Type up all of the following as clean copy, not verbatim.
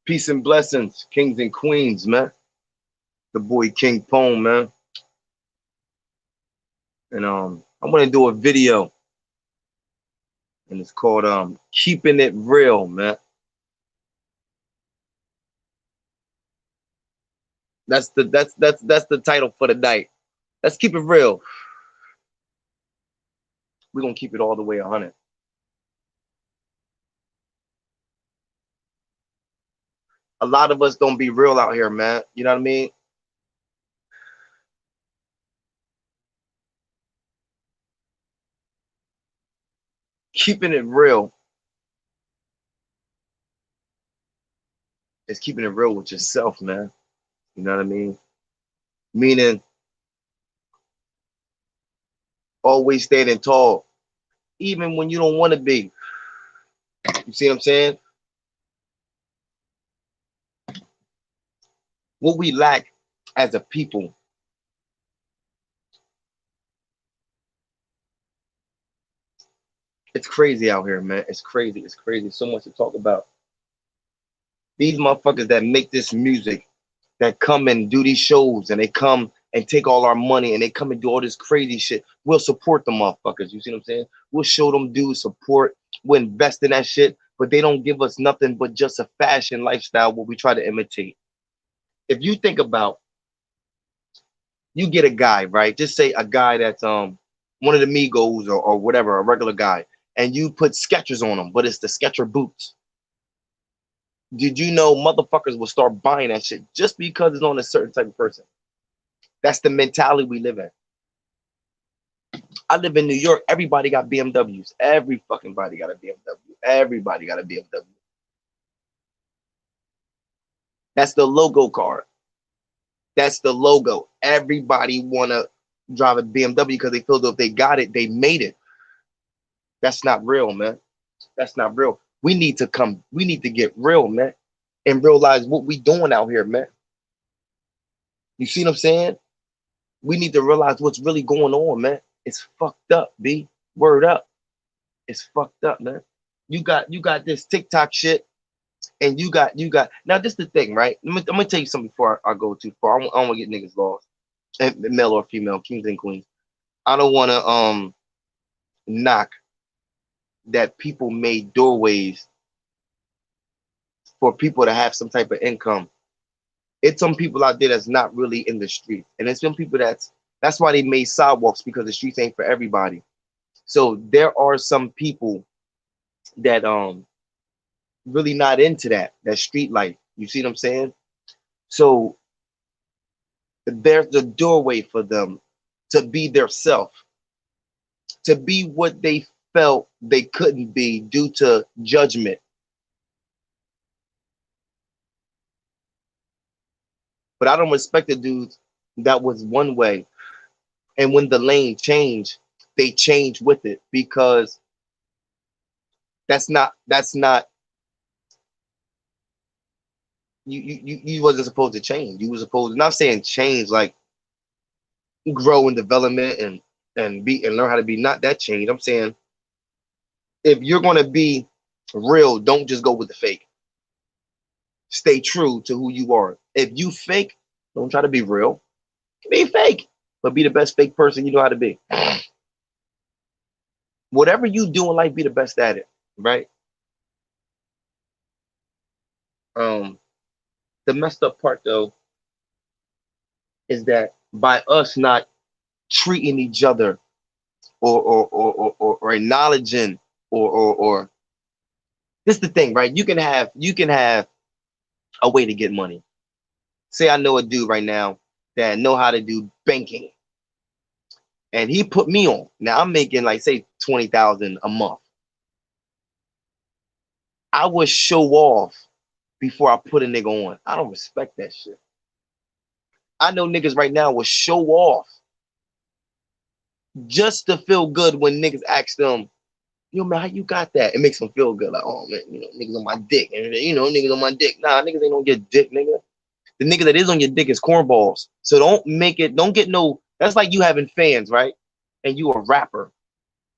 Peace and blessings, kings and queens, man. The boy King Pone, man. And I'm gonna do a video, and it's called Keeping It Real, man. That's the title for the night. Let's keep it real. We're gonna keep it all the way 100. A lot of us don't be real out here, man. You know what I mean? Keeping it real is keeping it real with yourself, man. You know what I mean? Meaning always standing tall, even when you don't want to be. You see what I'm saying? What we lack as a people, it's crazy out here, man. It's crazy. It's crazy. So much to talk about. These motherfuckers that make this music, that come and do these shows, and they come and take all our money, and they come and do all this crazy shit. We'll support the motherfuckers. You see what I'm saying? We'll show them due support. We'll invest in that shit, but they don't give us nothing but just a fashion lifestyle what we try to imitate. If you think about, you get a guy, right? Just say a guy that's one of the Migos or whatever, a regular guy, and you put Skechers on him, but it's the Sketcher boots. Did you know motherfuckers will start buying that shit just because it's on a certain type of person? That's the mentality we live in. I live in New York. Everybody got BMWs. Every fucking body got a BMW. Everybody got a BMW. That's the logo card. That's the logo. Everybody wanna drive a BMW because they feel that if they got it, they made it. That's not real, man. That's not real. We need to get real, man, and realize what we doing out here, man. You see what I'm saying? We need to realize what's really going on, man. It's fucked up, B. Word up. It's fucked up, man. You got this TikTok shit, and you got now this is the thing, right? I'm gonna tell you something before I go too far. I don't want to get niggas lost. And male or female, kings and queens. I don't wanna knock that people made doorways for people to have some type of income. It's some people out there that's not really in the street, and it's some people that's why they made sidewalks, because the streets ain't for everybody. So there are some people that really not into that street life. You see what I'm saying? So there's the doorway for them to be their self, to be what they felt they couldn't be due to judgment. But I don't respect the dudes that was one way, and when the lane changed, they changed with it, because that's not you wasn't supposed to change. You was supposed to, not saying change like grow and development and be and learn how to be, not that change. I'm saying if you're gonna be real, don't just go with the fake. Stay true to who you are. If you fake, don't try to be real. Be fake, but be the best fake person you know how to be. Whatever you do in life, be the best at it, right? Um, the messed up part though is that by us not treating each other or acknowledging or this is the thing, right? You can have a way to get money. Say I know a dude right now that know how to do banking, and he put me on. Now I'm making like say 20,000 a month. I would show off before I put a nigga on. I don't respect that shit. I know niggas right now will show off just to feel good when niggas ask them, yo man, how you got that? It makes them feel good. Like, oh man, niggas on my dick. And niggas on my dick. Nah, niggas ain't on your dick, nigga. The nigga that is on your dick is cornballs. So don't get no, that's like you having fans, right? And you a rapper.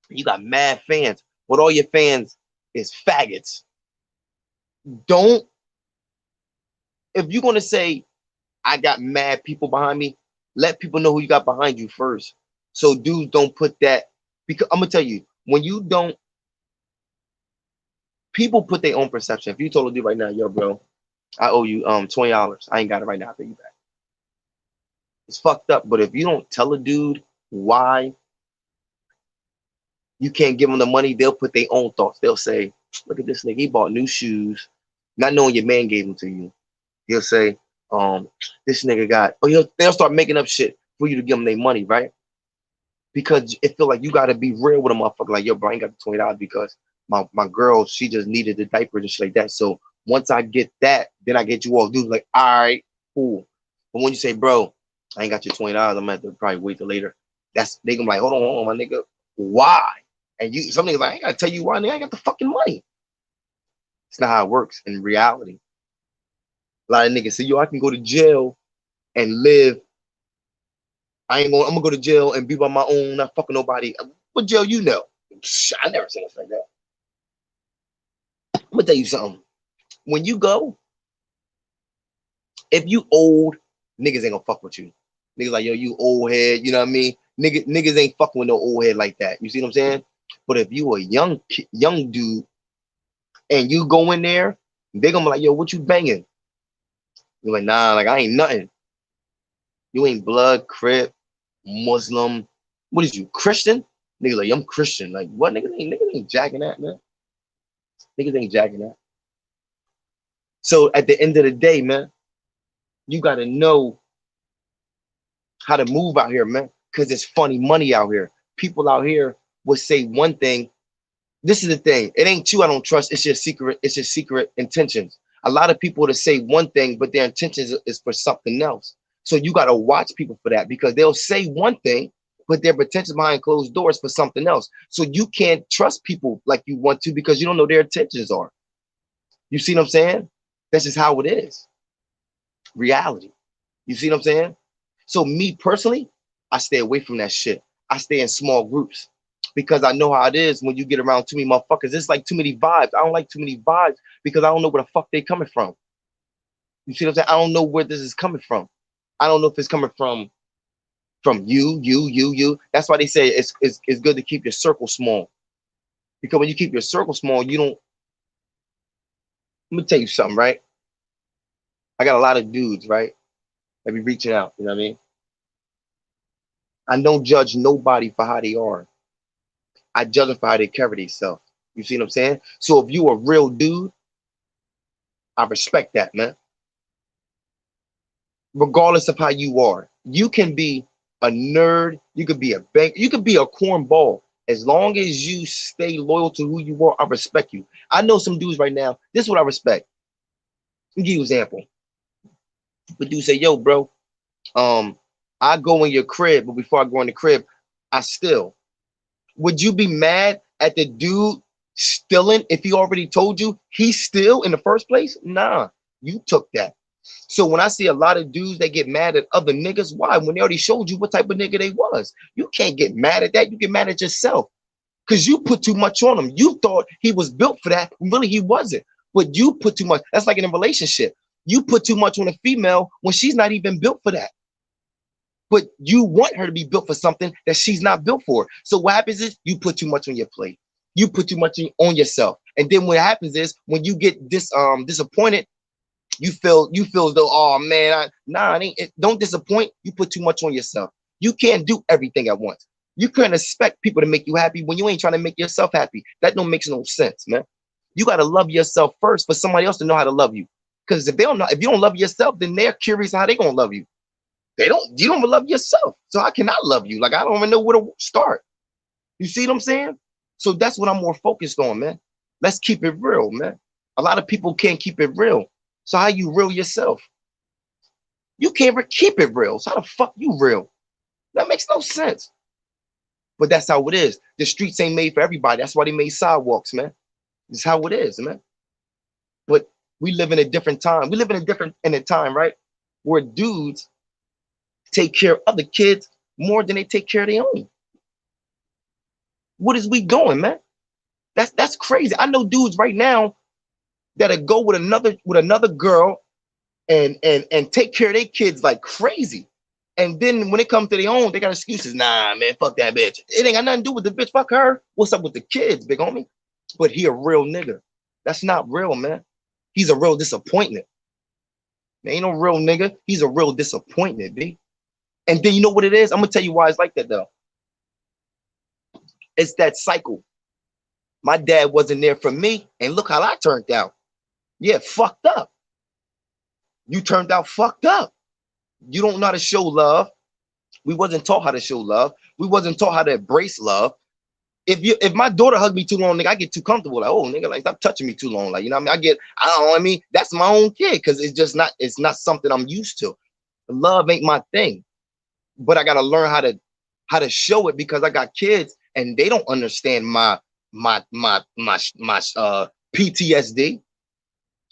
You got mad fans, but all your fans is faggots. Don't if you're gonna say I got mad people behind me, let people know who you got behind you first. So dudes don't put that, because I'm gonna tell you, when you don't, people put their own perception. If you told a dude right now, yo, bro, I owe you $20. I ain't got it right now, I'll pay you back. It's fucked up. But if you don't tell a dude why you can't give them the money, they'll put their own thoughts. They'll say, look at this nigga, he bought new shoes, not knowing your man gave them to you. He'll say, this nigga got, they'll start making up shit for you to give them their money, right? Because it feel like you gotta be real with a motherfucker. Like, yo, bro, I ain't got the $20 because my girl, she just needed the diapers and shit like that. So once I get that, then I get you all. Dudes like, all right, cool. But when you say, bro, I ain't got your $20, I'm gonna have to probably wait till later. That's, they gonna be like, hold on, my nigga, why? And you, some niggas like, I ain't gotta tell you why, nigga, I ain't got the fucking money. It's not how it works in reality. A lot of niggas say, yo, I can go to jail and live. I'm gonna go to jail and be by my own, not fucking nobody. What jail you know? I never seen this like that. I'm gonna tell you something. When you go, if you old, niggas ain't gonna fuck with you. Niggas like, yo, you old head, you know what I mean? Niggas ain't fucking with no old head like that. You see what I'm saying? But if you a young dude and you go in there, they gonna be like, yo, what you banging? You're like, nah, like I ain't nothing. You ain't blood, Crip, Muslim. What is you, Christian? Niggas like, I'm Christian. Like, what? Niggas ain't jacking that, man. Niggas ain't jacking that. So at the end of the day, man, you gotta know how to move out here, man. Cause it's funny money out here. People out here will say one thing. This is the thing. It ain't you I don't trust. It's your secret. It's your secret intentions. A lot of people to say one thing, but their intentions is for something else. So you got to watch people for that, because they'll say one thing, but their intentions behind closed doors for something else. So you can't trust people like you want to, because you don't know their intentions are. You see what I'm saying? That's just how it is. Reality. You see what I'm saying? So me personally, I stay away from that shit. I stay in small groups, because I know how it is when you get around too many motherfuckers. It's like too many vibes. I don't like too many vibes, because I don't know where the fuck they coming from. You see what I'm saying? I don't know where this is coming from. I don't know if it's coming from you. That's why they say it's good to keep your circle small. Because when you keep your circle small, you don't. Let me tell you something, right? I got a lot of dudes, right? That be reaching out. You know what I mean? I don't judge nobody for how they are. I judge them for how they carry themselves. You see what I'm saying? So if you a real dude, I respect that, man. Regardless of how you are, you can be a nerd, you could be a bank, you could be a cornball. As long as you stay loyal to who you are, I respect you. I know some dudes right now. This is what I respect. I'll give you an example. But dude say, yo, bro, I go in your crib, but before I go in the crib, I still. Would you be mad at the dude stealing if he already told you he's still in the first place? Nah, you took that. So when I see a lot of dudes that get mad at other niggas, why? When they already showed you what type of nigga they was. You can't get mad at that. You get mad at yourself, because you put too much on him. You thought he was built for that. Really, he wasn't. But you put too much. That's like in a relationship. You put too much on a female when she's not even built for that. But you want her to be built for something that she's not built for. So what happens is you put too much on your plate. You put too much on yourself. And then what happens is when you get disappointed, you feel as though, oh man, don't disappoint. You put too much on yourself. You can't do everything at once. You can't expect people to make you happy when you ain't trying to make yourself happy. That don't make no sense, man. You got to love yourself first for somebody else to know how to love you. Because if you don't love yourself, then they're curious how they gonna love you. You don't even love yourself. So I cannot love you. Like, I don't even know where to start. You see what I'm saying? So that's what I'm more focused on, man. Let's keep it real, man. A lot of people can't keep it real. So how you real yourself? You can't keep it real. So how the fuck you real? That makes no sense. But that's how it is. The streets ain't made for everybody. That's why they made sidewalks, man. It's how it is, man. But we live in a different time. We live in a time, right? Where dudes take care of other kids more than they take care of their own. What is we doing, man? That's crazy. I know dudes right now that'll go with another girl and take care of their kids like crazy. And then when it comes to their own, they got excuses. Nah, man, fuck that bitch. It ain't got nothing to do with the bitch. Fuck her. What's up with the kids, big homie? But he a real nigga. That's not real, man. He's a real disappointment. There ain't no real nigga. He's a real disappointment, B. And then you know what it is? I'm gonna tell you why it's like that though. It's that cycle. My dad wasn't there for me, and look how I turned out. Yeah, fucked up. You turned out fucked up. You don't know how to show love. We wasn't taught how to show love. We wasn't taught how to embrace love. If my daughter hugged me too long, nigga, I get too comfortable. Like, oh, nigga, like stop touching me too long. Like, you know what I mean? I don't know what I mean. That's my own kid because it's not something I'm used to. Love ain't my thing. But I gotta learn how to show it because I got kids and they don't understand my PTSD.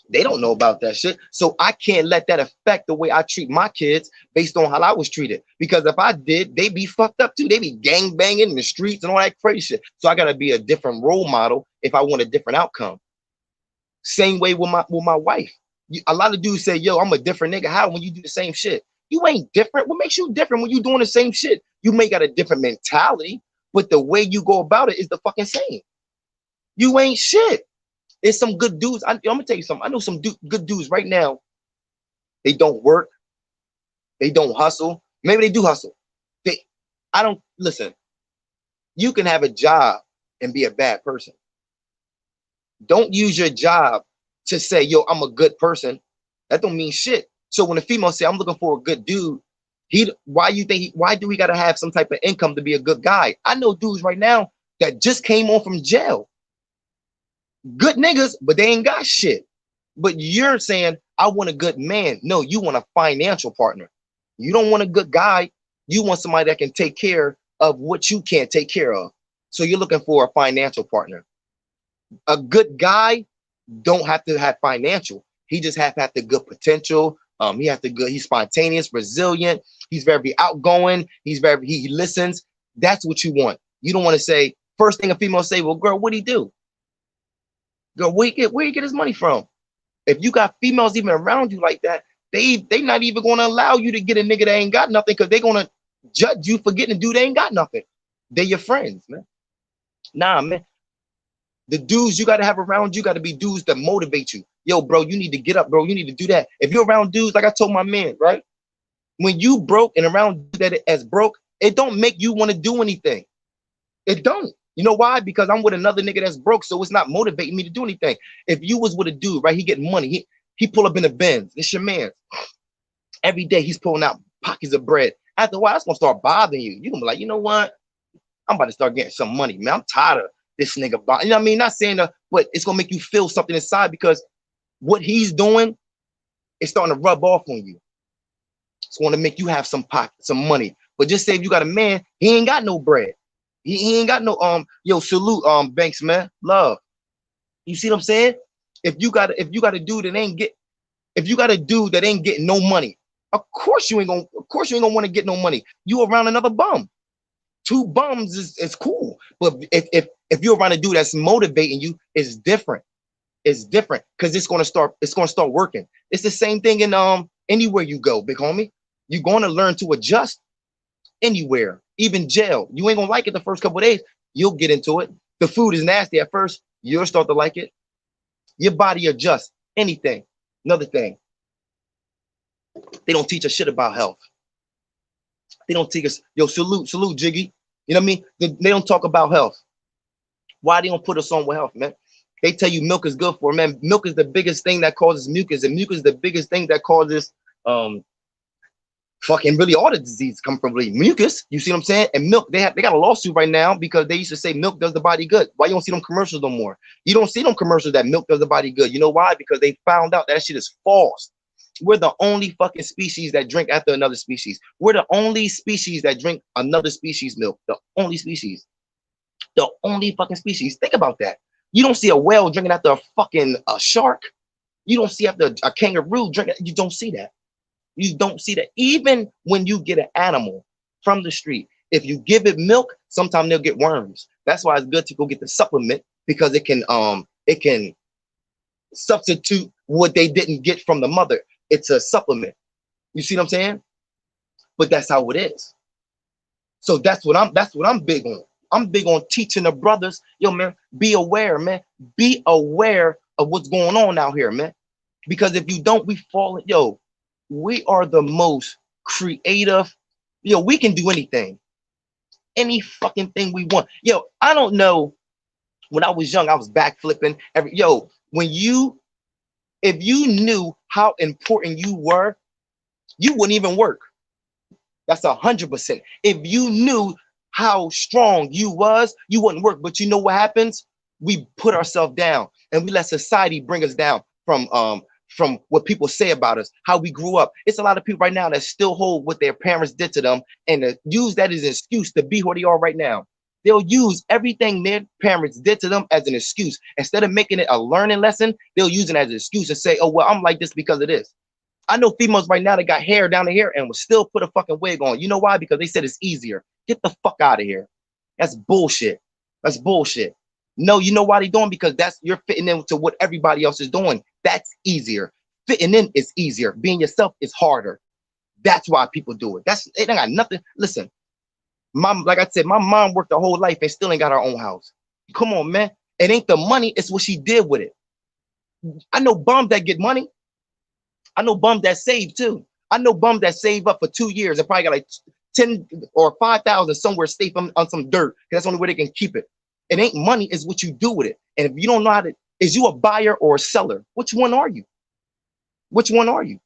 They don't know about that shit. So I can't let that affect the way I treat my kids based on how I was treated. Because if I did, they'd be fucked up too. They'd be gang banging in the streets and all that crazy shit. So I gotta be a different role model if I want a different outcome. Same way with my wife. A lot of dudes say, yo, I'm a different nigga. How when you do the same shit? You ain't different. What makes you different when you doing the same shit? You may got a different mentality, but the way you go about it is the fucking same. You ain't shit. There's some good dudes. I'm gonna tell you something. I know some good dudes right now. They don't work. They don't hustle. Maybe they do hustle. I don't listen. You can have a job and be a bad person. Don't use your job to say, yo, I'm a good person. That don't mean shit. So when a female say, I'm looking for a good dude, why do we gotta have some type of income to be a good guy? I know dudes right now that just came on from jail. Good niggas, but they ain't got shit. But you're saying, I want a good man. No, you want a financial partner. You don't want a good guy. You want somebody that can take care of what you can't take care of. So you're looking for a financial partner. A good guy don't have to have financial. He just have the good potential. He's spontaneous, resilient. He's very outgoing. He listens. That's what you want. You don't want to say, first thing a female say, well, girl, what'd he do? Girl, where you get his money from? If you got females even around you like that, they not even going to allow you to get a nigga that ain't got nothing because they're going to judge you for getting a dude that ain't got nothing. They're your friends, man. Nah, man. The dudes you got to have around you got to be dudes that motivate you. Yo, bro, you need to get up, bro. You need to do that. If you're around dudes, like I told my man, right? When you broke and around that as broke, it don't make you want to do anything. It don't. You know why? Because I'm with another nigga that's broke, so it's not motivating me to do anything. If you was with a dude, right, he getting money, he pull up in the Benz. It's your man. Every day he's pulling out pockets of bread. After a while, it's gonna start bothering you. You're gonna be like, you know what? I'm about to start getting some money, man. I'm tired of this nigga. You know what I mean? Not saying that, but it's gonna make you feel something inside because what he's doing is starting to rub off on you. It's gonna make you have some money. But just say if you got a man, he ain't got no bread. He ain't got no yo, salute Banks, man. Love. You see what I'm saying? If you got a dude that ain't getting no money, of course you ain't gonna want to get no money. You around another bum. Two bums is cool. But if you're around a dude that's motivating you, it's different. It's different because it's gonna start working. It's the same thing in anywhere you go, big homie. You're gonna learn to adjust anywhere, even jail. You ain't gonna like it the first couple of days. You'll get into it. The food is nasty at first. You'll start to like it. Your body adjusts. Anything. Another thing. They don't teach us shit about health. They don't teach us. Yo, salute, Jiggy. You know what I mean? They don't talk about health. Why they don't put us on with health, man? They tell you milk is good for it, man. Milk is the biggest thing that causes mucus, and mucus is the biggest thing that causes fucking really all the diseases come from really mucus. You see what I'm saying? And milk, they got a lawsuit right now because they used to say milk does the body good. Why you don't see them commercials no more? You don't see them commercials that milk does the body good. You know why? Because they found out that shit is false. We're the only fucking species that drink after another species. We're the only species that drink another species milk. The only species. The only fucking species. Think about that. You don't see a whale drinking after a shark. You don't see after a kangaroo drinking. You don't see that. You don't see that. Even when you get an animal from the street, if you give it milk, sometimes they'll get worms. That's why it's good to go get the supplement because it can substitute what they didn't get from the mother. It's a supplement. You see what I'm saying? But that's how it is. So that's what I'm big on. I'm big on teaching the brothers, yo, man, be aware, man. Be aware of what's going on out here, man. Because if you don't, we fall. Yo, we are the most creative. Yo, we can do anything. Any fucking thing we want. Yo, I don't know. When I was young, I was backflipping. When if you knew how important you were, you wouldn't even work. That's 100%. If you knew how strong you was, you wouldn't work. But you know what happens? We put ourselves down and we let society bring us down from what people say about us, how we grew up. It's a lot of people right now that still hold what their parents did to them and use that as an excuse to be who they are right now. They'll use everything their parents did to them as an excuse. Instead of making it a learning lesson, they'll use it as an excuse and say, oh, well, I'm like this because of this. I know females right now that got hair down to here and will still put a fucking wig on. You know why? Because they said it's easier. Get the fuck out of here. That's bullshit. That's bullshit. No, you know why they doing? Because you're fitting into what everybody else is doing. That's easier. Fitting in is easier. Being yourself is harder. That's why people do it. It ain't got nothing. Listen, like I said, my mom worked her whole life and still ain't got her own house. Come on, man. It ain't the money, it's what she did with it. I know bums that get money. I know bums that save too. I know bums that save up for 2 years and probably got like 10 or 5,000 somewhere safe on some dirt. That's the only way they can keep it. It ain't money, it's what you do with it. And if you don't know how to, is you a buyer or a seller? Which one are you? Which one are you?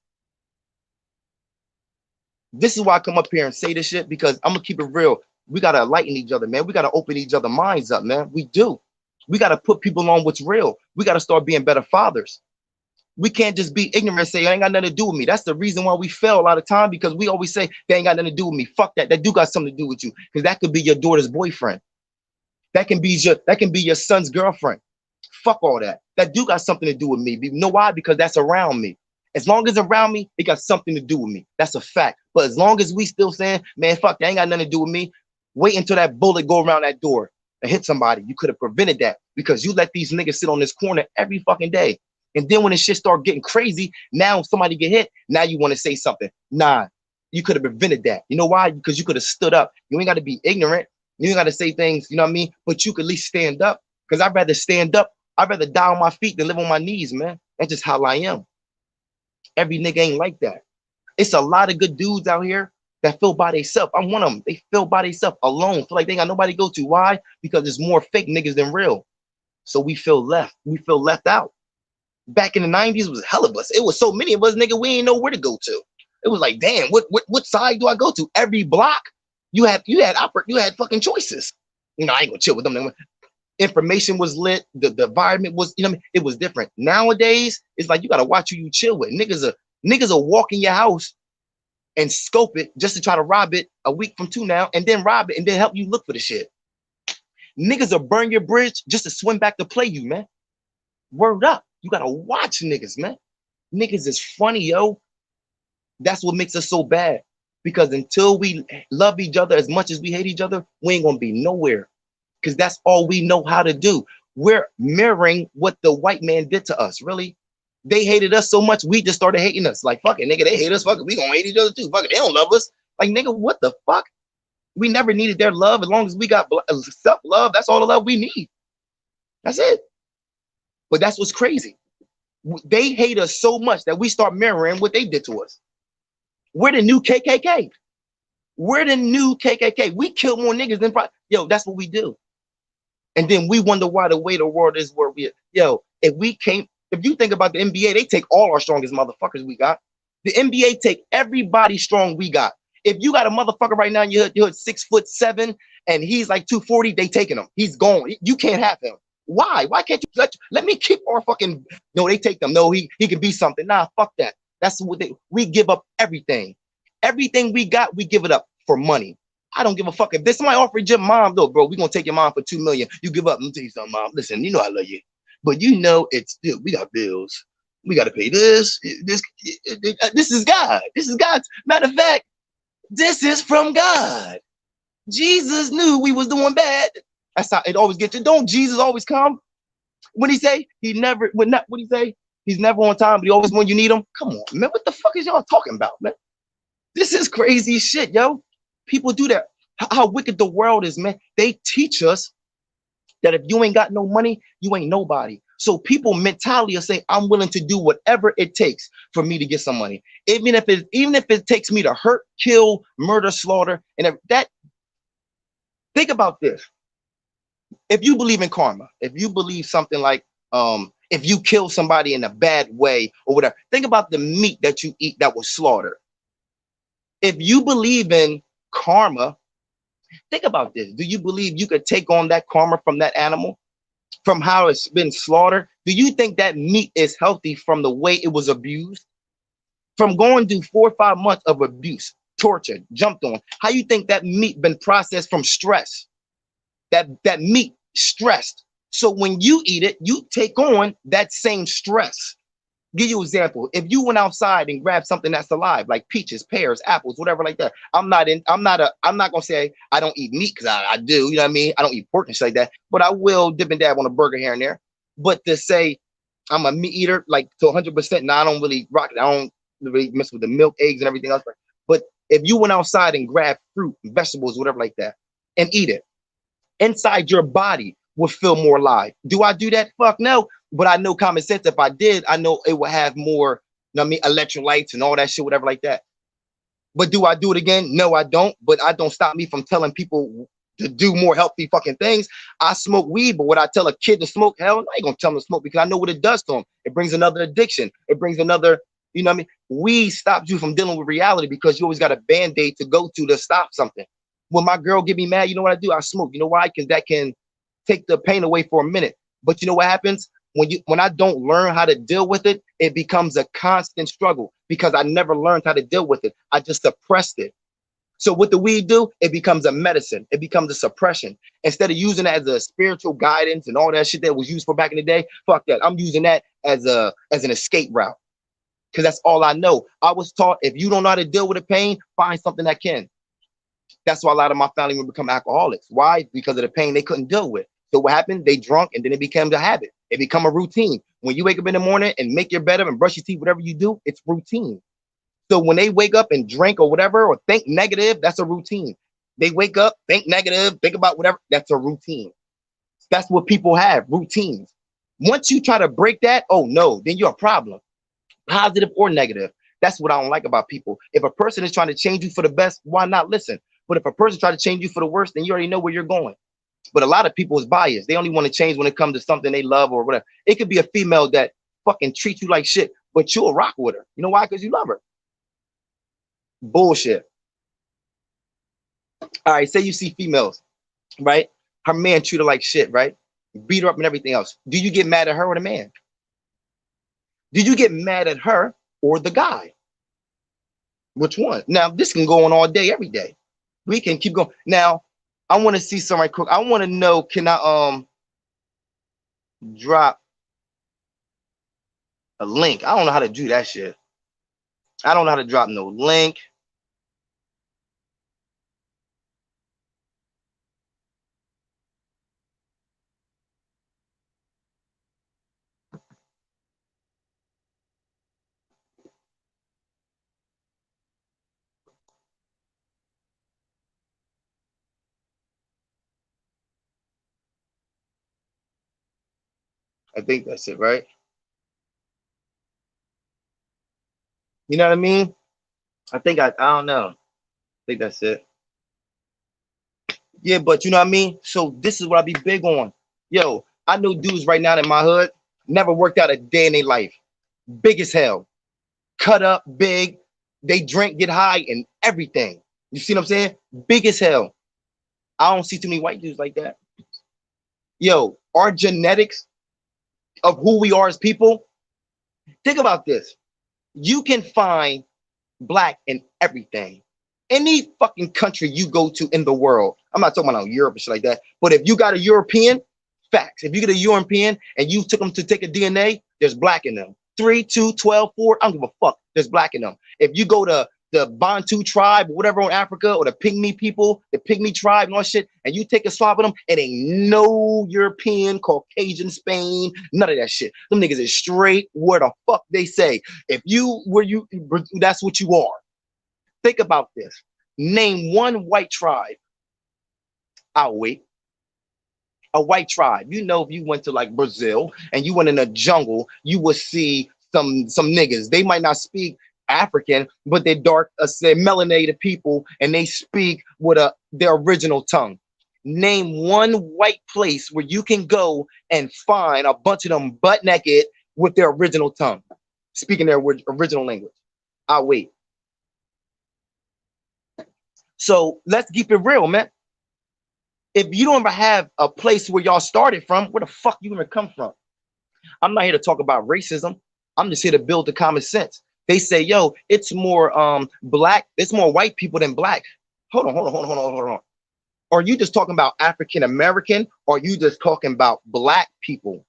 This is why I come up here and say this shit, because I'm gonna keep it real. We gotta enlighten each other, man. We gotta open each other minds up, man. We do. We gotta put people on what's real. We gotta start being better fathers. We can't just be ignorant and say, I ain't got nothing to do with me. That's the reason why we fail a lot of time, because we always say, they ain't got nothing to do with me. Fuck that. That do got something to do with you. Because that could be your daughter's boyfriend. That can be your son's girlfriend. Fuck all that. That do got something to do with me. You know why? Because that's around me. As long as it's around me, it got something to do with me. That's a fact. But as long as we still saying, man, fuck, that ain't got nothing to do with me, wait until that bullet go around that door and hit somebody. You could have prevented that because you let these niggas sit on this corner every fucking day. And then when the shit start getting crazy, now somebody get hit, now you want to say something. Nah, you could have prevented that. You know why? Because you could have stood up. You ain't got to be ignorant. You ain't got to say things, you know what I mean? But you could at least stand up. Because I'd rather stand up. I'd rather die on my feet than live on my knees, man. That's just how I am. Every nigga ain't like that. It's a lot of good dudes out here that feel by themselves. I'm one of them. They feel by themselves alone. Feel like they ain't got nobody to go to. Why? Because there's more fake niggas than real. So we feel left. We feel left out. Back in the 90s, it was hell of us. It was so many of us, nigga, we ain't know where to go to. It was like, damn, what side do I go to? Every block, you had fucking choices. You know, I ain't gonna chill with them. Information was lit. The environment was, you know what I mean? It was different. Nowadays, it's like you gotta watch who you chill with. Niggas are walk in your house and scope it just to try to rob it a week from 2 now, and then rob it and then help you look for the shit. Niggas will burn your bridge just to swim back to play you, man. Word up. You gotta watch niggas, man. Niggas is funny, yo. That's what makes us so bad. Because until we love each other as much as we hate each other, we ain't gonna be nowhere. Because that's all we know how to do. We're mirroring what the white man did to us, really. They hated us so much, we just started hating us. Like, fuck it, nigga, they hate us, fuck it, we gonna hate each other too. Fuck it, they don't love us. Like, nigga, what the fuck? We never needed their love. As long as we got self-love, that's all the love we need. That's it. But that's what's crazy. They hate us so much that we start mirroring what they did to us. We're the new KKK. We're the new KKK. We kill more niggas than yo. That's what we do. And then we wonder why the way the world is where we. Yo, if you think about the NBA, they take all our strongest motherfuckers we got. The NBA take everybody strong we got. If you got a motherfucker right now, you're 6'7" and he's like 240, they taking him. He's gone. You can't have him. Why? Why can't you let me keep our fucking? No, they take them. No, he can be something. Nah, fuck that. That's what we give up everything. Everything we got, we give it up for money. I don't give a fuck if this somebody offered your mom though, bro. We gonna take your mom for $2 million. You give up. Let me tell you something, mom. Listen, you know I love you, but you know it's still we got bills. We got to pay this. This is God. This is God's. Matter of fact, this is from God. Jesus knew we was doing bad. That's how it always gets you. Don't Jesus always come? When he say he never would not, what he say? He's never on time, but he always when you need him. Come on, man. What the fuck is y'all talking about, man? This is crazy shit, yo. People do that. How wicked the world is, man. They teach us that if you ain't got no money, you ain't nobody. So people mentality are saying, I'm willing to do whatever it takes for me to get some money. Even if it takes me to hurt, kill, murder, slaughter, and if that, think about this. If you believe in karma, if you believe something like if you kill somebody in a bad way or whatever, think about the meat that you eat that was slaughtered. If you believe in karma, think about this. Do you believe you could take on that karma from that animal, from how it's been slaughtered? Do you think that meat is healthy from the way it was abused? From going through 4 or 5 months of abuse, torture, jumped on, how you think that meat been processed from stress? That meat stressed. So when you eat it, you take on that same stress. Give you an example. If you went outside and grabbed something that's alive, like peaches, pears, apples, whatever like that. I'm not gonna say I don't eat meat because I do, you know what I mean? I don't eat pork and shit like that, but I will dip and dab on a burger here and there. But to say I'm a meat eater, like to 100%, no, I don't really rock it. I don't really mess with the milk, eggs, and everything else. But if you went outside and grabbed fruit, vegetables, whatever like that, and eat it, inside your body will feel more alive. Do I do that? Fuck no. But I know common sense. If I did, I know it would have more, you know what I mean, electrolytes and all that shit, whatever like that. But do I do it again? No, I don't. But I don't stop me from telling people to do more healthy fucking things. I smoke weed, but would I tell a kid to smoke? Hell, I ain't gonna tell them to smoke because I know what it does to them. It brings another addiction. It brings another, you know what I mean? Weed stops you from dealing with reality because you always got a band-aid to go to stop something. When my girl get me mad, you know what I do? I smoke. You know why? Because that can take the pain away for a minute. But you know what happens? When I don't learn how to deal with it, it becomes a constant struggle because I never learned how to deal with it. I just suppressed it. So what the weed do? It becomes a medicine. It becomes a suppression. Instead of using it as a spiritual guidance and all that shit that was used for back in the day, fuck that. I'm using that as an escape route because that's all I know. I was taught if you don't know how to deal with the pain, find something that can. That's why a lot of my family would become alcoholics. Why? Because of the pain they couldn't deal with. So what happened? They drunk and then it became a habit. It become a routine. When you wake up in the morning and make your bed up and brush your teeth, whatever you do, it's routine. So when they wake up and drink or whatever, or think negative, that's a routine. They wake up, think negative, think about whatever, that's a routine. That's what people have, routines. Once you try to break that, oh no, then you're a problem, positive or negative. That's what I don't like about people. If a person is trying to change you for the best, why not listen? But if a person tries to change you for the worst, then you already know where you're going. But a lot of people is biased. They only want to change when it comes to something they love or whatever. It could be a female that fucking treats you like shit, but you'll rock with her. You know why? Because you love her. Bullshit. All right, say you see females, right? Her man treat her like shit, right? Beat her up and everything else. Do you get mad at her or the man? Do you get mad at her or the guy? Which one? Now, this can go on all day, every day. We can keep going. Now, I want to see somebody quick. I want to know, can I drop a link? I don't know how to do that shit. I don't know how to drop no link. I think that's it, right? You know what I mean? I don't know. I think that's it. Yeah, but you know what I mean? So this is what I be big on. Yo, I know dudes right now in my hood, never worked out a day in their life. Big as hell. Cut up, big. They drink, get high, and everything. You see what I'm saying? Big as hell. I don't see too many white dudes like that. Yo, our genetics of who we are as people, think about this. You can find black in everything. Any fucking country you go to in the world, I'm not talking about Europe and shit like that, but if you got a European, facts. If you get a European and you took them to take a DNA, there's black in them. 3, 2, 12, 4, I don't give a fuck. There's black in them. If you go to the Bantu tribe, whatever on Africa, or the Pygmy people, the Pygmy tribe and all shit, and you take a swab of them, it ain't no European, Caucasian, Spain, none of that shit. Them niggas is straight where the fuck they say. If you, that's what you are. Think about this. Name one white tribe. I'll wait. A white tribe. You know, if you went to like Brazil and you went in a jungle, you would see some niggas. They might not speak African, but they're dark, say melanated people, and they speak with their original tongue. Name one white place where you can go and find a bunch of them butt naked with their original tongue, speaking their original language. I'll wait. So let's keep it real, man. If you don't ever have a place where y'all started from, where the fuck you even come from? I'm not here to talk about racism. I'm just here to build the common sense. They say, yo, it's more black, it's more white people than black. Hold on. Are you just talking about African American, or are you just talking about black people?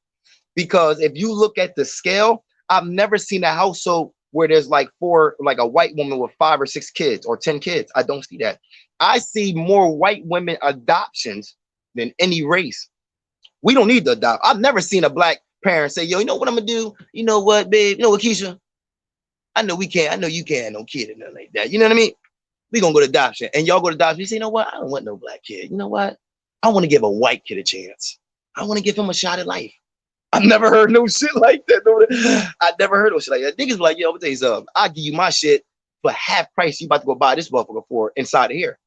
Because if you look at the scale, I've never seen a household where there's like a white woman with 5 or 6 kids or 10 kids. I don't see that. I see more white women adoptions than any race. We don't need to adopt. I've never seen a black parent say, yo, you know what I'm gonna do? You know what, babe? You know what, Keisha? I know we can't. I know you can't. No kid or nothing like that. You know what I mean? We gonna go to adoption, and y'all go to adoption. You say, you know what? I don't want no black kid. You know what? I want to give a white kid a chance. I want to give him a shot at life. I've never heard no shit like that. I never heard no shit like that. Niggas be like, yo, what days up? I'll give you my shit for half price. You about to go buy this motherfucker for inside of here.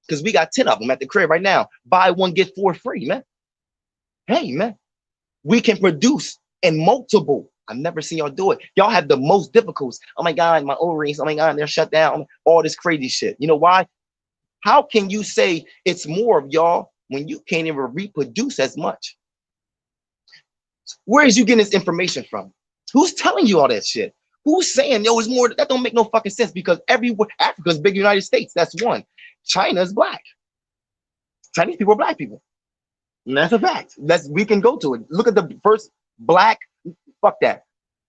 Because we got 10 of them at the crib right now. Buy one, get 4 free, man. Hey, man. We can produce in multiple. I've never seen y'all do it. Y'all have the most difficulties. Oh my God, my ovaries. Oh my God, they're shut down. All this crazy shit. You know why? How can you say it's more of y'all when you can't even reproduce as much? Where is you getting this information from? Who's telling you all that shit? Who's saying, yo, it's more? That don't make no fucking sense, because everywhere, Africa's big United States. That's one. China's black. Chinese people are black people. And that's a fact. We can go to it. Look at the first black, fuck that.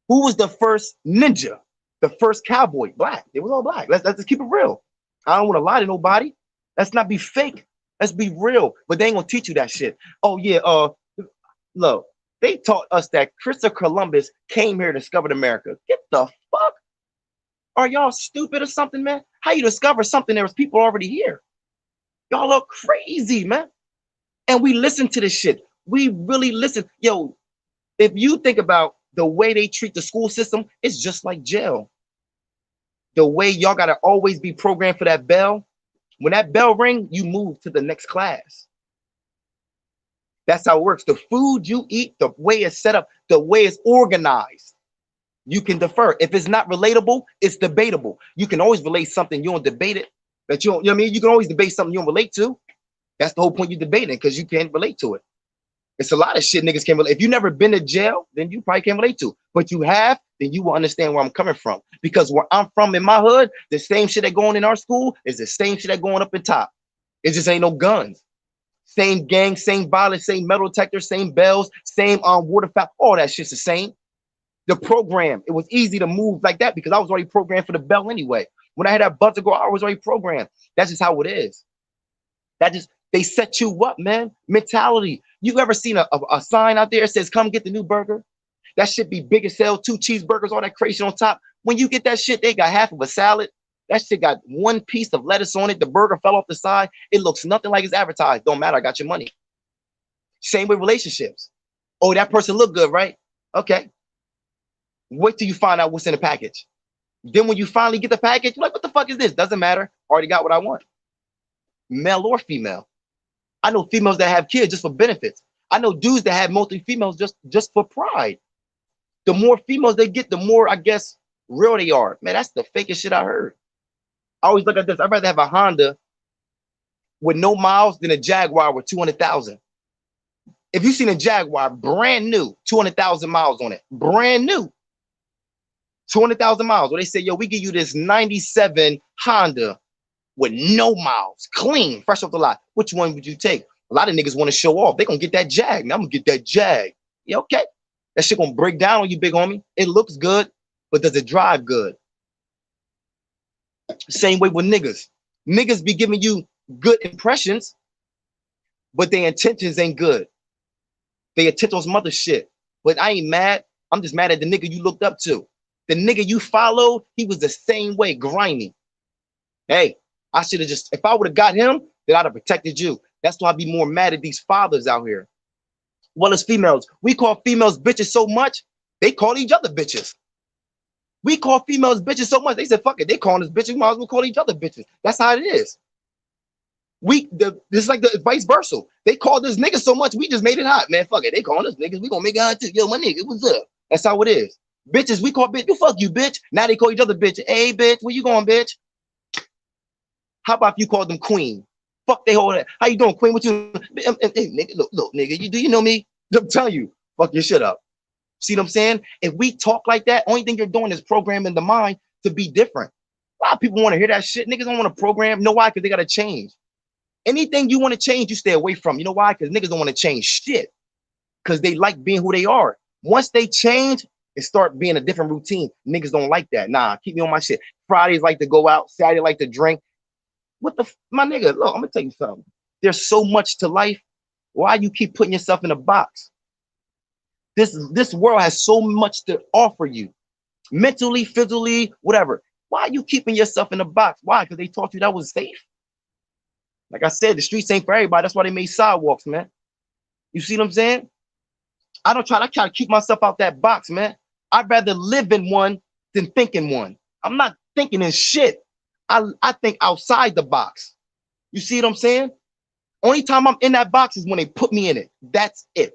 Who was the first ninja? The first cowboy? Black. It was all black. Let's just keep it real. I don't want to lie to nobody. Let's not be fake. Let's be real. But they ain't gonna teach you that shit. Oh yeah, look, they taught us that Christopher Columbus came here to discover America. Get the fuck? Are y'all stupid or something, man? How you discover something? There was people already here. Y'all are crazy, man. And we listen to this shit. We really listen. Yo, if you think about the way they treat the school system, it's just like jail. The way y'all gotta always be programmed for that bell. When that bell ring, you move to the next class. That's how it works. The food you eat, the way it's set up, the way it's organized, you can defer. If it's not relatable, it's debatable. You can always relate something, you don't debate it. That you don't, you know what I mean? You can always debate something you don't relate to. That's the whole point you're debating, because you can't relate to it. It's a lot of shit niggas can't relate. If you've never been to jail, then you probably can't relate to. But you have, then you will understand where I'm coming from. Because where I'm from in my hood, the same shit that going in our school is the same shit that going up in top. It just ain't no guns. Same gang, same violence, same metal detectors, same bells, same water fountain. All that shit's the same. The program, it was easy to move like that because I was already programmed for the bell anyway. When I had that buzzer go, I was already programmed. That's just how it is. They set you up, man. Mentality. You ever seen a sign out there that says, come get the new burger? That shit be big as hell, 2 cheeseburgers, all that crazy on top. When you get that shit, they got half of a salad. That shit got 1 piece of lettuce on it. The burger fell off the side. It looks nothing like it's advertised. Don't matter. I got your money. Same with relationships. Oh, that person look good, right? Okay. Wait till you find out what's in the package. Then when you finally get the package, you're like, what the fuck is this? Doesn't matter. Already got what I want. Male or female. I know females that have kids just for benefits. I know dudes that have multiple females just for pride. The more females they get, the more, I guess, real they are. Man, that's the fakest shit I heard. I always look at this. I'd rather have a Honda with no miles than a Jaguar with 200,000. If you've seen a Jaguar, brand new, 200,000 miles on it. Brand new. 200,000 miles. Where they say, yo, we give you this 97 Honda with no miles, clean, fresh off the lot. Which one would you take? A lot of niggas want to show off. They gonna get that Jag. Now I'm gonna get that Jag. Yeah, okay. That shit gonna break down on you, big homie. It looks good, but does it drive good? Same way with niggas. Niggas be giving you good impressions, but their intentions ain't good. They attempt on some other shit. But I ain't mad. I'm just mad at the nigga you looked up to. The nigga you followed, he was the same way, grimy. Hey, I should have just, if I would have got him, then I'd have protected you. That's why I be more mad at these fathers out here. Well, as females, we call females bitches so much, they call each other bitches. We call females bitches so much, they said, fuck it, they calling us bitches, we might as well call each other bitches. That's how it is. It's like the vice versa. They called us niggas so much, we just made it hot, man. Fuck it, they calling us niggas, we gonna make it hot too. Yo, my nigga, what's up? That's how it is. Bitches, we call bitch, fuck you, bitch. Now they call each other bitch. Hey, bitch, where you going, bitch? How about if you call them queen? Fuck they whole that. How you doing, queen? What you? Hey, nigga, look, nigga, do you know me? I'm telling you, fuck your shit up. See what I'm saying? If we talk like that, only thing you're doing is programming the mind to be different. A lot of people want to hear that shit. Niggas don't want to program. You know why? Because they gotta change. Anything you want to change, you stay away from. You know why? Because niggas don't want to change shit. Because they like being who they are. Once they change, it start being a different routine. Niggas don't like that. Nah, keep me on my shit. Fridays like to go out. Saturday like to drink. What the my nigga? Look, I'm gonna tell you something. There's so much to life. Why you keep putting yourself in a box? This world has so much to offer you, mentally, physically, whatever. Why are you keeping yourself in a box? Why? Because they taught you that was safe. Like I said, the streets ain't for everybody. That's why they made sidewalks, man. You see what I'm saying? I try to keep myself out that box, man. I'd rather live in one than think in one. I'm not thinking in shit. I think outside the box. You see what I'm saying? Only time I'm in that box is when they put me in it. That's it.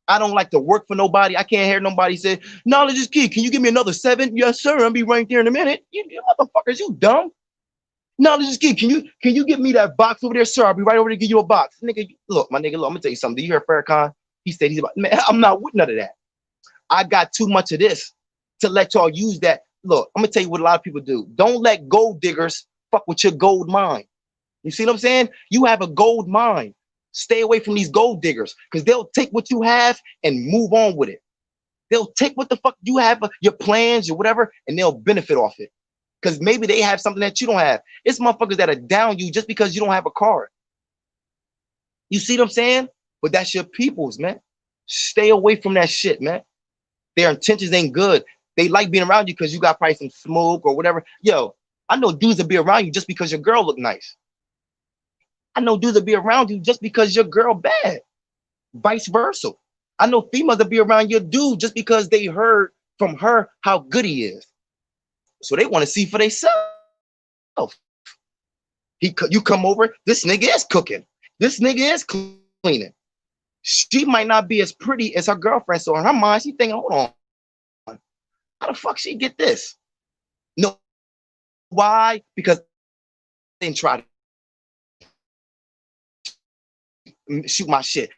I don't like to work for nobody. I can't hear nobody say, knowledge is key. Can you give me another 7? Yes, sir. I'll be right there in a minute. You motherfuckers, you dumb. Knowledge is key. Can you give me that box over there, sir? I'll be right over there to give you a box. Nigga, look, my nigga, look, I'm gonna tell you something. Do you hear Farrakhan? He said he's about, man, I'm not with none of that. I got too much of this to let y'all use that. Look, I'm gonna tell you what a lot of people do. Don't let gold diggers fuck with your gold mine. You see what I'm saying? You have a gold mine. Stay away from these gold diggers because they'll take what you have and move on with it. They'll take what the fuck you have, your plans or whatever, and they'll benefit off it. Because maybe they have something that you don't have. It's motherfuckers that are down you just because you don't have a car. You see what I'm saying? But that's your peoples, man. Stay away from that shit, man. Their intentions ain't good. They like being around you because you got probably some smoke or whatever. Yo, I know dudes that be around you just because your girl look nice. I know dudes that be around you just because your girl bad. Vice versa. I know females that be around your dude just because they heard from her how good he is. So they want to see for themselves. You come over, this nigga is cooking. This nigga is cleaning. She might not be as pretty as her girlfriend. So in her mind, she thinking, hold on. How the fuck she get this? No. Why? Because they didn't try to shoot my shit.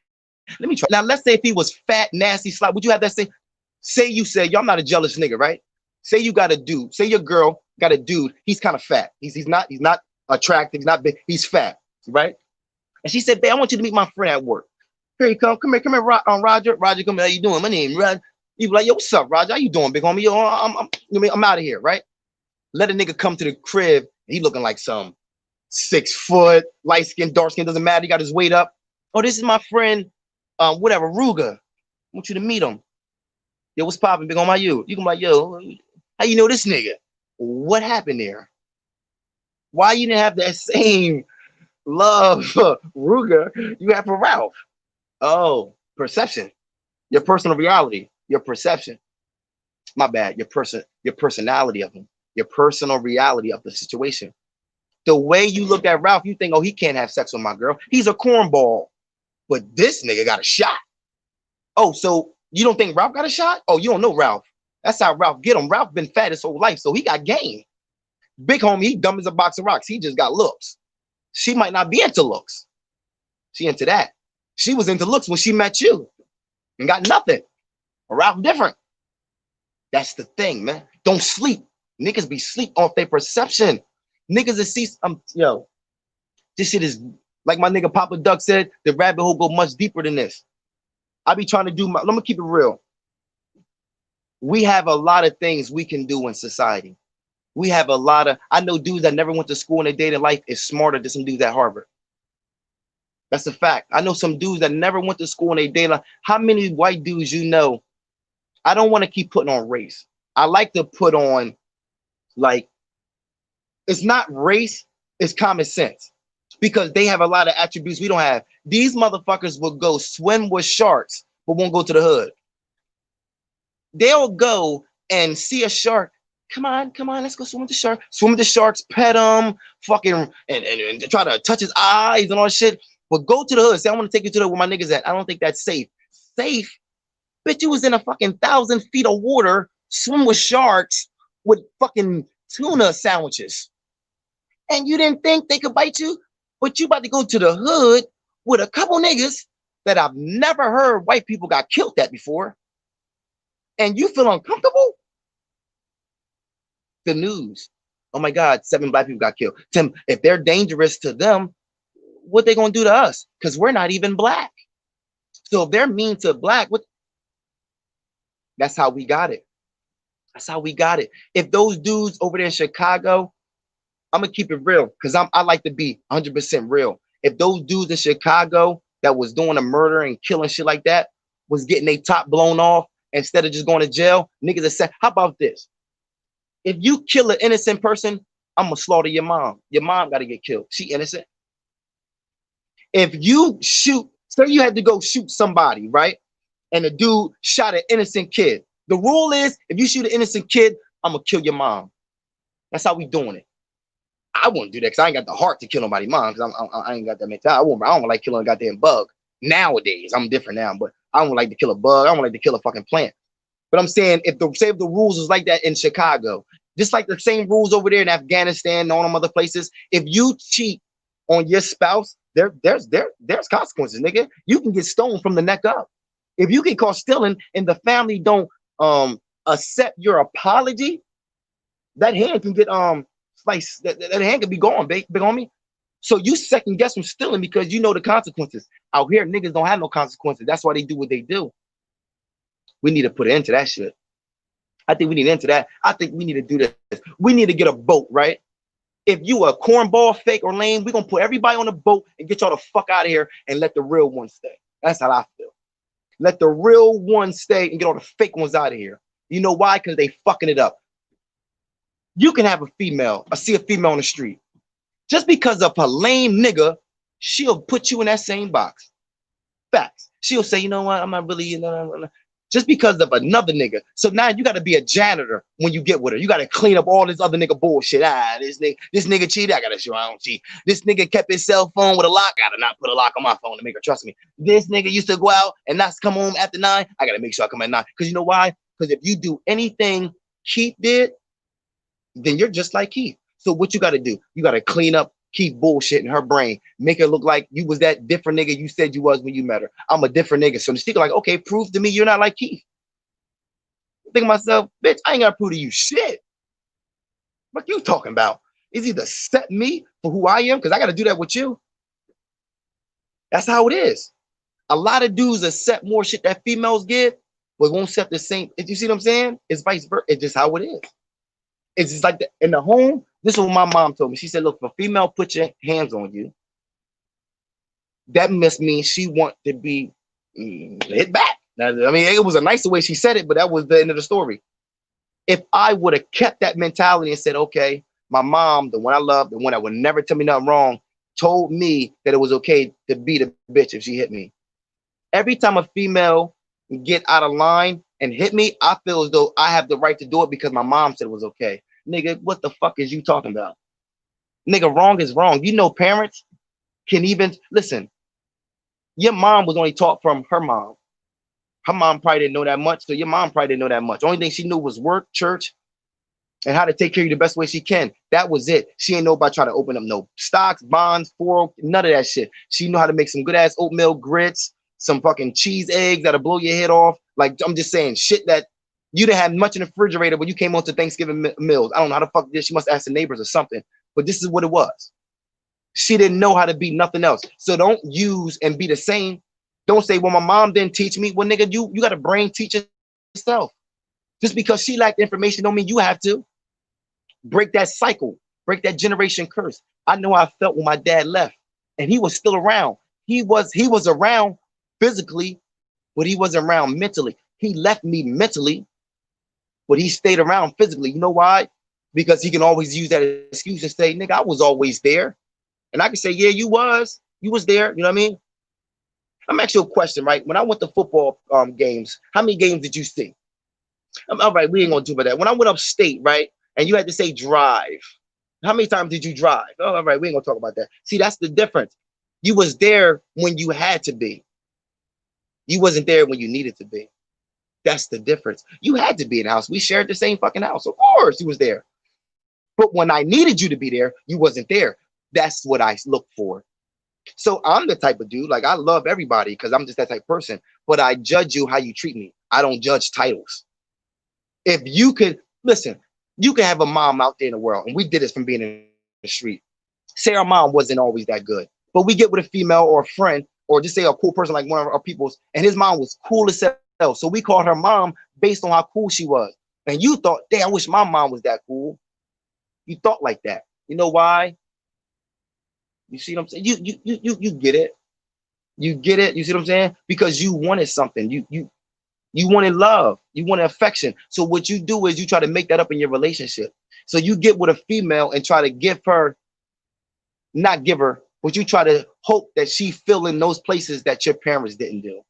Let me try. Now, let's say if he was fat, nasty, slut, would you have that say? Say you said, yo, I'm not a jealous nigga, right? Say you got a dude. Say your girl got a dude. He's kind of fat. He's not attractive. He's not big. He's fat, right? And she said, babe, I want you to meet my friend at work. Here you come. Come here, Roger. Roger, come here. How you doing? My name, Roger. You be like, yo, what's up, Roger? How you doing, big homie? Yo, I'm out of here, right? Let a nigga come to the crib. He looking like some 6 foot, light skin, dark skin, doesn't matter. He got his weight up. Oh, this is my friend, whatever, Ruger. I want you to meet him. Yo, what's popping, big homie? How you? You can be like, yo, how you know this nigga? What happened there? Why you didn't have that same love for Ruger you have for Ralph? Oh, perception. Your personal reality. Your perception. My bad. Your personality of him. Your personal reality of the situation. The way you look at Ralph, you think, oh, he can't have sex with my girl. He's a cornball. But this nigga got a shot. Oh, so you don't think Ralph got a shot? Oh, you don't know Ralph. That's how Ralph get him. Ralph been fat his whole life, so he got game. Big homie, he dumb as a box of rocks. He just got looks. She might not be into looks. She into that. She was into looks when she met you and got nothing. Ralph different. That's the thing, man. Don't sleep. Niggas be sleep off their perception. Niggas that see, yo, this shit is, like my nigga Papa Duck said, the rabbit hole go much deeper than this. I be trying to do let me keep it real. We have a lot of things we can do in society. We have a lot of, I know dudes that never went to school in their day-to-day life is smarter than some dudes at Harvard. That's a fact. I know some dudes that never went to school in their day-to-day life. How many white dudes you know? I don't want to keep putting on race. I like to put on, like, it's not race, it's common sense. Because they have a lot of attributes we don't have. These motherfuckers will go swim with sharks, but won't go to the hood. They'll go and see a shark. Come on, come on, let's go swim with the shark. Swim with the sharks, pet him, fucking, and try to touch his eyes and all that shit. But go to the hood. Say, I want to take you to the where my niggas at. I don't think that's safe. Safe? Bitch, you was in a fucking 1,000 feet of water, swim with sharks with fucking tuna sandwiches. And you didn't think they could bite you? But you about to go to the hood with a couple niggas that I've never heard white people got killed at before. And you feel uncomfortable? The news. Oh my God, 7 black people got killed. Tim, if they're dangerous to them, what they gonna do to us? Because we're not even black. So if they're mean to black, what? That's how we got it. That's how we got it. If those dudes over there in Chicago, I'm gonna keep it real because I like to be 100% real. If those dudes in Chicago that was doing a murder and killing shit like that was getting their top blown off instead of just going to jail, niggas are saying, how about this? If you kill an innocent person, I'm gonna slaughter your mom. Your mom got to get killed. She innocent. If you shoot, say you had to go shoot somebody, right? And the dude shot an innocent kid. The rule is, if you shoot an innocent kid, I'm gonna kill your mom. That's how we doing it. I wouldn't do that because I ain't got the heart to kill nobody's mom because I ain't got that mentality. I don't like killing a goddamn bug. Nowadays, I'm different now, but I don't like to kill a bug. I don't like to kill a fucking plant. But I'm saying, if the rules was like that in Chicago, just like the same rules over there in Afghanistan and all them other places, if you cheat on your spouse, there's consequences, nigga. You can get stoned from the neck up. If you get caught stealing and the family don't accept your apology, that hand can get sliced. That hand can be gone, big homie. So you second guess from stealing because you know the consequences. Out here, niggas don't have no consequences. That's why they do what they do. We need to put an end to that shit. I think we need an end to that. I think we need to do this. We need to get a boat, right? If you a cornball, fake, or lame, we're gonna put everybody on the boat and get y'all the fuck out of here and let the real ones stay. That's how I feel. Let the real ones stay and get all the fake ones out of here. You know why? Because they fucking it up. You can have a female, I see a female on the street. Just because of a lame nigga, she'll put you in that same box. Facts. She'll say, you know what, I'm not really, just because of another nigga. So now you got to be a janitor when you get with her. You got to clean up all this other nigga bullshit. This nigga cheated. I got to show I don't cheat. This nigga kept his cell phone with a lock. I got to not put a lock on my phone to make her trust me. This nigga used to go out and not come home after 9. I got to make sure I come at 9. Because you know why? Because if you do anything Keith did, then you're just like Keith. So what you got to do? You got to clean up Keith bullshit in her brain. Make her look like you was that different nigga you said you was when you met her. I'm a different nigga. So the sticker like, okay, prove to me you're not like Keith. I think to myself, bitch, I ain't got to prove to you shit. What you talking about? Is either accept me for who I am, because I got to do that with you. That's how it is. A lot of dudes accept more shit that females get, but won't accept the same. You see what I'm saying? It's vice versa. It's just how it is. It's just like in the home. This is what my mom told me. She said, look, if a female put your hands on you, that must mean she want to be hit back. Now, I mean, it was a nicer way she said it, but that was the end of the story. If I would have kept that mentality and said, okay, my mom, the one I love, the one that would never tell me nothing wrong, told me that it was okay to beat a bitch if she hit me. Every time a female get out of line and hit me, I feel as though I have the right to do it because my mom said it was okay. Nigga, what the fuck is you talking about? Nigga, wrong is wrong. You know parents can even, listen, your mom was only taught from her mom. Her mom probably didn't know that much, so your mom probably didn't know that much. Only thing she knew was work, church, and how to take care of you the best way she can. That was it. She ain't know about trying to open up no stocks, bonds, 401, none of that shit. She knew how to make some good ass oatmeal grits, some fucking cheese eggs that'll blow your head off. Like, I'm just saying, shit that you didn't have much in the refrigerator when you came on to Thanksgiving meals. I don't know how the fuck this. She must ask the neighbors or something. But this is what it was. She didn't know how to be nothing else. So don't use and be the same. Don't say, well, my mom didn't teach me. Well, nigga, you got a brain, teach yourself. Just because she lacked information don't mean you have to. Break that cycle, break that generation curse. I know how I felt when my dad left, and he was still around. He was around physically, but he wasn't around mentally. He left me mentally, but he stayed around physically. You know why? Because he can always use that excuse and say, "Nigga, I was always there," and I can say, "Yeah, you was there." You know what I mean? I'm asking you a question, right? When I went to football games, how many games did you see? All right, we ain't gonna do about that. When I went upstate, right, and you had to say drive, how many times did you drive? Oh, all right, we ain't gonna talk about that. See, that's the difference. You was there when you had to be. You wasn't there when you needed to be. That's the difference. You had to be in the house. We shared the same fucking house. Of course, you was there. But when I needed you to be there, you wasn't there. That's what I look for. So I'm the type of dude, like I love everybody because I'm just that type of person. But I judge you how you treat me. I don't judge titles. If you could listen, you can have a mom out there in the world, and we did this from being in the street. Say our mom wasn't always that good, but we get with a female or a friend, or just say a cool person like one of our people's, and his mom was cool as hell. So we called her mom based on how cool she was. And you thought, damn, I wish my mom was that cool. You thought like that. You know why? You see what I'm saying? You get it. You get it. You see what I'm saying? Because you wanted something. You wanted love. You wanted affection. So what you do is you try to make that up in your relationship. So you get with a female and try to give her, not give her, but you try to hope that she fill in those places that your parents didn't do.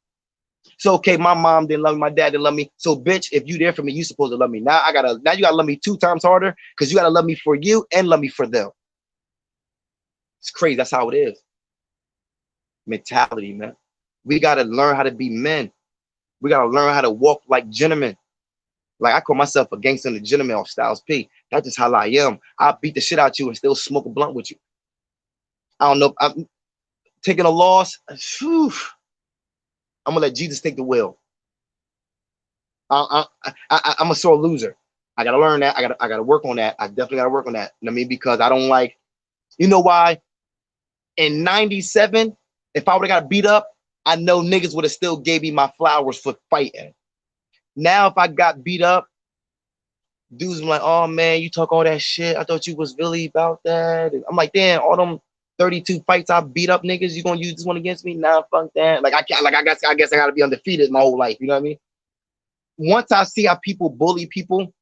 So okay, my mom didn't love me, my dad didn't love me. So bitch, if you there for me, you supposed to love me. Now you gotta love me 2 times harder because you gotta love me for you and love me for them. It's crazy. That's how it is. Mentality, man. We gotta learn how to be men. We gotta learn how to walk like gentlemen. Like I call myself a gangster and a gentleman off Styles P. That's just how I am. I'll beat the shit out you and still smoke a blunt with you. I don't know. I'm taking a loss. Whew, I'm gonna let Jesus take the wheel. I'm a sore loser. I gotta learn that. I gotta work on that. I definitely gotta work on that. You know what I mean? Because I don't like, you know why? In 97, if I would have got beat up, I know niggas would have still gave me my flowers for fighting. Now, if I got beat up, dudes are like, oh man, you talk all that shit. I thought you was really about that. And I'm like, damn, all them 32 fights I beat up niggas, you gonna use this one against me? Nah, fuck that. Like I can't, like I guess I gotta be undefeated my whole life. You know what I mean? Once I see how people bully people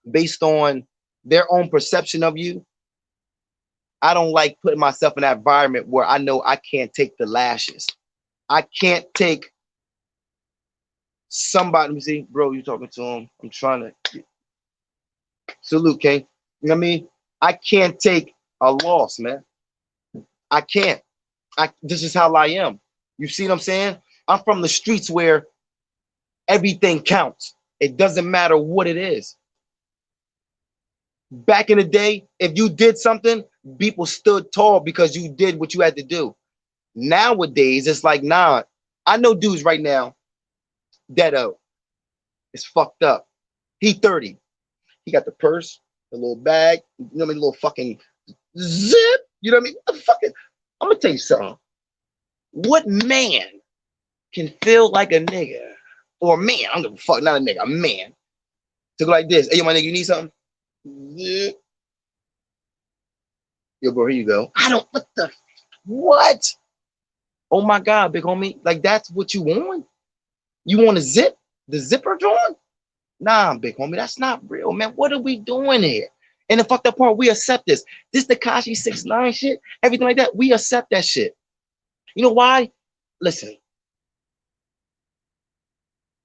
based on their own perception of you, I don't like putting myself in that environment where I know I can't take the lashes. I can't take somebody. Let me see, bro, you talking to him. I'm trying to salute, King. You know what I mean? I can't take a loss, man. I can't. This is how I am. You see what I'm saying? I'm from the streets where everything counts. It doesn't matter what it is. Back in the day, if you did something, people stood tall because you did what you had to do. Nowadays, it's like, nah, I know dudes right now that is fucked up. He 30. He got the purse, the little bag, you know what I mean, little fucking zip. You know what I mean? What the fuck is, I'm gonna tell you something. What man can feel like a nigga? Or a man, I don't give a fuck, not a nigga, a man. To go like this. Hey, yo, my nigga, you need something? Zip. Yo, bro, here you go. I don't, what? Oh my God, big homie. Like, that's what you want? You want a zip? The zipper drawn? Nah, big homie, that's not real, man. What are we doing here? And the fucked up part, we accept this. This Tekashi 6ix9ine shit, everything like that, we accept that shit. You know why? Listen.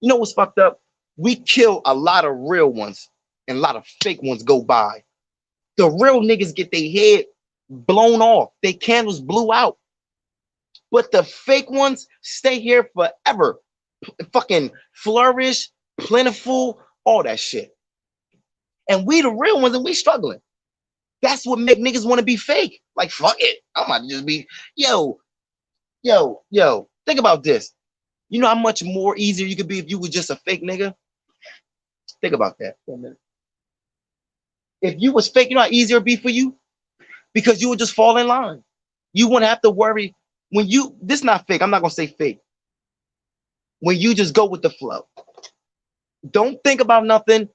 You know what's fucked up? We kill a lot of real ones and a lot of fake ones go by. The real niggas get their head blown off. Their candles blew out. But the fake ones stay here forever. Fucking flourish, plentiful, all that shit. And we the real ones and we struggling. That's what make niggas want to be fake. Like, fuck it. I'm about to just be, yo, think about this. You know how much more easier you could be if you were just a fake nigga? Think about that for a minute. If you was fake, you know how easier it'd be for you? Because you would just fall in line. You wouldn't have to worry. When you, this is not fake. I'm not going to say fake. When you just go with the flow. Don't think about nothing.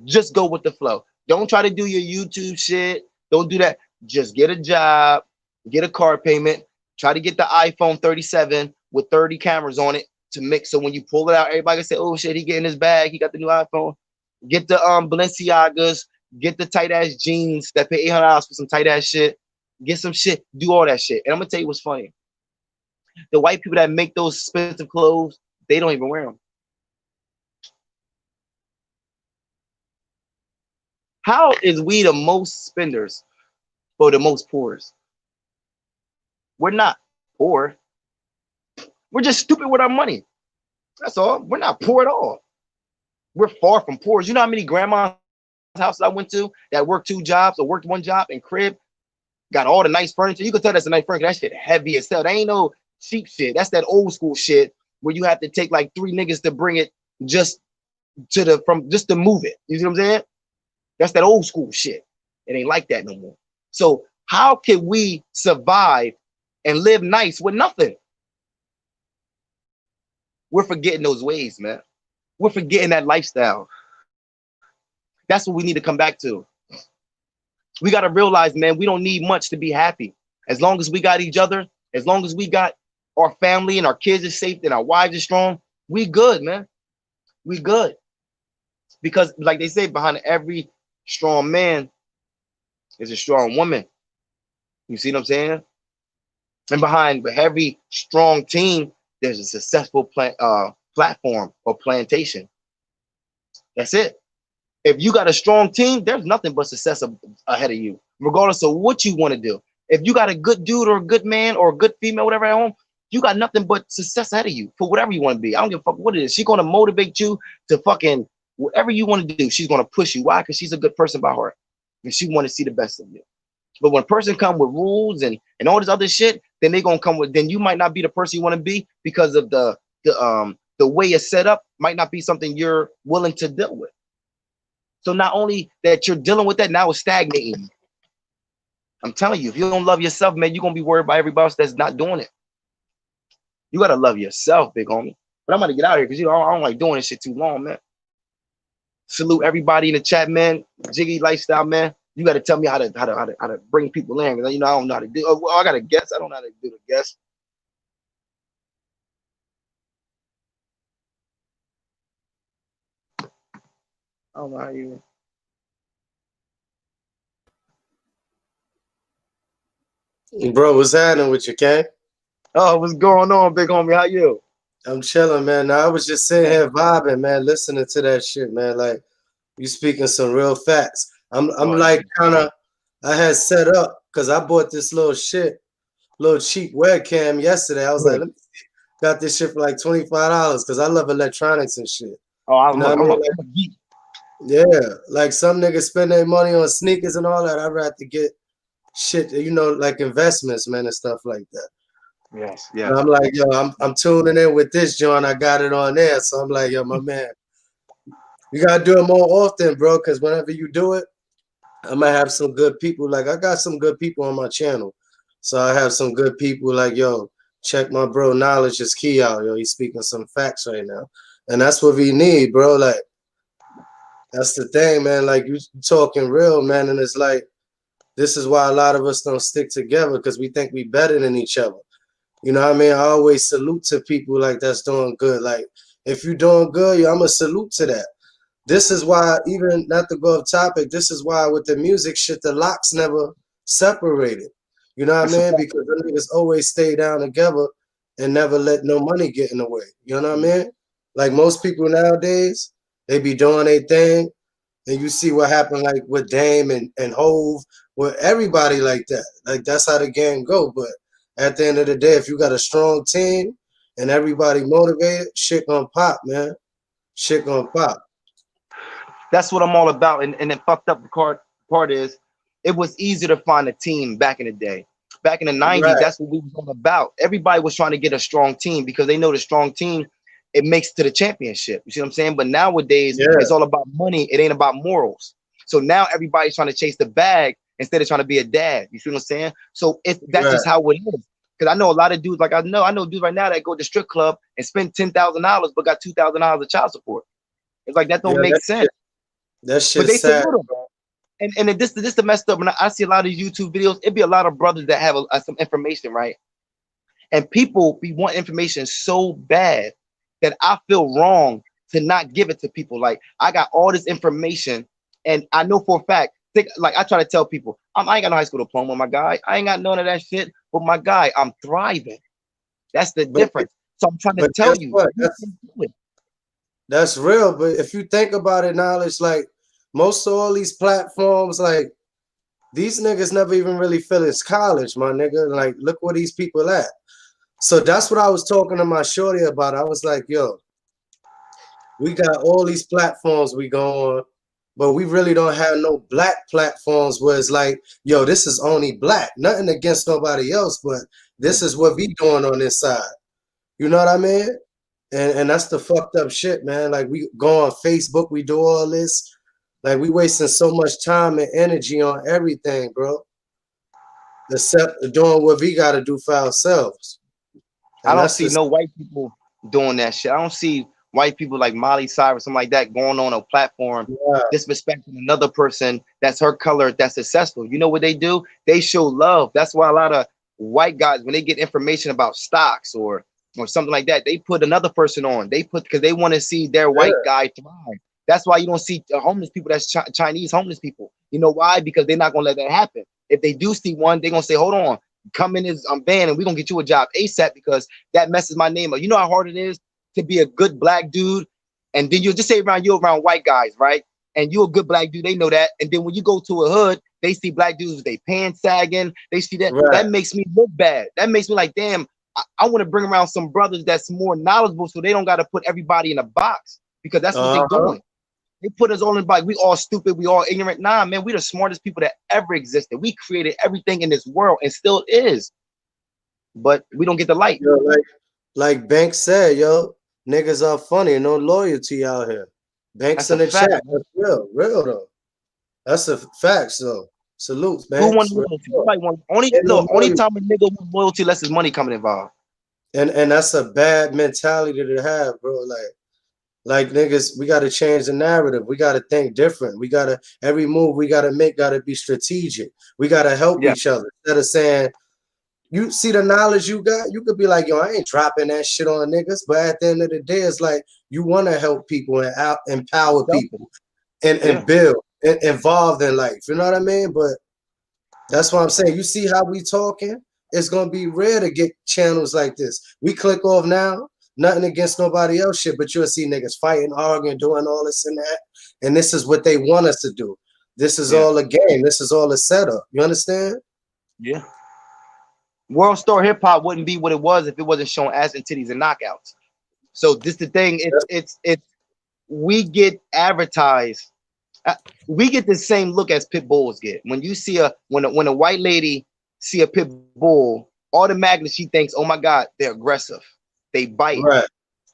Just go with the flow. Don't try to do your YouTube shit. Don't do that. Just get a job, get a car payment, try to get the iPhone 37 with 30 cameras on it to mix. So when you pull it out, everybody can say, oh shit, he getting his bag. He got the new iPhone. Get the Balenciagas, get the tight ass jeans that pay $800 for some tight ass shit. Get some shit, do all that shit. And I'm gonna tell you what's funny. The white people that make those expensive clothes, they don't even wear them. How is we the most spenders for the most poorest? We're not poor. We're just stupid with our money. That's all. We're not poor at all. We're far from poor. You know how many grandma's houses I went to that worked 2 jobs or worked 1 job and crib, got all the nice furniture. You can tell that's a nice furniture. That shit heavy as hell. That ain't no cheap shit. That's that old school shit where you have to take like 3 niggas to bring it just just to move it. You see what I'm saying? That's that old school shit. It ain't like that no more. So how can we survive and live nice with nothing? We're forgetting those ways, man. We're forgetting that lifestyle. That's what we need to come back to. We got to realize, man, we don't need much to be happy. As long as we got each other, as long as we got our family and our kids are safe and our wives are strong, we good, man. We good. Because like they say, behind every strong man is a strong woman. You see what I'm saying? And behind every strong team, there's a successful platform or plantation. That's it. If you got a strong team, there's nothing but success ahead of you, regardless of what you want to do. If you got a good dude or a good man or a good female, whatever at home, you got nothing but success ahead of you for whatever you want to be. I don't give a fuck what it is. She's going to motivate you to fucking whatever you want to do. She's going to push you. Why? Because she's a good person by heart. And she want to see the best of you. But when a person come with rules and all this other shit, then they going to come with, then you might not be the person you want to be because of the way it's set up might not be something you're willing to deal with. So not only that you're dealing with that, now it's stagnating. I'm telling you, if you don't love yourself, man, you're going to be worried about everybody else that's not doing it. You got to love yourself, big homie. But I'm going to get out of here because I don't like doing this shit too long, man. Salute everybody in the chat, man. Jiggy lifestyle, man. You got to tell me how to bring people in. You know, I don't know how to do. Oh, I got a guess. I don't know how to do the guess. I don't know how you. Bro, what's happening with you, Ken? Oh, what's going on, big homie? How you? I'm chilling, man. Now, I was just sitting here vibing, man, listening to that shit, man. Like, you speaking some real facts. I'm like I had set up because I bought this little cheap webcam yesterday. I was like, let me see. Got this shit for like $25 because I love electronics and shit. Oh, I'm a geek. Yeah, like some niggas spend their money on sneakers and all that. I'd rather get shit, like investments, man, and stuff like that. Yes. And I'm like, yo, I'm tuning in with this joint. I got it on there. So I'm like, yo, my man, you gotta do it more often, bro, because whenever you do it, I might have some good people. Like, I got some good people on my channel. So I have some good people like, yo, check my bro, knowledge is key out. Yo, he's speaking some facts right now. And that's what we need, bro. Like, that's the thing, man. Like, you talking real, man. And it's like, this is why a lot of us don't stick together because we think we better than each other. You know what I mean? I always salute to people like that's doing good. Like, if you're doing good, yo, I'm a salute to that. This is why, even not to go off topic, this is why with the music shit, the locks never separated. You know what I mean? Because the niggas always stay down together and never let no money get in the way. You know what I mean? Like most people nowadays, they be doing their thing. And you see what happened like with Dame and Hove, with everybody like that. Like that's how the game go. But at the end of the day, if you got a strong team and everybody motivated, shit gonna pop, man. Shit gonna pop. That's what I'm all about. And the fucked up part is it was easier to find a team back in the day. Back in the 90s, right. That's what we was all about. Everybody was trying to get a strong team because they know the strong team, it makes to the championship. You see what I'm saying? But nowadays, It's all about money. It ain't about morals. So now everybody's trying to chase the bag instead of trying to be a dad. You see what I'm saying? So that's just how it is. Because I know a lot of dudes, like I know dudes right now that go to strip club and spend $10,000 but got $2,000 of child support. It's like that don't make sense. That shit's sad. and this the messed up. When I see a lot of these YouTube videos, it'd be a lot of brothers that have some information, right? And people be want information so bad that I feel wrong to not give it to people. Like I got all this information, and I know for a fact. Like I try to tell people, I ain't got no high school diploma, my guy. I ain't got none of that shit. But my guy, I'm thriving. That's the But difference. So I'm trying to but tell guess you, what? you can do it. That's real. But if you think about it now, it's like most of all these platforms, like these niggas never even really finished college, my nigga. Like, look where these people at. So that's what I was talking to my shorty about. I was like, yo, we got all these platforms we go on, but we really don't have no black platforms where it's like, yo, this is only black. Nothing against nobody else, but Yeah. this is what we doing on this side. You know what I mean? And that's the fucked up shit, man. Like we go on Facebook, we do all this. Like we wasting so much time and energy on everything, bro. Except doing what we gotta do for ourselves. I And don't that's see just no white people doing that shit. I don't see white people like Molly Cyrus, something like that, going on a platform yeah, disrespecting another person that's her color that's successful. You know what they do? They show love. That's why a lot of white guys, when they get information about stocks or something like that, they put another person on. They put because they want to see their white yeah. guy thrive. That's why you don't see homeless people. That's Chinese homeless people. You know why? Because they're not gonna let that happen. If they do see one, they're gonna say, "Hold on, come in his van, and we're gonna get you a job ASAP," because that messes my name up. You know how hard it is to be a good black dude, and then you just say around you around white guys, right? And you a good black dude, they know that. And then when you go to a hood, they see black dudes with their pants sagging. They see that. Right. That makes me look bad. That makes me like, damn. I want to bring around some brothers that's more knowledgeable, so they don't got to put everybody in a box because that's what they Uh-huh. doing. They put us all in like we all stupid, we all ignorant. Nah, man, we the smartest people that ever existed. We created everything in this world and still is, but we don't get the light. Yo, like Banks said, yo, niggas are funny, no loyalty out here. Banks That's a in the fact. chat. That's real, real though. That's a fact, so salutes, Who want Banks. Real loyalty? talk. Nobody want only Ain't no look. Only loyalty. time a nigga wants loyalty less his money coming involved. And that's a bad mentality to have, bro. Like niggas, we gotta change the narrative. We gotta think different. We gotta every move we gotta make gotta be strategic. We gotta help Yeah, each other. Instead of saying, you see the knowledge you got, you could be like, yo, I ain't dropping that shit on niggas. But at the end of the day, it's like you want to help people and empower selfish. people and, Yeah, and build and involved in life. You know what I mean? But that's what I'm saying. You see how we talking? It's gonna be rare to get channels like this. We click off now, nothing against nobody else shit, but you'll see niggas fighting, arguing, doing all this and that. And this is what they want us to do. This is yeah, all a game. This is all a setup. You understand? yeah. World Star Hip Hop wouldn't be what it was if it wasn't showing ass and titties and knockouts. So this the thing. It's we get advertised. We get the same look as pit bulls get. When you see when a white lady see a pit bull, automatically she thinks, "Oh my God, they're aggressive. They bite. Right.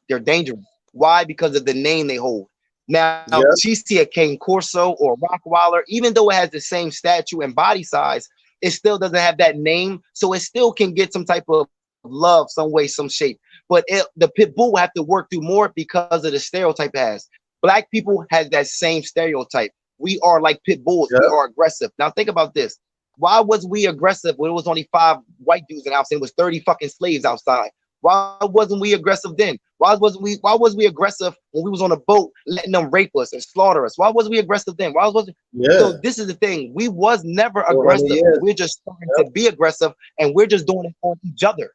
They're dangerous." Why? Because of the name they hold. Now Yeah. she see a Cane Corso or a Rockwaller, even though it has the same statue and body size, it still doesn't have that name, so it still can get some type of love, some way, some shape. But the pit bull will have to work through more because of the stereotype it has. Black people has that same stereotype. We are like pit bulls. We Yeah. are aggressive. Now think about this. Why was we aggressive when it was only 5 white dudes in the house and it was 30 fucking slaves outside? Why wasn't we aggressive then? Why was we aggressive when we was on a boat letting them rape us and slaughter us? Why was we aggressive then? Why was Yeah. so this is the thing. We was never 400 aggressive. years. We're just starting Yep. to be aggressive and we're just doing it on each other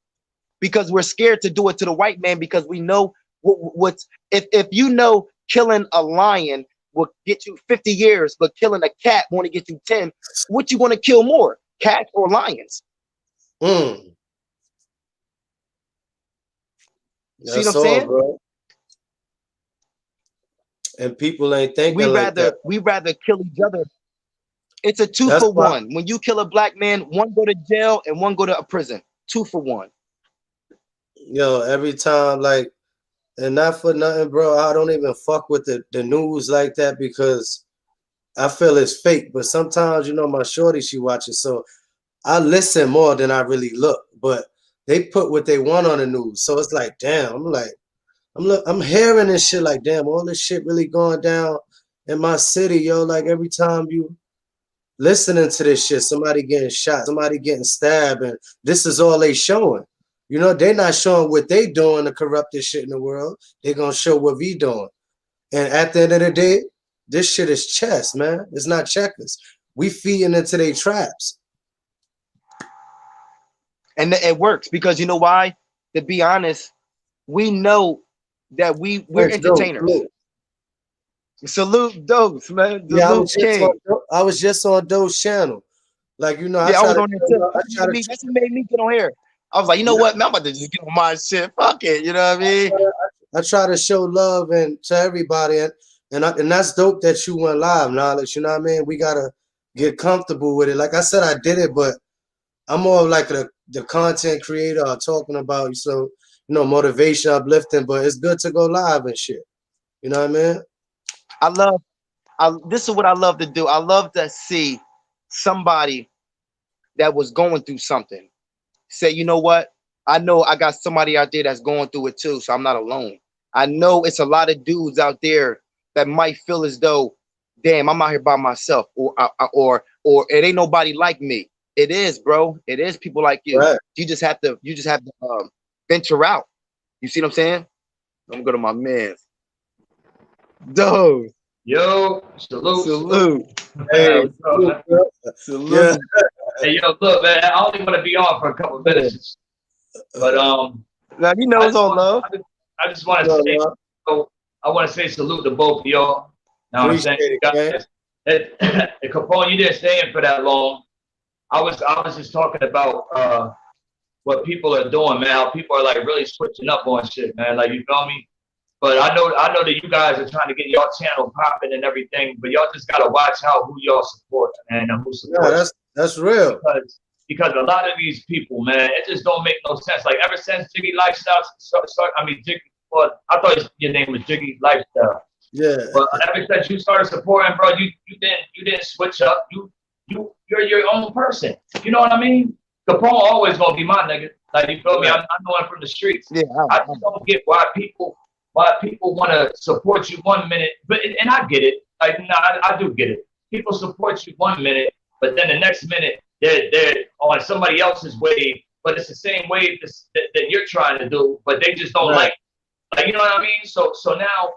because we're scared to do it to the white man because we know what's if you know killing a lion will get you 50 years, but killing a cat want to get you 10. What you want to kill more, cats or lions? Mm. See what I'm That's all, saying? bro. And people ain't We thinking like that. rather we rather kill each other. It's a two That's for why, one. When you kill a black man, one go to jail and one go to a prison. 2 for 1. yo, every time, like, and not for nothing, bro. I don't even fuck with the news like that because I feel it's fake. But sometimes, my shorty, she watches, so I listen more than I really look. But they put what they want on the news, so it's like, damn. I'm hearing this shit like, damn, all this shit really going down in my city, yo. Like every time listening to this shit. Somebody getting shot, somebody getting stabbed, and this is all they showing. You know, they're not showing what they doing to corrupt this shit in the world. They're gonna show what we doing. And at the end of the day, this shit is chess, man. It's not checkers. We feeding into their traps. And it works because you know why? To be honest, we know that we're Thanks, Dope. entertainers. Salute Dose, man. Yeah, Salute King. I was just on Doe's channel. Like, you know, Yeah, I was on there too. to That's what made me get on here. I was like, you know what, man, I'm about to just get on my shit. Fuck it, you know what I mean? I try to show love and to everybody, and that's dope that you went live, Knowledge. You know what I mean? We gotta get comfortable with it. Like I said, I did it, but I'm more of like the content creator talking about, so you know, motivation, uplifting. But it's good to go live and shit. You know what I mean? This is what I love to do. I love to see somebody that was going through something say, you know what? I know I got somebody out there that's going through it too, so I'm not alone. I know it's a lot of dudes out there that might feel as though, damn, I'm out here by myself, or it ain't nobody like me. It is, bro. It is people like you. Right. You just have to venture out. You see what I'm saying? I'm gonna go to my man. Dude. Yo, salute. Hey, salute. Yeah. Hey, yo, look, man, I only want to be on for a couple of minutes, but now you know it's all love. I just want to say, I want to say salute to both of y'all. Now I'm saying, Capone, you didn't stay in for that long. I was just talking about what people are doing, man. How people are like really switching up on shit, man. Like, you feel me? But I know that you guys are trying to get your channel popping and everything, but y'all just gotta watch out who y'all support and who supports. Yeah, that's real. Because a lot of these people, man, it just don't make no sense. Like ever since Jiggy Lifestyle Jiggy, well, I thought your name was Jiggy Lifestyle. Yeah. But ever since you started supporting, bro, you didn't switch up. You're your own person. You know what I mean? Capone always gonna be my nigga. Like, you feel me? I know him from the streets. Yeah, I just don't get why people want to support you 1 minute, and I get it. Like, no, I do get it. People support you 1 minute, but then the next minute they're on somebody else's wave, but it's the same wave that you're trying to do, but they just don't like, you know what I mean? So now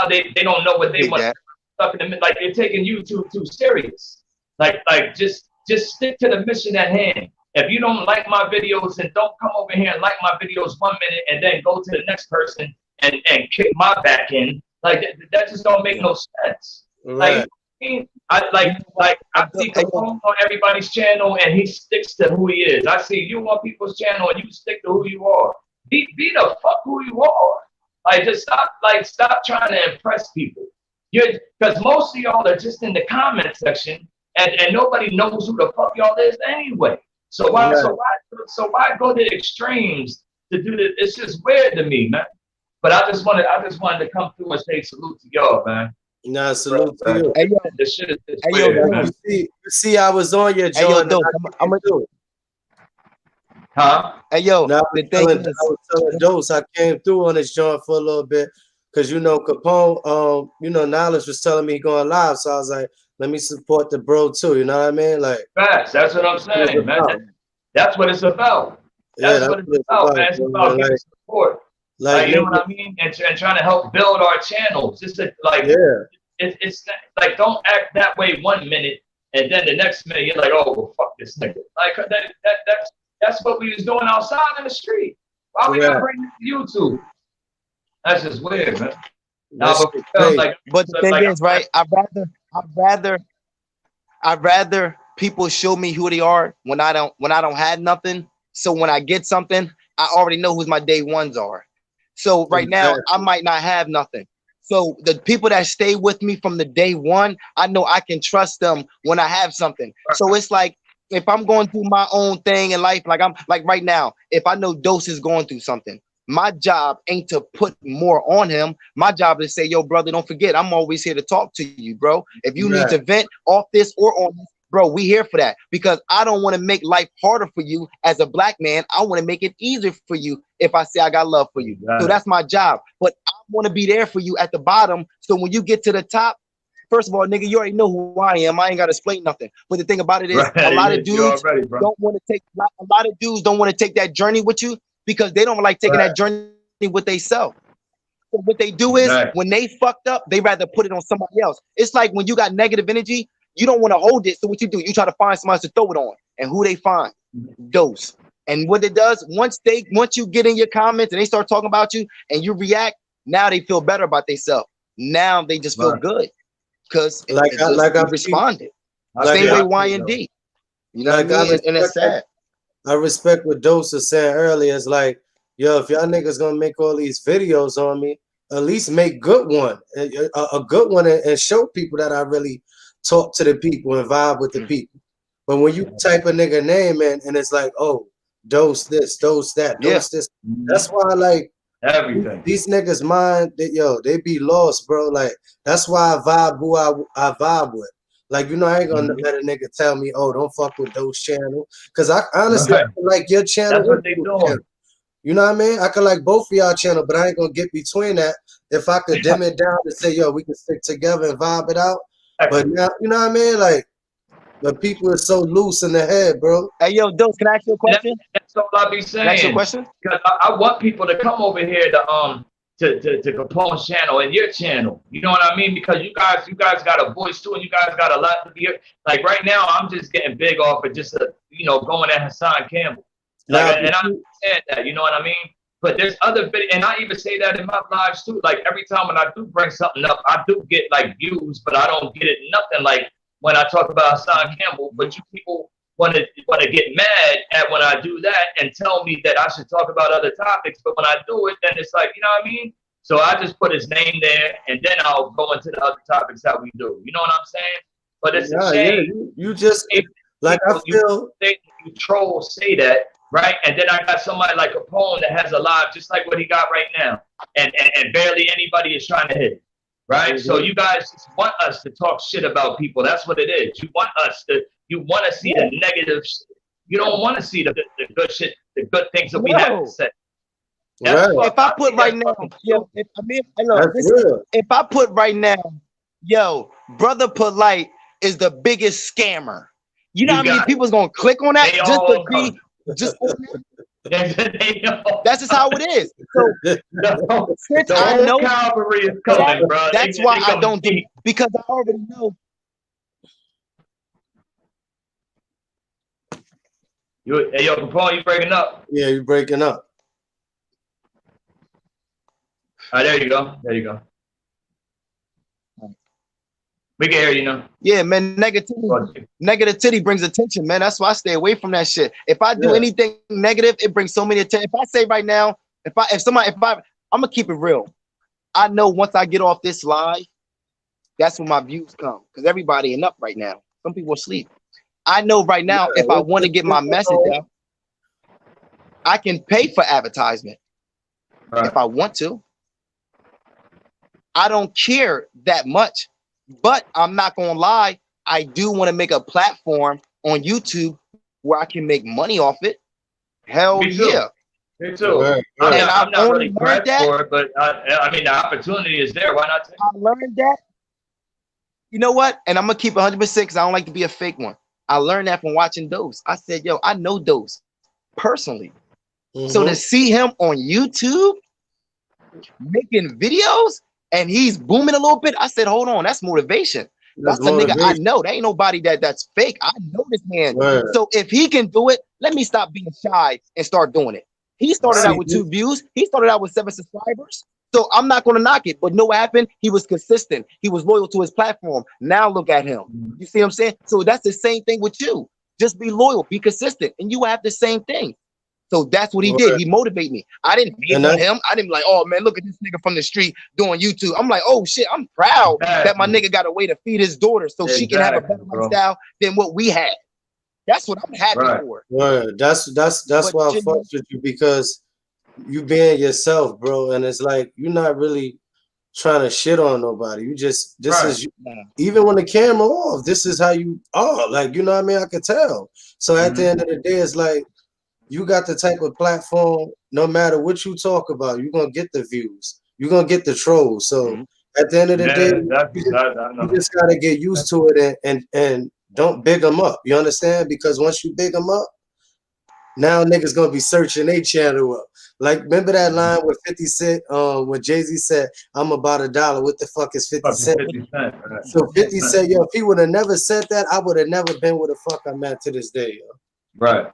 they don't know what they want. Stuck in the, like, they're taking you too serious. Like just stick to the mission at hand. If you don't like my videos, then don't come over here and like my videos 1 minute and then go to the next person and kick my back in. Like that just don't make no sense. Right. Like I see Capone on everybody's channel and he sticks to who he is. I see you on people's channel and you stick to who you are. Be the fuck who you are. Like, just stop trying to impress people. Because most of y'all are just in the comment section and nobody knows who the fuck y'all is anyway. So why go to the extremes to do this? It's just weird to me, man. But I just wanted to come through and say salute to y'all, man. Nah, salute to you. Hey, yo, this shit is weird, man. You see, I was on your joint. Hey, yo, I'm gonna do it. Huh? Hey, yo, I was telling Dose, I came through on this joint for a little bit because, you know, Capone, you know, Knowledge was telling me going live, so I was like, let me support the bro too. You know what I mean? Like, facts. That's what I'm saying, man. That's what it's about. That's what it's about, man. It's about getting support. Like, you know what I mean? And trying to help build our channels. It's like, it's like, don't act that way 1 minute and then the next minute you're like, oh, well, fuck this nigga. Like that's what we was doing outside in the street. Why we gotta bring it to YouTube? That's just weird, man. But the thing is, right? I'd rather people show me who they are when I don't have nothing. So when I get something, I already know who my day ones are. So right now, I might not have nothing. So the people that stay with me from the day one, I know I can trust them when I have something. So it's like, if I'm going through my own thing in life, like I'm like right now, if I know Dose is going through something, my job ain't to put more on him. My job is to say, yo, brother, don't forget, I'm always here to talk to you, bro. If you need to vent off this or on this, bro, we here for that, because I don't want to make life harder for you as a black man. I want to make it easier for you if I say I got love for you. So that's my job. But I want to be there for you at the bottom. So when you get to the top, First of all, nigga, you already know who I am. I ain't gotta explain nothing. But the thing about it is, Right. a lot of You dudes already, bro. don't want to take. A lot of dudes don't want to take that journey with you because they don't like taking Right. that journey with themselves. So what they do is, Right. when they fucked up, they rather put it on somebody else. It's like when you got negative energy, you don't want to hold it. So what you do, you try to find somebody to throw it on, and who they find, those. And what it does, once you get in your comments and they start talking about you and you react, now they feel better about themselves. Now they just feel Right. good because Like it I just like I responded. like Same I, way Y and D. You know like what I I mean? And it's respect sad. I respect what Dose was saying earlier. It's like, yo, if y'all niggas gonna make all these videos on me, at least make good one, a good one, and show people that I really talk to the people and vibe with the people. But when you type a nigga name in and it's like, oh, Dose this, Dose that, Yeah. Dose this, that's why like Everything. these niggas mind that they be lost, bro. Like that's why I vibe who I vibe with. Like, I ain't gonna let a nigga tell me, oh, don't fuck with those channel. Cause I honestly Right. I feel like your channel. That's what they doing. You know what I mean? I could like both of y'all channel, but I ain't gonna get between that. If I could dim it down and say, yo, we can stick together and vibe it out. But now, you know what I mean? Like, the people are so loose in the head, bro. Hey, yo, Dose, can I ask you a question? That's all I be Can I ask you a saying. question? Because I want people to come over here to Capone's channel and your channel. You know what I mean? Because you guys got a voice too, and you guys got a lot to be. Like right now, I'm just getting big off of just going at Hassan Campbell. Like, and I understand that. You know what I mean? But there's other videos, and I even say that in my lives too. Like every time when I do bring something up, I do get like views, but I don't get it nothing like when I talk about Hassan Campbell. But you people want to get mad at when I do that and tell me that I should talk about other topics. But when I do it, then it's like, you know what I mean? So I just put his name there, and then I'll go into the other topics that we do. You know what I'm saying? But it's a shame. Yeah, you just like I feel You trolls say that, right? And then I got somebody like Capone that has a live just like what he got right now, and barely anybody is trying to hit it, right? Mm-hmm. So you guys just want us to talk shit about people. That's what it is. You want to see the negative shit. You don't want to see the good shit, the good things that we have to say. Right. If I put right now, yo, if I put right now, yo, Brother Polite is the biggest scammer. You know how many people's gonna click on that just to be just that's just how it is. So since I know cavalry is coming, bro. That's why I don't do it, because I already know. Hey, yo, Capone, you breaking up? Yeah, you breaking up. All right, there you go. There you go. We can hear you now. Yeah, man, negativity brings attention, man. That's why I stay away from that shit. If I do anything negative, it brings so many attention. If I say right now, I'm gonna keep it real. I know once I get off this live, that's when my views come. Because everybody ain't up right now. Some people are asleep. I know right now, if I want to get my message out, I can pay for advertisement if I want to. I don't care that much, but I'm not gonna lie. I do want to make a platform on YouTube where I can make money off it. Hell yeah. Me too. Right. I'm not really pressed for it, but I mean, the opportunity is there. Why not take it? I learned that. You know what? And I'm gonna keep 100% because I don't like to be a fake one. I learned that from watching Dose. I said, yo, I know Dose personally. So to see him on YouTube making videos and he's booming a little bit, I said, hold on, that's motivation. That's a nigga I know. There ain't nobody that's fake. I know this man. Right. So if he can do it, let me stop being shy and start doing it. He started out with 2 views. He started out with 7 subscribers. So I'm not going to knock it. But know what happened? He was consistent. He was loyal to his platform. Now look at him. You see what I'm saying? So that's the same thing with you. Just be loyal, be consistent, and you have the same thing. So that's what he did. He motivated me. I didn't hate on him. I didn't be like, oh man, look at this nigga from the street doing YouTube. I'm like, oh shit, I'm proud that my nigga got a way to feed his daughter so she can have a better lifestyle than what we had. That's what I'm happy for. Right. That's why I fucked with you, because you being yourself, bro. And it's like you're not really trying to shit on nobody. You just is you, even when the camera off, this is how you are. Like, you know what I mean? I could tell. So at the end of the day, it's like you got the type of platform, no matter what you talk about, you're gonna get the views, you're gonna get the trolls. So At the end of the day, I you know. just gotta get used to it and don't big them up. You understand? Because once you big them up, now niggas gonna be searching their channel up. Like, remember that line with 50 Cent, when Jay-Z said, I'm about $1. What the fuck is 50 Fucking Cent? 50 Cent. Right. So 50 said, yo, if he would have never said that, I would have never been where the fuck I'm at to this day, yo. Right.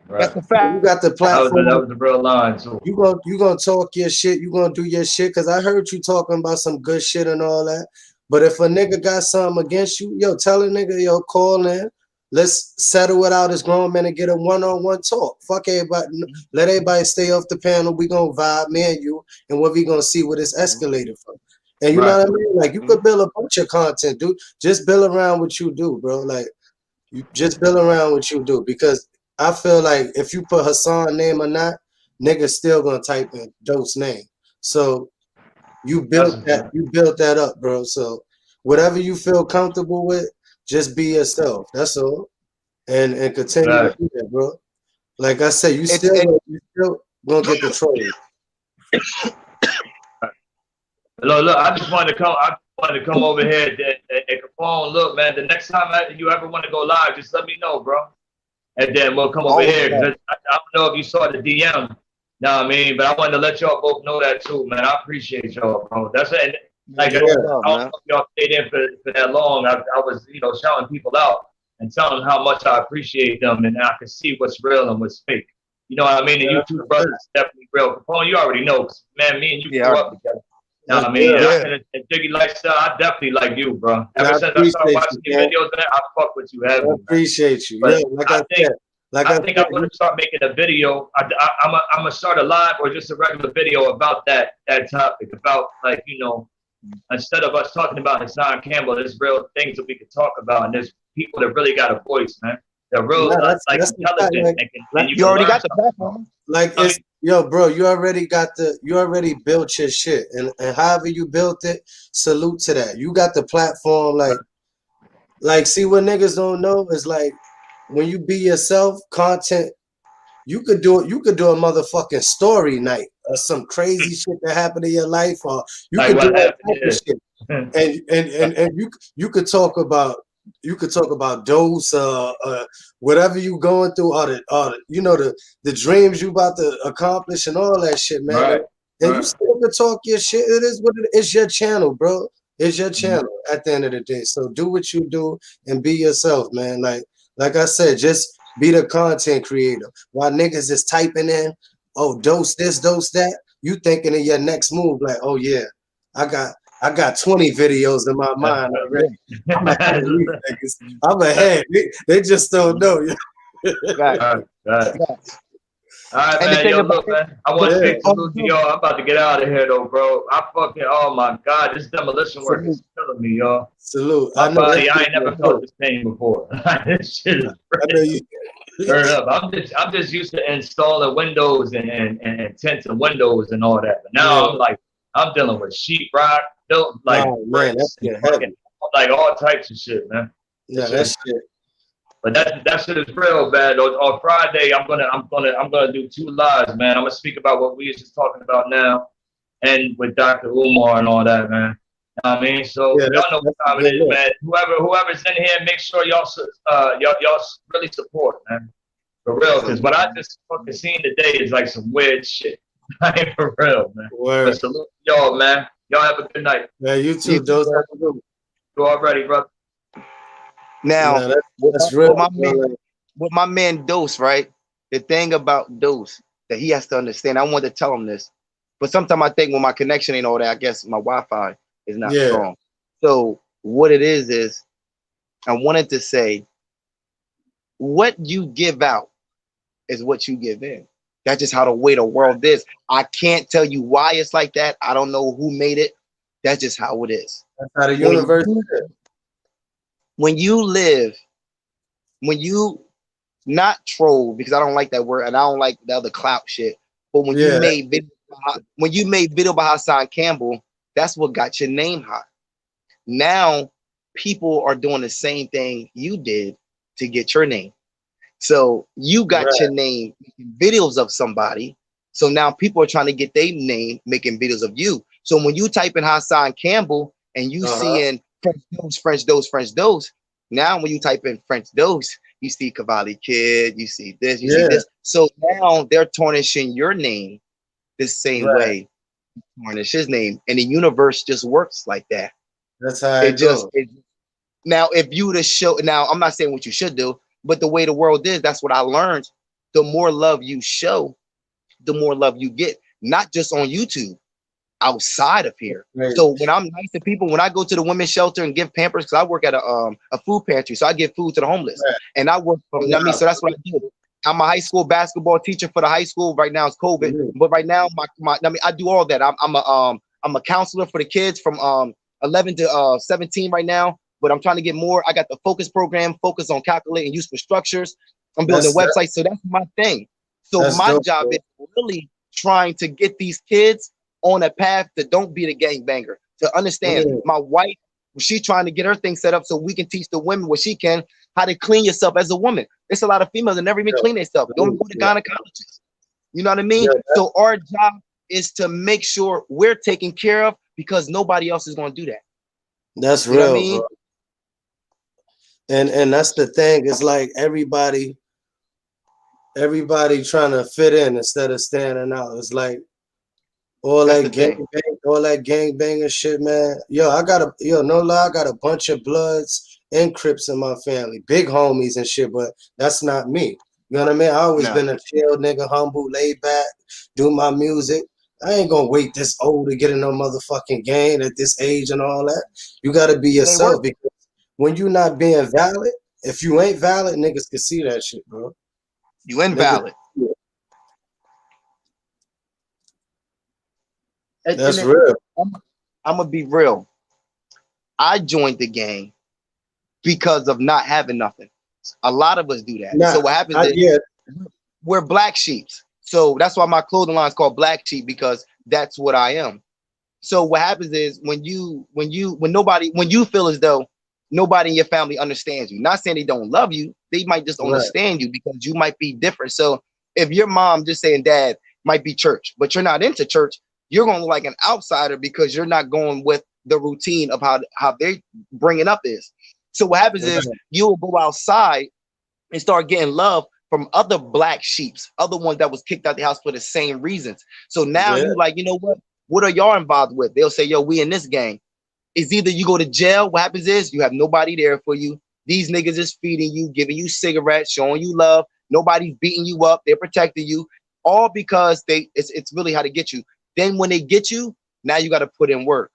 That's the You fact. got the That platform. was the real line too. You gonna talk your shit. You gonna do your shit. Cause I heard you talking about some good shit and all that. But if a nigga got something against you, yo, tell a nigga, yo, call in. Let's settle it out as grown men and get a one-on-one talk. Fuck everybody. Let everybody stay off the panel. We gonna vibe, me and you, and what we gonna see where this escalated from. And you know what I mean? Like, you could build a bunch of content, dude. Just build around what you do, bro. Like, you just build around what you do. Because I feel like if you put Hassan name or not, niggas still gonna type in Dope's name. So you built that up, bro. So whatever you feel comfortable with, just be yourself. That's all. And continue to do that, bro. Like I said, you still gonna get the troll. Look, I just wanted to come. I wanted to come over here and Capone. Look, man, the next time you ever want to go live, just let me know, bro. And then we'll come over here. I don't know if you saw the DM. Know what I mean? But I wanted to let y'all both know that too, man. I appreciate y'all, bro. That's it. Like, I don't know if y'all stayed in for that long. I was, shouting people out and telling them how much I appreciate them, and I can see what's real and what's fake. You know what I mean? And you two brothers definitely real. Capone, you already know, man. Me and you grew up together. You know what I mean? And Jiggy lifestyle, I definitely like you, bro. Ever since I started watching your videos, man, I fuck with you heavy. I appreciate you. But Yeah, I think I'm gonna start making a video. I'm gonna start a live or just a regular video about that topic. About, like, instead of us talking about Hassan Campbell, there's real things that we could talk about, and there's people that really got a voice, man. They're real intelligent. And you already got the platform. It's yo, bro. You already built your shit, and however you built it, salute to that. You got the platform, like see what niggas don't know is like, when you be yourself, content, you could do a motherfucking story night or some crazy shit that happened in your life, or you could do that type of shit. And you could talk about those whatever you going through, or the dreams you about to accomplish and all that shit, man. Right. And you still can talk your shit. It is what it is. It's your channel, bro. It's your channel at the end of the day. So do what you do and be yourself, man. Like I said, just be the content creator. While niggas is typing in, oh, dose this, dose that, you thinking of your next move, like, oh yeah, I got 20 videos in my mind already. I'm ahead of these niggas. I'm ahead. They just don't know. Right. All right, man. Yo, look, man. I want to say salute to y'all. I'm about to get out of here, though, bro. Oh my God, this demolition work is killing me, y'all. Salute. My body, I ain't never felt this pain before. This shit is turn up. I'm just used to installing windows and tents and windows and all that. But now I'm dealing with sheetrock, built like like all types of shit, man. Yeah, that shit. But that shit is real, man. On Friday, I'm gonna do 2 lives, man. I'm gonna speak about what we was just talking about now, and with Dr. Umar and all that, man. You know what I mean? So y'all know what time it is, man. Whoever's in here, make sure y'all really support, man. For real, because what I just fucking seen today is like some weird shit. For real, man. But salute y'all, man. Y'all have a good night. Yeah, you too. You already, brother. Now, that's real. With my man Dose, right? The thing about Dose that he has to understand, I want to tell him this, but sometimes I think when my connection ain't all that, I guess my Wi-Fi is not strong. So what it is I wanted to say, what you give out is what you give in. That's just how the way the world is. I can't tell you why it's like that. I don't know who made it. That's just how it is. That's how the universe is. When you not troll, because I don't like that word and I don't like the other clout shit, but when you made video by Hassan Campbell, that's what got your name hot. Now people are doing the same thing you did to get your name. So you got your name making videos of somebody. So now people are trying to get their name making videos of you. So when you type in Hassan Campbell, and you Uh-huh. seeing French dose. Now when you type in French dose, you see Cavalli Kid, you see this, you see Yeah, this. So now they're tarnishing your name the same right. way you tarnish his name, and the universe just works like that. That's how It it just goes. it Now, if you to show, now I'm not saying what you should do, but the way the world is, that's what I learned. The more love you show, the more love you get, not just on YouTube, outside of here. Crazy. So when I'm nice to people, when I go to the women's shelter and give Pampers, because I work at a food pantry, so I give food to the homeless, Right. and I work from, you From know what I mean, now. so that's what I do. I'm a high school basketball teacher for the high school. Right now it's COVID, Mhm. but right now I mean I do all that. I'm a counselor for the kids from 11 to 17 right now. But I'm trying to get more. I got the focus program, focus on calculating useful structures. I'm building That's websites, so that's my thing. So that's my dope, job bro. is really trying to get these kids on a path to don't be the gangbanger. To understand, Mm, my wife, she's trying to get her thing set up so we can teach the women what she can, how to clean yourself as a woman. There's a lot of females that never even yeah, clean themselves. Don't even go to yeah, gynecologist. You know what I mean? yeah, So our job is to make sure we're taken care of because nobody else is going to do that. that's You know what I real, bro. mean? And that's the thing. It's like everybody trying to fit in instead of standing out. It's like That's the thing. all that gang banging shit, man. No lie, I got a bunch of Bloods and Crips in my family, big homies and shit. But that's not me. You know what I mean? I always No. been a chill nigga, humble, laid back, do my music. I ain't gonna wait this old to get in no motherfucking game at this age and all that. You gotta be It ain't worth yourself it. because when you not being valid, if you ain't valid, niggas can see that shit, bro. You Niggas, invalid. And that's real. I'm gonna be real. I joined the gang because of not having nothing. A lot of us do that. So Nah, what happens is yeah, we're black sheeps. So that's why my clothing line is called Black Sheep because that's what I am. So what happens is when you feel as though nobody in your family understands you, not saying they don't love you, they might just right. understand you because you might be different. So if your mom just saying dad might be church, but you're not into church, you're going to look like an outsider because you're not going with the routine of how they bringing up is. So what happens is Right. you'll go outside and start getting love from other black sheeps, other ones that was kicked out the house for the same reasons. So now Yeah, you like, you know what are y'all involved with? They'll say, yo, we in this gang. It's either you go to jail. What happens is you have nobody there for you. These niggas is feeding you, giving you cigarettes, showing you love. Nobody's beating you up. They're protecting you, all because it's really how to get you. Then when they get you, now you got to put in work.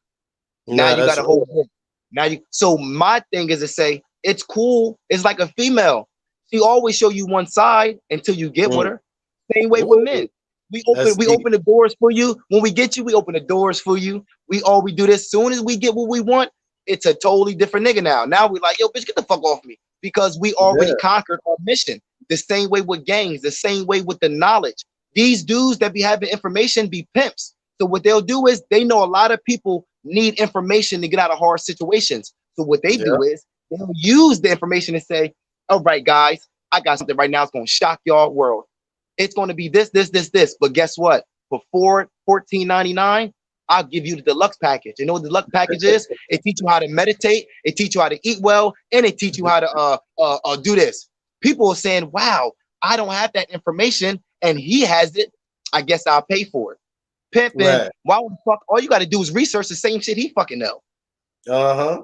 Now nah, you got that's to real. hold work. Now you. So my thing is to say it's cool. It's like a female. She always show you one side until you get with Mm. her. Same way with Ooh, men. We that's open we deep. open the doors for you. When we get you, we open the doors for you. We do this. Soon as we get what we want, it's a totally different nigga now. Now we like, yo, bitch, get the fuck off me. Because we already Yeah, conquered our mission. The same way with gangs, the same way with the knowledge. These dudes that be having information be pimps. So what they'll do is they know a lot of people need information to get out of hard situations. So what they yeah, do is they'll use the information and say, all right, guys, I got something right now. It's going to shock y'all world. It's going to be this. But guess what? For $14.99, I'll give you the deluxe package. You know what the deluxe package is? It teach you how to meditate. It teach you how to eat well, and it teach you how to do this. People are saying, "Wow, I don't have that information, and he has it. I guess I'll pay for it." Pimping. right. Why the fuck? All you got to do is research the same shit he fucking know. Uh-huh.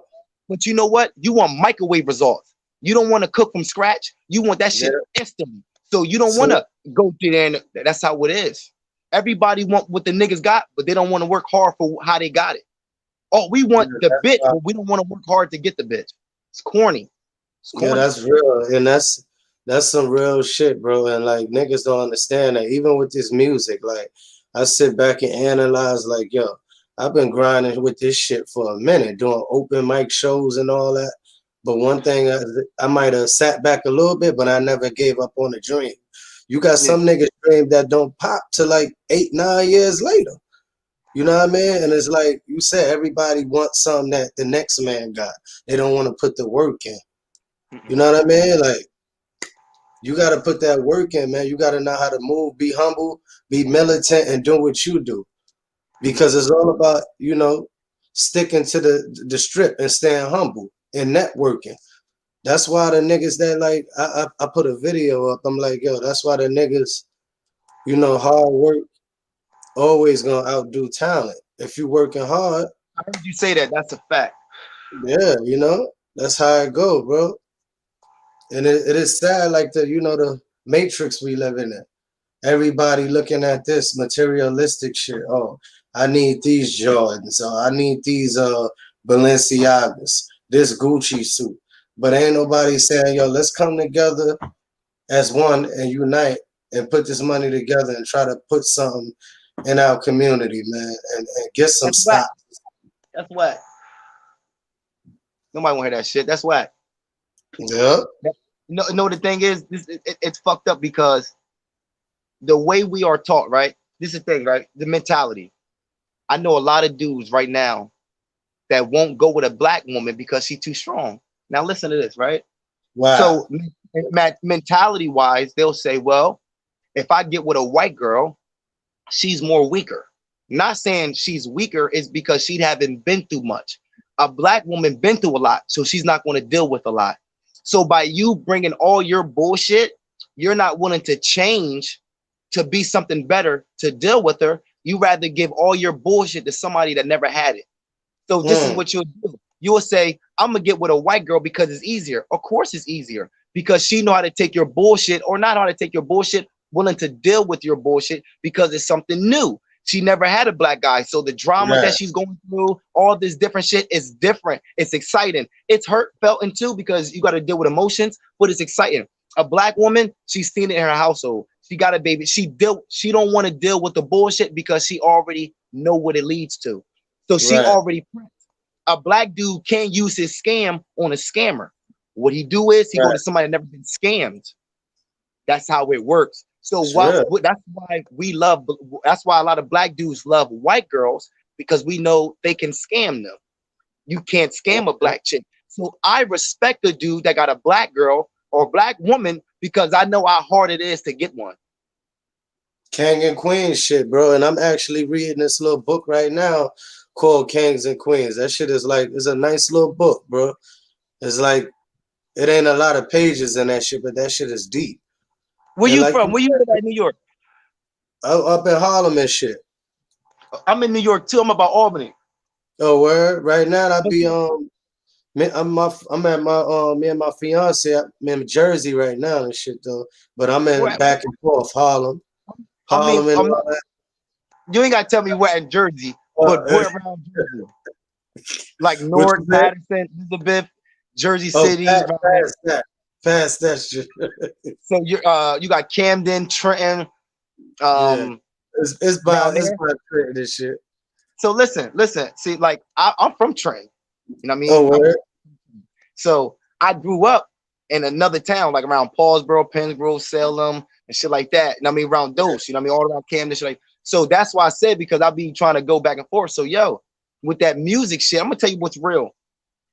But you know what? You want microwave results. You don't want to cook from scratch. You want that Yeah. shit instantly. So you don't want So to go to there and that's how it is. Everybody want what the niggas got, but they don't want to work hard for how they got it. Oh, we yeah, want the that's bitch, but we don't want to work hard to get the bitch. It's corny. It's yeah, corny. that's real. And that's some real shit, bro. And like niggas don't understand that. Even with this music, like I sit back and analyze, like, yo, I've been grinding with this shit for a minute, doing open mic shows and all that. But one thing I might have sat back a little bit, but I never gave up on the dream. You got Yeah. some niggas dream that don't pop till like 8, 9 years later. You know what I mean? And it's like you said, everybody wants something that the next man got. They don't want to put the work in. You Mm-mm. know what I mean? Like you got to put that work in, man. You got to know how to move, be humble, be militant, and do what you do Mm-hmm. because it's all about sticking to the strip and staying humble and networking. That's why the niggas that like I put a video up. I'm like, yo, that's why the niggas, you know, hard work always gonna outdo talent. If you working hard, I heard you say that. That's a fact. yeah, you know, that's how it go, bro. And it is sad, like the the matrix we live in. Everybody looking at this materialistic shit. Oh, I need these Jordans. Oh, I need these Balenciagas. This Gucci suit. But ain't nobody saying, yo, let's come together as one and unite and put this money together and try to put something in our community, man, and get some That's whack. stock. That's whack. Nobody want to hear that shit. That's whack. Yeah. No, the thing is, it's fucked up because the way we are taught, right? This is the thing, right? The mentality. I know a lot of dudes right now that won't go with a black woman because she's too strong. Now listen to this, right? Wow. So mentality wise, they'll say, well, if I get with a white girl, she's more weaker. Not saying she's weaker is because she haven't been through much. A black woman been through a lot, so she's not going to deal with a lot. So by you bringing all your bullshit, you're not willing to change to be something better to deal with her. You rather give all your bullshit to somebody that never had it. So this is what you'll do. You will say, I'm gonna get with a white girl because it's easier. Of course it's easier because she know how to take your bullshit or not know how to take your bullshit, willing to deal with your bullshit because it's something new. She never had a black guy. So the drama that she's going through, all this different shit is different. It's exciting. It's heartfelt too because you got to deal with emotions, but it's exciting. A black woman, she's seen it in her household. She got a baby. She don't want to deal with the bullshit because she already know what it leads to. So she already prepped. A black dude can't use his scam on a scammer. What he do is he go to somebody that never been scammed. That's how it works. So that's why we love. That's why a lot of black dudes love white girls because we know they can scam them. You can't scam a black chick. So I respect a dude that got a black girl or black woman because I know how hard it is to get one. King and Queen shit, bro. And I'm actually reading this little book right now called Kings and Queens. That shit is like, it's a nice little book, bro. It's like, it ain't a lot of pages in that shit, but that shit is deep. Where you from? Where you live at in New York? Up in Harlem and shit. I'm in New York too. I'm about Albany. Oh, word. Right now I be I'm at my me and my fiance. I'm in Jersey right now and shit though. But I'm in back and forth Harlem. Harlem and all that. You ain't gotta tell me where in Jersey, but where around Jersey? Like North, Madison, Elizabeth, Jersey City. Past that shit. So you got Camden, Trenton. It's by Trenton this shit. So listen. See, like I'm from Trenton. You know what I mean? Oh, where? So I grew up in another town, like around Paulsboro, Pennsboro, Salem, and shit like that. You know what I mean? Around those, you know what I mean? All around Camden, shit like. So that's why I said, because I be trying to go back and forth. So yo, with that music shit, I'm gonna tell you what's real.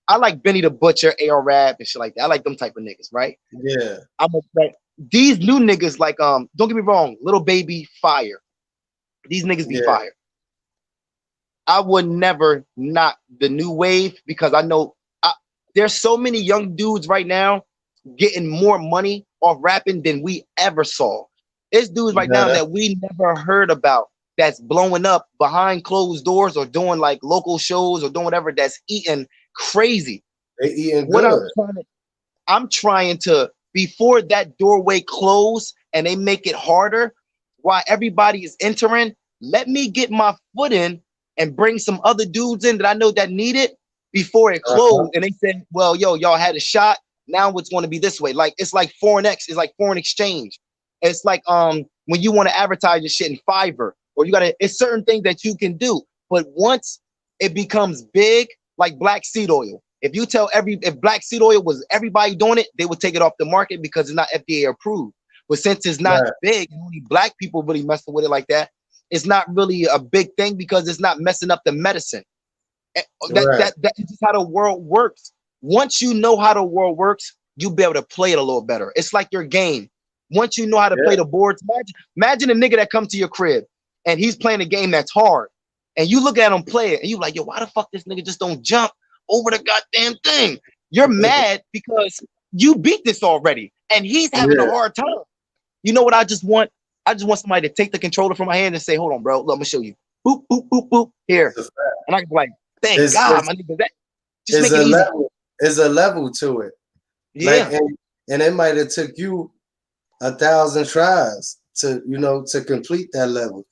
I like Benny the Butcher, AR Rap, and shit like that. I like them type of niggas, right? Yeah. Like these new niggas, like don't get me wrong, Little Baby, fire. These niggas be fire. I would never knock the new wave because I know there's so many young dudes right now getting more money off rapping than we ever saw. It's dudes right now that we never heard about that's blowing up behind closed doors or doing like local shows or doing whatever that's eating crazy. They eating what good. I'm trying to, before that doorway close and they make it harder while everybody is entering, let me get my foot in and bring some other dudes in that I know that need it before it closed. And they said, well, yo, y'all had a shot. Now it's going to be this way. Like, it's like it's like foreign exchange. It's like when you want to advertise your shit in Fiverr, or it's certain things that you can do. But once it becomes big, like black seed oil, if black seed oil was everybody doing it, they would take it off the market because it's not FDA approved. But since it's not big, and only black people really messing with it like that, it's not really a big thing because it's not messing up the medicine. That's just how the world works. Once you know how the world works, you'll be able to play it a little better. It's like your game. Once you know how to play the boards, imagine a nigga that comes to your crib and he's playing a game that's hard. and you look at him play it, and you like, yo, why the fuck this nigga just don't jump over the goddamn thing? You're mad because you beat this already, and he's having a hard time. You know what I just want? I just want somebody to take the controller from my hand and say, hold on, bro, let me show you. Boop, boop, boop, boop, here. And I can be like, thank God, my nigga, that just make it easy. There's a level to it. Yeah. Like, and it might have took you 1,000 tries to, you know, to complete that level.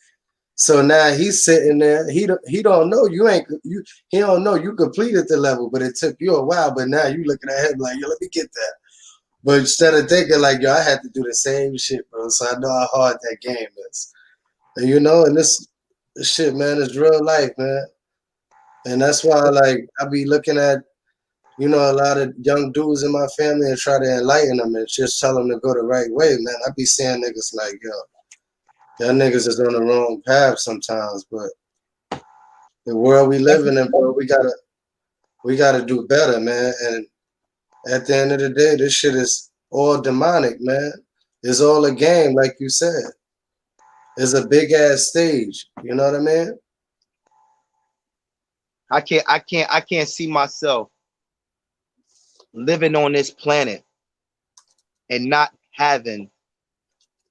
So now he's sitting there. He don't know he don't know you completed the level, but it took you a while. But now you looking at him like, yo, let me get that. But instead of thinking like, yo, I had to do the same shit, bro. So I know how hard that game is. And, you know, and this shit, man, is real life, man. And that's why, like, I be looking at, you know, a lot of young dudes in my family and try to enlighten them and just tell them to go the right way, man. I be seeing niggas like, yo, y'all niggas is on the wrong path sometimes, but the world we living in, bro, we gotta do better, man. And at the end of the day, this shit is all demonic, man. It's all a game, like you said. It's a big ass stage. You know what I mean? I can't see myself living on this planet and not having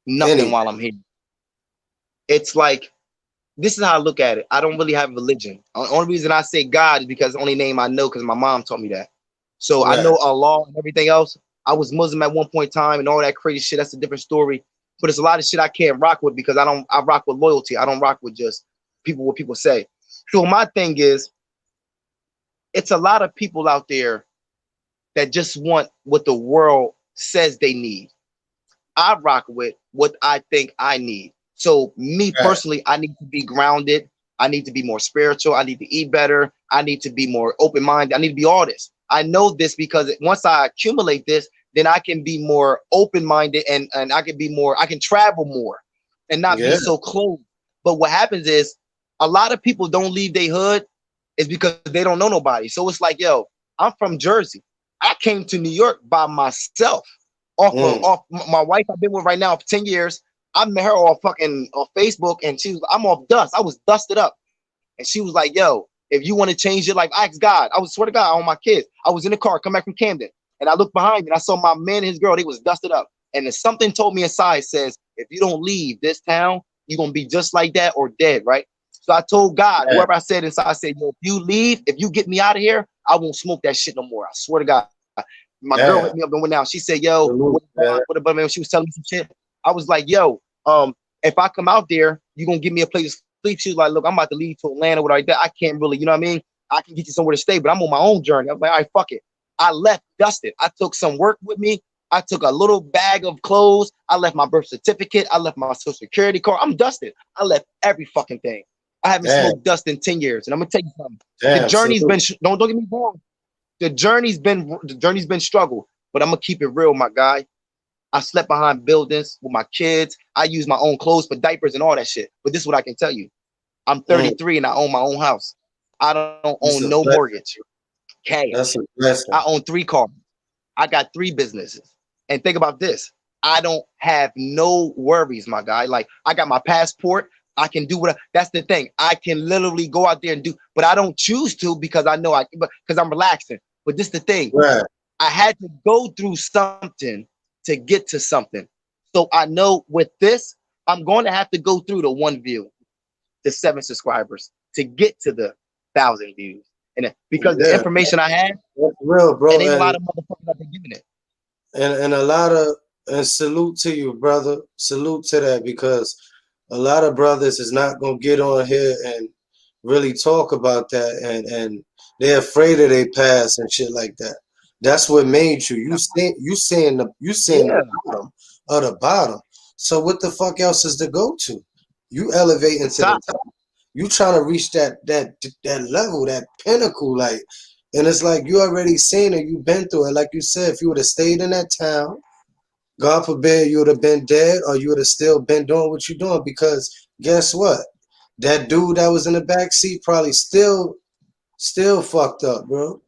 nothing while I'm here. It's like, this is how I look at it. I don't really have religion. The only reason I say God is because the only name I know, because my mom taught me that. So I know Allah and everything else. I was Muslim at one point in time and all that crazy shit. That's a different story. But it's a lot of shit I can't rock with because I rock with loyalty. I don't rock with just what people say. So my thing is, it's a lot of people out there that just want what the world says they need. I rock with what I think I need. So me personally, I need to be grounded. I need to be more spiritual. I need to eat better. I need to be more open-minded. I need to be all this. I know this because once I accumulate this, then I can be more open-minded and I can travel more and not be so close. But what happens is a lot of people don't leave their hood is because they don't know nobody. So it's like, yo, I'm from Jersey. I came to New York by myself off my wife I've been with right now for 10 years. I met her on Facebook and I'm off dust. I was dusted up. And she was like, yo, if you want to change your life, ask God. I was swear to God on my kids. I was in the car, come back from Camden. And I looked behind me and I saw my man and his girl, they was dusted up. And then something told me inside says, if you don't leave this town, you're going to be just like that or dead, right? So I told God, whoever I said inside, I said, yo, if you leave, if you get me out of here, I won't smoke that shit no more. I swear to God. My girl hit me up and went down. She said, yo, what she was telling me some shit. I was like, yo, if I come out there, you're going to give me a place to sleep. She was like, look, I'm about to leave to Atlanta with like that. I can't really, you know what I mean? I can get you somewhere to stay, but I'm on my own journey. I was like, all right, fuck it. I left dusted. I took some work with me. I took a little bag of clothes. I left my birth certificate. I left my social security card. I'm dusted. I left every fucking thing. I haven't smoked dust in 10 years. And I'm gonna tell you something. The journey's been don't get me wrong. The journey's been struggle, but I'm gonna keep it real, my guy. I slept behind buildings with my kids. I use my own clothes for diapers and all that shit. But this is what I can tell you. I'm 33 and I own my own house. I don't own no mortgage. Cash. That's a blessing. I own 3 cars. I got 3 businesses. And think about this. I don't have no worries, my guy. Like, I got my passport. I can do what that's the thing. I can literally go out there and do, but I don't choose to because I know because I'm relaxing. But this is the thing. Right. I had to go through something to get to something. So I know with this, I'm going to have to go through the 1 view, the 7 subscribers to get to the 1,000 views. And because the information I had, that's real, bro. And ain't a lot of motherfuckers out there giving it. And a lot of salute to you, brother. Salute to that, because a lot of brothers is not gonna get on here and really talk about that, and they're afraid of their past and shit like that. That's what made you. You seeing the bottom of the bottom. So what the fuck else is to go to? You elevating to the top. You trying to reach that level, that pinnacle, like, and it's like you already seen it. You've been through it. Like you said, if you would have stayed in that town, God forbid you would have been dead, or you would have still been doing what you're doing. Because guess what? That dude that was in the back seat probably still fucked up, bro.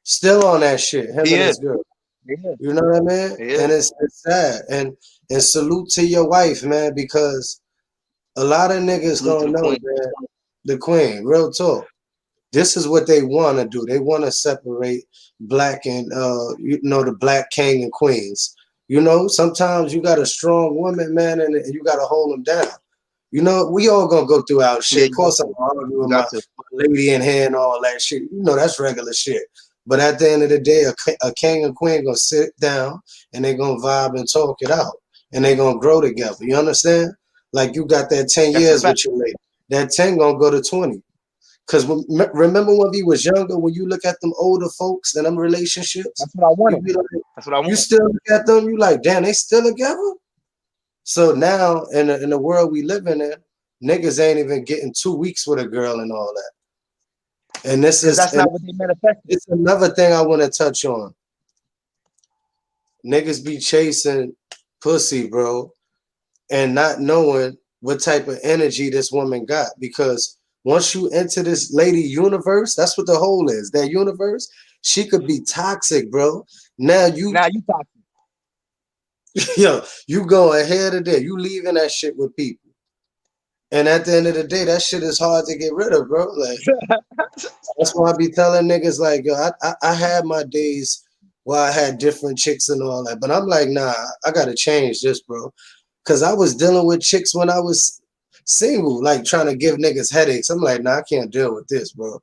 Still on that shit. Him and his girl. Yeah. You know what I mean? Yeah. And it's sad. And salute to your wife, man, because a lot of niggas don't know, man. The queen, real talk. This is what they want to do. They want to separate black and the black king and queens. Sometimes you got a strong woman, man, and you got to hold them down. We all gonna go through our Yeah, shit. Of course, I'm arguing with my lady in here and all that shit. That's regular shit. But at the end of the day, a king and queen gonna sit down and they gonna vibe and talk it out, and they gonna grow together. You understand? Like you got that 10 That's a years fact. with your lady. That 10 gonna go to 20. Cause remember when we was younger, when you look at them older folks and them relationships, That's what I wanted. like, That's what I want. you still look at them, you like, damn, they still together. So now in the world we living in, niggas ain't even getting 2 weeks with a girl and all that. And That's not what they manifested. It's another thing I want to touch on. Niggas be chasing pussy, bro, and not knowing what type of energy this woman got. Because once you enter this lady universe, that's what the whole is. That universe, she could be toxic, bro. Now you toxic. Yo, you go ahead of there. You leaving that shit with people. And at the end of the day, that shit is hard to get rid of, bro. Like that's why I be telling niggas like, yo, I had my days where I had different chicks and all that. But I'm like, nah, I gotta change this, bro. Cause I was dealing with chicks when I was single, like trying to give niggas headaches. I'm like, nah, I can't deal with this, bro.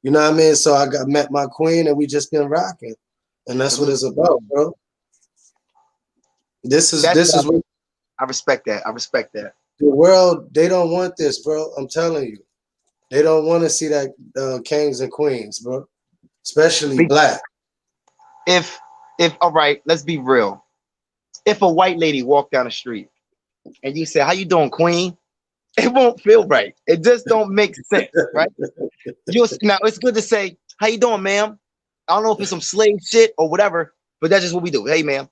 You know what I mean? So I met my queen and we just been rocking. And that's what it's about, bro. This is what I respect that. I respect that. The world, they don't want this, bro. I'm telling you. They don't want to see that kings and queens, bro. Especially black. If all right, let's be real. If a white lady walked down the street and you say, "How you doing, queen?" It won't feel right. It just don't make sense, right? Now it's good to say, "How you doing, ma'am?" I don't know if it's some slave shit or whatever, but that's just what we do. Hey, ma'am.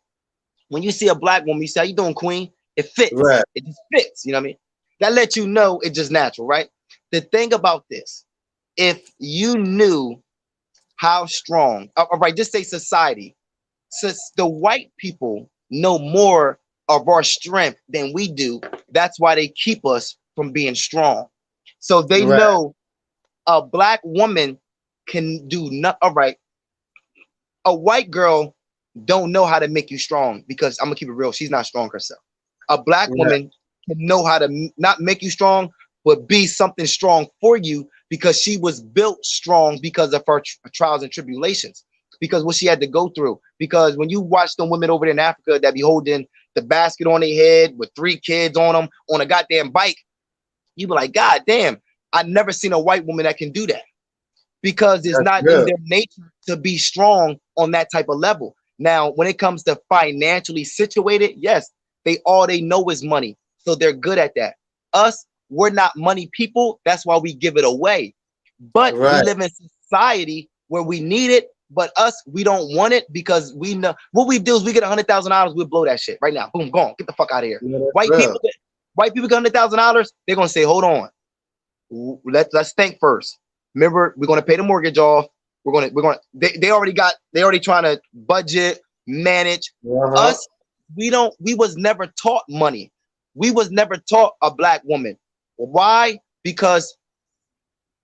When you see a black woman, you say, "How you doing, queen?" It fits. Right. It just fits. You know what I mean? That lets you know it's just natural, right? The thing about this, if you knew how strong, all right, just say society, since the white people know more of our strength than we do, that's why they keep us from being strong. So they know a black woman can do not. All right, a white girl don't know how to make you strong because I'm gonna keep it real. She's not strong herself. A black woman can know how to not make you strong, but be something strong for you because she was built strong because of her trials and tribulations, because what she had to go through. Because when you watch them women over there in Africa that be holding the basket on their head with 3 kids on them on a goddamn bike, you be like, God damn, I never seen a white woman that can do that because it's not in their nature to be strong on that type of level. Now, when it comes to financially situated, yes, all they know is money. So they're good at that. Us, we're not money people. That's why we give it away. But we live in society where we need it, but us, we don't want it because we know what we do is we get $100,000, we'll blow that shit right now. Boom, gone. Get the fuck out of here. White people get $100,000, they're gonna say, hold on. Let's think first. Remember, we're gonna pay the mortgage off. They already trying to budget, manage. Us, we was never taught money. We was never taught a black woman. Why? Because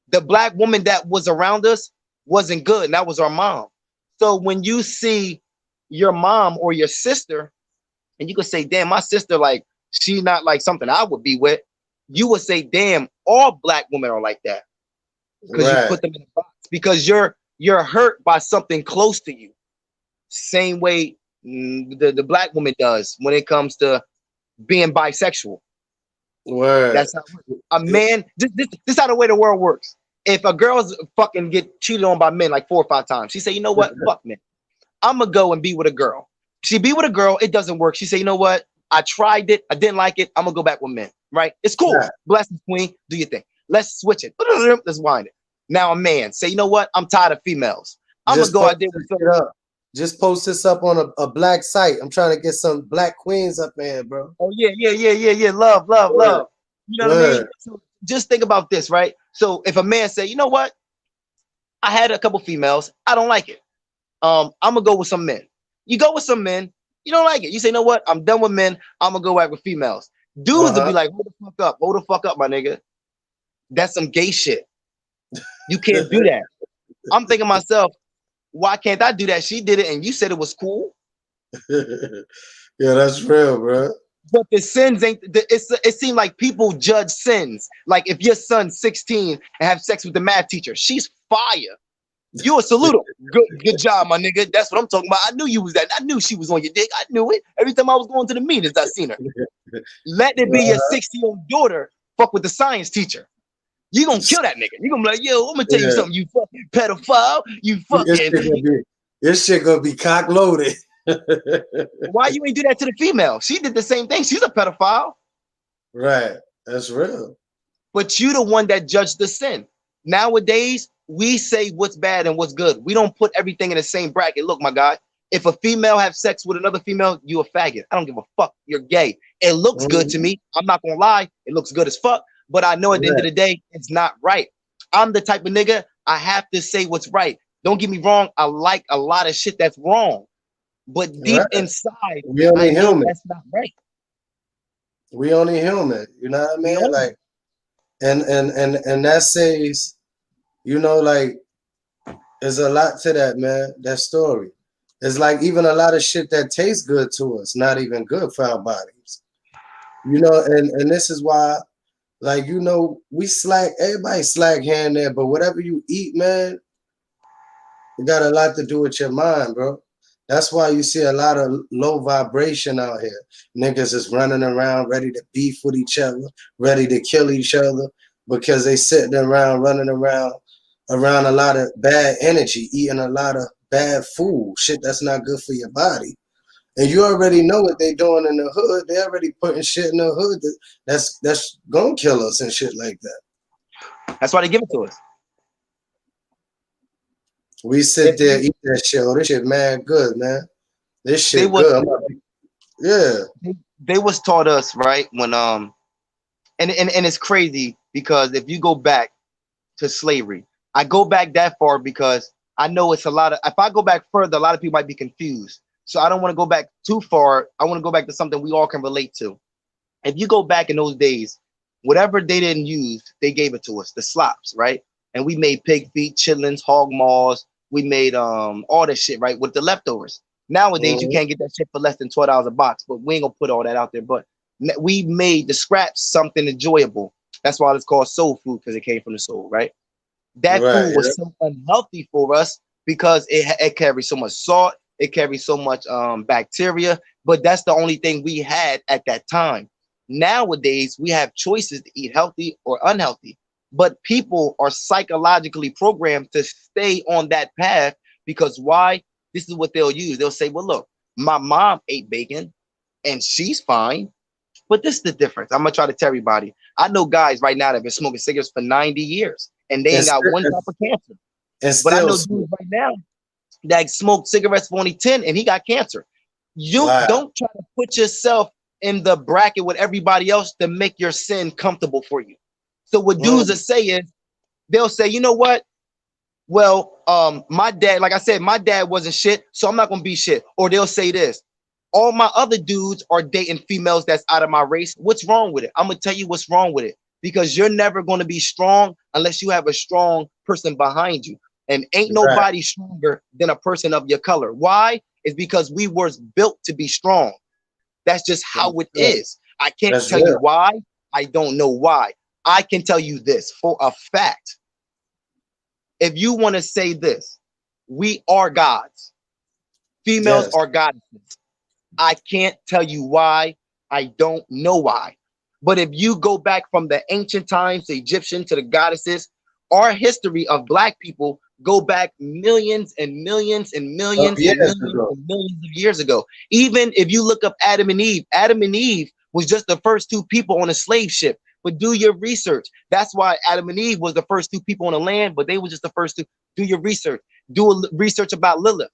the black woman that was around us wasn't good, and that was our mom. So when you see your mom or your sister, and you could say, damn, my sister, like, she not like something I would be with, you would say, damn, all black women are like that. Because you put them in a box. Because you're hurt by something close to you. Same way the black woman does when it comes to being bisexual. That's how a man. This how the way the world works. If a girl's fucking get cheated on by men like 4 or 5 times, she say, you know what, fuck men, I'm gonna go and be with a girl. She be with a girl, it doesn't work. She say, you know what, I tried it, I didn't like it, I'm gonna go back with men. Right? It's cool. Blessings, queen. Do your thing. Let's switch it. Let's wind it. Now a man say, you know what, I'm tired of females. I'm gonna go out there with some. Just post this up on a black site. I'm trying to get some black queens up there, bro. Oh yeah. Love. You know what I mean? So just think about this, right? So if a man say, you know what, I had a couple females, I don't like it. I'm gonna go with some men. You go with some men, you don't like it. You say, you know what, I'm done with men. I'm gonna go back with females. Dudes will be like, hold the fuck up, my nigga. That's some gay shit. You can't do that. I'm thinking to myself, why can't I do that? She did it and you said it was cool. Yeah, that's real, bro. But the sins ain't. It seemed like people judge sins. Like if your son's 16 and have sex with the math teacher, she's fire. You a salute him. Good job, my nigga. That's what I'm talking about. I knew you was that. I knew she was on your dick. I knew it. Every time I was going to the meetings, I seen her. Let it be your 60-year-old daughter fuck with the science teacher. You gonna kill that nigga. You gonna be like, yo, I'm gonna tell you something. You fucking pedophile. You fucking. This shit gonna be cock loaded. Why you ain't do that to the female? She did the same thing. She's a pedophile. Right. That's real. But you the one that judged the sin. Nowadays, we say what's bad and what's good. We don't put everything in the same bracket. Look, my guy, if a female have sex with another female, you a faggot. I don't give a fuck. You're gay. It looks good to me. I'm not gonna lie. It looks good as fuck. But I know at the end of the day, it's not right. I'm the type of nigga, I have to say what's right. Don't get me wrong. I like a lot of shit that's wrong. But deep inside, I know that's not right. We only human. You know what I mean? Like, and that says, you know, like, there's a lot to that, man. That story. It's like even a lot of shit that tastes good to us, not even good for our bodies. You know, and this is why, like, you know, we slack, everybody slack here and there, but whatever you eat, man, it got a lot to do with your mind, bro. That's why you see a lot of low vibration out here. Niggas is running around ready to beef with each other, ready to kill each other because they sitting around, running around a lot of bad energy, eating a lot of bad food, shit that's not good for your body. And you already know what they doing in the hood. They already putting shit in the hood that's gonna kill us and shit like that. That's why they give it to us. We sit there, eat that shit. Oh, this shit mad good, man. This shit good. Yeah. They was taught us, right? When and it's crazy because if you go back to slavery, I go back that far because I know it's a lot of, if I go back further, a lot of people might be confused. So I don't want to go back too far. I want to go back to something we all can relate to. If you go back in those days, whatever they didn't use, they gave it to us, the slops, right? And we made pig feet, chitlins, hog maws. We made all this shit, right, with the leftovers. Nowadays, you can't get that shit for less than $12 a box, but we ain't gonna put all that out there. But we made the scraps something enjoyable. That's why it's called soul food, because it came from the soul, right? That food was so unhealthy for us because it carries so much salt, it carries so much bacteria, but that's the only thing we had at that time. Nowadays, we have choices to eat healthy or unhealthy, but people are psychologically programmed to stay on that path because why? This is what they'll use. They'll say, well, look, my mom ate bacon and she's fine, but this is the difference. I'm gonna try to tell everybody. I know guys right now that have been smoking cigarettes for 90 years and they ain't got one type of cancer. But I know dudes right now that smoked cigarettes for only 10 and he got cancer. You don't try to put yourself in the bracket with everybody else to make your sin comfortable for you. So what dudes will say is, they'll say, you know what? Well, my dad, like I said, my dad wasn't shit, so I'm not gonna be shit. Or they'll say this, all my other dudes are dating females that's out of my race. What's wrong with it? I'm gonna tell you what's wrong with it. Because you're never gonna be strong unless you have a strong person behind you. And ain't nobody stronger than a person of your color. Why? It's because we were built to be strong. That's just how it is. I can't tell you why. I don't know why. I can tell you this for a fact. If you want to say this, we are gods. Females are goddesses. I can't tell you why. I don't know why. But if you go back from the ancient times, the Egyptian to the goddesses, our history of Black people go back millions and millions and millions and millions and millions of years ago. Even if you look up Adam and Eve was just the first two people on a slave ship. But do your research. That's why Adam and Eve was the first two people on the land, but they were just the first two. Do your research. Do a research about Lilith.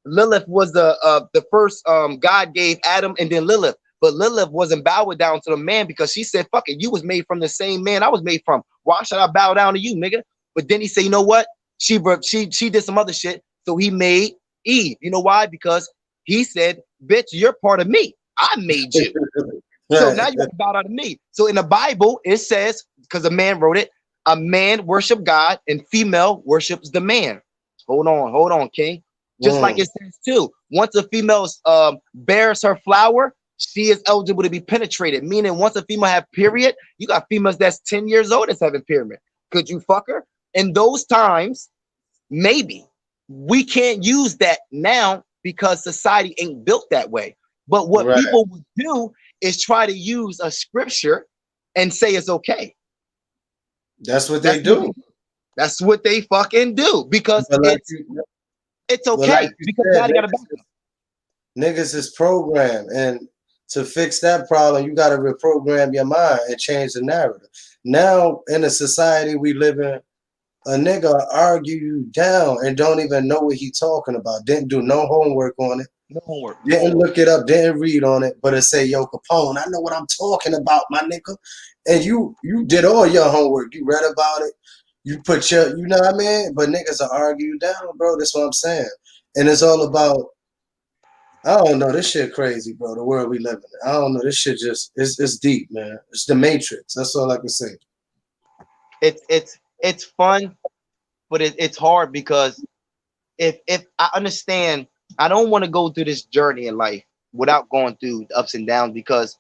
Lilith was the first God gave Adam and then Lilith. But Lilith wasn't bowing down to the man because she said, fuck it, you was made from the same man I was made from. Why should I bow down to you, nigga? But then he said, you know what? She did some other shit. So he made Eve. You know why? Because he said, bitch, you're part of me. I made you. So now you got to bow down to me. So in the Bible, it says, because a man wrote it, A man worship God and female worships the man. Hold on, King. Just like Mm, it says too, once a female bears her flower, she is eligible to be penetrated. Meaning, once a female have period, you got females that's 10 years old that's having period. Could you fuck her? In those times, maybe we can't use that now because society ain't built that way. But what right. people would do is try to use a scripture and say it's okay. That's what That's they what they do. do. That's what they fucking do because But it's like okay you because said, God got a back. niggas is programmed, and to fix that problem, you got to reprogram your mind and change the narrative. Now, in the society we live in, a nigga argue you down and don't even know what he talking about. Didn't do no homework on it. No homework. Didn't look it up. Didn't read on it. But it say, "Yo, Capone, I know what I'm talking about, my nigga." And you did all your homework. You read about it. You put your, you know what I mean? But niggas will argue you down, bro. That's what I'm saying. And it's all about, I don't know. This shit crazy, bro. The world we live in. I don't know. This shit just it's deep, man. It's the Matrix. That's all I can say. It's fun, but it's hard because if I understand, I don't want to go through this journey in life without going through the ups and downs because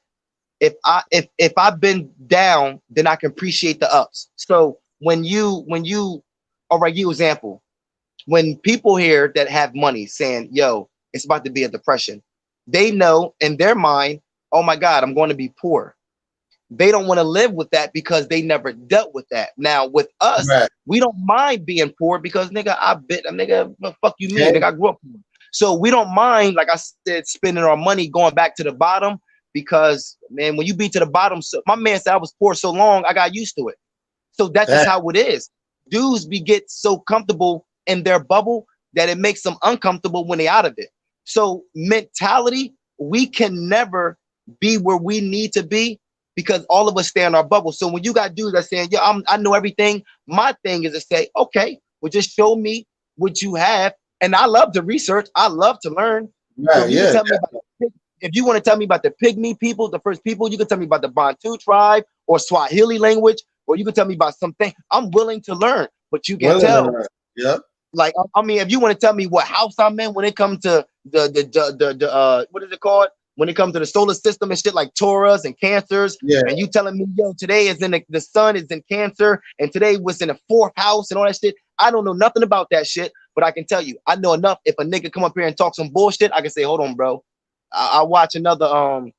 if I've been down, then I can appreciate the ups. So when you all right, you example, when people here that have money saying, yo, it's about to be a depression, they know in their mind, oh my God, I'm going to be poor. They don't want to live with that because they never dealt with that. Now with us, Right. we don't mind being poor because nigga, I bet nigga, what the fuck you mean? Okay. Nigga, I grew up poor. So we don't mind, like I said, spending our money going back to the bottom because man, when you be to the bottom, so my man said I was poor so long, I got used to it. So that's just That, how it is. Dudes be get so comfortable in their bubble that it makes them uncomfortable when they out of it. So mentality, we can never be where we need to be because all of us stay in our bubble. So when you got dudes that saying, "Yeah, I know everything," my thing is to say, "Okay, well, just show me what you have." And I love to research. I love to learn. So right. if you can Yeah. tell me about if you want to tell me about the pygmy people, the first people, you can tell me about the Bantu tribe or Swahili language, or you can tell me about something. I'm willing to learn, but you can Willing to tell learn. Yep. like I mean, if you want to tell me what house I'm in when it comes to the what is it called? When it comes to the solar system and shit like Taurus and Cancers, Yeah. and you telling me, yo, today is in the sun is in Cancer, and today was in the fourth house and all that shit. I don't know nothing about that shit, but I can tell you, I know enough. If a nigga come up here and talk some bullshit, I can say, hold on, bro. I watch another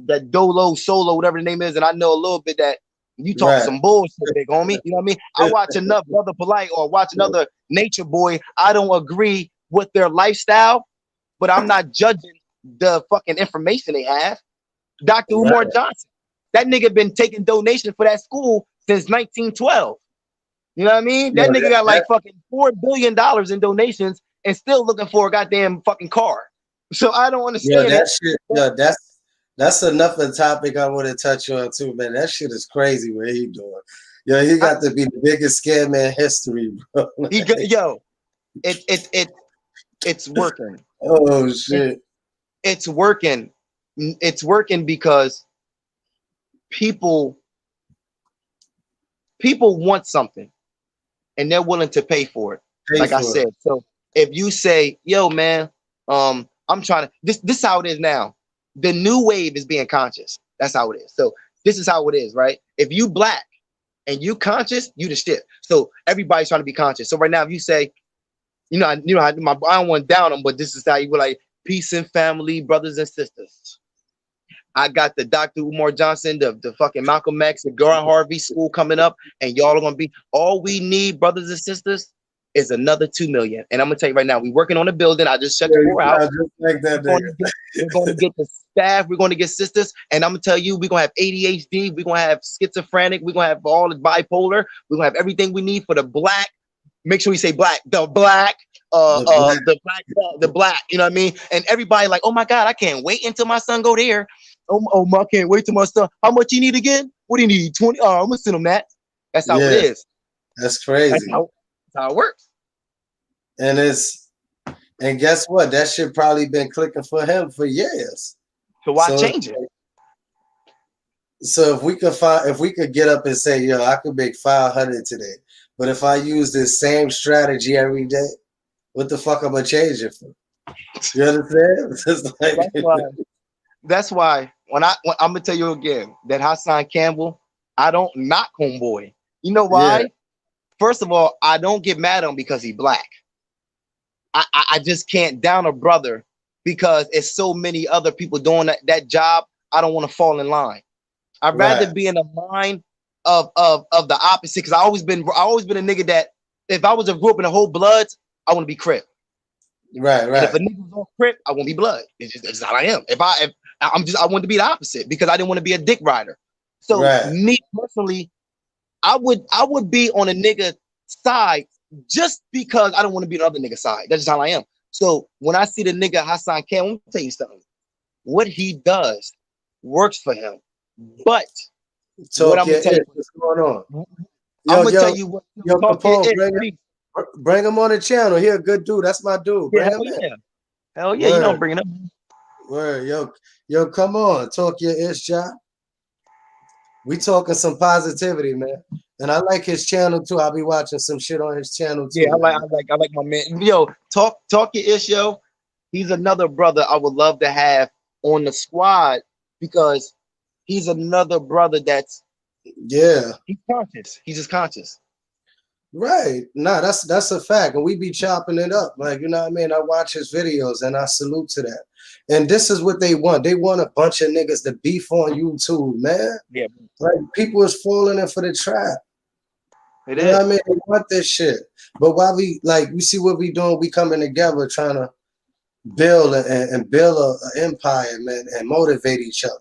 that Dolo Solo, whatever the name is, and I know a little bit that you talking Right. some bullshit, big homie. You know what I mean? I watch enough Brother Polite or watch another Nature Boy. I don't agree with their lifestyle, but I'm not judging the fucking information they have. Dr. Right. Umar Johnson, that nigga been taking donations for that school since 1912. You know what I mean? Yo, That nigga got that, like fucking $4 billion in donations and still looking for a goddamn fucking car. So I don't yo, understand it. that shit. Yo, that's enough of a topic I want to touch on too, man. That shit is crazy what he doing. Yo, he got to be the biggest scam in history, bro. He go, yo, it's working. Oh It, shit. it's working. It's working because people people want something and they're willing to pay for it. Pay Like I for it. said. So if you say, yo, man, I'm trying to this is how it is now. The new wave is being conscious. That's how it is. So this is how it is, right? If you black and you conscious, you the shit. So everybody's trying to be conscious. So right now, if you say, I don't want to down them, but this is how you were like, peace and family, brothers and sisters. I got the Dr. Umar Johnson, the fucking Malcolm X, the Garrett Harvey school coming up, and y'all are gonna be all we need, brothers and sisters, is another 2 million. And I'm gonna tell you right now, we're working on a building. I just shut Yeah, the you door out. sound just like that nigga. We're going to get the staff. We're going to get sisters. And I'm going to tell you, we're going to have ADHD. We're going to have schizophrenic. We're going to have all the bipolar. We're going to have everything we need for the black. Make sure we say black. The black. The black. You know what I mean? And everybody like, oh my God, I can't wait until my son go there. I can't wait till my son. How much you need again? What do you need? 20? Oh, I'm going to send him that. That's how it Yeah, is. that's crazy. That's how it works. And guess what? That shit probably been clicking for him for years. So why So change it? So if we could get up and say, yo, I could make 500 today, but if I use this same strategy every day, what the fuck am I changing for? You understand? It's like, That's why when I'm gonna tell you again that Hassan Campbell, I don't knock homeboy. You know yeah, why? First of all, I don't get mad at him because he's black. I just can't down a brother because it's so many other people doing that job. I don't want to fall in line. I'd rather right, be in the line of the opposite because I always been a nigga that if I was a group in the whole bloods, I want to be Crip. right, And if right, a nigga was on Crip, I won't be blood. It's just how I am. If I want to be the opposite because I didn't want to be a dick rider. So right. me personally, I would be on a nigga side just because I don't want to be on the other nigga side. That's just how I am. So when I see the nigga Hassan Khan, let me tell you something. What he does works for him. But what Talk I'm gonna your tell ish. you, What's going on? I'm Yo, gonna tell you what talk your Capone, ish. Peace. bring him on the channel. He a good dude. That's my dude. Yeah, Bring him hell in. yeah. Hell yeah, you don't Word, bring it up. word. Yo, come on. Talk your ish, John. We talking some positivity, man. And I like his channel too. I'll be watching some shit on his channel Yeah, too, man. I like my man. Yo, talk your ish, yo. He's another brother I would love to have on the squad because he's another brother that's Yeah. he's conscious. He's just conscious. Right. Nah, that's a fact. And we be chopping it up. Like, you know what I mean? I watch his videos and I salute to that. And this is what they want. They want a bunch of niggas to beef on YouTube, man. Yeah, Like people is falling in for the trap. it You know what I is. mean? They want this shit. But while we like we see what we doing, we coming together trying to build and build an empire, man, and motivate each other.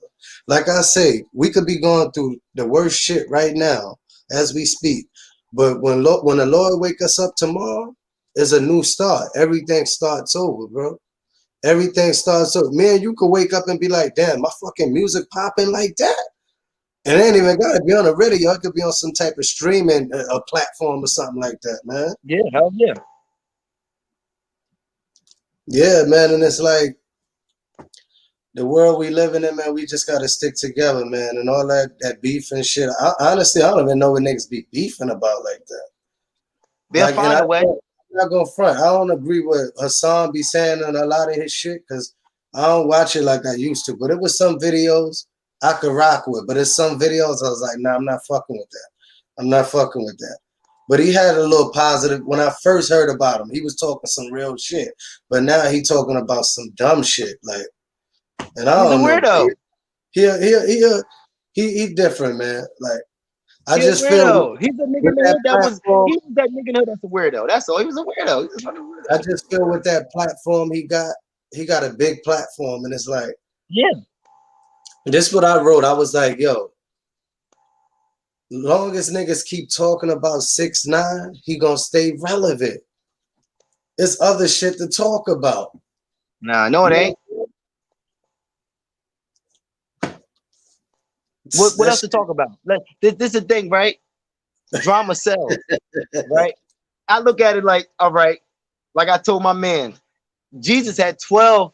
Like I say, we could be going through the worst shit right now as we speak. But when the Lord wake us up tomorrow, it's a new start. Everything starts over, bro. Everything starts over. Man, you could wake up and be like, damn, my fucking music popping like that. And it ain't even gotta be on a radio. It could be on some type of streaming a platform or something like that, man. Yeah, hell yeah. Yeah, man. And it's like the world we living in, man, we just gotta stick together, man. And all that beef and shit. Honestly, I don't even know what niggas be beefing about like that. They'll Like, and find a way. I'm not gonna front. I don't agree with Hassan be saying on a lot of his shit because I don't watch it like I used to. But it was some videos I could rock with. But it's some videos I was like, nah, I'm not fucking with that. I'm not fucking with that. But he had a little positive. When I first heard about him, he was talking some real shit. But now he talking about some dumb shit. Like, and I He's a don't know. weirdo. He different, man. Like, I He's a just feel weirdo. He's a nigga with in the that hood that was platform, he was that nigga in the hood that's a weirdo. That's all. He was a weirdo. He was a fucking I weirdo. just feel with that platform he got a big platform, and it's like Yeah. this. What I wrote, I was like, yo, long as niggas keep talking about 6ix9ine, he gonna stay relevant. There's other shit to talk about. Nah, no, it You ain't. know, What else that's to talk about? This is the thing, right? Drama sells, right? I look at it like, all right, like I told my man, Jesus had 12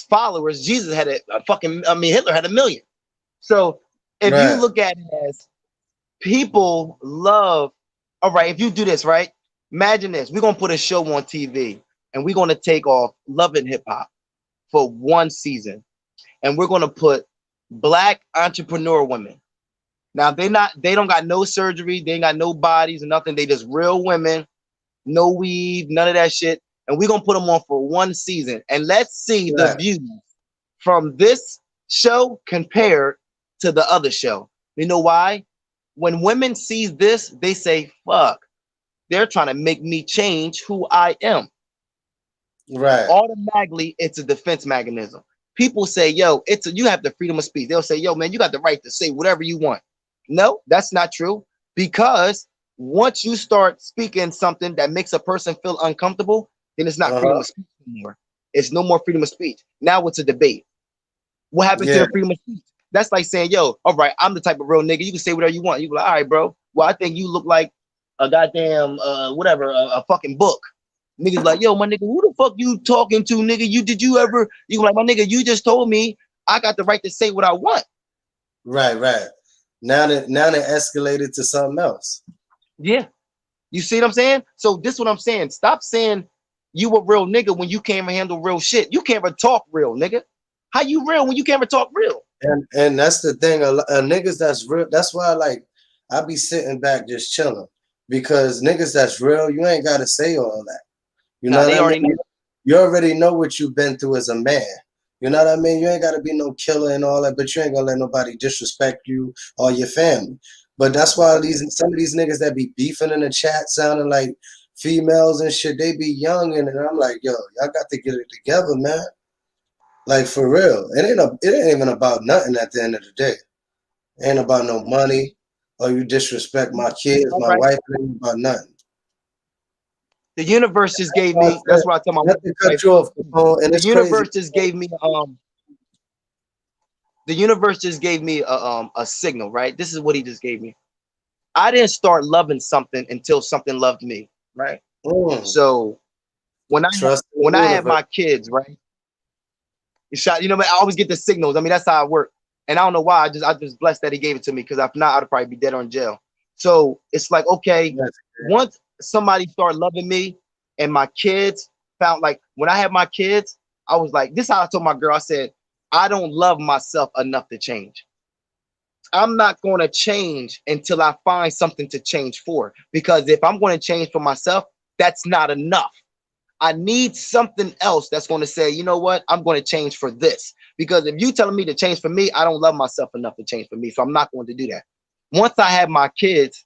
followers. Jesus had a fucking, I mean, Hitler had 1 million. So if you right. look at it as people love, all right, if you do this, right? Imagine this. We're gonna put a show on TV and we're gonna take off Love and Hip Hop for 1 season, and we're gonna put black entrepreneur women. Now they don't got no surgery, they ain't got no bodies or nothing. They just real women, no weave, none of that shit. And we're gonna put them on for 1 season. And let's see the Right. views from this show compared to the other show. You know why? When women see this, they say, fuck, they're trying to make me change who I am. Right. Automatically, it's a defense mechanism. People say, yo, you have the freedom of speech. They'll say, yo, man, you got the right to say whatever you want. No, that's not true. Because once you start speaking something that makes a person feel uncomfortable, then it's not freedom Uh-huh. of speech anymore. It's no more freedom of speech. Now it's a debate. What happened to Yeah. the freedom of speech? That's like saying, yo, all right, I'm the type of real nigga. You can say whatever you want. You be like, all right, bro. Well, I think you look like a goddamn whatever, a fucking book. Niggas like, yo, my nigga, who the fuck you talking to, nigga? You like, my nigga, you just told me I got the right to say what I want. Right. Now they escalated to something else. Yeah. You see what I'm saying? So this is what I'm saying. Stop saying you a real nigga when you can't even handle real shit. You can't even talk real, nigga. How you real when you can't even talk real? And that's the thing. A niggas that's real. That's why like I be sitting back just chilling because niggas that's real. You ain't got to say all that. You know Nah, what they I already mean? know. You already know what you've been through as a man. You know what I mean? You ain't got to be no killer and all that, but you ain't gonna let nobody disrespect you or your family. But that's why some of these niggas that be beefing in the chat sounding like females and shit, they be young and I'm like, yo, y'all got to get it together, man. Like for real. It ain't even about nothing at the end of the day. It ain't about no money or you disrespect my kids, All my right. wife, it ain't about nothing. The universe just gave So I me. That's said, what I tell my not to cut wife. you off, Capone, and The it's crazy. universe just gave me the universe just gave me a signal, right? This is what he just gave me. I didn't start loving something until something loved me, right? Mm, So trust in when the I had universe. my kids, right? It shot, you know, I always get the signals. I mean, that's how I work. And I don't know why. I just blessed that he gave it to me because if not, I'd probably be dead or in jail. So it's like, okay, Yes. once somebody started loving me and my kids found like when I had my kids, I was like, this is how I told my girl, I said, I don't love myself enough to change. I'm not going to change until I find something to change for. Because if I'm going to change for myself, that's not enough. I need something else that's going to say, you know what, I'm going to change for this. Because if you telling me to change for me, I don't love myself enough to change for me. So I'm not going to do that. Once I had my kids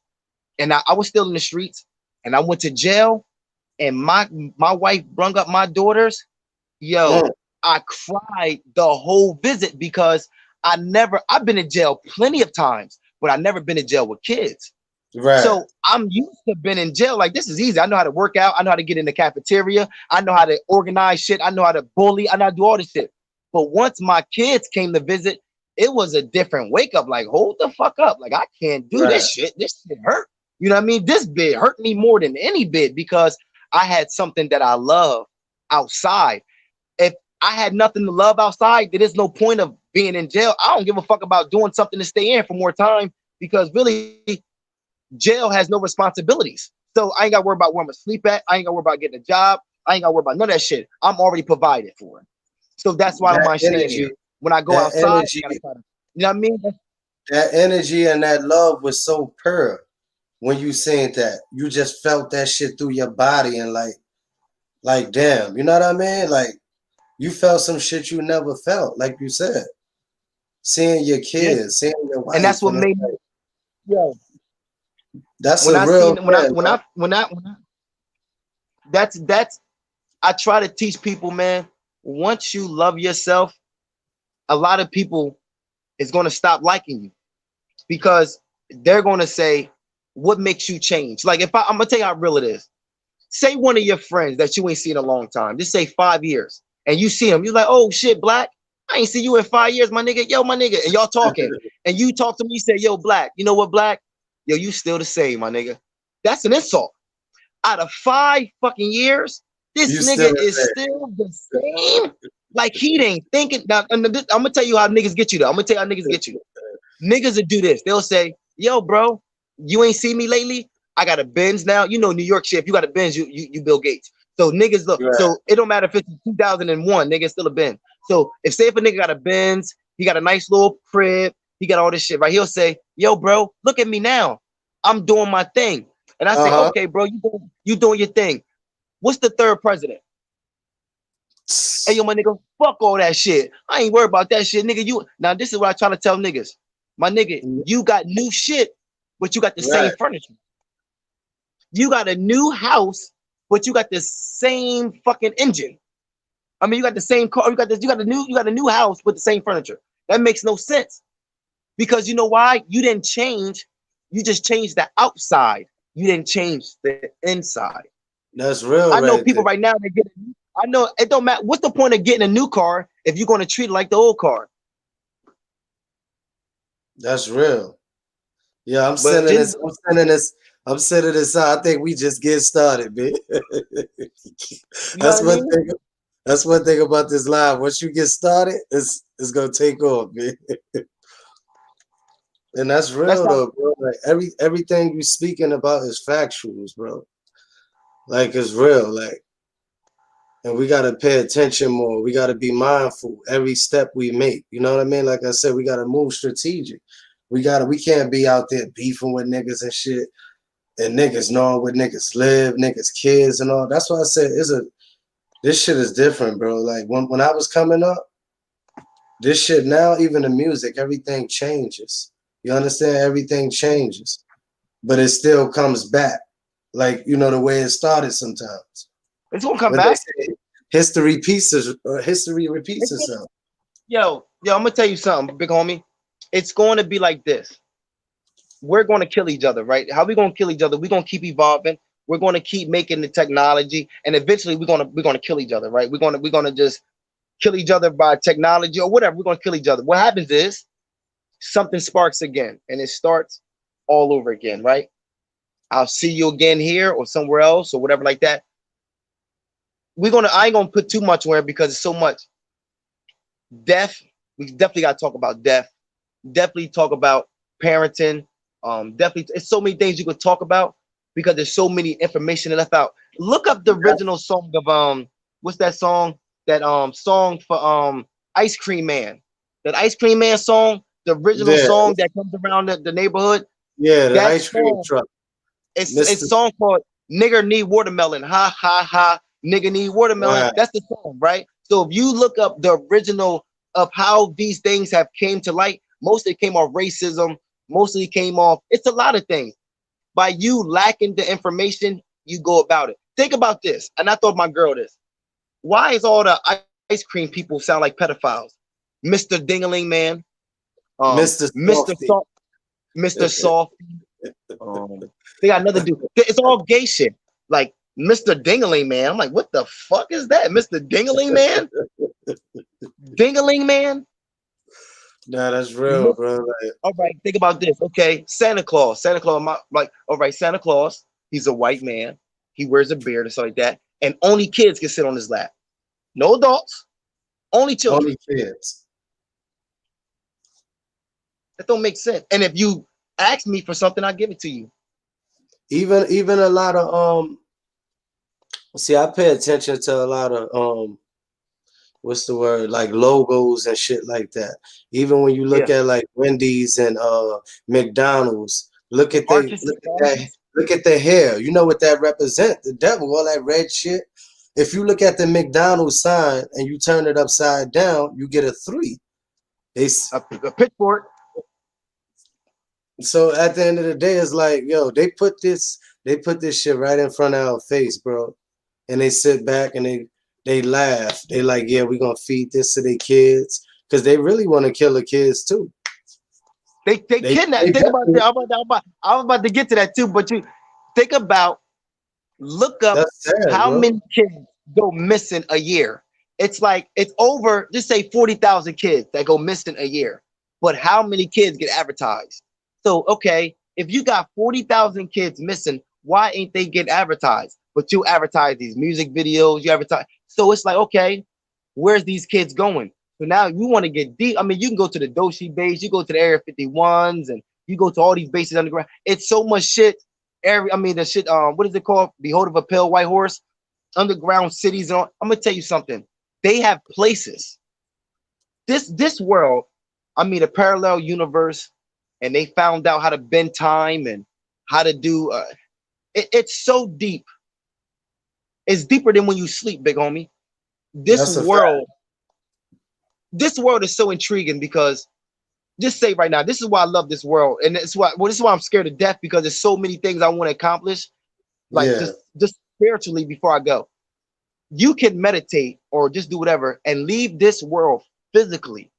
and I was still in the streets and I went to jail and my wife brung up my daughters, yo, Mm, I cried the whole visit because I've been in jail plenty of times, but I never been in jail with kids. right. So I'm used to being in jail. Like this is easy. I know how to work out. I know how to get in the cafeteria. I know how to organize shit. I know how to bully. I know how to do all this shit. But once my kids came to visit, it was a different wake up. Like, hold the fuck up. Like, I can't do Right. this shit. This shit hurt. You know what I mean? This bit hurt me more than any bit because I had something that I love outside. If I had nothing to love outside, there is no point of being in jail. I don't give a fuck about doing something to stay in for more time because really jail has no responsibilities. So I ain't got to worry about where I'm gonna sleep at. I ain't got to worry about getting a job. I ain't got to worry about none of that shit. I'm already provided for. So that's why I don't That mind staying energy, here. When I go that outside, energy, I gotta try to, you know what I mean? that energy and that love was so pure when you saying that. You just felt that shit through your body and like damn, you know what I mean? Like you felt some shit you never felt, like you said. Seeing your Yeah. kids, seeing your And that's wife, what and it's made me, like, yo, that's when a I real seen, man, bro. when I that's, I try to teach people, man, once you love yourself, a lot of people is going to stop liking you because they're going to say, what makes you change? Like I'm going to tell you how real it is. Say one of your friends that you ain't seen in a long time, just say 5 years, and you see him, you're like, oh shit, Black, I ain't see you in 5 years, my nigga. Yo, my nigga, and y'all talking, and you talk to me, you say, yo, Black, you know what, Black? Yo, you still the same, my nigga. That's an insult. Out of 5 fucking years, this You still nigga the is still the same. Like he ain't thinking. Now, I'm gonna tell you how niggas get you though. I'm gonna tell you how niggas get you. Niggas will do this. They'll say, yo, bro, you ain't seen me lately. I got a Benz now. You know New York shit. If you got a Benz, you Bill Gates. So niggas look. same. Right. So it don't matter if it's 2001. Nigga still a Benz. So if a nigga got a Benz, he got a nice little crib, he got all this shit, right? He'll say, yo, bro, look at me now. I'm doing my thing. And I say, Uh-huh. okay, bro, you doing your thing. What's the third president? Hey, yo, my nigga, fuck all that shit. I ain't worried about that shit, nigga. You now, this is what I try to tell niggas. My nigga, you got new shit, but you got the same Right. furniture. You got a new house, but you got the same fucking engine. I mean, you got the same car. You got a new house with the same furniture. That makes no sense because you know why? You didn't change. You just changed the outside. You didn't change the inside. That's real I know right people there. right now that get. I know it don't matter. What's the point of getting a new car if you're going to treat it like the old car? That's real. Yeah, I'm But sending just this. I'm sending this. I'm sending this out. I think we just get started, man. you know That's what I one mean? thing. That's one thing about this live. Once you get started, it's gonna take off, man. And that's That's real not. though, bro. Like everything you speaking about is factuals, bro. Like it's real. Like, and we gotta pay attention more. We gotta be mindful every step we make. You know what I mean? Like I said, we gotta move strategic. We can't be out there beefing with niggas and shit. And niggas knowing where niggas live, niggas kids and all. That's why I said this shit is different, bro. Like when I was coming up, this shit now, even the music, everything changes. You understand? Everything changes. But it still comes back. Like, you know, the way it started sometimes. It's gonna come When they back. say history repeats It's gonna, itself. yo, I'm gonna tell you something, big homie. It's going to be like this. We're going to kill each other, right? How we going to kill each other? We're going to keep evolving. We're going to keep making the technology, and eventually we're going to kill each other, right? We're going to just kill each other by technology or whatever. We're going to kill each other. What happens is something sparks again, and it starts all over again, right? I'll see you again here or somewhere else or whatever like that. I ain't gonna put too much on it because it's so much death. We definitely got to talk about death. Definitely talk about parenting. Definitely, it's so many things you could talk about because there's so many information left out. Look up the original song of what's that song? That song for Ice Cream Man. That Ice Cream Man song, the original Yeah, song that comes around the neighborhood. yeah, the That ice cream song, truck. it's Mr. song called "Nigger Need Watermelon." Ha ha ha. Nigga need watermelon. Wow. That's the song, right? So if you look up the original of how these things have came to light, mostly came off racism, mostly came off. It's a lot of things. By you lacking the information, you go about it. Think about this, and I thought my girl this. Why is all the ice cream people sound like pedophiles? Mr. Dingaling Man, Mr. Mr. Softy. Soft, Mr. Soft. They got another dude. It's all gay shit. Like Mr. Dingaling Man. I'm like, what the fuck is that? Mr. Dingaling Man? Dingaling Man? Nah, that's real, bro. Like, All right, think about this. Okay, Santa Claus. Santa Claus, like, all right, Santa Claus, he's a white man. He wears a beard and stuff like that. And only kids can sit on his lap. No adults, only children. only kids. That don't make sense. And if you ask me for something, I'll give it to you. Even a lot of see, I pay attention to a lot of what's the word, like logos and shit like that. Even when you look Yeah. at like Wendy's and McDonald's, look at Arches and that, spouses. look at the hair. You know what that represents? The devil, all that red shit. If you look at the McDonald's sign and you turn it upside down, you get a 3. A pitchfork. So at the end of the day, it's like, yo, they put this shit right in front of our face, bro. And they sit back and they laugh. They like, yeah, we're gonna feed this to their kids. Cause they really want to kill the kids too. They They kidnap. Think about that. I was about to get to that too, but you think about look up that's sad, how bro. many kids go missing a year. It's like it's over, just say 40,000 kids that go missing a year. But how many kids get advertised? So, okay, if you got 40,000 kids missing, why ain't they get advertised? But you advertise these music videos, you advertise. So it's like, okay, where's these kids going? So now you want to get deep. I mean, you can go to the Doshi base, you go to the Area 51s, and you go to all these bases underground. It's so much shit. The shit, what is it called? Behold of a Pale White Horse, underground cities. And all. I'm gonna tell you something. They have places. This world, a parallel universe, and they found out how to bend time and how to do. It's so deep. It's deeper than when you sleep, big homie. This That's a fact. world, this world is so intriguing because just say right now, this is why I love this world, and this is why I'm scared to death because there's so many things I want to accomplish, like Yeah, just spiritually before I go. You can meditate or just do whatever and leave this world physically.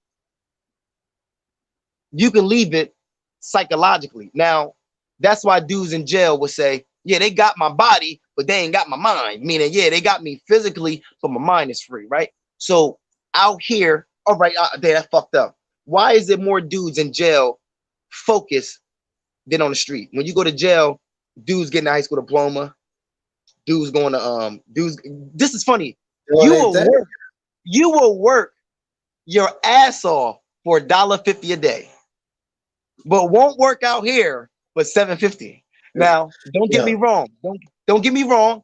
You can leave it psychologically. Now, that's why dudes in jail would say, yeah, they got my body, but they ain't got my mind. Meaning, yeah, they got me physically, but my mind is free, right? So out here, all right, that's fucked up. Why is it more dudes in jail focused than on the street? When you go to jail, dudes getting a high school diploma, dudes going to dudes. This is funny. well, You they will think. work, you will work your ass off for $1.50 a day. but won't work out here for 750. Now, don't get Yeah, me wrong. Don't get me wrong.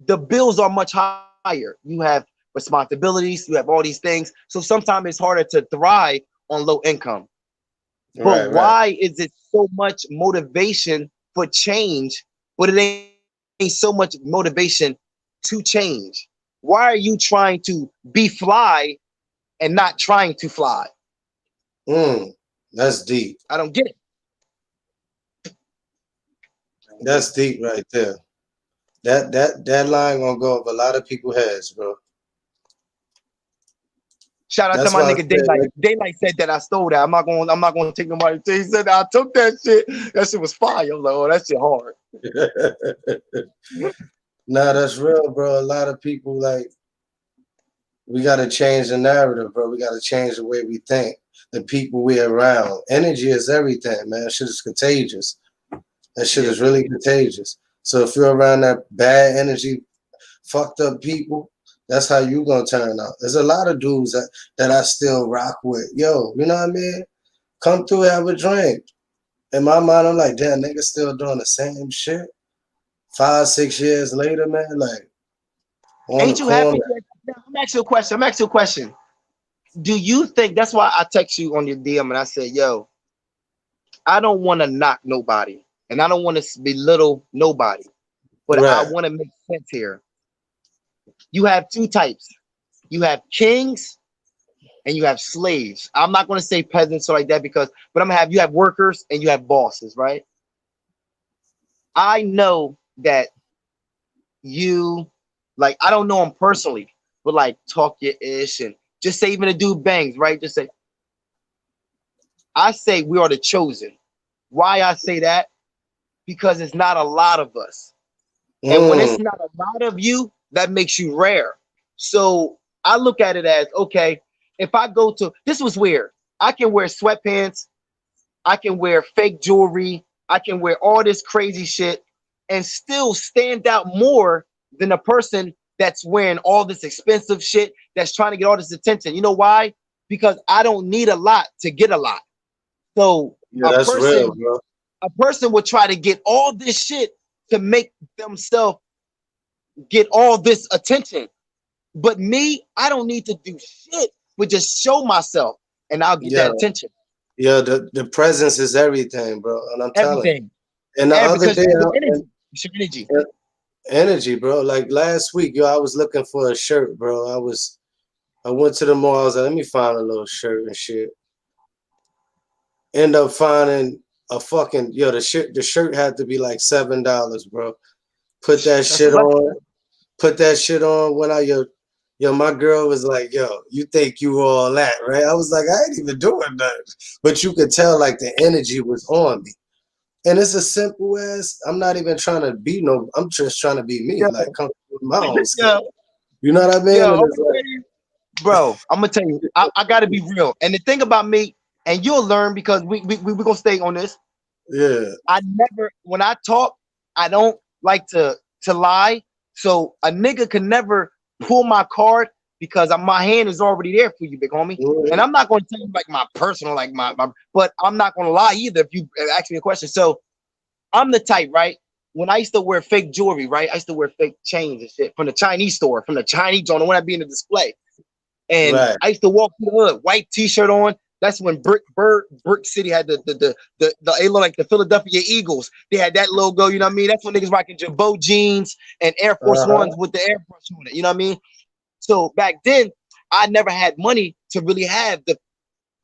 The bills are much higher. You have responsibilities, you have all these things. So sometimes it's harder to thrive on low income. But right, right. why is it so much motivation for change, but it ain't so much motivation to change? Why are you trying to be fly and not trying to fly? That's deep. I don't get it. That's deep right there. That line gonna go over a lot of people's heads, bro. Shout out to That's my why I nigga said, Daylight. Daylight said that I stole that. I'm not gonna take nobody. He said that I took that shit. That shit was fire. I'm like, oh, that shit hard. nah, that's real, bro. A lot of people like we gotta change the narrative, bro. We gotta change the way we think. The people we around. Energy is everything, man. Shit is contagious. That shit Yeah. is really contagious. So if you're around that bad energy, fucked up people, that's how you gonna turn out. There's a lot of dudes that I still rock with. Yo, you know what I mean? Come through, have a drink. In my mind, I'm like, damn, niggas still doing the same shit. 5, 6 years later, man, like on the Ain't you happy? corner. I'm asking you a question. I'm asking you a question. Do you think that's why I text you on your DM and I said, yo, I don't want to knock nobody and I don't want to belittle nobody, but I Right. want to make sense here. You have two types. You have kings and you have slaves. I'm not going to say peasants or like that because, but I'm gonna have you have workers and you have bosses, right? I know that you like I don't know him personally, but like talk your ish and just say even a dude bangs, right? Just say I say we are the chosen. Why I say that? Because it's not a lot of us. And when Mm, it's not a lot of you, that makes you rare. So I look at it as okay, if I go to this was weird. I can wear sweatpants, I can wear fake jewelry, I can wear all this crazy shit and still stand out more than a person that's wearing all this expensive shit that's trying to get all this attention. You know why? Because I don't need a lot to get a lot. So yeah, that's real, bro. a person would try to get all this shit to make themselves get all this attention. But me, I don't need to do shit, but just show myself and I'll get Yeah, that attention. yeah, the presence is everything, bro. And I'm telling you. Everything. And the Every other because day, your energy. It's your energy. energy, bro. Like last week, yo, I was looking for a shirt, bro. I went to the mall. I was like, let me find a little shirt and shit. End up finding a fucking the shirt had to be like $7, bro. Put that That's shit less. on. Put that shit on. When I yo, my girl was like, yo, you think you all that, right? I was like, I ain't even doing nothing. But you could tell like the energy was on me. And it's a simple as I'm not even trying to be no, I'm just trying to be me, Yo, like come with my own skin. yo, You know what I mean? yo, And I'm it's gonna tell you, bro. I'm gonna tell you. I gotta be real. And the thing about me, and you'll learn because we gonna stay on this. like, I never when I talk, I don't like to lie. So a nigga can never pull my card because my hand is already there for you, big homie. yeah. And I'm not gonna tell you like my personal, like my but I'm not gonna lie either if you ask me a question. So I'm the type, right? When I used to wear fake jewelry, right? I used to wear fake chains and shit from the Chinese store, from the Chinese joint, when I be in the display. And Right. I used to walk through the hood, white t-shirt on. That's when Brick City had the they look like the Philadelphia Eagles. They had that logo, you know what I mean? That's when niggas rocking Jabot jeans and Air Force Uh-huh. Ones with the Air Force on it, you know what I mean? So back then, I never had money to really have the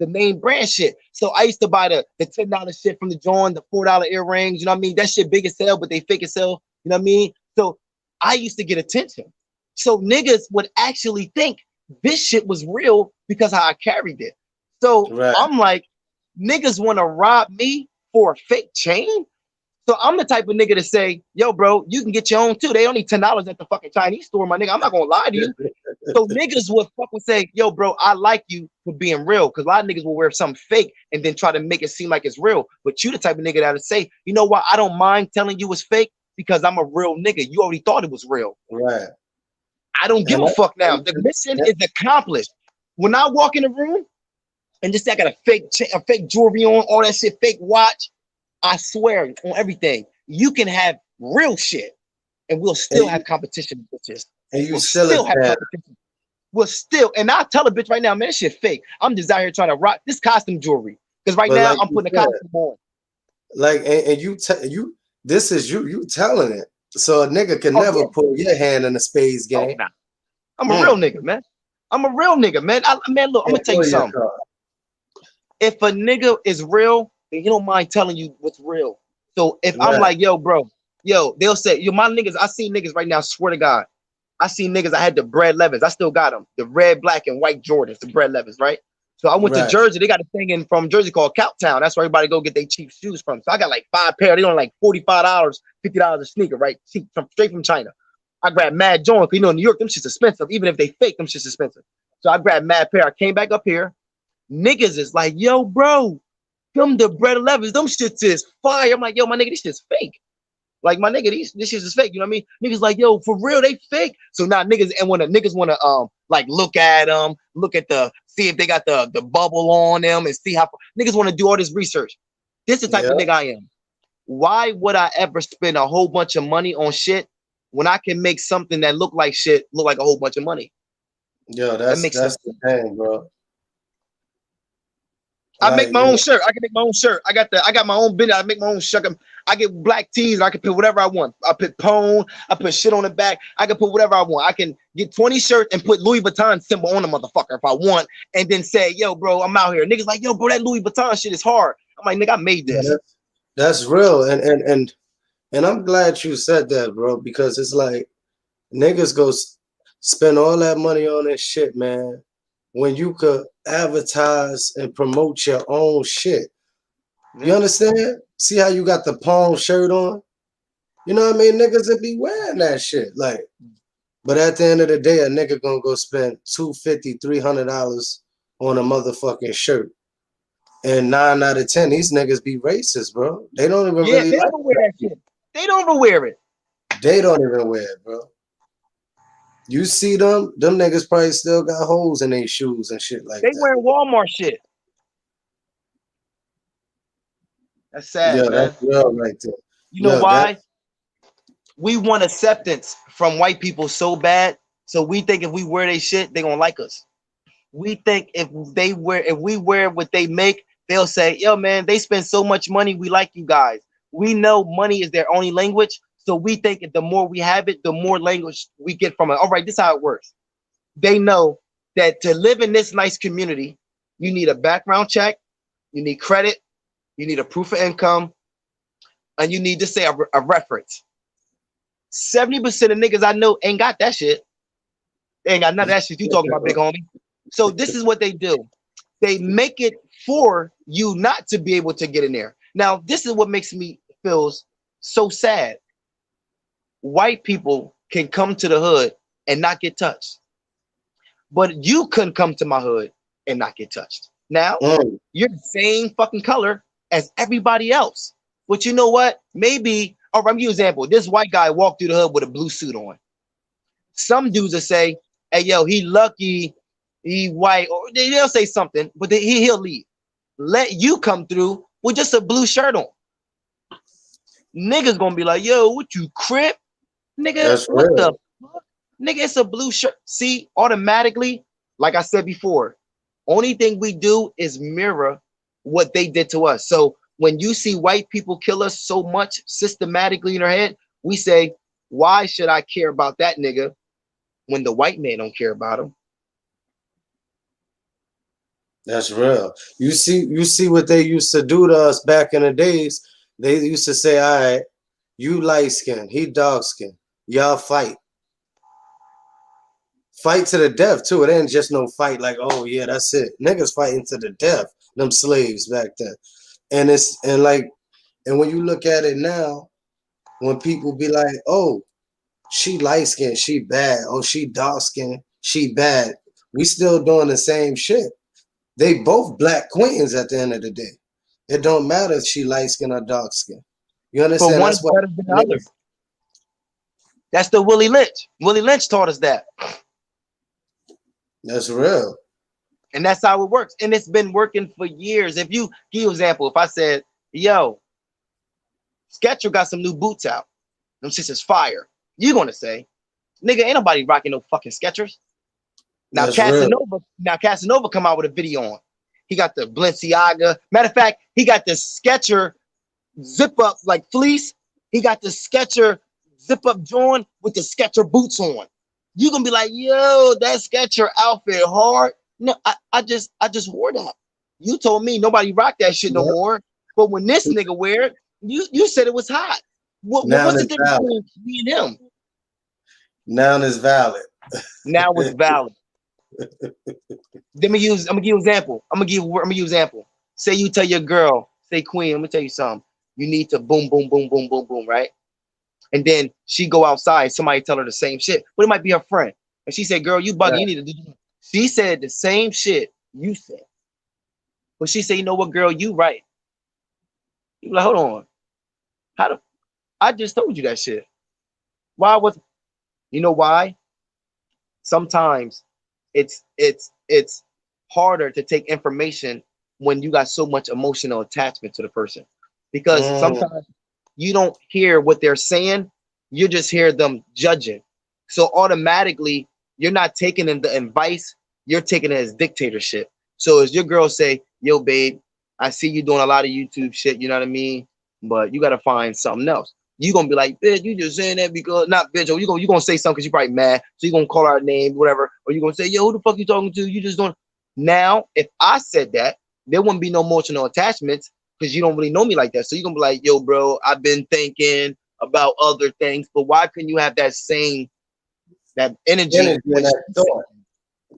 name brand shit. So I used to buy the $10 shit from the joint, the $4 earrings, you know what I mean? That shit big as hell, but they fake as hell, you know what I mean? So I used to get attention. So niggas would actually think this shit was real because how I carried it. So Right. I'm like, niggas want to rob me for a fake chain? So I'm the type of nigga to say, yo, bro, you can get your own too. They only $10 at the fucking Chinese store, my nigga. I'm not gonna lie to you. So niggas would fucking say, yo, bro, I like you for being real. Because a lot of niggas will wear something fake and then try to make it seem like it's real. But you the type of nigga that'll say, you know what? I don't mind telling you it's fake because I'm a real nigga. You already thought it was real. Right. I don't give And a that, fuck now. and, The and, mission is accomplished. When I walk in the room, and just say I got a fake jewelry on, all that shit, fake watch. I swear on everything, you can have real shit, and we'll and still you, have competition, bitches. and you We'll still a still have fan. competition. We'll still, and I'll tell a bitch right now, man, this shit fake. I'm just out here trying to rock this costume jewelry because right But now like I'm you putting a said, costume on. like and you this is you telling it. So a nigga can Oh never yeah, pull your hand in a spades oh game. nah. I'm a real Mm. nigga, man. I'm a real nigga, man. Man, look, I'm gonna Can't tell you pull your something. card. If a nigga is real, then he don't mind telling you what's real. So if I'm Right. like, yo, bro, yo, they'll say, yo, my niggas, I see niggas right now, swear to God. I see niggas, I had the bread Levins. I still got them. The red, black, and white Jordans, the bread Levins, right? So I went to Right. Jersey. They got a thing in from Jersey called Cowtown. That's where everybody go get their cheap shoes from. So I got like 5 pair. They on like $45, $50 a sneaker, right? Cheap, straight from China. I grabbed mad joints. You know, in New York, them shit's expensive. Even if they fake, them shit's expensive. So I grabbed mad pair. I came back up here. Niggas is like, yo, bro, them the bread 11s, them shits is fire. I'm like, yo, my nigga, this shit's fake. Like my nigga, this shit is fake. You know what I mean? Niggas like, yo, for real, they fake. So now niggas and when the niggas wanna like look at them, look at see if they got the bubble on them and see how niggas want to do all this research. This is the type Yeah. of nigga I am. Why would I ever spend a whole bunch of money on shit when I can make something that look like shit look like a whole bunch of money? Yo, That makes that's sense. the thing, bro. I make Like, my own shirt. I can make my own shirt. I got my own business. I make my own shirt. I get black tees. I can put whatever I want. I put pone. I put shit on the back. I can put whatever I want. I can get 20 shirts and put Louis Vuitton symbol on the motherfucker if I want, and then say, "Yo, bro, I'm out here." Niggas like, "Yo, bro, that Louis Vuitton shit is hard." I'm like, "Nigga, I made yeah, this." that's real. And I'm glad you said that, bro, because it's like niggas go spend all that money on this shit, man, when you could advertise and promote your own shit. You understand? See how you got the palm shirt on? You know what I mean? Niggas would be wearing that shit. Like, but at the end of the day, a nigga gonna go spend $250, $300 on a motherfucking shirt. And 9 out of 10, these niggas be racist, bro. They don't even Yeah, really they like don't even wear that shit. They don't even wear it. They don't even wear it, bro. You see them niggas probably still got holes in their shoes and shit like They that. wearing Walmart shit. That's sad, Yeah, that's man. real right there. You know Yo, that why? We want acceptance from white people so bad, so we think if we wear their shit, they gonna like us. We think if we wear what they make, they'll say, yo, man, they spend so much money, we like you guys. We know money is their only language, so we think if the more we have it, the more language we get from it. All right, this is how it works. They know that to live in this nice community, you need a background check, you need credit, you need a proof of income, and you need to say a reference. 70% of niggas I know ain't got that shit. They ain't got none of that shit you talking about, big homie. So this is what they do. They make it for you not to be able to get in there. Now, this is what makes me feel so sad. White people can come to the hood and not get touched. But you couldn't come to my hood and not get touched. Now, you're the same fucking color as everybody else. But you know what? Maybe, all right, I'm gonna give you an example. This white guy walked through the hood with a blue suit on. Some dudes will say, hey, yo, he lucky, he white, or they'll say something, but he'll leave. Let you come through with just a blue shirt on. Niggas gonna be like, yo, what you crip? Nigga, that's what the real. fuck? Nigga, it's a blue shirt. See, automatically, like I said before, only thing we do is mirror what they did to us. So when you see white people kill us so much systematically in our head, we say, why should I care about that nigga when the white man don't care about him? That's real. You see what they used to do to us back in the days. They used to say, all right, you light skin, he dark skin. Y'all fight. Fight to the death too. It ain't just no fight like, oh yeah, that's it. Niggas fighting to the death. Them slaves back then. And when you look at it now, when people be like, oh, she light skinned, she bad. Oh, she dark skinned, she bad. We still doing the same shit. They both black queens at the end of the day. It don't matter if she light skin or dark skin. You But understand? one's That's why better than the other. niggas, That's the Willie Lynch. Willie Lynch taught us that. that's real. And that's how it works. And it's been working for years. If you give you an example, if I said, yo, Skechers got some new boots out, them shits is fire. You're gonna say, nigga, ain't nobody rocking no fucking Skechers. That's real. Now Casanova come out with a video on. He got the Balenciaga. Matter of fact, he got the Sketcher zip up like fleece. He got the Sketcher zip up joint with the Sketcher boots on. You gonna be like, yo, that Sketcher outfit hard. No, I just wore that. You told me nobody rocked that shit no Yep. more. But when this nigga wear it, you said it was hot. Now What's the it's difference valid. between me and him? Now it's valid. Now it's valid. I'm gonna give you an example. I'm gonna give you an example. Say you tell your girl, say Queen, let me tell you something. You need to boom, boom, boom, boom, boom, boom, right? And then she go outside, somebody tell her the same shit. But it might be her friend. And she said, girl, you bugging, Right. you need to do. She said the same shit you said. But she said, you know what, girl, you right. You like, hold on. How the I just told you that shit. Why was you know why? Sometimes it's harder to take information when you got so much emotional attachment to the person, because Mm, sometimes you don't hear what they're saying, you just hear them judging. So automatically you're not taking in the advice, you're taking it as dictatorship. So as your girl say, yo babe, I see you doing a lot of YouTube shit, you know what I mean, but you got to find something else. You gonna be like, bitch, you just saying that because not bitch, or you gonna say something because you probably mad, so you gonna call our name, whatever, or you gonna say, yo, who the fuck you talking to? You just don't. Now, if I said that, there wouldn't be no emotional attachments because you don't really know me like that. So you're gonna be like, yo, bro, I've been thinking about other things, but why couldn't you have that same that energy energy when and that she said thought.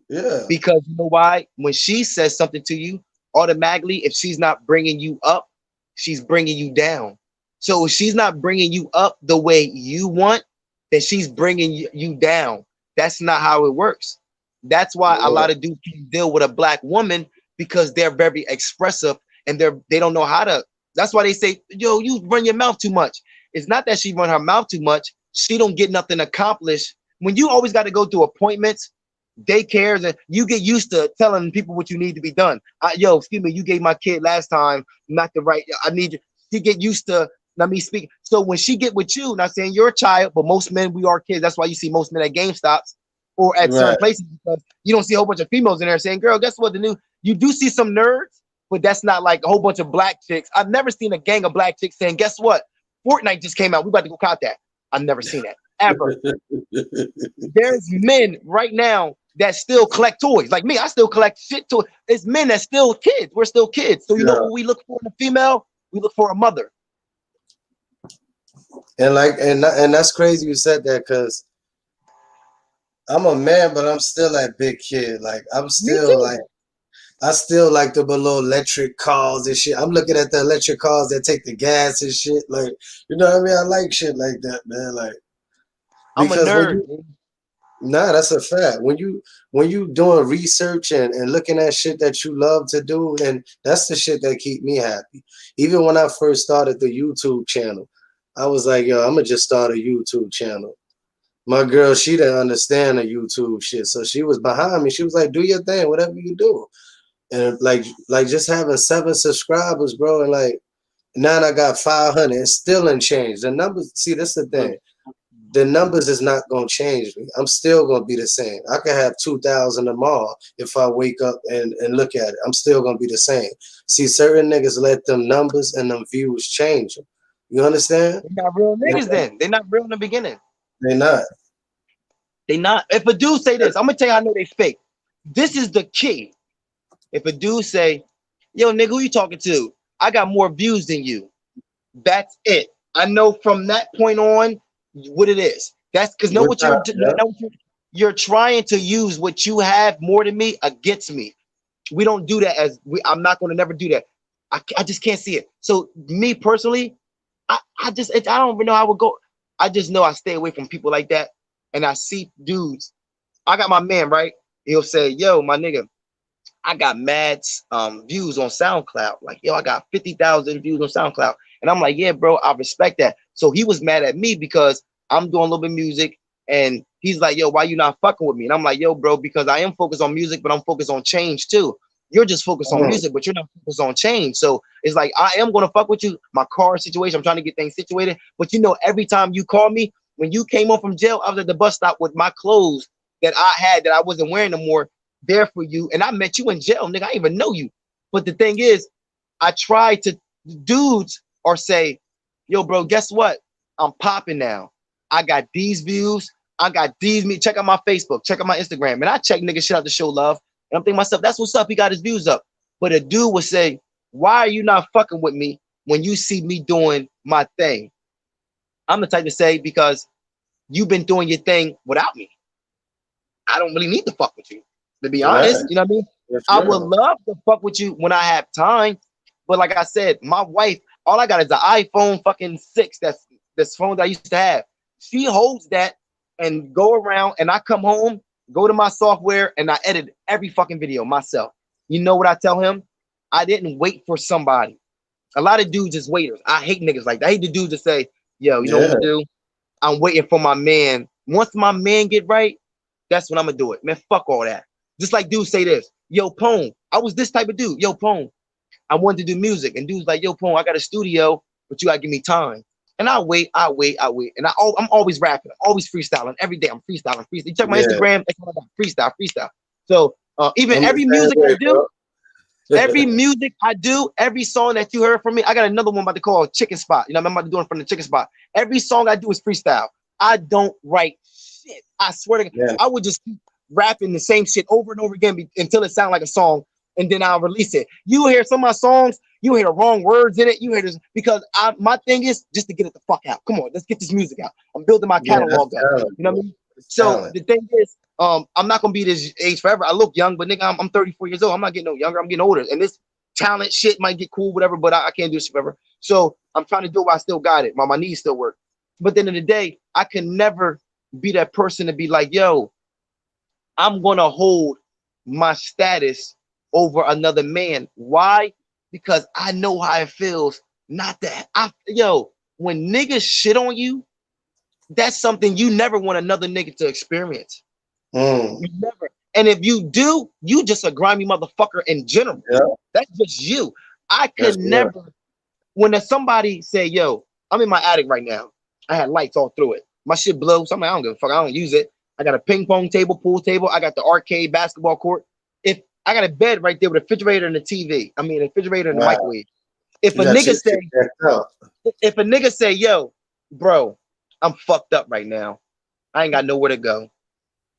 Yeah. because you know why? When she says something to you, automatically, if she's not bringing you up, she's bringing you down. So if she's not bringing you up the way you want, then she's bringing you down. That's not how it works. That's why a Yeah. lot of dudes can deal with a black woman because they're very expressive and they don't know how to. That's why they say, yo, you run your mouth too much. It's not that she run her mouth too much. She don't get nothing accomplished. When you always got to go through appointments, daycares, and you get used to telling people what you need to be done. Yo, excuse me, you gave my kid last time not the right. I need you. She get used to let me speak. So when she get with you, not saying you're a child, but most men we are kids. That's why you see most men at GameStops or at certain Right. places because you don't see a whole bunch of females in there saying, "Girl, guess what? The new." You do see some nerds, but that's not like a whole bunch of black chicks. I've never seen a gang of black chicks saying, "Guess what? Fortnite just came out. We about to go count that." I've never seen that ever. There's men right now that still collect toys. Like me, I still collect shit toys. It's men that still kids. We're still kids. So you know Yeah. what we look for in a female? We look for a mother. And like and that's crazy you said that because I'm a man, but I'm still that big kid. Like I'm Me still too. like I still like the little electric cars and shit. I'm looking at the electric cars that take the gas and shit. Like, you know what I mean? I like shit like that, man. Like I'm a because when nerd. you nah, that's a fact. When you doing research and looking at shit that you love to do, and that's the shit that keep me happy. Even when I first started the YouTube channel, I was like, yo, I'm gonna just start a YouTube channel. My girl, she didn't understand the YouTube shit, so she was behind me. She was like, do your thing, whatever you do. And like just having 7 subscribers, bro, and like now I got 500 and still ain't changed. The numbers, see, that's the thing. The numbers is not gonna change me. I'm still gonna be the same. I could have 2,000 tomorrow if I wake up and look at it. I'm still gonna be the same. See, certain niggas let them numbers and them views change them. You understand? They're not real And niggas then. They're not real in the beginning. they not. They not. If a dude say this, I'm gonna tell you how I know they fake. This is the key. If a dude say, yo, nigga, who you talking to? I got more views than you. That's it. I know from that point on what it is. That's because know What what time? Yeah. you're trying to use what you have more than me against me. We don't do that I'm not going to never do that. I just can't see it. So me personally, I don't even know how I would go. I just know I stay away from people like that. And I see dudes. I got my man, right? He'll say, yo, my nigga, I got mad views on SoundCloud. Like, yo, I got 50,000 views on SoundCloud. And I'm like, yeah, bro, I respect that. So he was mad at me because I'm doing a little bit of music. And he's like, yo, why you not fucking with me? And I'm like, yo, bro, because I am focused on music, but I'm focused on change too. You're just focused on music, but you're not focused on change. So it's like, I am going to fuck with you. My car situation, I'm trying to get things situated. But you know, every time you call me, when you came home from jail, I was at the bus stop with my clothes that I had that I wasn't wearing no more there for you. And I met you in jail, nigga. I didn't even know you. But the thing is, I try to dudes or say, yo, bro, guess what? I'm popping now. I got these views. I got these. Check out my Facebook. Check out my Instagram. And I check nigga shit out to show love. And I'm thinking myself, that's what's up. He got his views up. But a dude would say, why are you not fucking with me when you see me doing my thing? I'm the type to say, because you've been doing your thing without me. I don't really need to fuck with you, to be honest. You know what I mean? I would love to fuck with you when I have time. But like I said, my wife, all I got is an iPhone fucking 6. That's this phone that I used to have. She holds that and go around, and I come home, go to my software, and I edit every fucking video myself. You know what I tell him? I didn't wait for somebody. A lot of dudes is waiters. I hate niggas like that. I hate the dudes that say, yo, you know what I'm gonna do? I'm waiting for my man. Once my man get right, that's when I'm gonna do it. Man, fuck all that. Just like dudes say this, yo, Pone, I was this type of dude. Yo, Pone, I wanted to do music. And dudes like, yo, Pone, I got a studio, but you gotta give me time. And I wait. And I'm always rapping, always freestyling. Every day I'm freestyling. You check my Instagram, that's what I got, freestyle. So even every music I do, every music I do, every song that you heard from me, I got another one about to call Chicken Spot. You know, I'm about to do it from the Chicken Spot. Every song I do is freestyle. I don't write shit. I swear to God, I would just keep rapping the same shit over and over again until it sounds like a song, and then I'll release it. You hear some of my songs, you hear the wrong words in it. You hear this because my thing is just to get it the fuck out. Come on, let's get this music out. I'm building my catalog up. You know what I mean? So the thing is, I'm not gonna be this age forever. I look young, but nigga, I'm 34 years old. I'm not getting no younger. I'm getting older. And this talent shit might get cool, whatever, but I can't do this forever. So I'm trying to do it while I still got it. My knees still work. But at the end of the day, I can never be that person to be like, yo, I'm gonna hold my status over another man. Why? Because I know how it feels. Not that when niggas shit on you, that's something you never want another nigga to experience. You never. And if you do, you just a grimy motherfucker in general. That's just you. I could never. When somebody say, yo, I'm in my attic right now. I had lights all through it. My shit blows. So I'm like, I don't give a fuck. I don't use it. I got a ping pong table, pool table. I got the arcade basketball court. If I got a bed right there with a refrigerator and a TV. I mean, a refrigerator and a microwave. If a nigga say, yo, bro, I'm fucked up right now. I ain't got nowhere to go.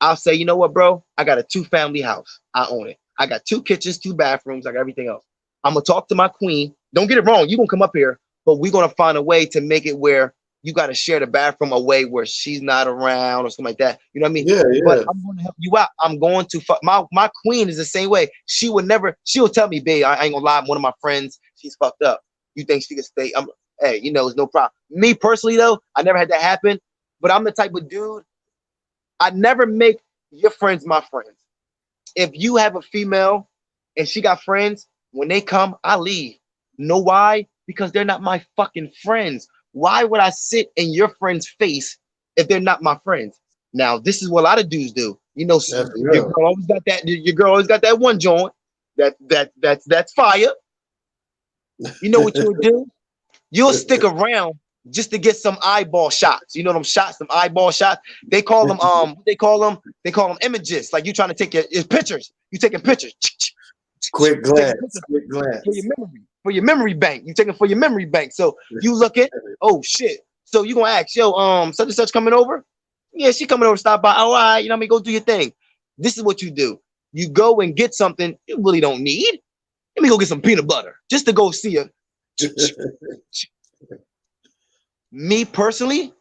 I'll say, you know what, bro? I got a 2-family house. I own it. I got 2 kitchens, 2 bathrooms. I got everything else. I'm going to talk to my queen. Don't get it wrong. You're going to come up here, but we're going to find a way to make it where you got to share the bathroom away where she's not around or something like that. You know what I mean? But I'm going to help you out. I'm going to fuck. My queen is the same way. She'll tell me, babe, I ain't going to lie. One of my friends, she's fucked up. You think she can stay? Hey, it's no problem. Me personally, though, I never had that happen. But I'm the type of dude, I never make your friends my friends. If you have a female and she got friends, when they come, I leave. Know why? Because they're not my fucking friends. Why would I sit in your friend's face if they're not my friends? Now, this is what a lot of dudes do. Your girl always got that. Your girl always got that one joint. That's fire. You know what you'll do? You'll stick around just to get some eyeball shots. You know them shots, some eyeball shots. They call them they call them images. Like you trying to take your pictures. You taking pictures. Quick glance. For your memory bank. You taking for your memory bank. So you look at, oh shit. So you gonna ask, yo, such and such coming over? Yeah, she coming over, stop by. All right, you know what I mean? Go do your thing. This is what you do. You go and get something you really don't need. Let me go get some peanut butter just to go see her. Me personally,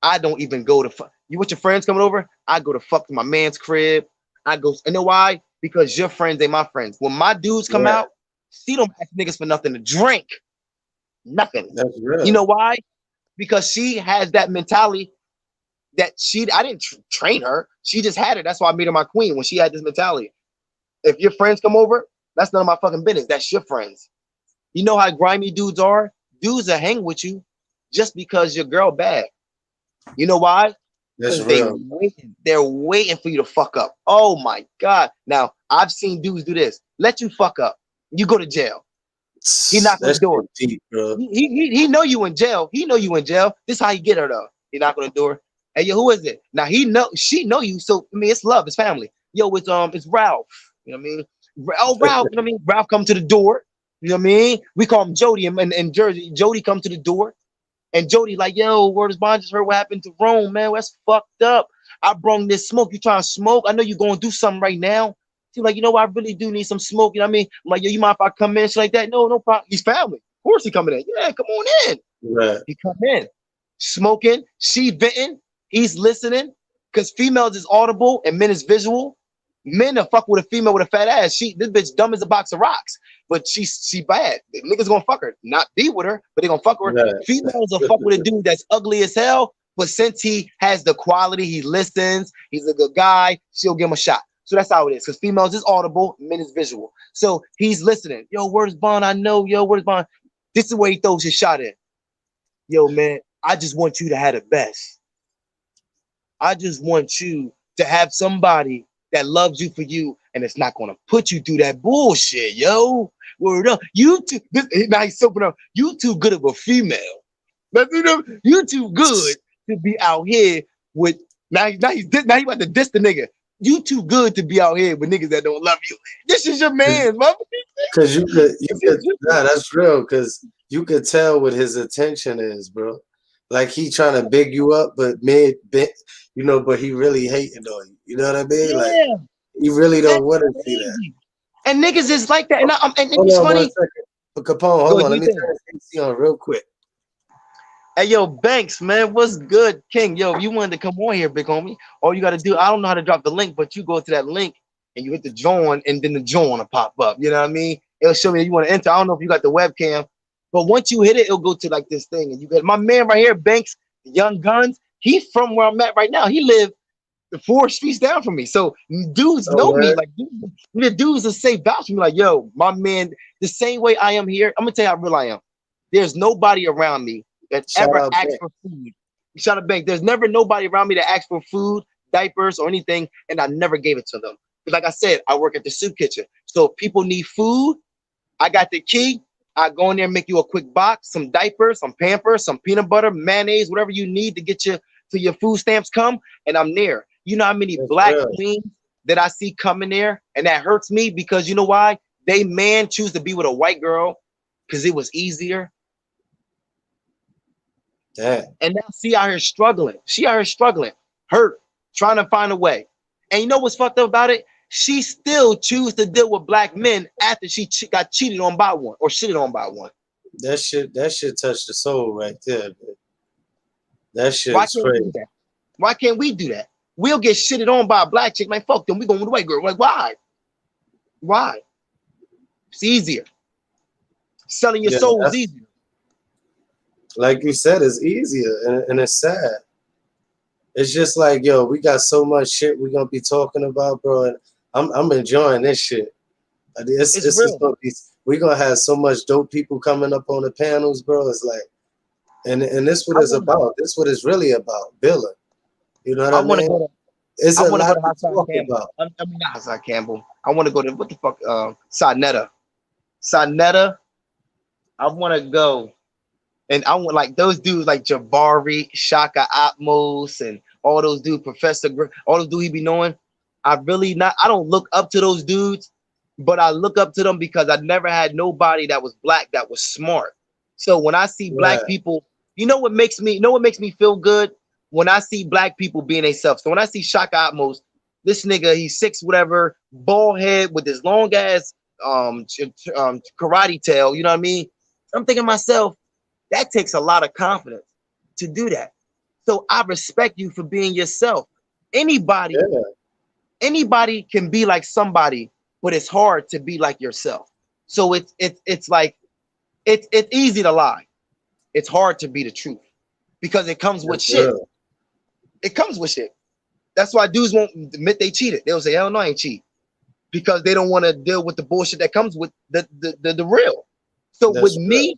I don't even go to fuck. You with your friends coming over? I go to fuck to my man's crib. You know why? Because your friends ain't my friends. When my dudes come out, she don't ask niggas for nothing to drink. Nothing. That's real. You know why? Because she has that mentality that I didn't train her. She just had it. That's why I made her my queen when she had this mentality. If your friends come over, that's none of my fucking business. That's your friends. You know how grimy dudes are? Dudes that hang with you just because your girl bad. You know why? That's Because real. they're waiting for you to fuck up. Oh my God. Now, I've seen dudes do this. Let you fuck up. You go to jail. He knock on the That's door. deep, bro. He know you in jail. He know you in jail. This how you get her though. He knock on the door. Hey, yo, who is it? Now she know you. So I mean, it's love, it's family. Yo, it's Ralph. You know what I mean? Oh, Ralph. You know what I mean? Ralph come to the door. You know what I mean? We call him Jody in Jersey. Jody come to the door, and Jody like, yo, word is bond. Just heard what happened to Rome, man. That's fucked up. I brung this smoke. You trying to smoke? I know you going to do something right now. She's like, you know what? I really do need some smoke. You know what I mean? I'm like, yo, you mind if I come in? She's like that. No, no problem. He's family. Of course he coming in. Yeah, come on in. Right. He come in, smoking. She venting. He's listening. Because females is audible and men is visual. Men are fuck with a female with a fat ass. This bitch dumb as a box of rocks. But she bad. The niggas gonna fuck her. Not be with her, but they gonna fuck her. Right. Females will fuck with a dude that's ugly as hell. But since he has the quality, he listens, he's a good guy, she'll give him a shot. So that's how it is. Because females is audible, men is visual. So he's listening. Yo, where's Bond? I know. Yo, where's Bond? This is where he throws his shot in. Yo, man, I just want you to have the best. I just want you to have somebody that loves you for you, and it's not gonna put you through that bullshit, yo. Word up. You too. Now he's soaping up. You too good of a female. You too good to be out here with. Now he about to diss the nigga. You too good to be out here with niggas that don't love you. This is your man, mother. Cause you could, nah, that's real. Cause you could tell what his intention is, bro. Like he trying to big you up, but but he really hating on you. You know what I mean? Yeah, Like he really don't want to see that. and niggas is like that. And Hold it's on funny. 1 second. But Capone, hold on. Let me turn this AC on real quick. Hey, yo, Banks, man, what's good, King? Yo, if you wanted to come on here, big homie, all you got to do, I don't know how to drop the link, but you go to that link and you hit the join, and then the join will pop up. You know what I mean? It'll show me that you want to enter. I don't know if you got the webcam, but once you hit it, it'll go to like this thing. And you got my man right here, Banks, Young Guns. He's from where I'm at right now. He lived 4 streets down from me. So dudes know me. Like, the dudes will say vouch for me, like, yo, my man, the same way I am here. I'm going to tell you how real I am. There's nobody around me that ever asked for food. Shout out Bank. There's never nobody around me that asked for food, diapers, or anything, and I never gave it to them. Like I said, I work at the soup kitchen. So if people need food, I got the key. I go in there and make you a quick box, some diapers, some Pampers, some peanut butter, mayonnaise, whatever you need to get you to your food stamps come, and I'm there. You know how many black queens that I see coming there, and that hurts me because you know why? They man choose to be with a white girl because it was easier. Damn. And now she out here struggling. She out here struggling, hurt, trying to find a way. And you know what's fucked up about it? She still choose to deal with black men after she got cheated on by one or shitted on by one. That shit touched the soul right there, man. That shit Why is can't crazy. we do that? Why can't we do that? We'll get shitted on by a black chick. Like, fuck them. We going with a white girl. Like, why? Why? It's easier. Selling your soul is easier. Like you said, it's easier and it's sad. It's just like, yo, we got so much shit we're gonna be talking about, bro. And I'm enjoying this shit. It's real. We're gonna have so much dope people coming up on the panels, bro. It's like, and this what it's about. This what it's really about, Billa. You know what I mean? It's a lot to talk about. I mean, not Hassan Campbell. I want to go to what the fuck, Sonetta. Sonetta. I want to go. And I want like those dudes like Jabari, Shaka Atmos, and all those dudes, Professor, all those dudes he be knowing. I don't look up to those dudes, but I look up to them because I never had nobody that was black that was smart. So when I see black people, you know what makes me feel good? When I see black people being themselves. So when I see Shaka Atmos, this nigga, he's 6 whatever, bald head with this long ass karate tail, you know what I mean? I'm thinking to myself, that takes a lot of confidence to do that. So I respect you for being yourself. Anybody can be like somebody, but it's hard to be like yourself. So it's like it's easy to lie. It's hard to be the truth because it comes with shit. It comes with shit. That's why dudes won't admit they cheated. They'll say, hell no, I ain't cheat. Because they don't want to deal with the bullshit that comes with the real. So with me,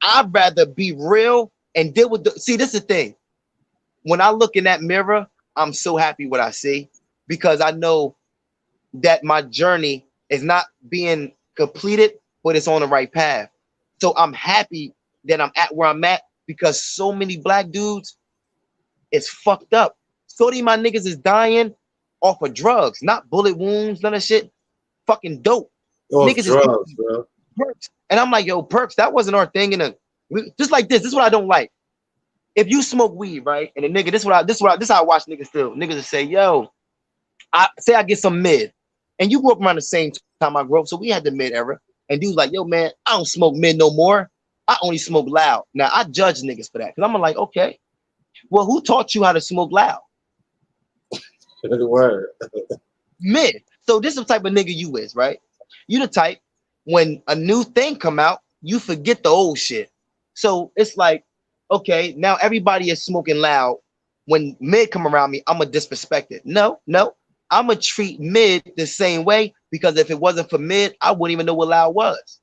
I'd rather be real and deal with see, this is the thing. when I look in that mirror, I'm so happy what I see because I know that my journey is not being completed, but it's on the right path. So I'm happy that I'm at where I'm at because so many black dudes, it's fucked up. So many of my niggas is dying off of drugs, not bullet wounds, none of shit. Fucking dope. Off Niggas is drugs, bro. perks. And I'm like, yo, perks, that wasn't our thing. Just like this is what I don't like. If you smoke weed, right? And a nigga, this how I watch niggas still. Niggas will say, yo, I get some mid. And you grew up around the same time I grew up. So we had the mid era. And dude's like, yo, man, I don't smoke mid no more. I only smoke loud. Now I judge niggas for that. Cause I'm like, okay, well, who taught you how to smoke loud? Word. Mid. So this is the type of nigga you is, right? You the type when a new thing come out, you forget the old shit. So it's like, okay, now everybody is smoking loud. When mid come around me, I'm gonna disrespect it. No, I'm gonna treat mid the same way because if it wasn't for mid, I wouldn't even know what loud was.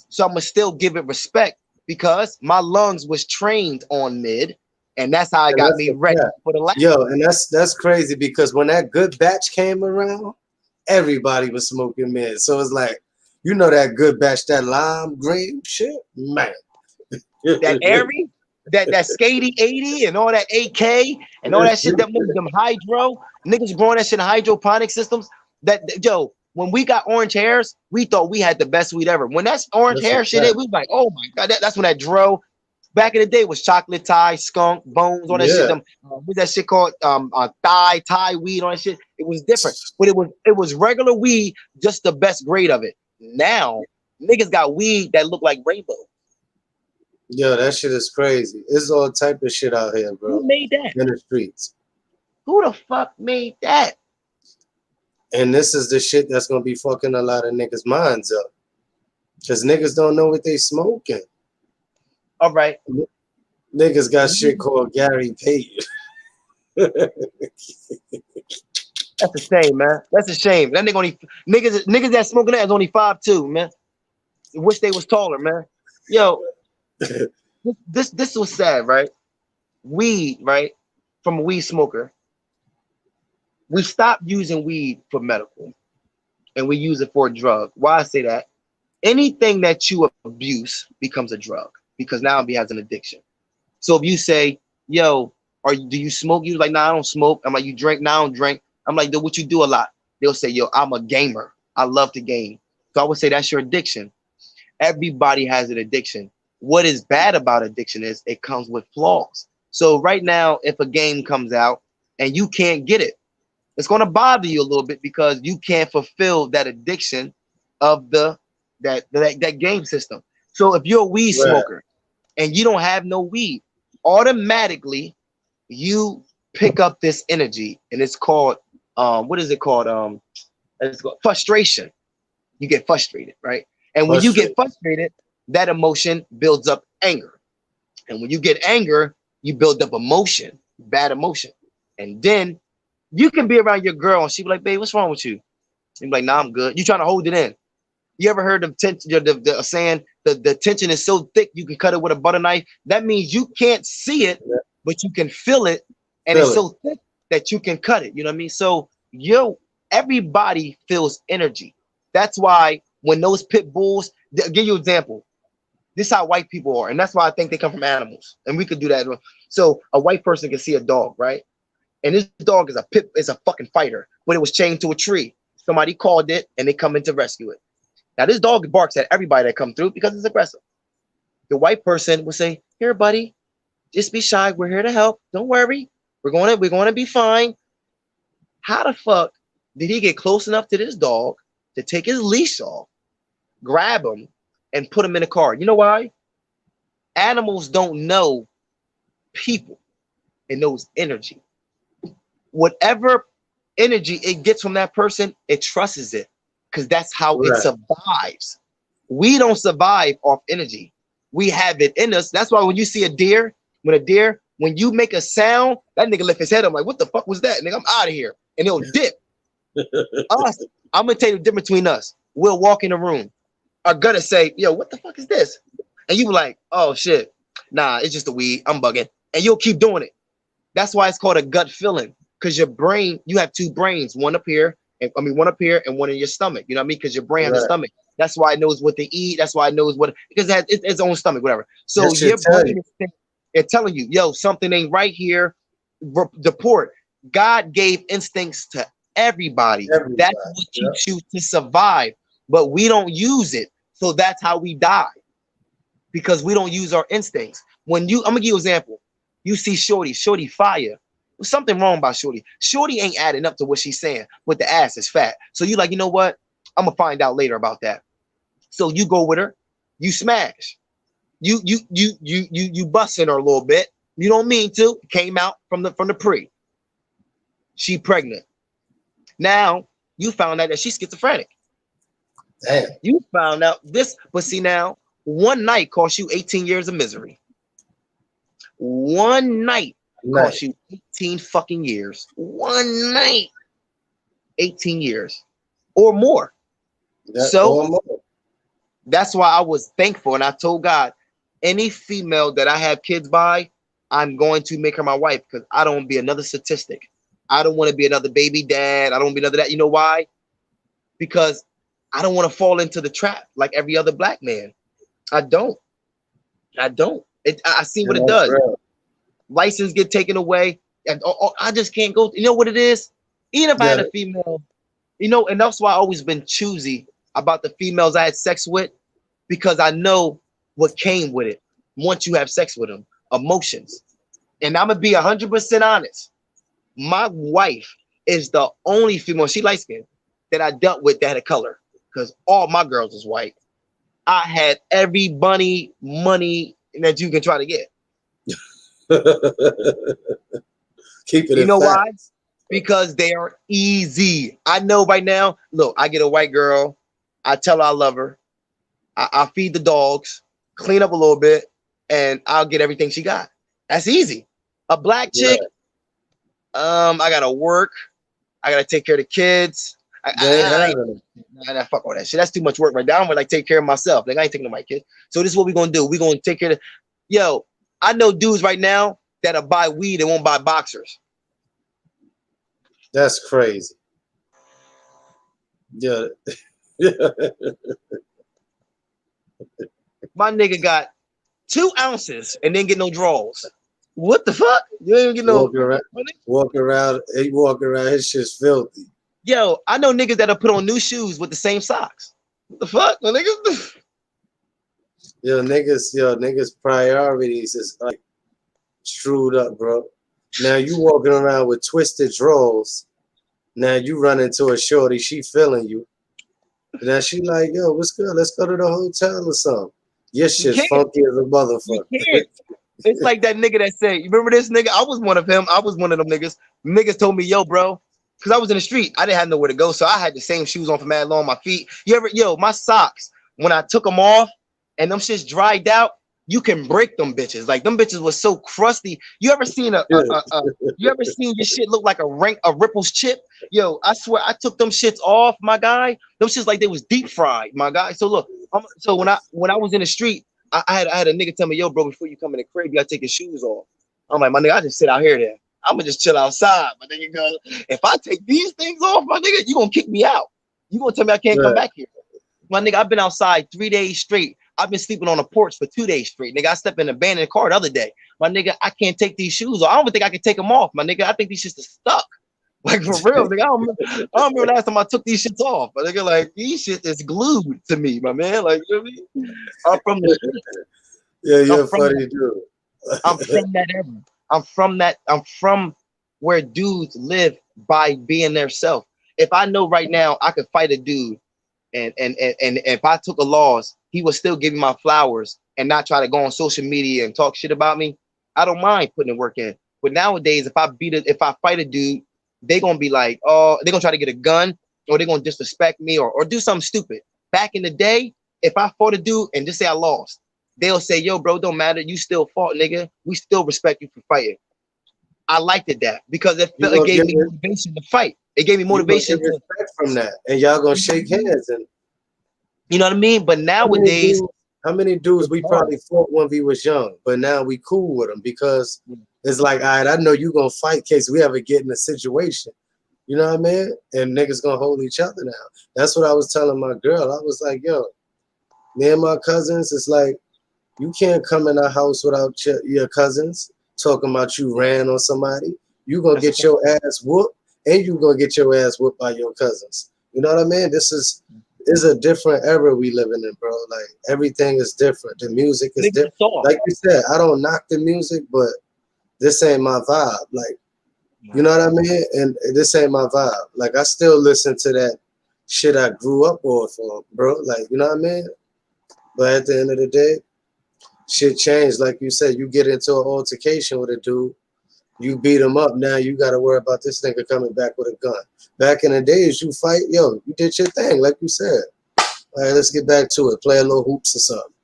So I'm gonna still give it respect because my lungs was trained on mid, and that's how I And got that's me the ready fact. for the loud. Yo, and that's crazy because when that good batch came around, everybody was smoking mid. So it's like, you know that good batch, that lime green shit, man. That airy, that skatey 80 and all that AK and all that shit, them hydro niggas growing that shit in hydroponic systems. Yo, when we got orange hairs, we thought we had the best weed ever. When that's orange That's a hair shit, fact. we was like, oh my god, that's when that dro. Back in the day was chocolate tie, skunk, bones, all that shit. Yeah. Them what's that shit called? Thai weed, all that shit. It was different, but it was regular weed, just the best grade of it. Now niggas got weed that look like rainbow. Yo, that shit is crazy. It's all type of shit out here, bro. Who made that? In the streets. Who the fuck made that? And this is the shit that's gonna be fucking a lot of niggas' minds up. Cause niggas don't know what they smoking. All right. Niggas got shit called Gary Payton. That's a shame, man. That's a shame. That nigga only niggas that smoking that is only 5'2", man. Wish they was taller, man. Yo, this was sad, right? Weed, right? From a weed smoker. We stopped using weed for medical and we use it for a drug. Why I say that? Anything that you abuse becomes a drug because now it has an addiction. So if you say, yo, do you smoke? You like, nah, I don't smoke. I'm like, you drink? Nah, I don't drink. I'm like, what you do a lot? They'll say, yo, I'm a gamer. I love to game. So I would say that's your addiction. Everybody has an addiction. What is bad about addiction is it comes with flaws. So right now, if a game comes out and you can't get it, it's going to bother you a little bit because you can't fulfill that addiction of that game system. So if you're a weed smoker and you don't have no weed, automatically you pick up this energy and it's called what is it called? It's called frustration. You get frustrated, right? And when you get frustrated, that emotion builds up anger. And when you get anger, you build up emotion, bad emotion. And then you can be around your girl and she be like, babe, what's wrong with you? You be like, nah, I'm good. You trying to hold it in. You ever heard of tension, the saying the tension is so thick you can cut it with a butter knife? That means you can't see it, but you can feel it, and it's so thick that you can cut it. You know what I mean? So everybody feels energy. That's why when those pit bulls, I'll give you an example. This is how white people are, and that's why I think they come from animals. And we could do that. So a white person can see a dog, right? And this dog is a fucking fighter, but it was chained to a tree. Somebody called it, and they come in to rescue it. Now this dog barks at everybody that come through because it's aggressive. The white person will say, "Here, buddy, just be shy. We're here to help. Don't worry. We're going to be fine." How the fuck did he get close enough to this dog to take his leash off, grab him, and put him in a car? You know why? Animals don't know people. It knows energy. Whatever energy it gets from that person, it trusts it because that's how it survives. We don't survive off energy. We have it in us. That's why when you see a deer, when you make a sound, that nigga lift his head up like, what the fuck was that? Nigga, I'm out of here. And he'll dip. Us, I'm gonna tell you the difference between us. We'll walk in the room. Are gonna say, yo, what the fuck is this? And you be like, oh shit, nah, it's just a weed. I'm bugging. And you'll keep doing it. That's why it's called a gut feeling. Because your brain, you have two brains, one up here, and one up here and one in your stomach. You know what I mean? Because your brain has a Right. stomach. That's why it knows what to eat. That's why it knows what, because it has its own stomach, whatever. So That your should tell brain you. is it's telling you, yo, something ain't right here. Deport. God gave instincts to everybody. Everybody. That's what Yeah. keeps you to survive, but we don't use it. So that's how we die, because we don't use our instincts. When you, I'm gonna give you an example. You see Shorty fire. There's something wrong about Shorty. Shorty ain't adding up to what she's saying, but the ass is fat. So you like, you know what? I'm gonna find out later about that. So you go with her, you smash. You busting her a little bit. You don't mean to. Came out from the pre. She pregnant. Now you found out that she's schizophrenic. Damn. You found out this, but see now, one night cost you 18 years of misery. One night cost you 18 fucking years. One night, 18 years or more. So that's why I was thankful, and I told God, any female that I have kids by, I'm going to make her my wife, because I don't want to be another statistic. I don't want to be another baby dad. I don't want to be another that. You know why? Because I don't want to fall into the trap like every other black man. I don't. I see what it does. Real. License get taken away, and I just can't go. You know what it is? Even if I had a female, you know, and that's why I always been choosy about the females I had sex with, because I know what came with it once you have sex with them, emotions. And I'm gonna be 100% honest. My wife is the only female, she light skinned, that I dealt with that had a color, because all my girls was white. I had every money that you can try to get. Keep it. You know why? Because they are easy. I know right now. Look, I get a white girl. I tell her I love her. I feed the dogs, clean up a little bit, and I'll get everything she got. That's easy. A black chick, I gotta work. I gotta take care of the kids. I fuck all that shit. That's too much work right now. I'm gonna like take care of myself. Like I ain't taking my kids. So this is what we're gonna do. We're gonna take care of yo. I know dudes right now that'll buy weed and won't buy boxers. That's crazy. Yeah. My nigga got 2 ounces and didn't get no draws. What the fuck? You didn't get no. Walking around, his shit's filthy. Yo, I know niggas that'll put on new shoes with the same socks. What the fuck? My niggas. Niggas priorities is like screwed up, bro. Now you walking around with twisted drawers. Now you run into a shorty, she feeling you. Now she like, yo, what's good? Let's go to the hotel or something. Your shit's funky as a motherfucker. It's like that nigga that said, you remember this nigga? I was one of him. I was one of them niggas. Niggas told me, yo, bro, because I was in the street. I didn't have nowhere to go. So I had the same shoes on for mad long. My feet. My socks, when I took them off and them shits dried out, you can break them bitches. Like them bitches was so crusty. You ever seen you ever seen your shit look like a Ripple's chip? Yo, I swear I took them shits off, my guy. Them shits like they was deep fried, my guy. So look, so when I was in the street, I had a nigga tell me, yo, bro, before you come in the crib, you gotta take your shoes off. I'm like, my nigga, I just sit out here then. I'm gonna just chill outside. My nigga goes, if I take these things off, my nigga, you gonna kick me out. You gonna tell me I can't come back here. My nigga, I've been outside 3 days straight. I've been sleeping on a porch for 2 days straight. Nigga, I slept in an abandoned car the other day. My nigga, I can't take these shoes off. I don't even think I can take them off. My nigga, I think these shits are stuck. Like for real, nigga. I don't remember last time I took these shits off. But nigga, like these shit is glued to me, my man. Like you know what I mean? I'm from the you're funny dude. I'm from that era. I'm from where dudes live by being their self. If I know right now I could fight a dude and if I took a loss, he would still give me my flowers and not try to go on social media and talk shit about me. I don't mind putting the work in. But nowadays, if I fight a dude, they gonna be like, oh, they're gonna try to get a gun, or they're gonna disrespect me, or do something stupid. Back in the day, if I fought a dude and just say I lost, they'll say, yo, bro, don't matter, you still fought, nigga. We still respect you for fighting. I liked that because it gave me motivation to fight. It gave me motivation to respect from that, and y'all gonna shake hands and you know what I mean. But nowadays, How many dudes we probably fought when we was young, but now we cool with them because it's like, all right, I know you gonna fight in case we ever get in a situation. You know what I mean? And niggas gonna hold each other now. That's what I was telling my girl. I was like, yo, me and my cousins, it's like, you can't come in our house without your cousins talking about you ran on somebody. You gonna get your ass whooped, and you gonna get your ass whooped by your cousins. You know what I mean? This is a different era we living in, bro. Like everything is different. The music is different. Like you said, I don't knock the music, but this ain't my vibe. Like, you know what I mean? And this ain't my vibe. Like I still listen to that shit I grew up off of, bro. Like, you know what I mean? But at the end of the day, shit changed. Like you said, you get into an altercation with a dude, you beat him up. Now you got to worry about this nigga coming back with a gun. Back in the days, you fight, yo, you did your thing, like you said. All right, let's get back to it. Play a little hoops or something.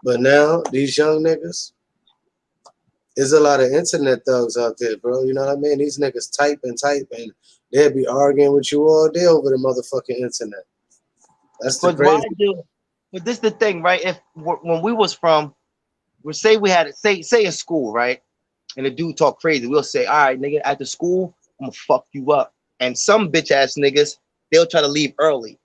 But now, these young niggas, there's a lot of internet thugs out there, bro. You know what I mean? These niggas type and they'll be arguing with you all day over the motherfucking internet. That's the crazy. But this is the thing, right? If when we was from, we'll say we had say in school, right? And the dude talk crazy, we'll say, all right, nigga, at the school, I'm gonna fuck you up. And some bitch ass niggas, they'll try to leave early,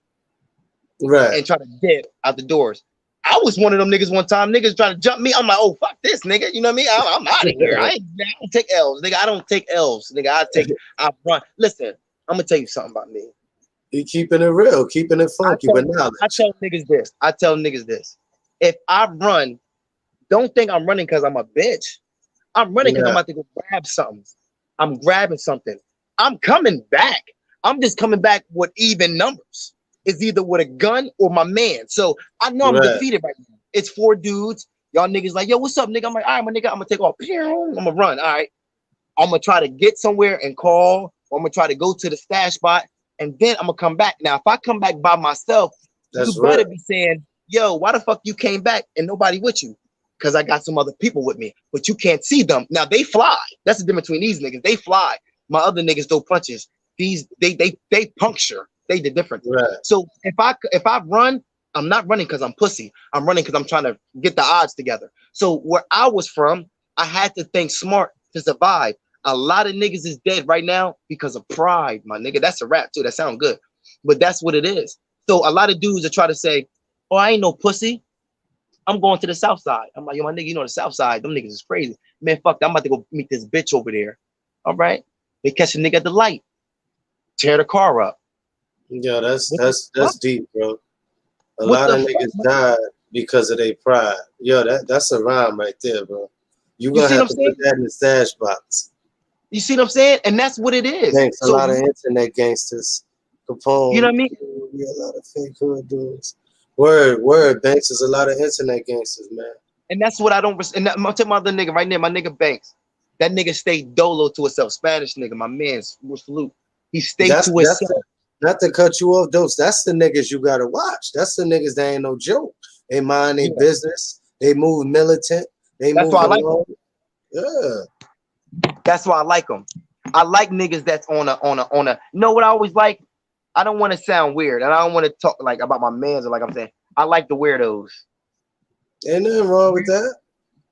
right, and try to dip out the doors. I was one of them niggas one time. Niggas trying to jump me. I'm like, oh fuck this nigga. You know what I mean? I'm out of here. I don't take L's, nigga. I don't take L's, nigga. I run. Listen, I'm gonna tell you something about me. You keeping it real, keeping it funky, but now I tell niggas this. I tell niggas this. If I run, don't think I'm running because I'm a bitch. I'm running because I'm about to go grab something. I'm grabbing something. I'm coming back. I'm just coming back with even numbers. It's either with a gun or my man. So I know I'm defeated right now. It's 4 dudes. Y'all niggas like, yo, what's up, nigga? I'm like, all right, my nigga, I'm gonna take off. I'm gonna run. All right. I'm gonna try to get somewhere and call. Or I'm gonna try to go to the stash spot, and then I'm gonna come back. Now, if I come back by myself, you better be saying, yo, why the fuck you came back and nobody with you? Because I got some other people with me, but you can't see them. Now they fly. That's the difference between these niggas. They fly. My other niggas throw punches. These they puncture. They the difference. Right. So if I run, I'm not running because I'm pussy. I'm running because I'm trying to get the odds together. So where I was from, I had to think smart to survive. A lot of niggas is dead right now because of pride, my nigga. That's a rap too. That sounds good, but that's what it is. So a lot of dudes are trying to say, "Oh, I ain't no pussy. I'm going to the south side." I'm like, yo, my nigga, you know the south side, them niggas is crazy. Man, fuck that. I'm about to go meet this bitch over there. All right. They catch a nigga at the light, tear the car up. Yeah, that's deep, bro. A lot of niggas died because of their pride. Yo, that's a rhyme right there, bro. You gonna have to put that in the stash box. You see what I'm saying? And that's what it is. Thanks. A lot of internet gangsters. Capone. You know what I mean? Yeah, a lot of fake hood dudes. Word, Banks is a lot of internet gangsters, man. And that's what I don't. And I'm gonna tell my other nigga right now, my nigga Banks. That nigga stayed dolo to himself. Spanish nigga, my man's with salute. He stayed to himself. Not to cut you off, those. That's the niggas you gotta watch. That's the niggas that ain't no joke. They mind their business. They move militant. That's why I like them. Yeah. That's why I like them. I like niggas that's on a. You know what I always like? I don't want to sound weird, and I don't want to talk like about my mans or like I'm saying. I like the weirdos. Ain't nothing wrong with that.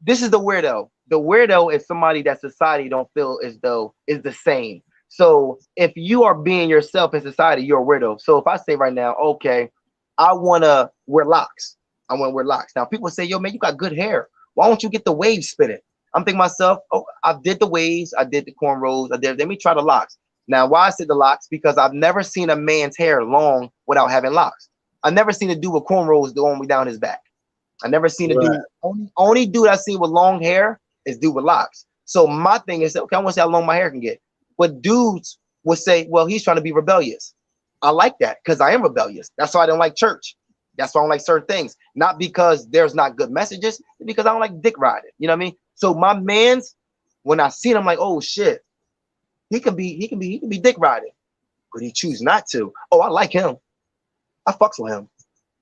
This is the weirdo. The weirdo is somebody that society don't feel as though is the same. So if you are being yourself in society, you're a weirdo. So if I say right now, okay, I want to wear locks. I want to wear locks. Now people say, yo, man, you got good hair. Why don't you get the waves spinning? I'm thinking myself, oh, I did the waves. I did the cornrows. Let me try the locks. Now, why I said the locks? Because I've never seen a man's hair long without having locks. I've never seen a dude with cornrows going down his back. I never seen a dude. Only dude I see with long hair is dude with locks. So my thing is, okay, I want to see how long my hair can get. But dudes would say, well, he's trying to be rebellious. I like that because I am rebellious. That's why I don't like church. That's why I don't like certain things. Not because there's not good messages, because I don't like dick riding. You know what I mean? So my man's, when I see him, I'm like, oh shit, he can be dick riding, but he choose not to. Oh, I like him. I fucks with him.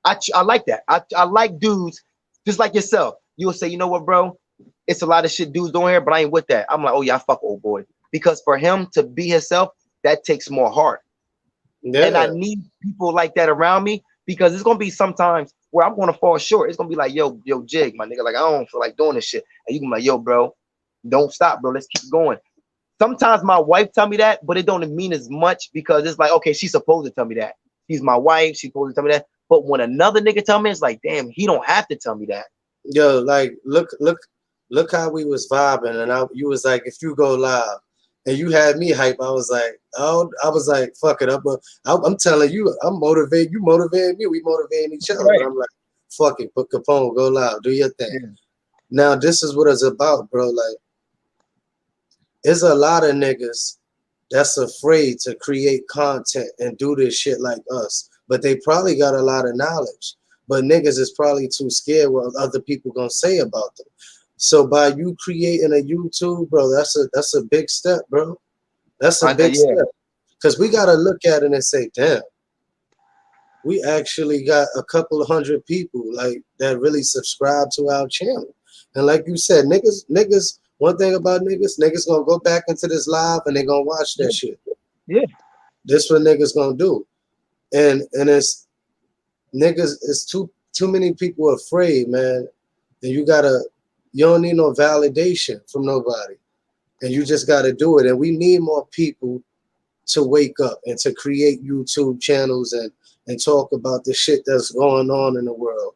I like that. I like dudes just like yourself. You'll say, you know what, bro? It's a lot of shit dudes doing here, but I ain't with that. I'm like, oh yeah, I fuck old boy. Because for him to be himself, that takes more heart. Yeah. And I need people like that around me because it's gonna be sometimes where I'm gonna fall short. It's gonna be like, yo, Jig, my nigga, like I don't feel like doing this shit. And you can be like, yo, bro, don't stop, bro. Let's keep going. Sometimes my wife tell me that, but it don't mean as much because it's like, okay, she's supposed to tell me that. She's my wife, she's supposed to tell me that. But when another nigga tell me, it's like, damn, he don't have to tell me that. Yo, like look how we was vibing, and you was like, if you go live, and you had me hype, I was like, oh, I was like, fuck it up. I'm telling you, I'm motivated. You motivated me. We motivating each other. Right. But I'm like, fuck it, put Capone, go live, do your thing. Yeah. Now this is what it's about, bro. Like, there's a lot of niggas that's afraid to create content and do this shit like us, but they probably got a lot of knowledge. But niggas is probably too scared what other people gonna say about them. So by you creating a YouTube, bro, that's a big step, bro. That's a big step. Because we gotta look at it and say, damn, we actually got a couple of hundred people like that really subscribe to our channel. And like you said, niggas, one thing about niggas gonna go back into this live and they gonna watch that shit. Yeah. This what niggas gonna do. And it's niggas, it's too many people afraid, man. And you don't need no validation from nobody. And you just gotta do it. And we need more people to wake up and to create YouTube channels and talk about the shit that's going on in the world.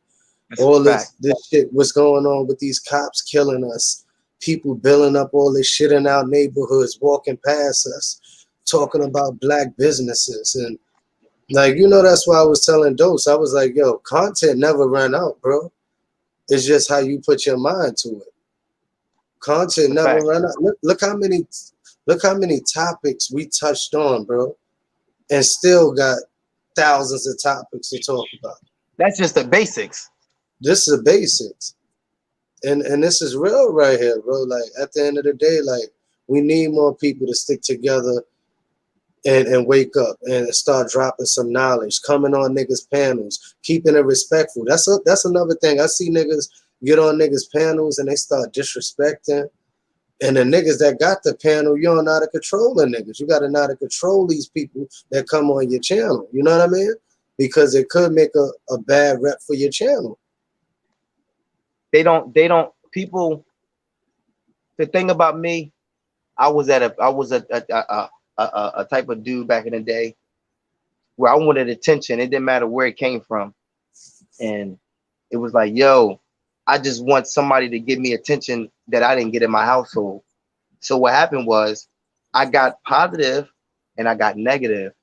That's all this shit, what's going on with these cops killing us, people building up all this shit in our neighborhoods, walking past us, talking about black businesses. And like, that's why I was telling Dose, I was like, yo, content never ran out, bro. It's just how you put your mind to it. Content never ran out. Look how many topics we touched on, bro, and still got thousands of topics to talk about. That's just the basics. This is the basics. And this is real right here, bro. Like, at the end of the day, like, we need more people to stick together and wake up and start dropping some knowledge, coming on niggas' panels, keeping it respectful. That's another thing. I see niggas get on niggas' panels and they start disrespecting. And the niggas that got the panel, you don't know how to control the niggas. You got to know how to control these people that come on your channel. You know what I mean? Because it could make a bad rep for your channel. They don't people. The thing about me, I was a type of dude back in the day where I wanted attention. It didn't matter where it came from. And it was like, yo, I just want somebody to give me attention that I didn't get in my household. So what happened was I got positive and I got negative.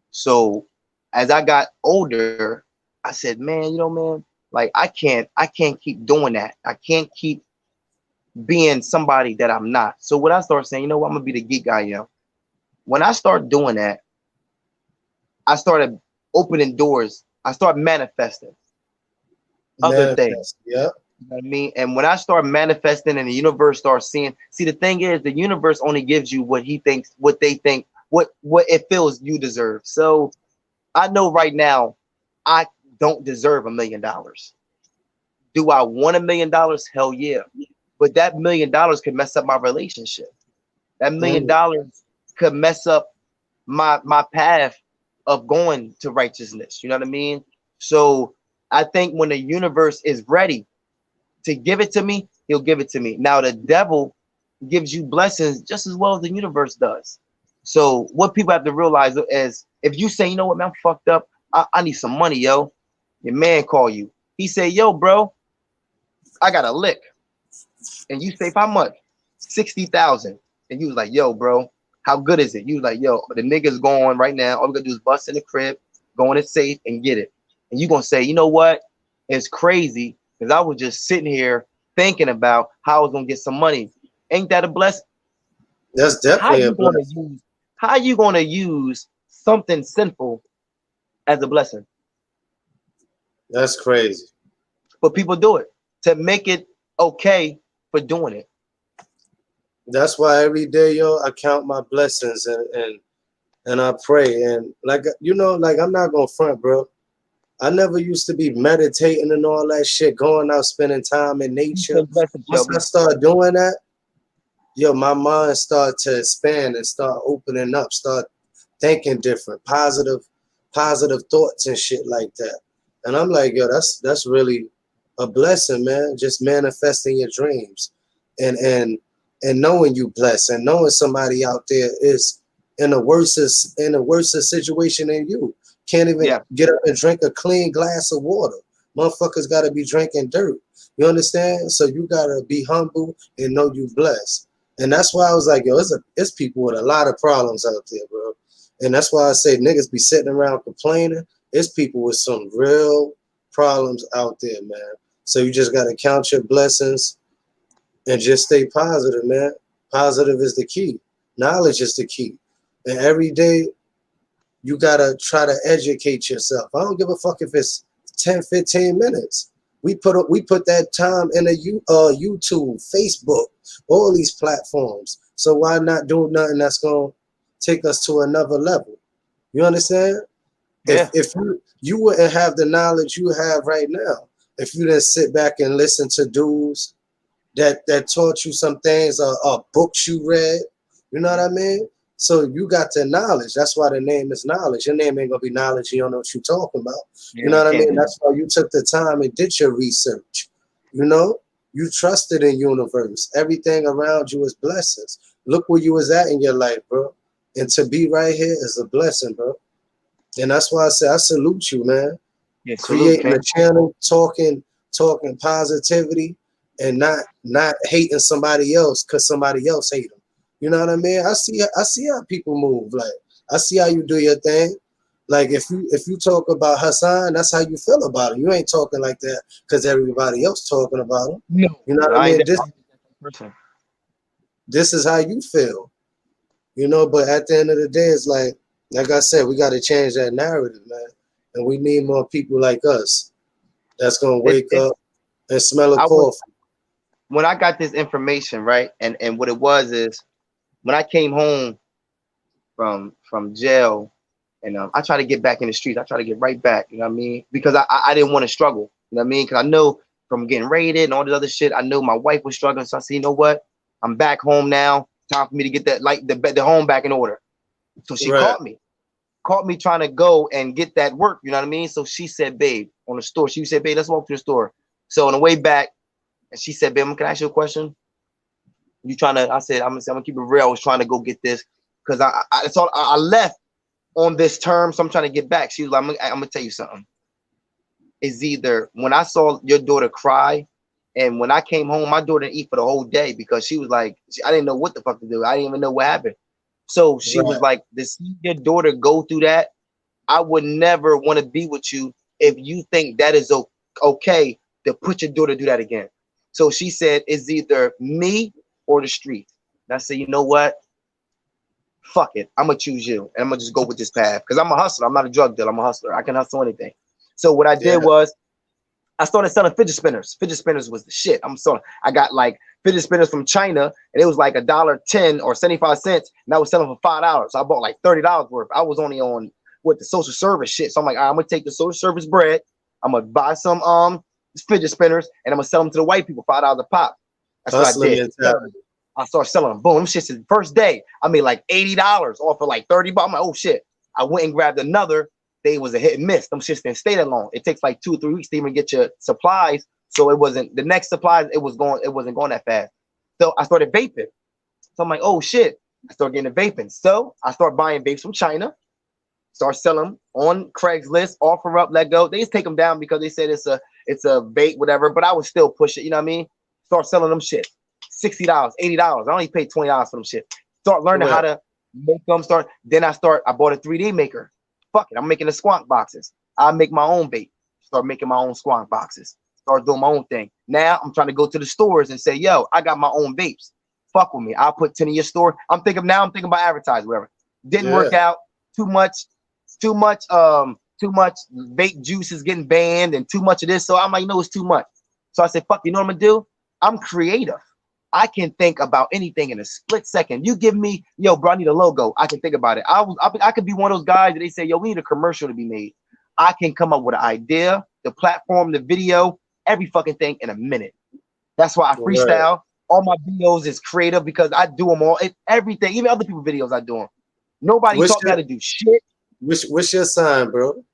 So as I got older, I said, man, man, like I can't keep doing that. I can't keep being somebody that I'm not. So what I started saying, I'm gonna be the geek I am. When I started doing that, I started opening doors. I started manifesting other things. Yeah. You know what I mean? And when I start manifesting and the universe starts seeing, the thing is the universe only gives you what he thinks, what they think, what it feels you deserve. So I know right now I don't deserve $1 million. Do I want $1 million? Hell yeah. But that $1 million could mess up my relationship. That $1 million could mess up my path of going to righteousness. You know what I mean? So I think when the universe is ready to give it to me, he'll give it to me. Now the devil gives you blessings just as well as the universe does. So what people have to realize is if you say, you know what, man, I'm fucked up. I need some money, yo. Your man call you. He say, yo, bro, I got a lick. And you say, how much? 60,000. And you was like, yo, bro, how good is it? You was like, yo, the nigga's going right now. All we gotta do is bust in the crib, go in the safe and get it. And you gonna say, you know what? It's crazy because I was just sitting here thinking about how I was gonna get some money. Ain't that a blessing? That's definitely a blessing. How you gonna use something simple as a blessing? That's crazy. But people do it to make it okay for doing it. That's why every day, yo, I count my blessings and I pray. And like, like I'm not gonna front, bro. I never used to be meditating and all that shit, going out, spending time in nature. Once I started doing that, yo, my mind started to expand and start opening up, start thinking different, positive thoughts and shit like that. And I'm like, yo, that's really a blessing, man. Just manifesting your dreams, and and knowing you blessed, and knowing somebody out there is in a worse situation than you. Can't even Yeah. get up and drink a clean glass of water. Motherfuckers got to be drinking dirt. You understand? So you gotta be humble and know you blessed. And that's why I was like, yo, it's people with a lot of problems out there, bro. And that's why I say niggas be sitting around complaining. It's people with some real problems out there, man. So you just gotta count your blessings and just stay positive, man. Positive is the key. Knowledge is the key. And every day you gotta try to educate yourself. I don't give a fuck if it's 10, 15 minutes. We put that time in YouTube, Facebook, all these platforms. So why not do nothing that's gonna take us to another level? You understand? Yeah. If you wouldn't have the knowledge you have right now, if you didn't sit back and listen to dudes that taught you some things, or books you read, you know what I mean? So you got the knowledge. That's why the name is knowledge. Your name ain't gonna be knowledge. You don't know what you're talking about. You know Yeah, what I can't mean? do That's why you took the time and did your research. You know, you trusted in universe. Everything around you is blessings. Look where you was at in your life, bro. And to be right here is a blessing, bro. And that's why I say I salute you, man. Yeah, salute, Creating King. a channel, talking positivity, and not hating somebody else because somebody else hate them. You know what I mean? I see how people move. Like I see how you do your thing. Like if you talk about Hassan, that's how you feel about him. You ain't talking like that because everybody else talking about him. No, You know what I I ain't mean? that This person. this is how you feel. You know, but at the end of the day, it's like I said, we got to change that narrative, man. And we need more people like us that's gonna wake It's up and smell a I was coffee. when I got this information, right? And what it was is when I came home from jail, and I try to get back in the streets. I try to get right back, you know what I mean? Because I didn't want to struggle, you know what I mean? Because I know from getting raided and all this other shit, I know my wife was struggling. So I said, you know what? I'm back home now. Time for me to get that the home back in order. So she Right. caught me trying to go and get that work, you know what I mean? So she said, babe, on the store, she said, babe, let's walk to the store. So on the way back, and she said, babe, can I ask you a question? You trying to? I said, I'm gonna keep it real. I was trying to go get this because I left on this term, so I'm trying to get back. She was like, I'm gonna tell you something. It's either when I saw your daughter cry, and when I came home, my daughter didn't eat for the whole day because she was like, I didn't know what the fuck to do. I didn't even know what happened. So she was Right. like, to see your daughter go through that, I would never want to be with you if you think that is okay to put your daughter do that again. So she said, it's either me or the street. And I said, you know what? Fuck it. I'm gonna choose you, and I'm gonna just go with this path because I'm a hustler. I'm not a drug dealer. I'm a hustler. I can hustle anything. So what I Yeah. did was I started selling fidget spinners. Fidget spinners was the shit. I got like fidget spinners from China, and it was like $1.10 or 75 cents, and I was selling for $5. So I bought like $30 worth. I was only on with the social service shit. So I'm like, I'm gonna take the social service bread. I'm gonna buy some fidget spinners, and I'm gonna sell them to the white people, $5 a pop. That's what I Hustler did. mentality. I started selling them. Boom, them shits the first day. I made like $80 off of like 30 bucks. I'm like, oh shit. I went and grabbed another. They was a hit and miss. Them shits didn't stay that long. It takes like 2 or 3 weeks to even get your supplies. So it wasn't the next supplies, it wasn't going that fast. So I started vaping. So I'm like, oh shit. I started getting the vaping. So I started buying vapes from China, start selling them on Craigslist, offer up, let go. They just take them down because they said it's a vape, whatever. But I would still push it, you know what I mean? Start selling them shit. $60, $80. I only paid $20 for them shit. Start learning how Right. to make them. I bought a 3D maker. Fuck it. I'm making the squonk boxes. I make my own vape. Start making my own squonk boxes. Start doing my own thing. Now I'm trying to go to the stores and say, yo, I got my own vapes. Fuck with me. I'll put 10 in your store. I'm thinking about advertising, whatever. Didn't Yeah. work out. Too much vape juice is getting banned and too much of this. So I'm like, no, it's too much. So I said, fuck, you know what I'm gonna do? I'm creative. I can think about anything in a split second. You give me, yo, bro, I need a logo. I can think about it. I could be one of those guys that they say, yo, we need a commercial to be made. I can come up with an idea, the platform, the video, every fucking thing in a minute. That's why I Right. freestyle. All my videos is creative because I do them all. Everything, even other people's videos I do them. Nobody What's taught me how to do shit. what's your sign, bro?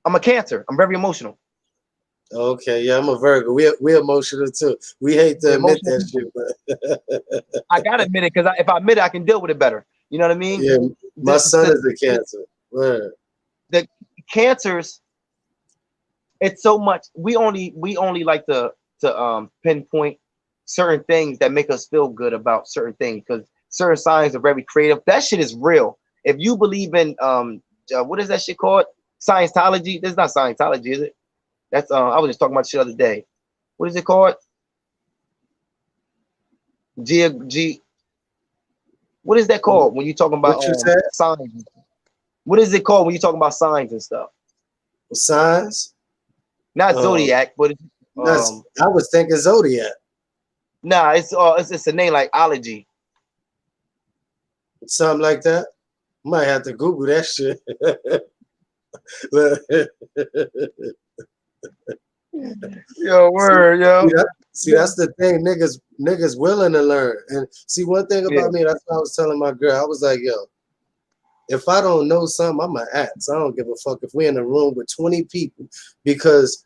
I'm a Cancer. I'm very emotional. Okay, yeah, I'm a Virgo. We emotional too. We hate to We're admit emotional that people. shit, but I gotta admit it because if I admit it, I can deal with it better. You know what I mean? yeah, my The son the is a Cancer. Word. the Cancers, it's so much. We only like to pinpoint certain things that make us feel good about certain things because certain signs are very creative. That shit is real. If you believe in what is that shit called? Scientology. That's not Scientology, is it? That's I was just talking about shit the other day. What is it called? G G. What is that called when you're talking about What you said? signs? What is it called when you're talking about signs and stuff? Signs? Not Um, zodiac, but it's, that's, I was thinking Zodiac, nah, it's a name like ology. something like that. Might have to Google that shit. Yo, see, word, yo. see, that's the thing. Niggas willing to learn. And see, one thing Yeah. about me, that's what I was telling my girl. I was like, yo, if I don't know something, I'm gonna ask. I don't give a fuck if we're in a room with 20 people. Because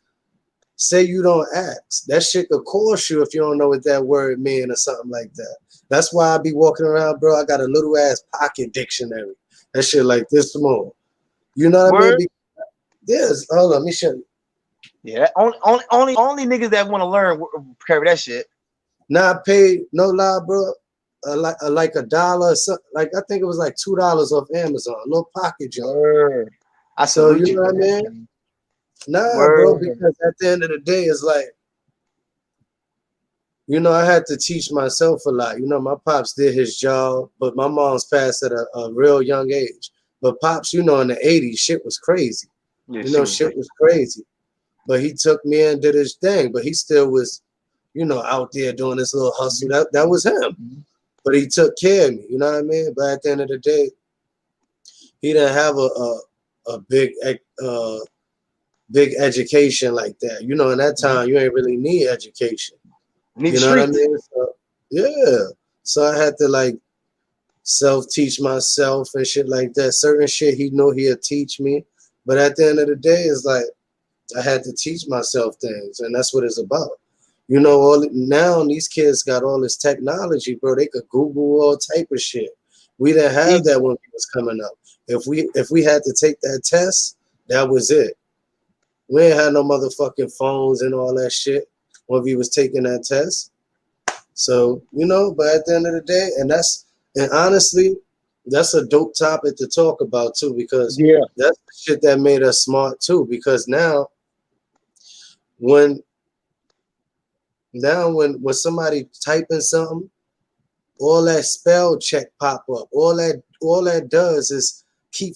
say you don't ask, that shit could cost you if you don't know what that word mean or something like that. That's why I be walking around, bro. I got a little ass pocket dictionary. That shit like this small. You know what I mean? Word. Yes. Hold on, let me show you. Yeah. Only niggas that want to learn carry that shit. Now I paid no lie, bro. Like $1 or something. Like I think it was like $2 off Amazon, a little pocket jar. Word. I So you salute you know for what I that. mean? Man. Nah, bro, Word. because at the end of the day, it's like, you know, I had to teach myself a lot. You know, my pops did his job, but my mom's passed at a real young age. But pops, you know, in the 80s, shit was crazy. Yeah, You she know, was shit great. was crazy. But he took me and did his thing. But he still was, you know, out there doing this little hustle. That was him. Mhm. But he took care of me. You know what I mean? But at the end of the day, he didn't have a big education like that. You know, in that time, you ain't really need education. Need the You know what I streets. mean? So, yeah. So I had to like self-teach myself and shit like that. Certain shit he knew he'd teach me. But at the end of the day, it's like I had to teach myself things, and that's what it's about. You know, all now these kids got all this technology, bro. They could Google all type of shit. We didn't have Even that when we was coming up. If we had to take that test, that was it. We ain't had no motherfucking phones and all that shit when we was taking that test. So, you know, but at the end of the day, and honestly, that's a dope topic to talk about too, because yeah. that's the shit that made us smart too. Because when when somebody typing something, all that spell check pop up. All that does is keep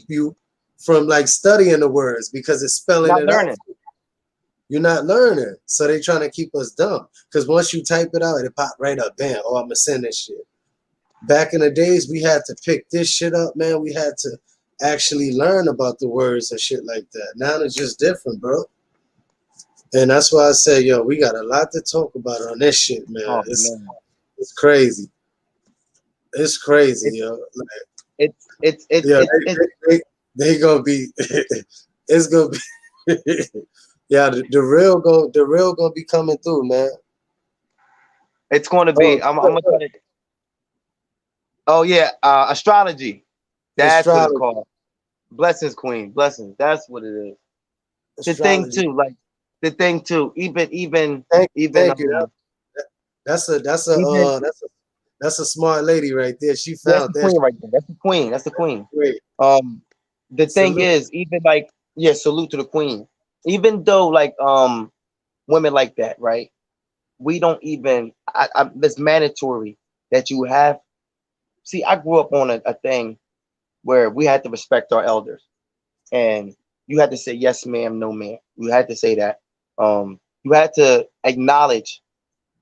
you from like studying the words because it's spelling Not it out. learning. You're not learning. So they trying to keep us dumb. Because once you type it out, it pop right up. Bam. Oh, I'm gonna send this shit. Back in the days, we had to pick this shit up, man. We had to actually learn about the words and shit like that. Now it's just different, bro. And that's why I say, yo, we got a lot to talk about on this shit, man. Oh It's man. it's crazy. It's crazy, It's yo. Like, it's it's it's yeah, it's it's they gonna be. It's gonna be. Yeah, the real gonna be coming through, man. it's going to Oh, be. I'm gonna try to. Oh yeah, astrology. That's what it's astrology, called. Blessings, Queen. Blessings. That's what it is. The thing astrology. too, like the thing too. Even Thank you. even That's a smart lady right there. She that's found the that queen right there. That's the queen. That's the queen. great. Um, the thing Salute. is, even like yeah, salute to the queen. Even though like women like that, right? We don't even. It's mandatory that you have. See, I grew up on a thing where we had to respect our elders, and you had to say yes, ma'am, no, ma'am. You had to say that. You had to acknowledge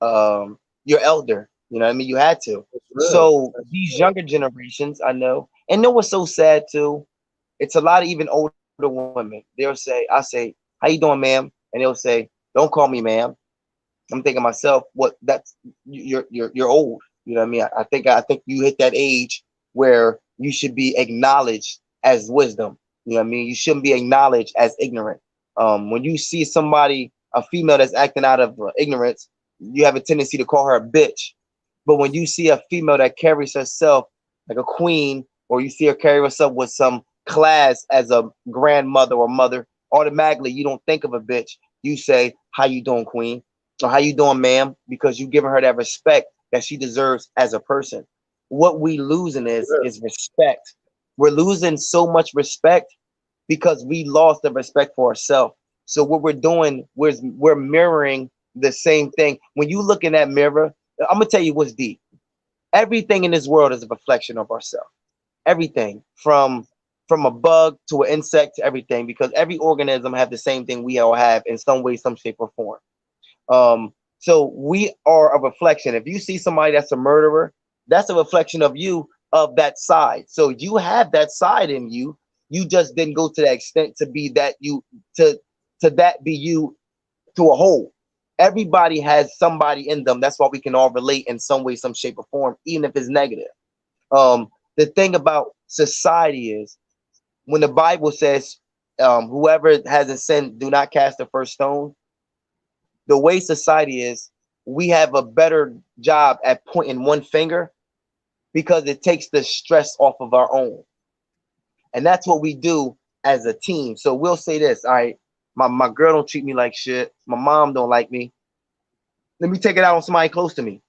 your elder. You know what I mean? You had to. That's real. So That's these real. younger generations, I know, and know what's so sad too? It's a lot of even older women. They'll say, I say, how you doing, ma'am? And they'll say, don't call me ma'am. I'm thinking to myself, what that's you're old. You know what I mean? I think you hit that age where you should be acknowledged as wisdom. You know what I mean? You shouldn't be acknowledged as ignorant. When you see somebody, a female that's acting out of ignorance, you have a tendency to call her a bitch. But when you see a female that carries herself like a queen, or you see her carry herself with some class as a grandmother or mother, automatically you don't think of a bitch. You say, "How you doing, queen?" or "How you doing, ma'am?" Because you've given her that respect that she deserves as a person. What we losing is respect. We're losing so much respect because we lost the respect for ourselves. So what we're doing, we're mirroring the same thing. When you look in that mirror, I'm gonna tell you what's deep. Everything in this world is a reflection of ourselves. Everything from a bug to an insect to everything, because every organism have the same thing we all have in some way, some shape or form. So we are a reflection. If you see somebody that's a murderer, that's a reflection of you, of that side. So you have that side in you. You just didn't go to that extent to be that you to that be you to a whole. Everybody has somebody in them. That's why we can all relate in some way, some shape or form, even if it's negative. The thing about society is when the Bible says, whoever hasn't sinned, do not cast the first stone. The way society is, we have a better job at pointing one finger because it takes the stress off of our own. And that's what we do as a team. So we'll say this, all right, my girl don't treat me like shit. My mom don't like me. Let me take it out on somebody close to me.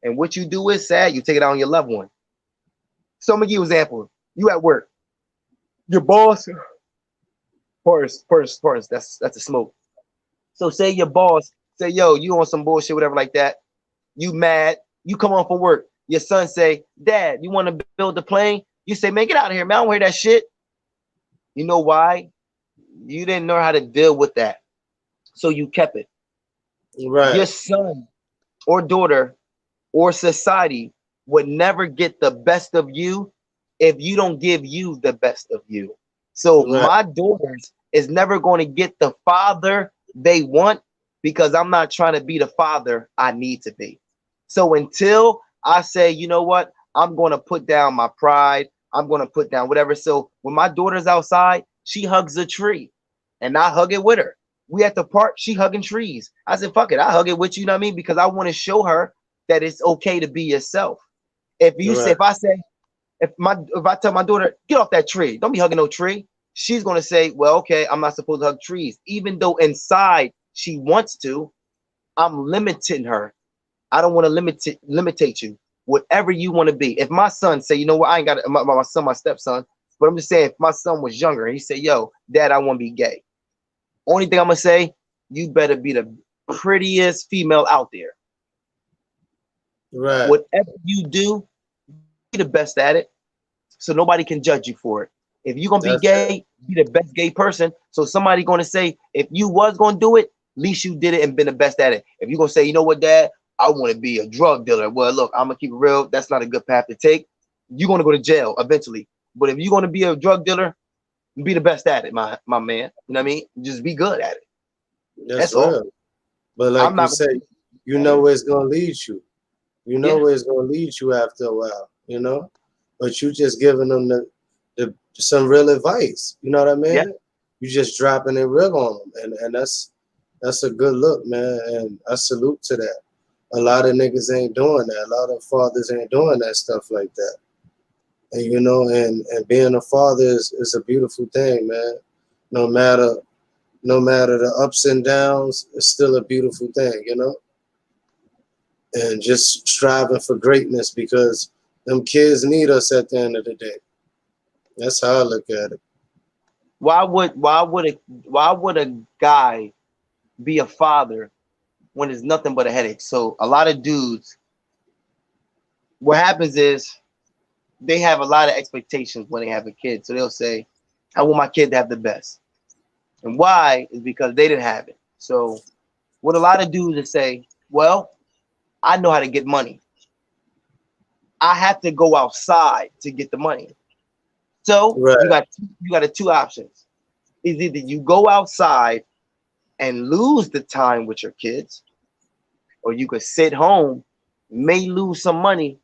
And what you do is sad, you take it out on your loved one. So I'm gonna give you an example. You at work, your boss, purse, that's a smoke. So say your boss say, yo, you on some bullshit, whatever like that. You mad, you come home from work. Your son say, Dad, you want to build the plane? You say, man, get out of here, man. I don't hear that shit. You know why? You didn't know how to deal with that. So you kept it. Your Right. son or daughter or society would never get the best of you if you don't give you the best of you. So Right. my daughters is never going to get the father they want because I'm not trying to be the father I need to be. So until I say, you know what, I'm going to put down my pride, I'm going to put down whatever. So when my daughter's outside, she hugs a tree and I hug it with her. We at the park, she hugging trees. I said, fuck it, I hug it with you, you know what I mean? Because I want to show her that it's okay to be yourself. If you say, Right. if I tell my daughter, get off that tree, don't be hugging no tree, she's gonna say, well, okay, I'm not supposed to hug trees. Even though inside she wants to, I'm limiting her. I don't want to limitate you. Whatever you want to be. If my son say, you know what, I ain't got my son, my stepson, but I'm just saying, if my son was younger and he said, yo, Dad, I want to be gay. Only thing I'm gonna say, you better be the prettiest female out there. Right. Whatever you do, be the best at it, so nobody can judge you for it. If you're gonna be That's it. gay, be the best gay person. So somebody gonna say, if you was gonna do it, at least you did it and been the best at it. If you're gonna say, you know what, Dad, I want to be a drug dealer. Well, look, I'm gonna keep it real. That's not a good path to take. You're gonna go to jail eventually. But if you're gonna be a drug dealer, be the best at it, my man. You know what I mean? Just be good at it. That's That's all. real. But I'm like you not say, gonna you know where it's gonna lead you. You know yeah, where it's gonna lead you after a while, you know? But you just giving them the some real advice. You know what I yeah. mean? You just dropping it real on them. And that's a good look, man. And I salute to that. A lot of niggas ain't doing that. A lot of fathers ain't doing that stuff like that. And you know, and being a father is a beautiful thing, man. No matter no matter the ups and downs, it's still a beautiful thing, you know? And just striving for greatness because them kids need us at the end of the day. That's how I look at it. Why would a guy be a father when it's nothing but a headache? So a lot of dudes, what happens is they have a lot of expectations when they have a kid. So they'll say, I want my kid to have the best. And why is because they didn't have it. So what a lot of dudes is say, well, I know how to get money. I have to go outside to get the money. So Right, you got two options. Is either you go outside and lose the time with your kids, or you could sit home, may lose some money,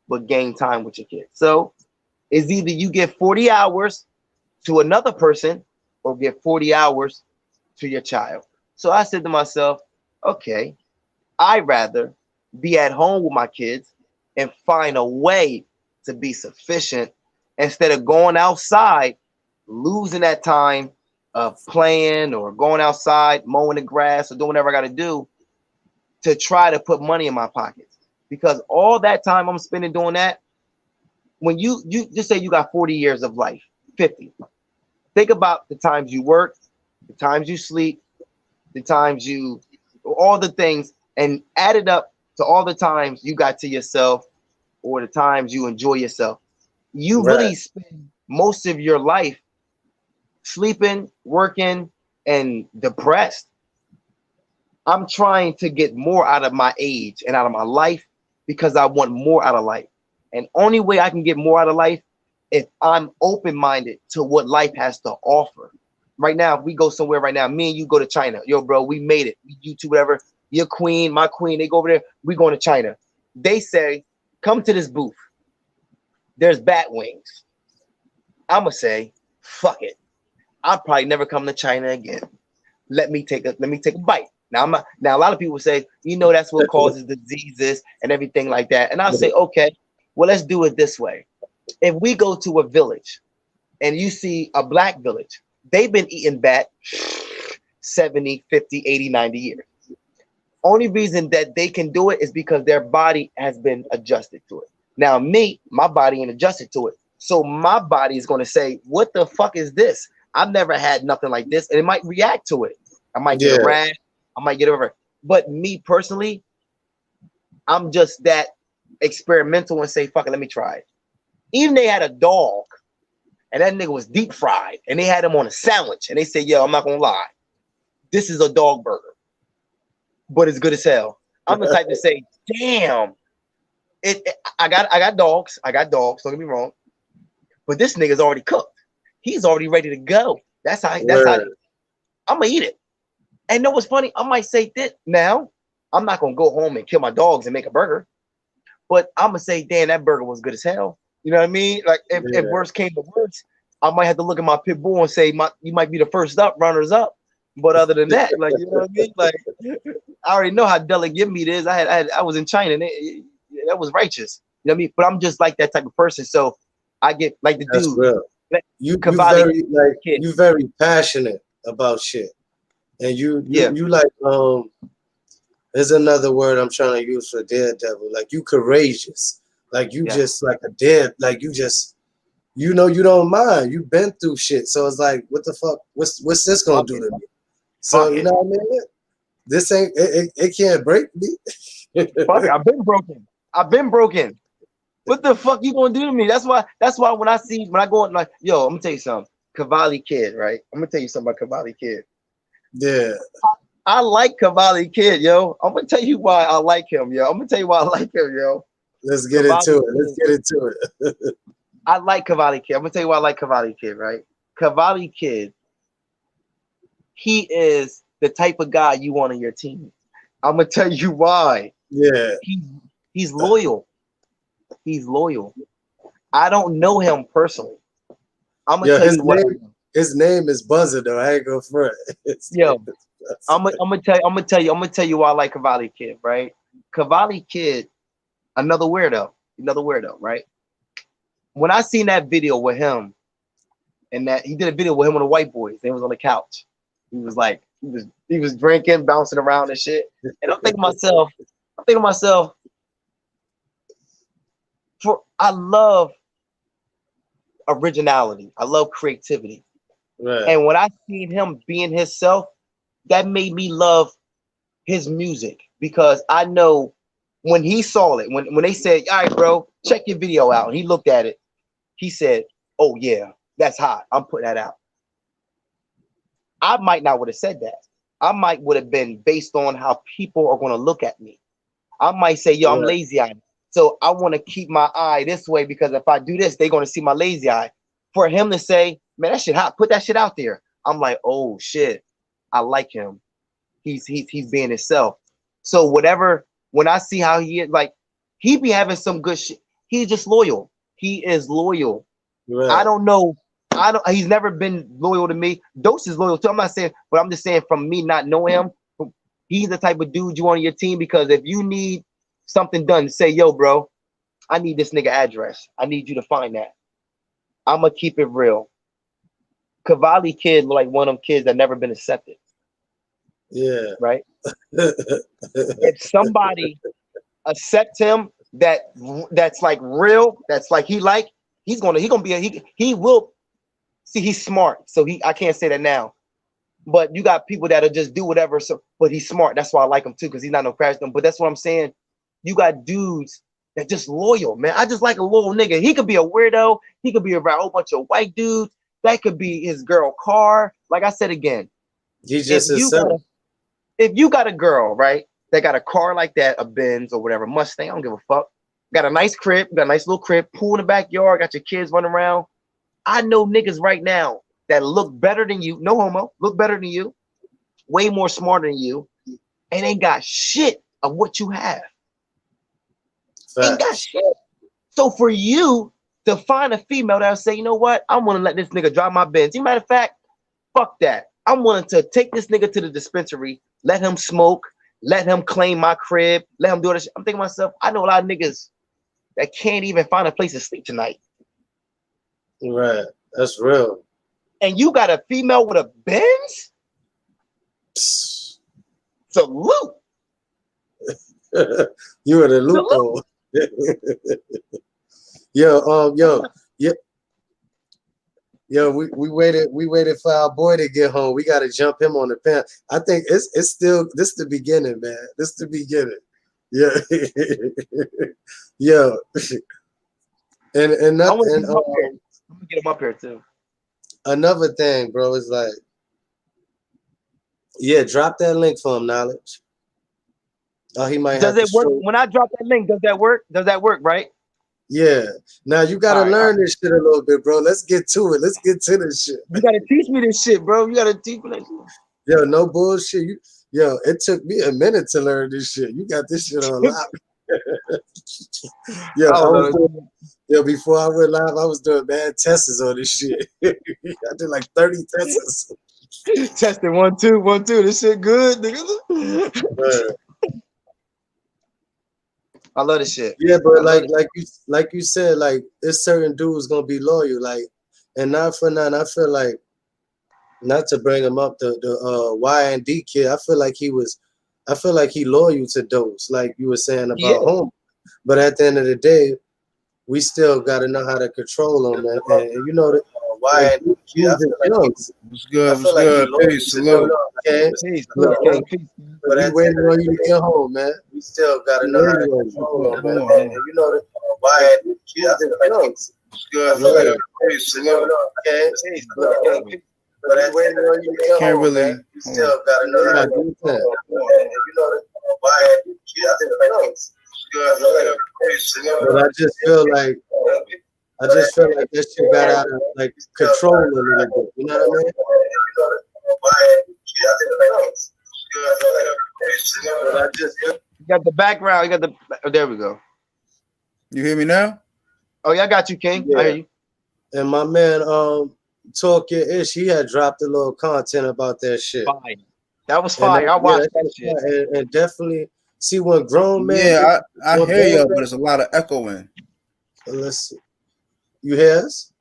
but gain time with your kids. So it's either you get 40 hours to another person or give 40 hours to your child. So I said to myself, okay, I'd rather be at home with my kids and find a way to be sufficient instead of going outside, losing that time of playing or going outside, mowing the grass or doing whatever I got to do to try to put money in my pockets. Because all that time I'm spending doing that, when you just say you got 40 years of life, 50, think about the times you work, the times you sleep, the times you, all the things, and add it up to all the times you got to yourself or the times you enjoy yourself. You Right. really spend most of your life sleeping, working, and depressed. I'm trying to get more out of my age and out of my life because I want more out of life. And only way I can get more out of life if I'm open-minded to what life has to offer. Right now, if we go somewhere right now, me and you go to China. Yo, bro, we made it. You two, whatever. Your queen, my queen, they go over there. We going to China. They say, come to this booth. There's bat wings. I'ma say, fuck it. I'll probably never come to China again. Let me take a bite. Now now a lot of people say, that's what causes diseases and everything like that. And I'll say, okay, well, let's do it this way. If we go to a village and you see a black village, they've been eating bat 70, 50, 80, 90 years. Only reason that they can do it is because their body has been adjusted to it. Now, my body ain't adjusted to it. So my body is going to say, what the fuck is this? I've never had nothing like this. And it might react to it. I might get a rash. I might get over. But me personally, I'm just that experimental and say, fuck it, let me try it. Even they had a dog and that nigga was deep fried and they had him on a sandwich and they said, yo, I'm not going to lie. This is a dog burger, but it's good as hell. I'm the type to say, damn, I got dogs. Don't get me wrong. But this nigga's already cooked. He's already ready to go. That's how I'm gonna eat it. And know what's funny? I might say that now. I'm not gonna go home and kill my dogs and make a burger, but I'm gonna say, damn, that burger was good as hell. You know what I mean? Like if worst came to worst, I might have to look at my pit bull and say, you might be the first up, runners up. But other than that, like, you know what I mean? Like, I already know how delicate meat is. I was in China and that was righteous. You know what I mean? But I'm just like that type of person. So I get like the That's dude. real. You very passionate about shit, and you like there's another word I'm trying to use for daredevil. Like you courageous, like you just like a dead, like you just you don't mind. You've been through shit, so it's like what the fuck? What's this gonna do to me? So you know what I mean? This ain't it can't break me. Fuck it, I've been broken. What the fuck you gonna do to me? That's why when I go on, like, yo, I'm gonna tell you something. Cavalli Kid, right? I'm gonna tell you something about Cavalli Kid. Yeah. I like Cavalli Kid, yo. I'm gonna tell you why I like him, yo. I'm gonna tell you why I like him, yo. Let's get into it. I like Cavalli Kid. I'm gonna tell you why I like Cavalli Kid, right? Cavalli Kid, he is the type of guy you want on your team. I'm gonna tell you why. Yeah. He's loyal. He's loyal. I don't know him personally. I'm gonna tell you what. His name is Buzzer though. I ain't gonna front. Yo, I'm gonna tell you why I like Cavalli Kid, right? Cavalli Kid, another weirdo, right? When I seen that video with him, and that he did a video with him with the white boys, they was on the couch. He was like, he was drinking, bouncing around and shit. And I'm thinking to myself, I love originality. I love creativity. Right. And when I seen him being himself, that made me love his music because I know when he saw it, when they said, all right, bro, check your video out. And he looked at it. He said, oh yeah, that's hot. I'm putting that out. I might not would have said that. I might would have been based on how people are going to look at me. I might say, yo, I'm lazy eyed. So I want to keep my eye this way because if I do this, they're going to see my lazy eye. For him to say, man, that shit hot, put that shit out there. I'm like, oh shit, I like him. He's being himself. So whatever, when I see how he is, like, he be having some good shit. He's just loyal. He is loyal. Right. I don't know I don't. He's never been loyal to me. Dose is loyal too. I'm not saying, but I'm just saying from me not knowing him, he's the type of dude you want on your team because if you need something done, say, yo, bro, I need this nigga address. I need you to find that. I'm gonna keep it real. Cavalli kid like one of them kids that never been accepted. Yeah. Right. If somebody accept him that's like real, that's like he gonna be he will see he's smart. So I can't say that now. But you got people that'll just do whatever. So but he's smart. That's why I like him too, because he's not no crash dumb. But that's what I'm saying. You got dudes that just loyal, man. I just like a loyal nigga. He could be a weirdo, he could be around a whole bunch of white dudes, that could be his girl car. Like I said again, He's just himself. If you got a girl, right, that got a car like that, a Benz or whatever, Mustang, I don't give a fuck. Got a nice crib, got a nice little crib, pool in the backyard, got your kids running around. I know niggas right now that look better than you, no homo, look better than you, way more smarter than you, and ain't got shit of what you have. Ain't got shit. So for you to find a female that'll say, you know what, I'm gonna let this nigga drive my Benz. As a matter of fact, fuck that. I'm willing to take this nigga to the dispensary, let him smoke, let him claim my crib, let him do this. I'm thinking to myself, I know a lot of niggas that can't even find a place to sleep tonight. Right. That's real. And you got a female with a Benz? Salute. You in the loophole. Yo, we waited for our boy to get home. We got to jump him on the pen. I think it's still this the beginning, man. This the beginning. Yeah. Yo. And I'm gonna get him up here too. Another thing, bro, is like, yeah, drop that link for him, Knowledge. Oh, he might Does have it work? When I drop that link, does that work? Does that work, right? Yeah. Now you gotta learn this shit a little bit, bro. Let's get to it. Let's get to this shit. You gotta teach me this shit, bro. You gotta teach me that shit. Yo, no bullshit. It took me a minute to learn this shit. You got this shit on lock. Before I went live, I was doing bad tests on this shit. I did like 30 tests. Testing 1 2 1 2. This shit good, nigga. I love this shit. Yeah, but like you said, like it's certain dudes gonna be loyal, like, and not for none. I feel like, not to bring him up, the Y&D kid. I feel like he loyal to those, like you were saying about home. But at the end of the day, we still got to know how to control them, and you know that Y&D kid. What's good? What's good? Peace, salute. Peace. But we waiting on you to get home, man. We still got to know how to control them, man. And you know that Y&D kid. What's good? Peace, salute. But we waiting on you to get Can't home, really. man. We still got to know how to control them. And you know that Y&D kid. But I just feel like that shit got out of like control a little bit. You know what I mean? You got the background. You got the. There we go. You hear me now? Oh yeah, I got you, King. Yeah. I hear you. And my man, Talk Your Ish, he had dropped a little content about that shit. Fire. That was fire. I watched that shit. And definitely see when grown men. Yeah, I hear you, but there's a lot of echoing. Let's see. You hear us?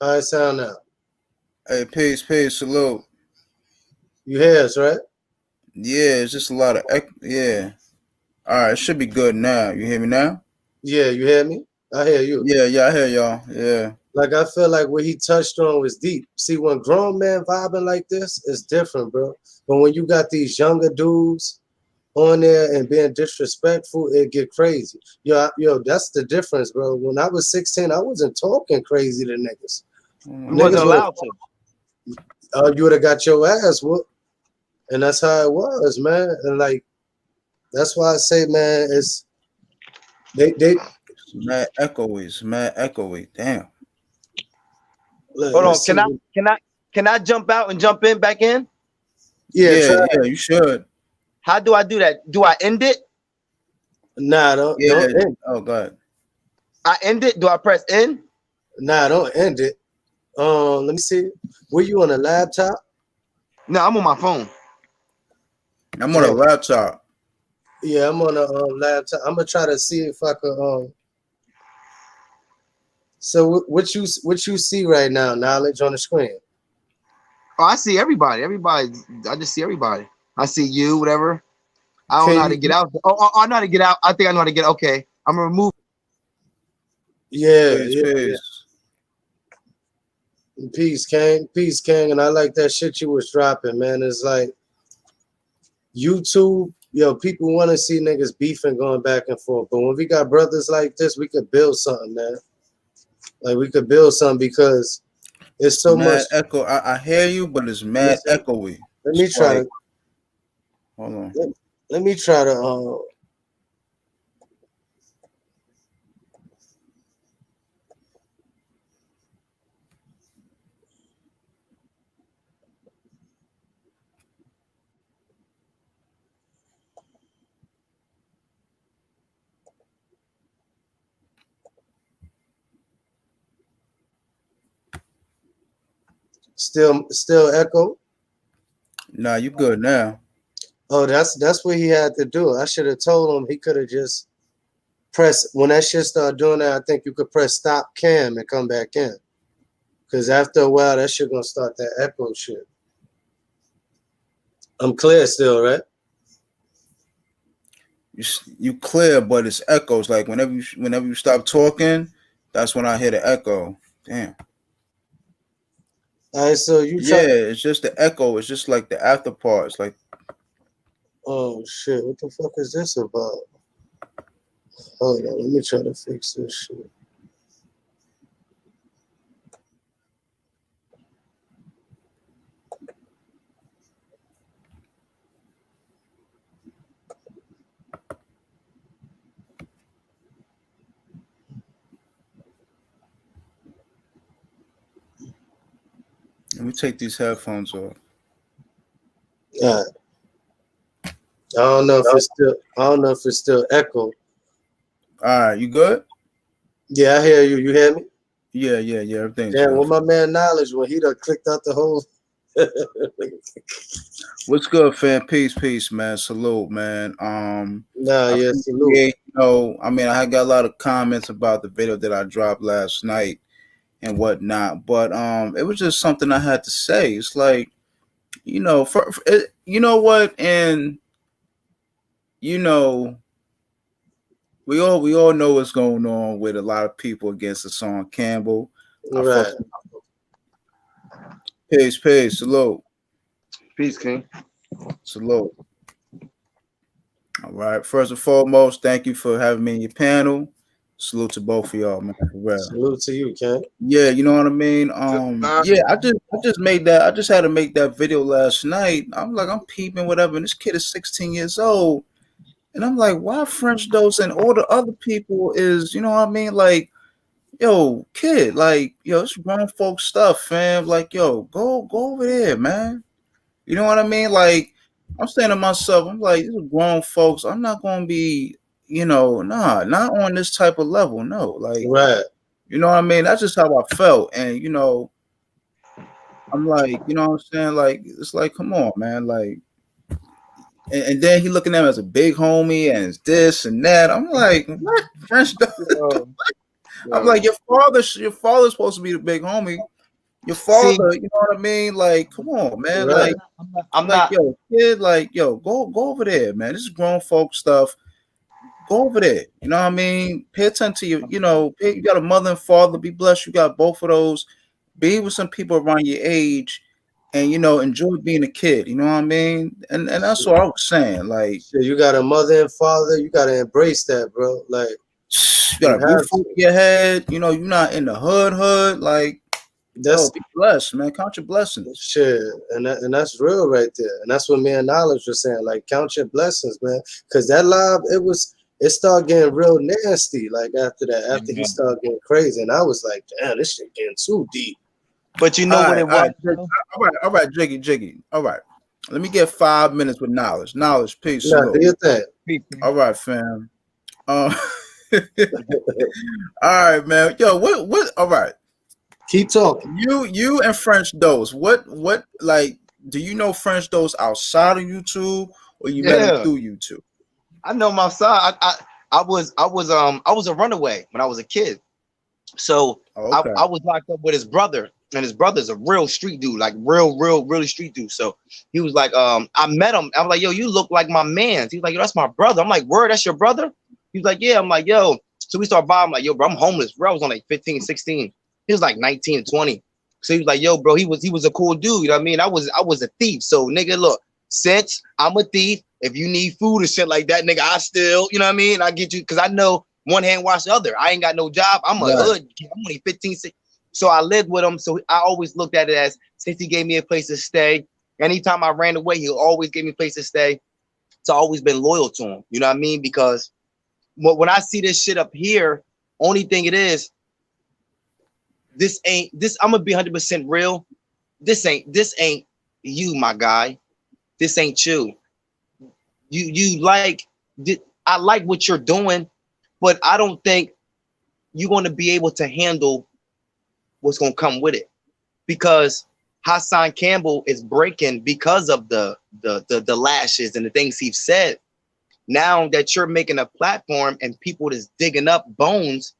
How it sound now? Hey, peace, salute. You hear us, right? Yeah, it's just a lot of echo. Yeah. All right, it should be good now. You hear me now? Yeah, you hear me? I hear you. Yeah, I hear y'all. Yeah. Like, I feel like what he touched on was deep. See, when grown men vibing like this, it's different, bro. But when you got these younger dudes on there and being disrespectful, it get crazy. Yo, that's the difference, bro. When I was 16, I wasn't talking crazy to niggas. You wasn't allowed to. You would have got your ass whooped. And that's how it was, man. And like, that's why I say, man, it's they mad echoey. Damn. Hold on. Can I jump out and jump in back in? Yeah, you should. How do I do that? Do I end it? Nah, don't end. Oh, God. I end it. Do I press end? Nah, don't end it. Let me see. Were you on a laptop? No, I'm on my phone. I'm on a Damn. laptop. Yeah, I'm on a laptop. I'm gonna try to see if I could. So what you see right now? Knowledge on the screen. Oh, I see everybody. Everybody. I just see everybody. I see you. Whatever. I don't know Can how to get out. I know how to get out. I think I know how to get. Okay, I'm gonna remove. Yeah, Peace, yeah, yeah. peace. Peace, King, and I like that shit you was dropping, man. It's like YouTube, people want to see niggas beefing going back and forth, but when we got brothers like this, we could build something, man. Like we could build something because it's so much. Mad echo. I hear you, but it's mad Listen, echoey. let me It's try like, to hold on. let me try to still echo. Nah, you good now. Oh, that's what he had to do. I should have told him he could have just pressed when that shit started doing that. I think you could press stop cam and come back in. Cause after a while that shit gonna start that echo shit. I'm clear still, right? You clear, but it's echoes. Like whenever you stop talking, that's when I hear the echo. Damn. All right, so you Yeah, try. it's just the echo. It's just like the after part. It's like, Oh shit, what the fuck is this about? Hold on, let me try to fix this shit. let me take these headphones off. All right. I don't know if it's still echo. All right, you good? Yeah, I hear you. You hear me? Yeah. Everything's Damn, good. with my man Knowledge when he done clicked out the whole What's good, fam? Peace, man. Salute, man. Nah, I yeah, salute. appreciate, I mean, I got a lot of comments about the video that I dropped last night and whatnot, but it was just something I had to say. It's like, you know what, and you know, we all know what's going on with a lot of people against the song Campbell. I fuck Right. peace, salute, Peace, King. salute. All right. First and foremost, thank you for having me in your panel. Salute to both of y'all, man. For real. Salute to you, Ken. Yeah, you know what I mean. Yeah, I just made that. I just had to make that video last night. I'm like, I'm peeping whatever, and this kid is 16 years old, and I'm like, why French Dose and all the other people is, you know what I mean? Like, yo, kid, like, yo, it's grown folk stuff, fam. Like, yo, go over there, man. You know what I mean? Like, I'm saying to myself, I'm like, these are grown folks. I'm not gonna be, not on this type of level. No, like, Right. you know what I mean? That's just how I felt. And I'm like, you know what I'm saying? Like, it's like, come on, man. Like, and then he looking at him as a big homie and it's this and that. I'm like, what? French I'm like, your father's supposed to be the big homie. Your See, father, you know what I mean? Like, come on, man. Right. Like, I'm like, not. yo, kid, like, yo, go over there, man. This is grown folk stuff. Go over there. You know what I mean? Pay attention to you got a mother and father. Be blessed. You got both of those. Be with some people around your age and enjoy being a kid. You know what I mean? And that's what I was saying. Like, Shit, you got a mother and father, you gotta embrace that, bro. Like you you got a roof have over to. your head. You're not in the hood. Like, yo, That's be blessed, man. Count your blessings. shit, and that's real right there. And that's what me and Knowledge was saying. Like, count your blessings, man. Cause that live, it started getting real nasty. Like after that, after he started getting crazy, and I was like, damn, this shit getting too deep. But you know what it was. All right, Jiggy. All right. Let me get 5 minutes with knowledge. Knowledge, peace, Nah, do salute. your thing. All right, fam. All right, man. Yo, what? All right. Keep talking. You and French Dose. What like? Do you know French Dose outside of YouTube, or you met him Yeah, through YouTube? I know my side. I was a runaway when I was a kid. So Oh, I okay. was locked up with his brother, and his brother's a real street dude, like really street dude. So he was like, I met him. I was like, yo, you look like my man. He was like, yo, that's my brother. I'm like, word, that's your brother? He was like, yeah. I'm like, yo. So we started vibing. I'm like, yo, bro, I'm homeless, bro. I was on like 15, 16. He was like 19, 20. So he was like, yo, bro, he was a cool dude. You know what I mean? I was a thief. So nigga, look, since I'm a thief, if you need food or shit like that, nigga, I still, you know what I mean? I get you because I know one hand wash the other. I ain't got no job. I'm a Right. hood kid. I'm only 15, 16. So I lived with him. So I always looked at it as since he gave me a place to stay. Anytime I ran away, he always gave me a place to stay. So I always been loyal to him. You know what I mean? Because when I see this shit up here, only thing it is, this ain't this. I'm gonna be 100% real. This ain't you, my guy. This ain't you. You like. I like what you're doing, but I don't think you're going to be able to handle what's going to come with it because Hassan Campbell is breaking because of the lashes and the things he's said. Now that you're making a platform and people is digging up bones,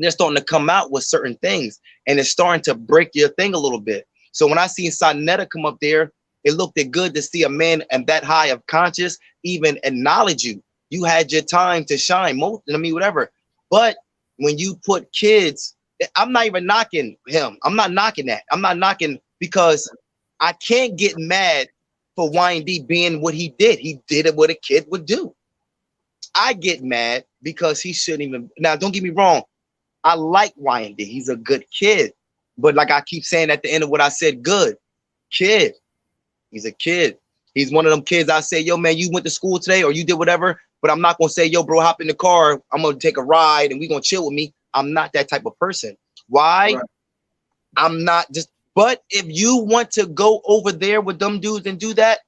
they're starting to come out with certain things and it's starting to break your thing a little bit. So when I seen Sonetta come up there, it looked good to see a man and that high of conscious even acknowledge you. You had your time to shine, whatever. But when you put kids, I'm not even knocking him. I'm not knocking that. I'm not knocking because I can't get mad for Y&D being what he did. He did it what a kid would do. I get mad because he shouldn't even. Now, don't get me wrong. I like Y&D. He's a good kid. But like I keep saying at the end of what I said, good kid. He's a kid. He's one of them kids I say, yo, man, you went to school today or you did whatever, but I'm not going to say, yo, bro, hop in the car. I'm going to take a ride and we're going to chill with me. I'm not that type of person. Why? Right. I'm not just, but if you want to go over there with them dudes and do that,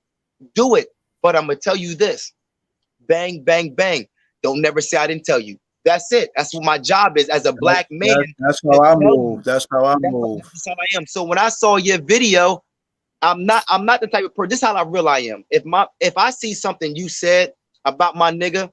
do it. But I'm going to tell you this, bang, bang, bang. Don't never say I didn't tell you. That's it. That's what my job is as a black man. That's how I move. That's how I move. That's how I am. So when I saw your video, I'm not the type of person. This is how I real I am. If I see something you said about my nigga,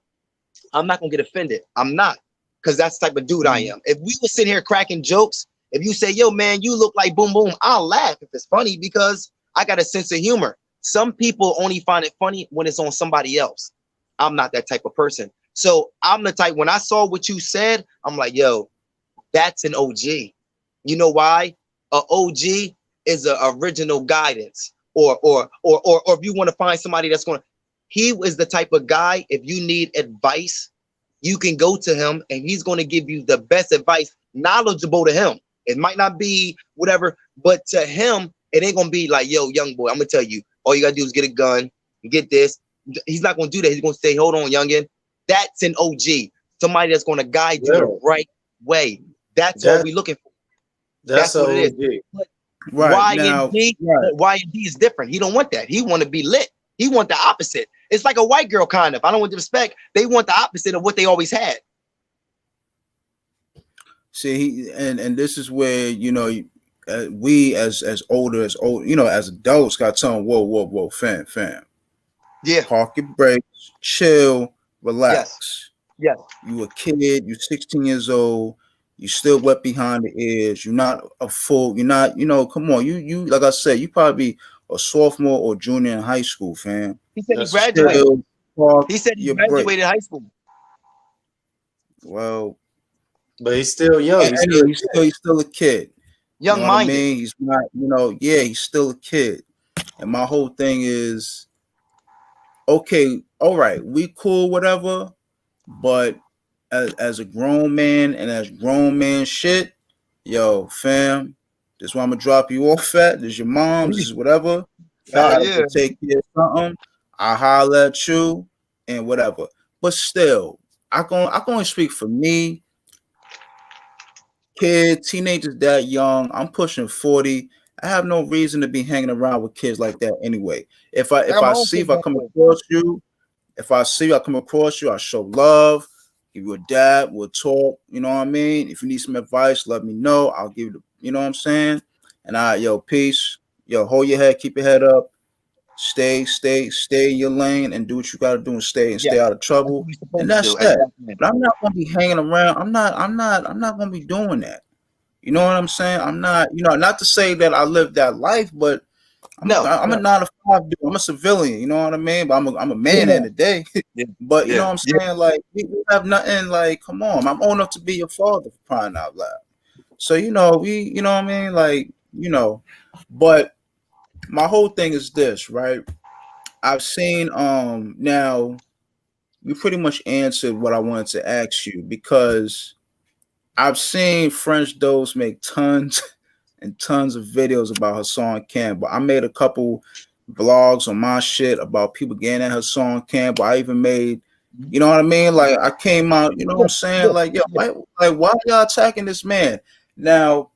I'm not gonna get offended. I'm not, because that's the type of dude I am. If we were sitting here cracking jokes, if you say, yo, man, you look like boom boom, I'll laugh if it's funny because I got a sense of humor. Some people only find it funny when it's on somebody else. I'm not that type of person. So I'm the type, when I saw what you said, I'm like, yo, that's an OG. You know why? A OG is an original guidance, or if you want to find somebody that's going to, he is the type of guy, if you need advice, you can go to him and he's going to give you the best advice, knowledgeable to him. It might not be whatever, but to him, it ain't going to be like, yo, young boy, I'm going to tell you, all you got to do is get a gun, get this. He's not going to do that. He's going to say, hold on, youngin. That's an OG. Somebody that's going to guide you the right way. That's all we're looking for. That's what it is. But Right now, Y&D is different. He don't want that. He want to be lit. He want the opposite. It's like a white girl kind of. I don't want to respect. They want the opposite of what they always had. See, and this is where we as old, as adults, got to tell them, whoa, fam. Yeah. Park your brakes, chill, relax. Yes. You a kid, you 16 years old, you still wet behind the ears, you're not a full, you're not, come on, you like I said, you probably a sophomore or junior in high school, fam. He said he graduated. He said he graduated high school. Well, but he's still young. He's still a kid. Young minded. I mean? He's not, he's still a kid. And my whole thing is, okay, all right, we cool, whatever, but as a grown man and as grown man shit, yo, fam, this is where I'm gonna drop you off at. This is your mom, this is whatever. To take care of something. I holler at you and whatever. But still, I can only speak for me. Kids, teenagers that young. I'm pushing 40. I have no reason to be hanging around with kids like that anyway. If I come across you, I show love, give you a dab, we'll talk. You know what I mean? If you need some advice, let me know. I'll give you You know what I'm saying? And yo, peace. Yo, hold your head, keep your head up. Stay in your lane and do what you gotta do and Yeah, stay out of that's what trouble. we're And supposed to that's do. that. Exactly. But I'm not gonna be hanging around. I'm not gonna be doing that. You know what I'm saying? I'm not, not to say that I live that life, but No, I'm a no. 9 to 5 dude. I'm a civilian, you know what I mean? But I'm a man Yeah, in the day. yeah, But you know yeah, what I'm yeah. saying? Like we have nothing like, come on, I'm old enough to be your father for crying out loud. So, you know what I mean? Like, but my whole thing is this, right? I've seen now you pretty much answered what I wanted to ask you because I've seen French Dose make tons and tons of videos about Hassan Campbell. I made a couple vlogs on my shit about people getting at Hassan Campbell. I even made, you know what I mean? Like I came out, you know what Yeah, I'm saying? yeah, Like, yo, yeah. why y'all attacking this man? Now,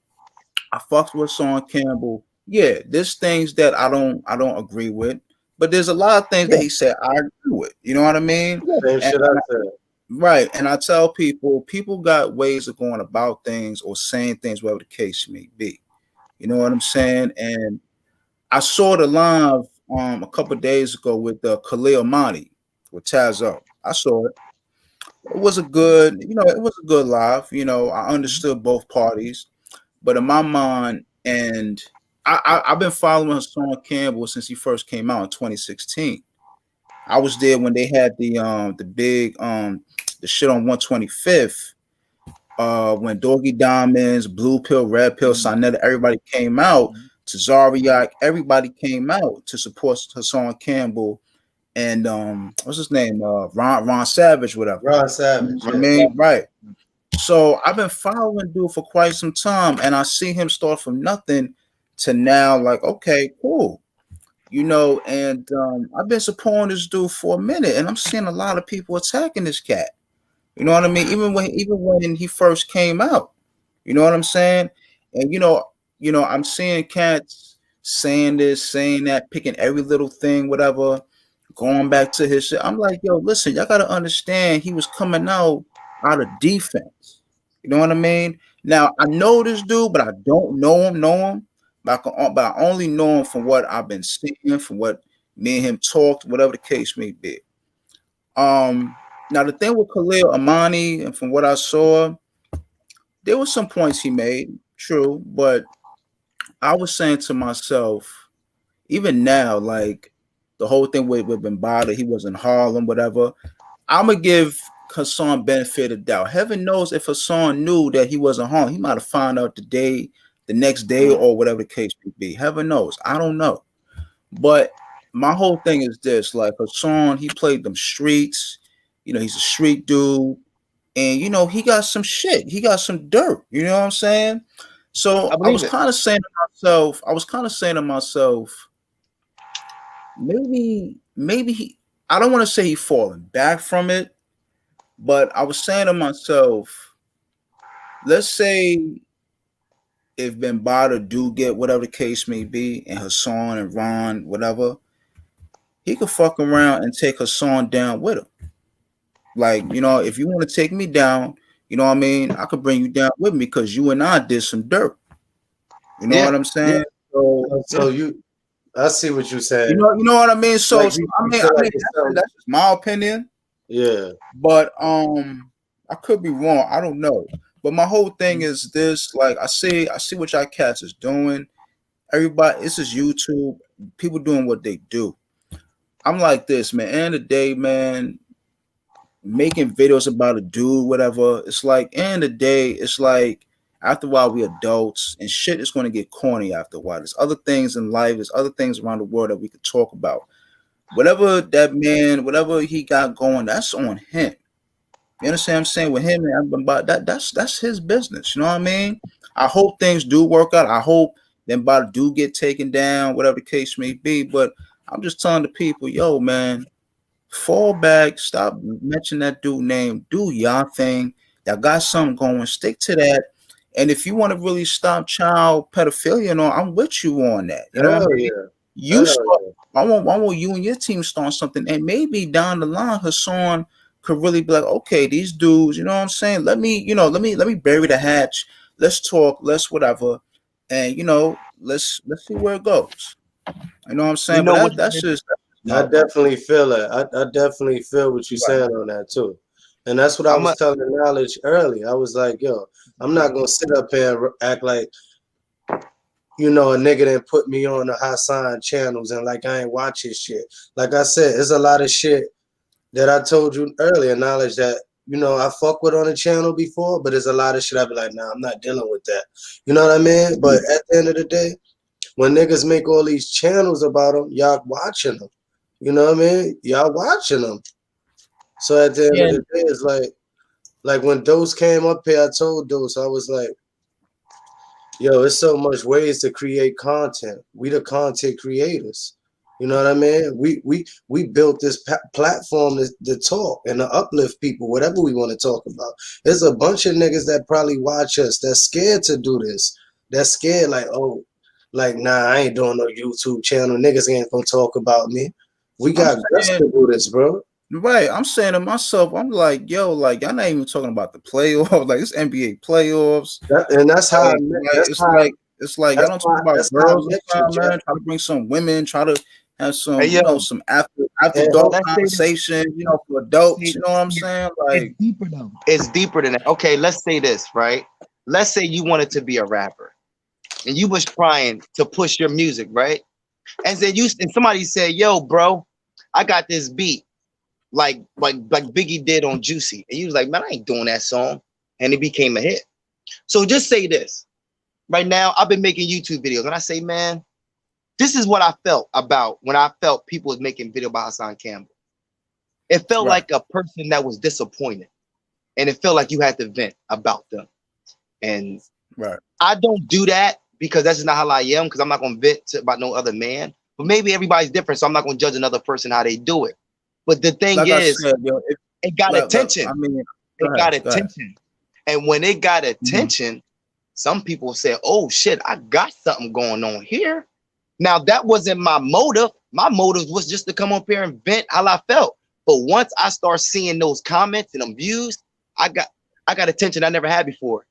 I fucked with Hassan Campbell. Yeah, there's things that I don't agree with, but there's a lot of things that Yeah, he said I agree with. You know what I mean? yeah. Same And shit I said. right, and I tell people got ways of going about things or saying things, whatever the case may be. You know what I'm saying? And I saw the live a couple of days ago with Khalil Mani with Tazo. I saw it. It was a good, it was a good live. I understood both parties. But in my mind, and I've been following Hassan Campbell since he first came out in 2016. I was there when they had the big the shit on 125th. When Doggy Diamonds, Blue Pill, Red Pill, Sonetta, everybody came out. To Zariak, everybody came out to support Hassan Campbell and what's his name? Ron Savage, whatever. Ron You Savage, know what I yeah. mean? Right. So I've been following dude for quite some time, and I see him start from nothing to now. Like, okay, cool, And I've been supporting this dude for a minute, and I'm seeing a lot of people attacking this cat. You know what I mean? Even when he first came out, you know what I'm saying? And I'm seeing cats saying this, saying that, picking every little thing, whatever, going back to his shit. I'm like, yo, listen, y'all gotta understand he was coming out of defense. You know what I mean? Now I know this dude, but I don't know him. But I only know him from what I've been seeing, from what me and him talked, whatever the case may be. Now the thing with Khalil Amani, and from what I saw, there were some points he made, true, but I was saying to myself, even now, like the whole thing with Bambada, he was in Harlem, whatever. I'm gonna give Hassan benefit of doubt. Heaven knows if Hassan knew that he wasn't home, he might have found out the next day, or whatever the case may be. Heaven knows. I don't know. But my whole thing is this: like Hassan, he played them streets. He's a street dude, and he got some shit. He got some dirt. You know what I'm saying? I So I believe was it. kind of saying to myself, maybe he. I don't want to say he falling back from it, but I was saying to myself, let's say if Bambada do get whatever the case may be, and Hassan and Ron, whatever, he could fuck around and take Hassan down with him. Like, if you want to take me down, you know what I mean? I could bring you down with me because you and I did some dirt. You know Yeah, what I'm yeah, saying? So, So I see what you're you saying. know, you know what I mean? So, Like so you, I you mean, feel like it's something. that's just my opinion. Yeah. But I could be wrong. I don't know. But my whole thing is this: like, I see what y'all cats is doing. Everybody, this is YouTube. People doing what they do. I'm like this, man. End of the day, man. Making videos about a dude, whatever. It's like, end of the day, it's like after a while we adults and shit is going to get corny after a while. There's other things in life, there's other things around the world that we could talk about. Whatever that man, whatever he got going, that's on him. You understand what I'm saying? With him and about that's his business. You know what I mean? I hope things do work out. I hope them about do get taken down, whatever the case may be. But I'm just telling the people, yo, man, fall back, stop mentioning that dude name, do y'all thing. Y'all got something going, stick to that. And if you want to really stop child pedophilia, I'm with you on that. You know what I Hell mean? yeah. You Hell start. yeah. I want you and your team start something, and maybe down the line, Hassan could really be like, okay, these dudes, you know what I'm saying? Let me bury the hatch. Let's talk. Let's whatever. and let's see where it goes. You know what I'm You saying? know what? But that's just I no, definitely feel it. I definitely feel what you're right. saying on that too. And that's what I I'm was a telling Knowledge earlier. I was like, yo, I'm not gonna sit up here and act like, a nigga didn't put me on the Hassan channels and like I ain't watch his shit. Like I said, there's a lot of shit that I told you earlier, Knowledge, that I fuck with on the channel before, but there's a lot of shit I be like, nah, I'm not dealing with that. You know what I mean? But at the end of the day, when niggas make all these channels about them, y'all watching them. You know what I mean? Y'all watching them. So at the end of Yeah, the day, it's like when Dose came up here, I told Dose, I was like, yo, it's so much ways to create content. We the content creators. You know what I mean? We built this platform to talk and to uplift people, whatever we want to talk about. There's a bunch of niggas that probably watch us that's scared to do this. That's scared, like, oh, like, nah, I ain't doing no YouTube channel. Niggas ain't gonna talk about me. We I'm got guts saying to do this, bro. right. I'm saying to myself, I'm like, yo, like y'all not even talking about the playoffs, like it's NBA playoffs. And that's how It's like y'all don't talk about that's how I girls met this you, time, Jack. man. Try to bring some women, try to have hey some, yo. some after And dark Let's say this. conversation, for Let's adults. say You know what I'm saying? it's Like, deeper though. It's deeper than that. Okay, let's say this, right? Let's say you wanted to be a rapper and you was trying to push your music, right? And then somebody said, "Yo, bro, I got this beat like Biggie did on Juicy," and you was like, "Man, I ain't doing that song," and it became a hit. So just say this right now. I've been making YouTube videos, and I say, man, this is what I felt about when I felt people was making video about Hassan Campbell. It felt right, like a person that was disappointed, and it felt like you had to vent about them. And right. I don't do that because that's just not how I am. Because I'm not gonna vent about no other man. But maybe everybody's different, so I'm not gonna judge another person how they do it. But the thing Like I is, said, yo, it got I attention. mean, It go got ahead, go ahead. attention. And when it got Mhm. attention, some people said, "Oh shit, I got something going on here." Now that wasn't my motive. My motive was just to come up here and vent how I felt. But once I start seeing those comments and them views, I got attention I never had before.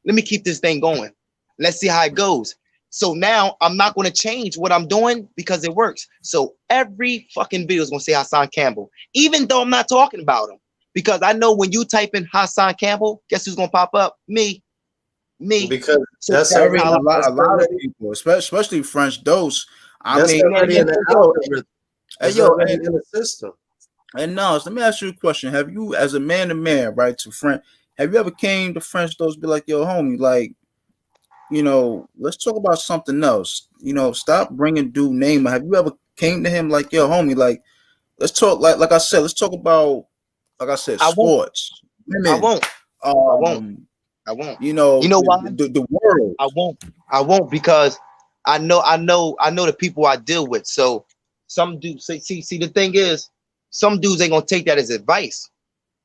Let me keep this thing going. Let's see how it goes. So now I'm not going to change what I'm doing because it works. So every fucking video is going to say Hassan Campbell, even though I'm not talking about him. Because I know when you type in Hassan Campbell, guess who's going to pop up? Me. because So that's that's Every how already I that's a lot of already people, especially French Dose. I that's mean, already in the yo, algorithm. hey, It's yo, already in the system. and Nas, let me ask you a question. Have you, as a man to man, right, to friend, have you ever came to French Dose be like, yo, homie, like, let's talk about something else. Stop bringing dude name. Have you ever came to him like, yo, homie, like, let's talk, like I said, let's talk about, like I said, I won't. sports, I women, won't. I won't. um, I won't. You know why? the world. I won't. I won't because I know the people I deal with. So some dudes see the thing is some dudes ain't gonna take that as advice.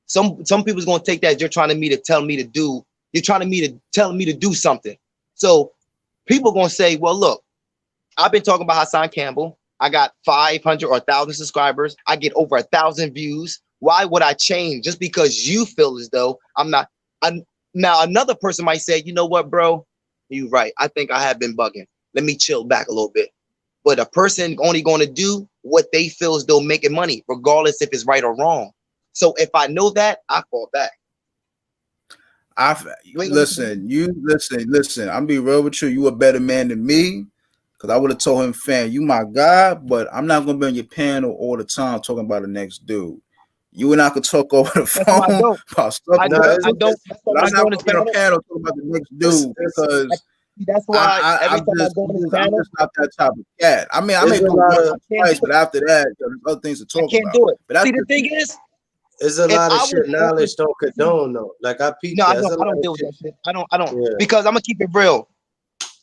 Some people's gonna take that as you're trying to me to tell me to do. You're trying to me to tell me to do something. So people gonna say, well, look, I've been talking about Hassan Campbell. I got 500 or 1,000 subscribers. I get over 1,000 views. Why would I change just because you feel as though I'm not? Now another person might say, you know what, bro? You right. I think I have been bugging. Let me chill back a little bit. But a person only going to do what they feel as though making money, regardless if it's right or wrong. So if I know that, I fall back. You ain't gonna listen. I'm be real with you. You a better man than me, because I would have told him, fam, you my guy, but I'm not gonna be on your panel all the time talking about the next dude. You and I could talk over the That's why I phone don't. about stuff, I No, don't. it's, I don't. it's, That's why but when I I'm go not on this gonna be on a panel, panel talking about the next it's, dude it's, I, because that's why every I'm time I just, go on this I'm panel, just not that type of cat. I mean, I it's may a do it lot once of or I can't twice, do but it. after that, there's other things to I talk can't about. do it. But that's See, the the thing is, it's a if lot of I was shit on knowledge this, don't condone though. Like I peeped no, that. There's a I lot don't of deal with shit. that shit. I don't, Yeah. because I'm gonna keep it real.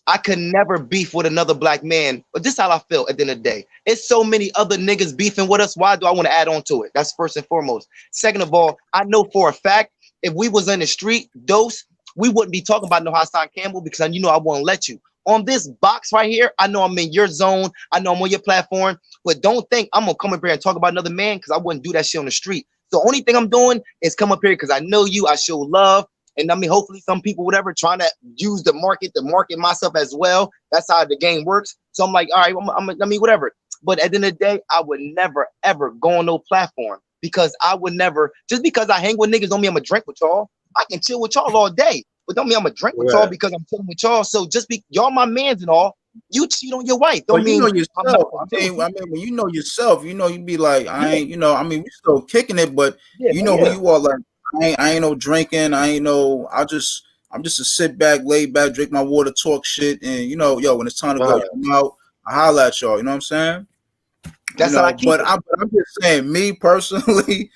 I could never beef with another black man, but this is how I feel at the end of the day. It's so many other niggas beefing with us. Why do I want to add on to it? That's first and foremost. Second of all, I know for a fact if we was in the street, Dose, we wouldn't be talking about no Hassan Campbell because I won't let you. On this box right here, I know I'm in your zone. I know I'm on your platform, but don't think I'm gonna come up here and talk about another man because I wouldn't do that shit on the street. So the only thing I'm doing is come up here because I know you. I show love. And I mean, hopefully some people, whatever, trying to use the market to market myself as well. That's how the game works. So I'm like, all right, I mean, whatever. But at the end of the day, I would never, ever go on no platform because I would never, just because I hang with niggas don't mean I'm going to drink with y'all. I can chill with y'all all day, but don't mean I'm going to drink with y'all because I'm chilling with y'all. So just be, y'all my mans and all, you cheat on your wife. Don't mean you know yourself. I mean, when you know yourself, you know, you be like, I ain't, you know, I mean, we still kicking it, but you know who you are. Like, I ain't no drinking. I ain't no, I'm just a sit back, lay back, drink my water, talk shit. And, you know, yo, when it's time to go out, I holla at y'all. You know what I'm saying? That's how I keep it. I'm just saying, me personally,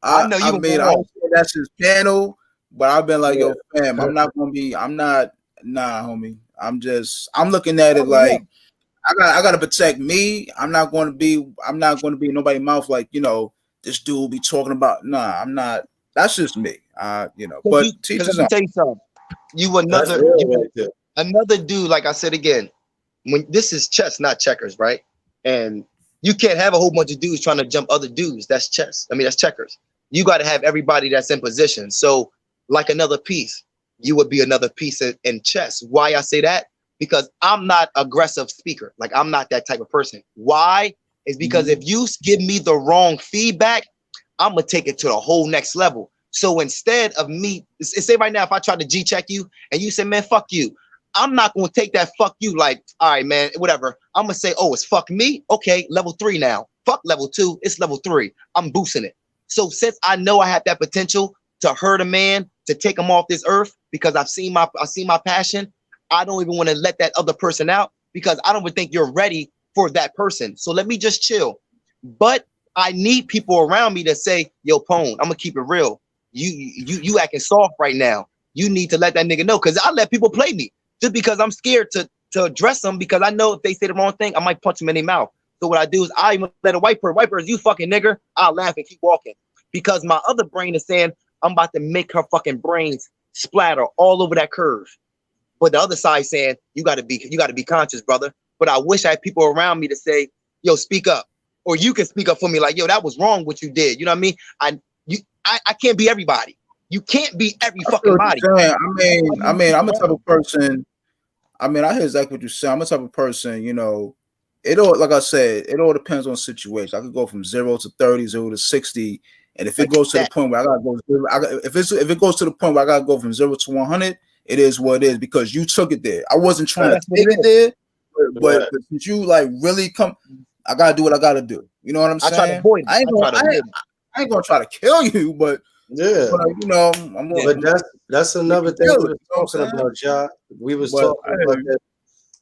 I know you. I mean, I don't say that's his panel, but I've been like, yo, fam, I'm not, nah, homie. I'm looking at it like, I gotta protect me. I'm not going to be in nobody's mouth like, you know, this dude be talking about. Nah, I'm not. That's just me. You know. But teachers, let me tell you something. You another dude. Like I said again, when this is chess, not checkers, right? And you can't have a whole bunch of dudes trying to jump other dudes. That's chess. I mean, that's checkers. You got to have everybody that's in position. So, like another piece, you would be another piece in chess. Why I say that? Because I'm not aggressive speaker. Like I'm not that type of person. Why? Is because if you give me the wrong feedback, I'm gonna take it to the whole next level. So instead of me, say right now, if I try to G check you and you say, man, fuck you, I'm not gonna take that fuck you like, all right, man, whatever. I'm gonna say, oh, it's fuck me. Okay, level 3 now. Fuck level 2, it's level 3. I'm boosting it. So since I know I have that potential to hurt a man, to take him off this earth, because I've seen my passion. I don't even want to let that other person out because I don't even think you're ready for that person. So let me just chill. But I need people around me to say, yo, Pone, I'm gonna keep it real. You acting soft right now. You need to let that nigga know. Cause I let people play me just because I'm scared to address them because I know if they say the wrong thing, I might punch them in their mouth. So what I do is I even let a white person, you fucking nigger, I'll laugh and keep walking. Because my other brain is saying, I'm about to make her fucking brains splatter all over that curve. But the other side saying you gotta be conscious, brother. But I wish I had people around me to say, yo, speak up. Or you can speak up for me, like, yo, that was wrong what you did. You know what I mean? I can't be everybody. You can't be every fucking body. I mean, I'm a type of person. I mean, I hear exactly what you're saying. I'm a type of person, you know, it all, like I said, it all depends on the situation. I could go from 0 to 30, 0 to 60. And if it goes to the point where I gotta go, if it goes to the point where I gotta go from 0 to 100, it is what it is because you took it there. I wasn't trying to take it there, but since you like really come, I gotta do what I gotta do. You know what I'm saying? I try to avoid it. I ain't gonna try to kill you, but you know, but that's another thing we were talking about, Ja. We was talking about that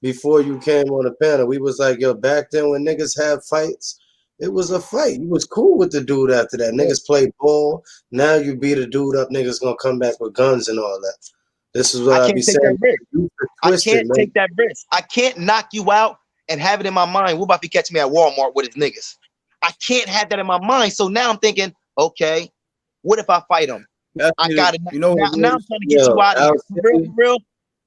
before you came on the panel. We was like, yo, back then when niggas had fights, it was a fight. You was cool with the dude after that. Niggas play ball. Now you beat a dude up, niggas gonna come back with guns and all that. This is what I be saying. I can't take that risk. I can't knock you out and have it in my mind. What about if he catch me at Walmart with his niggas? I can't have that in my mind. So now I'm thinking, okay, what if I fight him? I got it. Now I'm trying to get you out of here. For real.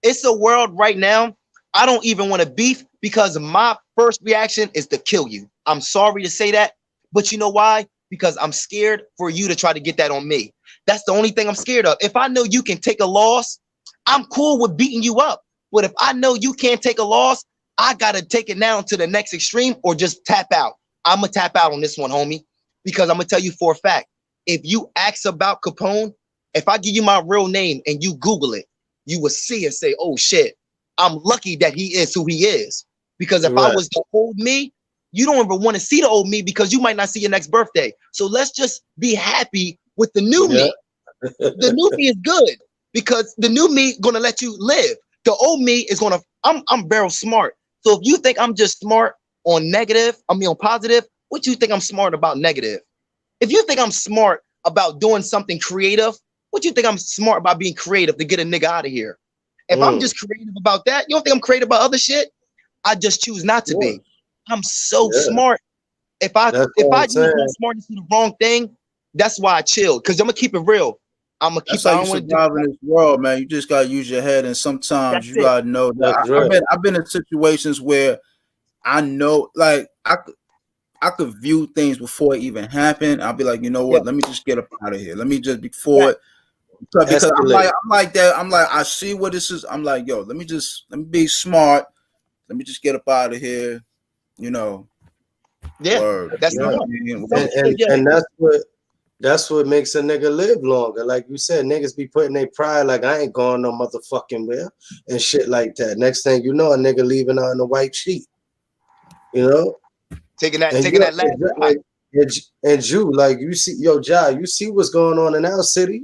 It's a world right now. I don't even want to beef because my first reaction is to kill you. I'm sorry to say that, but you know why? Because I'm scared for you to try to get that on me. That's the only thing I'm scared of. If I know you can take a loss, I'm cool with beating you up. But if I know you can't take a loss, I got to take it now to the next extreme or just tap out. I'm going to tap out on this one, homie, because I'm going to tell you for a fact. If you ask about Capone, if I give you my real name and you Google it, you will see and say, oh, shit, I'm lucky that he is who he is. Because if I was the old me, you don't ever want to see the old me because you might not see your next birthday. So let's just be happy with the new me. The new me is good because the new me gonna let you live. The old me is gonna, I'm barrel smart. So if you think I'm just smart on negative, on positive, what do you think I'm smart about negative? If you think I'm smart about doing something creative, what do you think I'm smart about being creative to get a nigga out of here? If I'm just creative about that, you don't think I'm creative about other shit? I just choose not to be. I'm so smart. If I use my smartness to the wrong thing, that's why I chill. Because I'm gonna keep it real. I'm gonna keep. That's how you survive in this world, man. You just gotta use your head, and sometimes you gotta know that. I've been in situations where I know, like I could view things before it even happened. I'll be like, you know what? Let me just get up out of here. Let me just So because escalate. I'm like that. I'm like, I see what this is. I'm like, yo, let me be smart. Let me just get up out of here. You know, Yeah, word. that's You know the what one. I mean? Some shit, yeah. And that's what makes a nigga live longer. Like you said, niggas be putting their pride like I ain't going no motherfucking where and shit like that. Next thing you know, a nigga leaving out in the white sheet. You know? taking that And taking that last shot. and you, like you see, yo, Ja, you see what's going on in our city.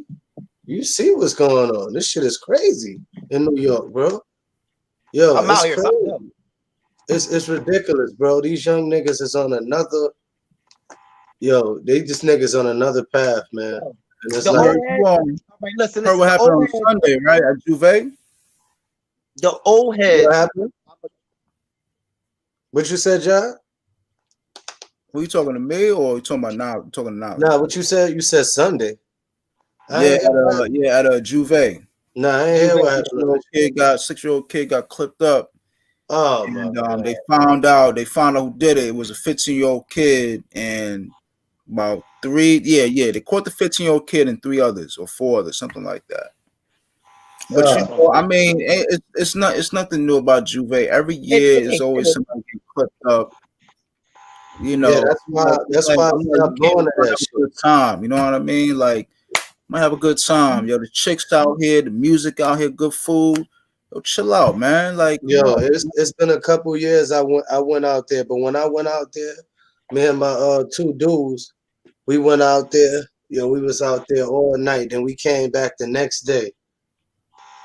You see what's going on. This shit is crazy in New York, bro. Yo, I'm it's out here. So I'm crazy. done. It's ridiculous, bro. These young niggas is on another. Yo, they just niggas on another path, man. And it's The like, old head. All right, listen. Heard what The happened old on head. Sunday, right? At Juve. The old head. what happened? What you said, Ja? Were you talking to me or you talking about now? You talking to now? Nah, what you said? You said Sunday. Yeah, at a Juve. Nah, I ain't hear what happened. 6-year-old kid got clipped up. Oh my And God. they found out who did it. It was a 15-year-old kid and about they caught the 15-year-old kid and 3 others or 4 others, something like that. But you know, I mean, it's nothing new about Juve. Every year is always somebody getting clipped up. You know, Yeah, that's why I stopped going to that shit. good time. You know what I mean? Like, might have a good time. Yo, the chicks out here, the music out here, good food. Yo, chill out, man. Like, Yo, it's been a couple years I went out there, but when I went out there, me and my 2 dudes, we went out there. Yo, we was out there all night, and we came back the next day.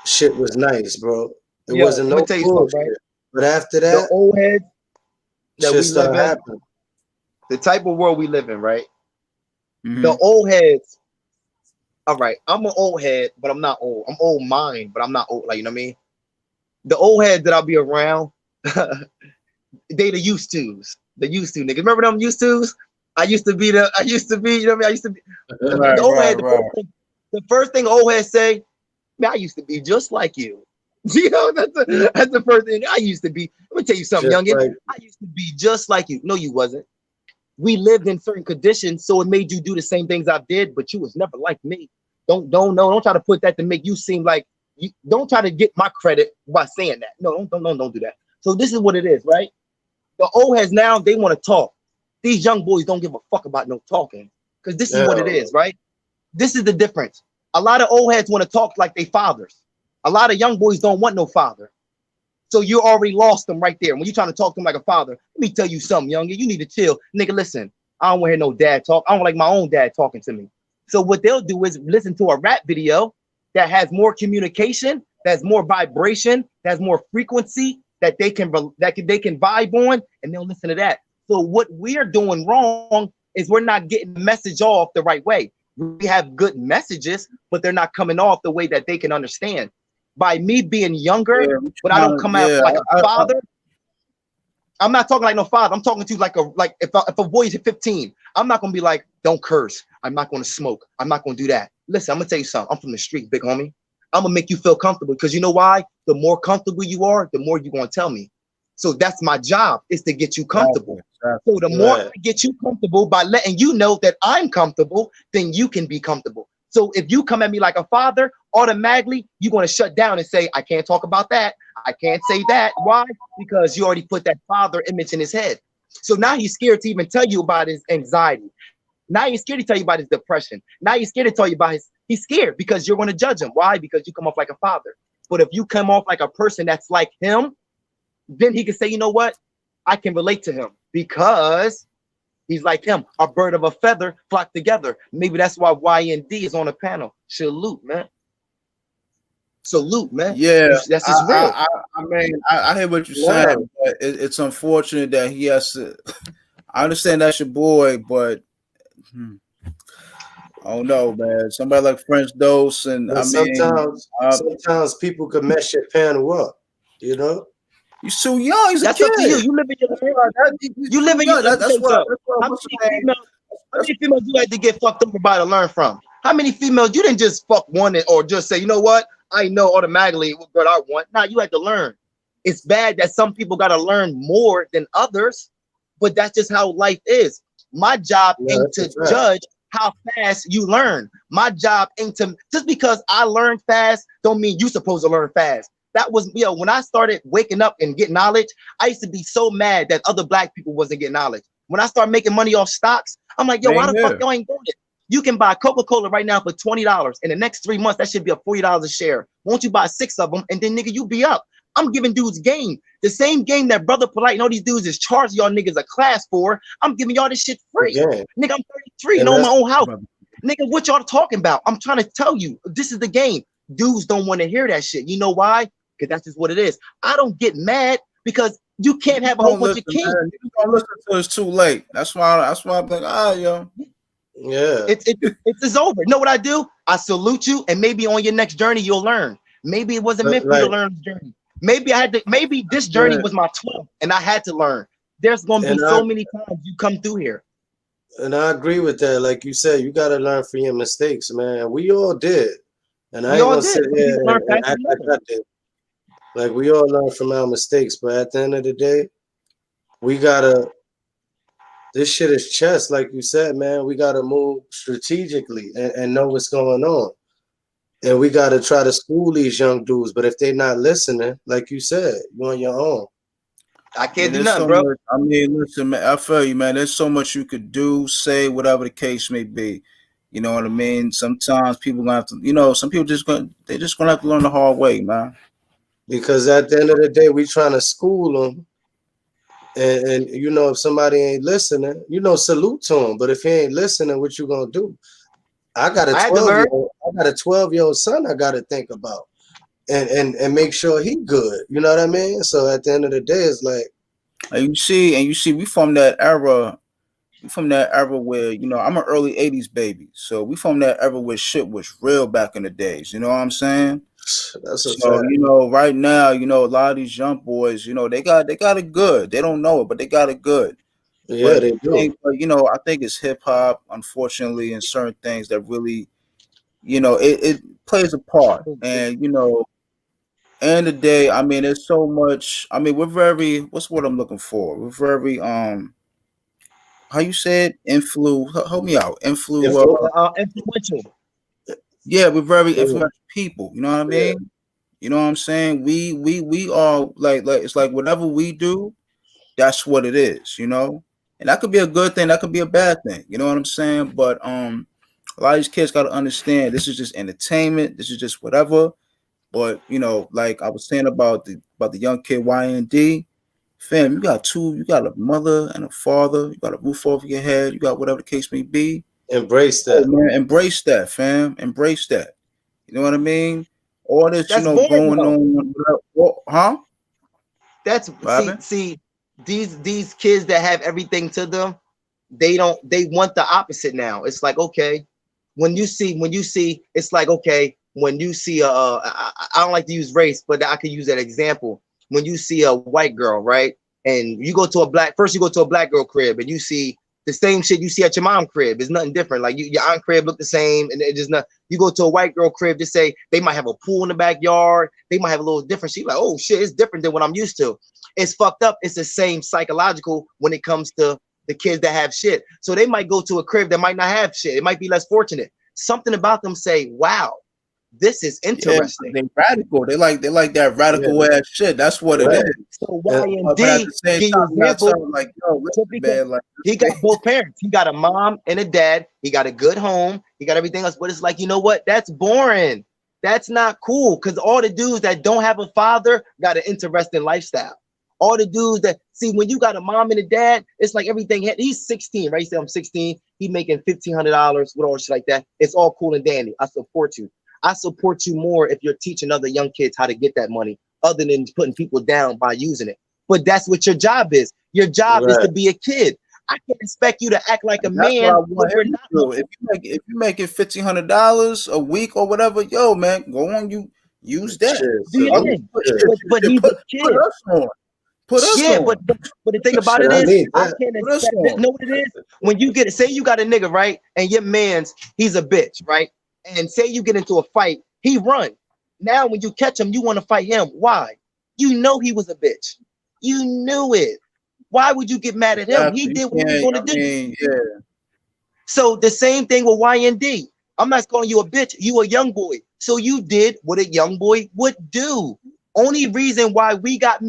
Shit was nice, bro. It Yo, wasn't let me no tell you bullshit. something, right? But after The that, old heads that shit we live started in, happening. the type of world we live in, right? mhm. The old heads. All right, I'm an old head, but I'm not old. I'm old mind, but I'm not old. Like, you know what I mean? The old heads that I'll be around, they the used tos. The used to niggas. Remember them used tos? I used to be, you know what I mean? I used to be Right, the old right, head, the first thing old head say, man, I used to be just like you. You know, that's the first thing I used to be. Let me tell you something, Just youngin. like I used to be just like you. No, you wasn't. We lived in certain conditions, so it made you do the same things I did, but you was never like me. Don't try to put that to make you seem like you. Don't try to get my credit by saying that. No, don't do that. So this is what it is, right? The old heads now, they want to talk. These young boys don't give a fuck about no talking, because this is what it is, right? This is the difference. A lot of old heads want to talk like they fathers. A lot of young boys don't want no father. So you already lost them right there. When you're trying to talk to them like a father, let me tell you something, youngin. You need to chill. Nigga, listen, I don't want to hear no dad talk. I don't like my own dad talking to me. So what they'll do is listen to a rap video that has more communication, that's more vibration, that's more frequency that they can vibe on, and they'll listen to that. So what we're doing wrong is we're not getting the message off the right way. We have good messages, but they're not coming off the way that they can understand. By me being younger, but I don't come out like a father. I'm not talking like no father. I'm talking to you like if a boy is 15, I'm not gonna be like, don't curse. I'm not gonna smoke. I'm not gonna do that. Listen, I'm gonna tell you something. I'm from the street, big homie. I'm gonna make you feel comfortable because you know why? The more comfortable you are, the more you're gonna tell me. So that's my job, is to get you comfortable. So the more I get you comfortable by letting you know that I'm comfortable, then you can be comfortable. So if you come at me like a father, automatically you're going to shut down and say, I can't talk about that. I can't say that. Why? Because you already put that father image in his head. So now he's scared to even tell you about his anxiety. Now he's scared to tell you about his depression. Now he's scared to tell you about he's scared because you're going to judge him. Why? Because you come off like a father. But if you come off like a person that's like him, then he can say, you know what? I can relate to him because he's like him. A bird of a feather flock together. Maybe that's why YND is on the panel. Salute, man. Salute, man. Yeah, that's just real. I mean, I hear what you're saying, but it's unfortunate that he has to. I understand that's your boy, but I don't know, man. Somebody like French Dose, and I mean, sometimes people can mess your panel up, you know. He's too young. He's that's a kid. Up to you. You live in your you live in your that's what how many females you had to get fucked over by to learn from? How many females you didn't just fuck one or just say, you know what? I know automatically what girl I want. Nah, you had to learn. It's bad that some people got to learn more than others, but that's just how life is. My job ain't to judge how fast you learn. My job ain't to just because I learned fast don't mean you supposed to learn fast. That was when I started waking up and getting knowledge, I used to be so mad that other black people wasn't getting knowledge. When I started making money off stocks, I'm like, yo, why the fuck y'all ain't doing it? You can buy Coca-Cola right now for $20. In the next 3 months, that should be a $40 a share. Won't you buy 6 of them? And then nigga, you be up. I'm giving dudes game. The same game that Brother Polite and all these dudes is charging y'all niggas a class for. I'm giving y'all this shit free. Yeah. Nigga, I'm 33 and own my own house. Nigga, what y'all talking about? I'm trying to tell you, this is the game. Dudes don't want to hear that shit. You know why? Because that's just what it is. I don't get mad because you can't have a whole bunch of kids. You don't listen until it's too late. That's why I'm like, yo. Yeah. It's over. You know what I do? I salute you, and maybe on your next journey you'll learn. Maybe it wasn't meant for you to learn this journey. Maybe this journey was my 12th, and I had to learn. There's gonna be so many times you come through here. And I agree with that. Like you said, you gotta learn from your mistakes, man. We all did. And I ain't gonna sit here and act like I did. Like we all learn from our mistakes, but at the end of the day, we gotta. This shit is chess, like you said, man. We gotta move strategically and know what's going on, and we gotta try to school these young dudes. But if they're not listening, like you said, you're on your own. I can't do nothing, bro. I mean, listen, man. I feel you, man. There's so much you could do, say, whatever the case may be. You know what I mean? Sometimes people gonna have to, some people gonna have to learn the hard way, man. Because at the end of the day, we trying to school them. And if somebody ain't listening, salute to him. But if he ain't listening, what you gonna do? I got a 12-year-old son I gotta think about and make sure he good. You know what I mean? So at the end of the day, it's like you see, we from that era. From that era where, I'm an early 80s baby. So we from that era where shit was real back in the days. You know what I'm saying? That's a fact. Right now, a lot of these young boys, they got it good. They don't know it, but they got it good. Yeah, they do. I think it's hip hop, unfortunately, and certain things that really, it plays a part. And, end of the day, I mean, there's so much. I mean, we're very, what's what I'm looking for? We're very, how you said help me out. Influential. Yeah, we're very influential people. You know what I mean? Yeah. You know what I'm saying? We are like it's like whatever we do, that's what it is, And that could be a good thing, that could be a bad thing. You know what I'm saying? But a lot of these kids gotta understand this is just entertainment, this is just whatever. But like I was saying about the young kid YND. Fam, you got a mother and a father, you got a roof over your head, you got whatever the case may be. Embrace that. Oh, man, embrace that, fam. Embrace that. You know what I mean? All this, going on. Huh? That's see, these kids that have everything to them, they want the opposite now. It's like, okay, when you see, it's like, okay, when you see I don't like to use race, but I could use that example. When you see a white girl, right? And you go to a black girl crib and you see the same shit you see at your mom's crib. It's nothing different. Like your aunt crib look the same, and it just not. You go to a white girl crib, just say they might have a pool in the backyard. They might have a little different. She's like, oh shit, it's different than what I'm used to. It's fucked up. It's the same psychological when it comes to the kids that have shit. So they might go to a crib that might not have shit. It might be less fortunate. Something about them say, wow, this is interesting. Yeah, they're radical. They like that radical ass shit. That's what it is. So YND, he got both parents. He got a mom and a dad. He got a good home. He got everything else. But it's like, you know what? That's boring. That's not cool. Because all the dudes that don't have a father got an interesting lifestyle. All the dudes that see when you got a mom and a dad, it's like everything. He's 16, right? He said I'm 16. He making $1,500 with all shit like that. It's all cool and dandy. I support you. I support you more if you're teaching other young kids how to get that money, other than putting people down by using it. But that's what your job is. Your job is to be a kid. I can't expect you to act like a man. If you make it $1,500 a week or whatever, yo, man, go on. You use that. But he's a kid. Put us on. But the thing about it is, I can't expect it. Know what it is? When you get it, say you got a nigga, right? And your man's, he's a bitch, right? And say you get into a fight, he run. Now when you catch him, you want to fight him. Why? You know he was a bitch. You knew it. Why would you get mad at him? He did what he was going to do. So the same thing with YND. I'm not calling you a bitch. You a young boy. So you did what a young boy would do. Only reason why we got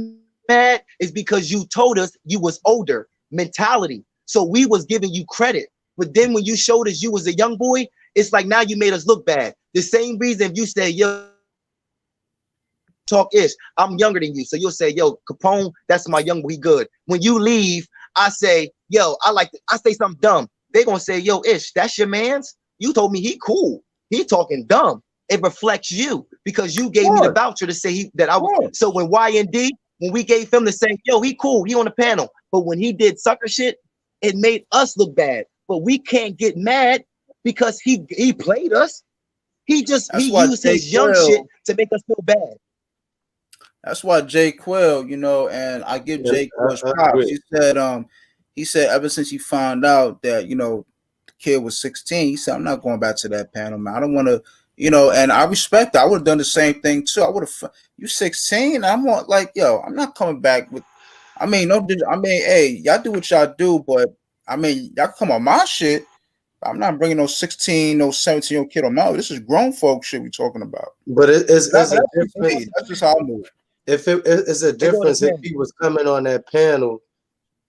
mad is because you told us you was older mentality. So we was giving you credit. But then when you showed us you was a young boy, it's like now you made us look bad. The same reason if you say, yo, talk ish, I'm younger than you. So you'll say, yo, Capone, that's my young boy, he good. When you leave, I say, yo, I say something dumb. They gonna say, yo, Ish, that's your man's? You told me he cool. He talking dumb. It reflects you because you gave me the voucher to say that I was. So when YND, when we gave him the same, yo, he cool, he on the panel. But when he did sucker shit, it made us look bad. But we can't get mad because he played us. He used his young shit to make us feel bad. That's why Jay Quill, you know, and I give Jay Quill props. He said ever since he found out that, you know, the kid was 16, he said, I'm not going back to that panel, man. I don't want to, you know, and I respect that. I would have done the same thing too. I would have, you 16, I'm like, yo, I'm not coming back with, hey, y'all do what y'all do, but I mean, y'all come on my shit. I'm not bringing no 16, no 17-year-old kid on my. This is grown folk shit we talking about. But it's a difference. That's just how I move. If it's a difference if he was coming on that panel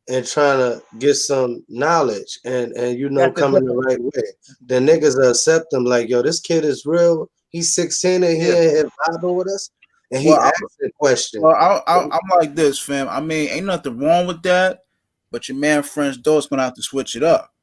and trying to get some knowledge and you know coming the right way, the niggas will accept him like, yo, this kid is real. He's 16 and he ain't here vibing with us, and he asked the question. Well, I'm like this, fam. I mean, ain't nothing wrong with that, but your man French Doe's gonna have to switch it up.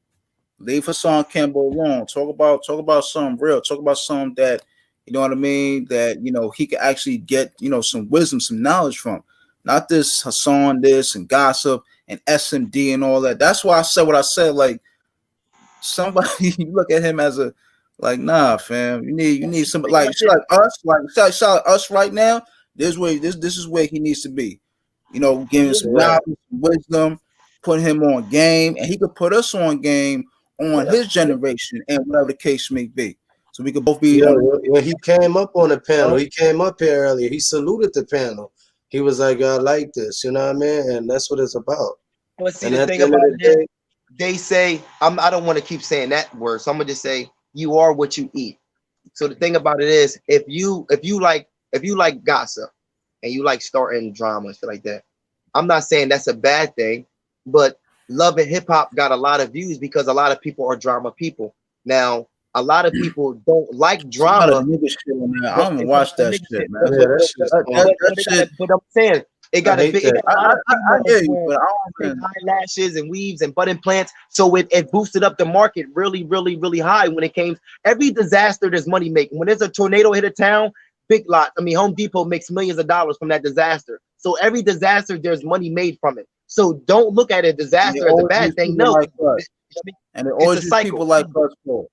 Leave Hassan Campbell alone. Talk about something real. Talk about something that, you know what I mean, that, you know, he could actually get, you know, some wisdom, some knowledge from. Not this Hassan this and gossip and SMD and all that. That's why I said what I said. Like, somebody, you look at him as a, like, nah, fam. You need somebody like us right now. This is where he needs to be. You know, giving some knowledge, wisdom, put him on game, and he could put us on game on his generation and whatever the case may be. So we could both be. When he came up on the panel, he came up here earlier. He saluted the panel. He was like, I like this, you know what I mean? And that's what it's about. But see, the thing about it is, they say, I don't want to keep saying that word, so I'm gonna just say, you are what you eat. So the thing about it is, if you like gossip and you like starting drama and shit like that, I'm not saying that's a bad thing, but Love and Hip Hop got a lot of views because a lot of people are drama people. Now, a lot of people don't like drama. I don't even watch that shit, man. But I'm saying it got a big. I hear you, but I don't eyelashes and weaves and butt implants, so it boosted up the market really, really, really high when it came. Every disaster, there's money making. When there's a tornado hit a town, Big Lot. I mean, Home Depot makes millions of dollars from that disaster. So every disaster, there's money made from it. So don't look at a disaster as a bad thing. No, and it always use people like us for.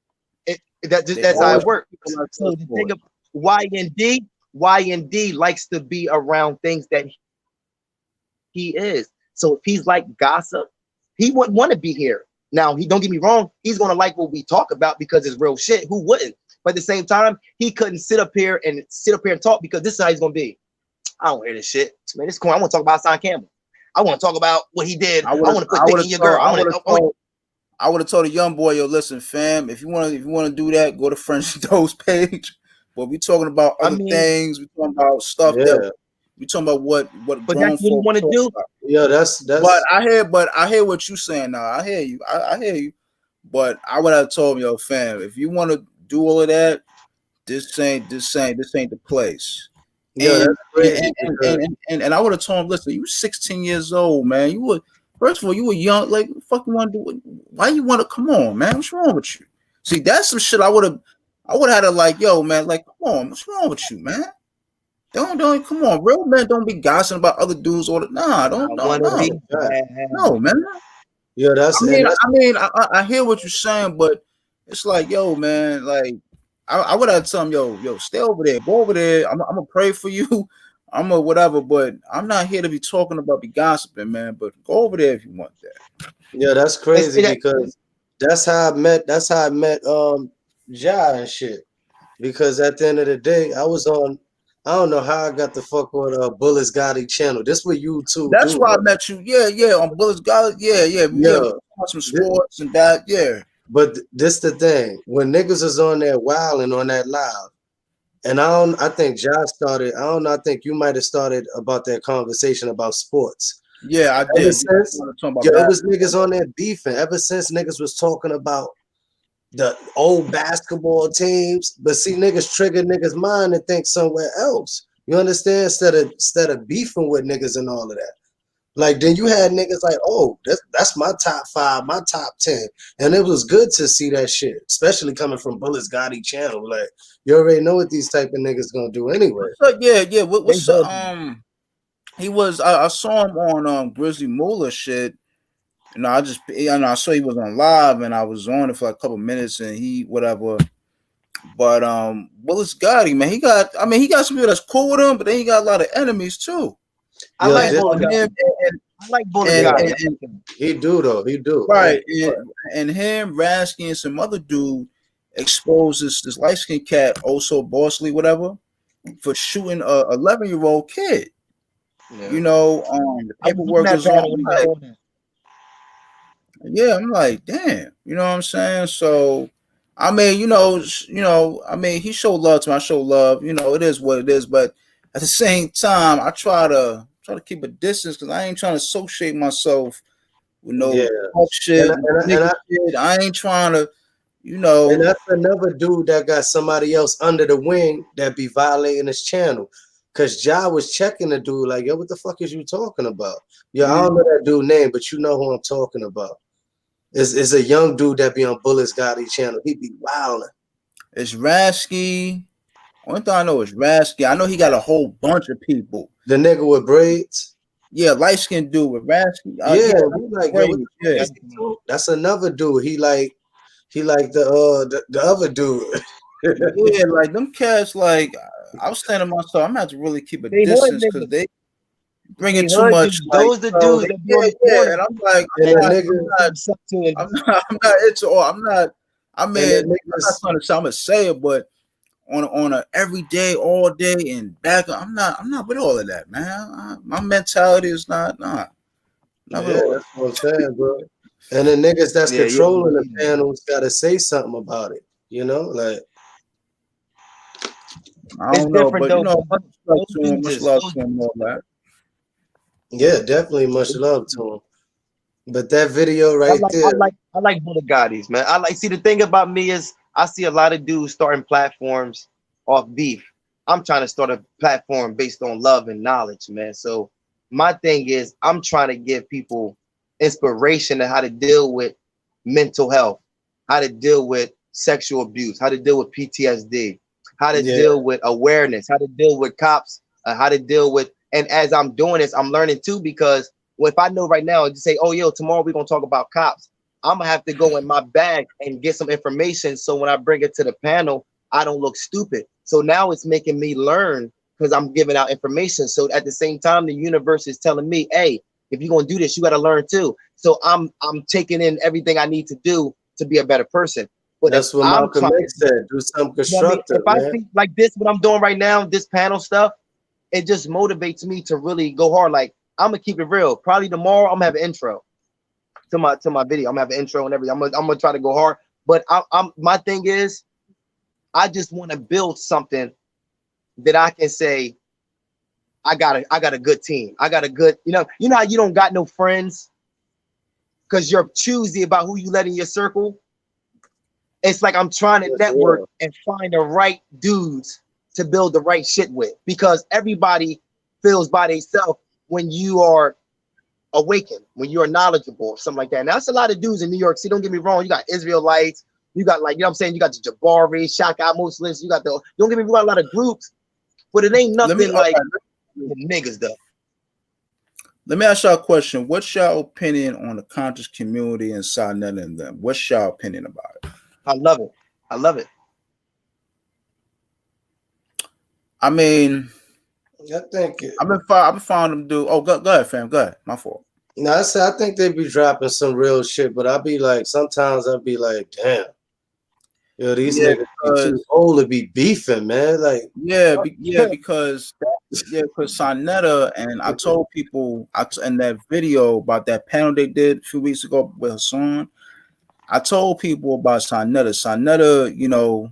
That's how it works. So the thing of YND likes to be around things that he is. So if he's like gossip, he wouldn't want to be here. Now, don't get me wrong, he's gonna like what we talk about because it's real shit. Who wouldn't? But at the same time, he couldn't sit up here and talk because this is how he's gonna be. I don't hear this shit. Man, this is cool. I want to talk about Hassan Campbell. I want to talk about what he did. I want to put dick in your girl. I would have told a young boy, yo, listen, fam, if you want to do that, go to French Doe's page. But we talking about other things. We talking about stuff that we talking about what. But that's what you want to do. About. Yeah, that's. But I hear what you saying now. I hear you. I hear you. But I would have told him, yo, fam, if you want to do all of that, this ain't the place. Yeah, and I would have told him, listen, you 16 years old, man. You would. First of all, you were young. Like, what the fuck you want to do? Why you want to come on, man? What's wrong with you? See, that's some shit I would have had to like, yo, man, like, come on, what's wrong with you, man? Don't come on, real man. Don't be gossiping about other dudes or no, man. Yeah, that's. I hear what you're saying, but it's like, yo, man, like, I would have told him, yo, stay over there, go over there. I'm gonna pray for you. I'm a whatever, but I'm not here to be talking about be gossiping, man. But go over there if you want that. Yeah, that's crazy because that's how I met Ja and shit. Because at the end of the day, I was on. I don't know how I got the fuck on Bullets Gotti channel. This was YouTube. That's why I met you. Yeah, on Bullets Gotti. Yeah. Some sports and that. Yeah. But this the thing. When niggas is on there wilding on that live, and I think Josh started, I don't know, I think you might have started about that conversation about sports. Yeah, I Ever did. since, Talking about yo, it was basketball. niggas on there beefing. Ever since niggas was talking about the old basketball teams, but see, niggas trigger niggas' mind and think somewhere else. You understand? Instead of beefing with niggas and all of that. Like then you had niggas like, oh, that's my top 5, my top 10, and it was good to see that shit, especially coming from Bullets Gotti channel. Like you already know what these type of niggas gonna do anyway. So, yeah. What's They he was I saw him on Grizzly Mula shit. You know, I saw he was on live and I was on it for like a couple minutes and he whatever. But Willis Gotti, man, he got some people that's cool with him, but then he got a lot of enemies too. I Yo, like this- Bullet Gotti. I like Bullet and- Gotti. he do though, he do. right, and him, Rasky, and some other dude exposes this light skinned cat, also Bosley, whatever, for shooting a 11-year-old kid. Yeah. You know, the paperwork is on. I'm like, damn, you know what I'm saying? So, I mean, I mean, he showed love to me. I show love. You know, it is what it is. But at the same time, I try to keep a distance because I ain't trying to associate myself with no fuck shit, shit. I ain't trying to, you know. And that's another dude that got somebody else under the wing that be violating his channel. Cause Ja was checking the dude like, yo, what the fuck is you talking about? Yo, I don't know that dude name, but you know who I'm talking about. It's a young dude that be on Bullets Gotti channel. He be wilding. It's Rasky. One thing I know is Rasky. I know he got a whole bunch of people. The nigga with braids. Yeah, light skinned dude with Rasky. That's another dude. He like the other dude. Yeah, like them cats. Like I was saying to myself, I'm gonna have to really keep a distance because they bringing too much. Those the dudes that be on the corner. And I'm like, I'm not into all. I'm not. I mean, I'm not trying to say I'm gonna say it, but on a every day, all day, and back, I'm not with all of that, man. My mentality is not. Not that's what I'm saying, bro. And the niggas that's controlling the panels gotta say something about it. You know, like I don't know, but you know, much love to him, all that. Yeah, definitely much love to him. But that video right there, I like Bullet Gotti's, man. See the thing about me is I see a lot of dudes starting platforms off beef. I'm trying to start a platform based on love and knowledge, man. So my thing is I'm trying to give people inspiration on how to deal with mental health, how to deal with sexual abuse, how to deal with PTSD, how to deal with awareness, how to deal with cops, how to deal with. And as I'm doing this, I'm learning too, because if I know right now, just say, oh, yo, tomorrow we're going to talk about cops, I'm going to have to go in my bag and get some information. So when I bring it to the panel, I don't look stupid. So now it's making me learn because I'm giving out information. So at the same time, the universe is telling me, hey, if you're going to do this, you got to learn too. So I'm taking in everything I need to do to be a better person. But that's what Malcolm X said. Do something constructive. If I think like this, what I'm doing right now, this panel stuff, it just motivates me to really go hard. Like I'm gonna keep it real. Probably tomorrow I'm gonna have an intro to my video. I'm gonna have an intro and everything. I'm gonna try to go hard. But I'm my thing is, I just want to build something that I can say, I got a good team. I got a good, you know how you don't got no friends because you're choosy about who you let in your circle. It's like I'm trying to network and find the right dudes to build the right shit with, because everybody feels by themselves when you are awakened, when you are knowledgeable or something like that. Now, that's a lot of dudes in New York City. Don't get me wrong. You got Israelites. You got, like, you know what I'm saying? You got the Jabari, Shaka Muslims. You got don't get me wrong, a lot of groups, but it ain't nothing like the niggas, though. Let me ask y'all a question. What's your opinion on the conscious community and Sarnetta and them? What's your opinion about it? I love it. I love it. I mean, I think I've been following them do. Oh, go ahead, fam. Go ahead. My fault. No, I think they be dropping some real shit, but sometimes I'll be like, damn, yo, these niggas be too old to be beefing, man. Like, because Sarnetta, and I told people in that video about that panel they did a few weeks ago with Hassan, I told people about Sonetta. Sonetta, you know,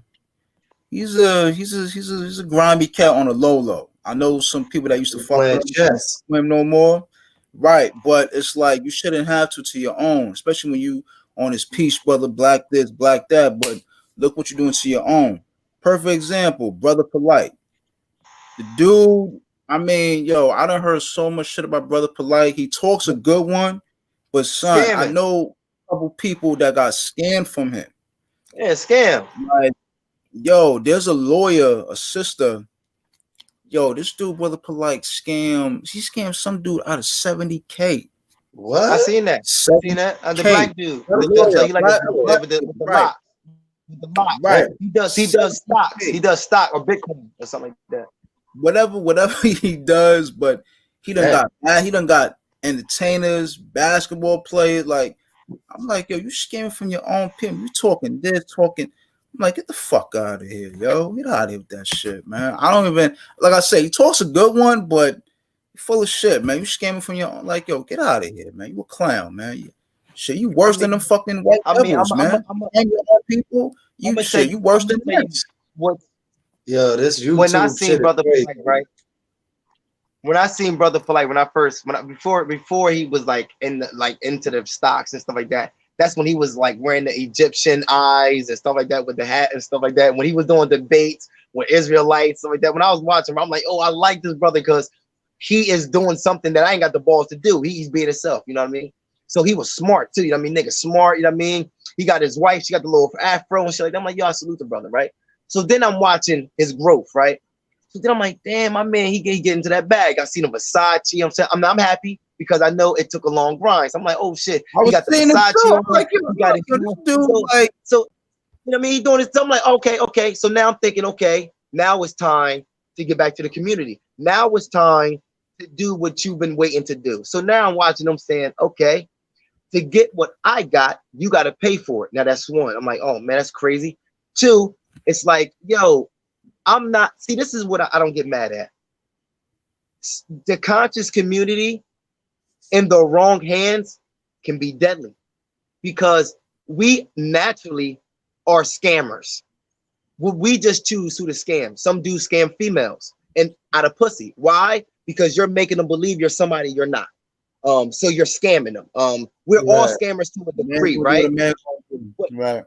he's a grimy cat on a low. I know some people that used to fuck Playing with him, chess. him no more. Right, but it's like you shouldn't have to your own, especially when you on his Peace Brother, black this, black that. But look what you're doing to your own. Perfect example, Brother Polite. The dude, I mean, yo, I done heard so much shit about Brother Polite. He talks a good one, but son, I Scamming. know a couple people that got scammed from him. Yeah, scam. Like, yo, there's a lawyer, a sister. Yo, this dude, Brother Polite, he scammed some dude out of 70K. What? I seen that. Seen that? The black dude. A The lawyer, so he like black- with the right. lock. With the lock. Right. He does stocks. He does stock or Bitcoin or something like that. Whatever he does, but he done Yeah. he done got entertainers, basketball players. Like, I'm like, yo, you scamming from your own pimp. You talking this, talking. I'm like, get the fuck out of here, yo. Get out of here with that shit, man. I don't even, like I say, he talks a good one, but you're full of shit, man. You scamming from your own, like, yo, get out of here, man. You a clown, man. Shit, you worse than them fucking white devils, man. And your own people, you shit, you worse than them. What? Yo, this YouTube When I seen shit Brother is Polite, right? When I seen Brother Polite, before he was like into the stocks and stuff like that, that's when he was like wearing the Egyptian eyes and stuff like that with the hat and stuff like that. When he was doing debates with Israelites, stuff like that. When I was watching him, I'm like, oh, I like this brother because he is doing something that I ain't got the balls to do. He's being himself, you know what I mean? So he was smart too, you know what I mean? Nigga smart, you know what I mean? He got his wife, she got the little afro and shit like that. I'm like, yo, I salute the brother, right? So then I'm watching his growth, right? So then I'm like, damn, my man, he get into that bag. I seen a Versace. I'm happy because I know it took a long grind. So I'm like, oh shit, he got the Versace on. Like, He got it. So you know what I mean? He doing this. So I'm like, okay. So now I'm thinking, okay, now it's time to get back to the community. Now it's time to do what you've been waiting to do. So now I'm watching them saying, okay, to get what I got, you got to pay for it. Now that's one. I'm like, oh man, that's crazy. Two, it's like, yo, I'm not, see, this is what I don't get mad at. The conscious community in the wrong hands can be deadly because we naturally are scammers. We just choose who to scam. Some do scam females and out of pussy. Why? Because you're making them believe you're somebody you're not. So you're scamming them. We're all scammers to a degree, right?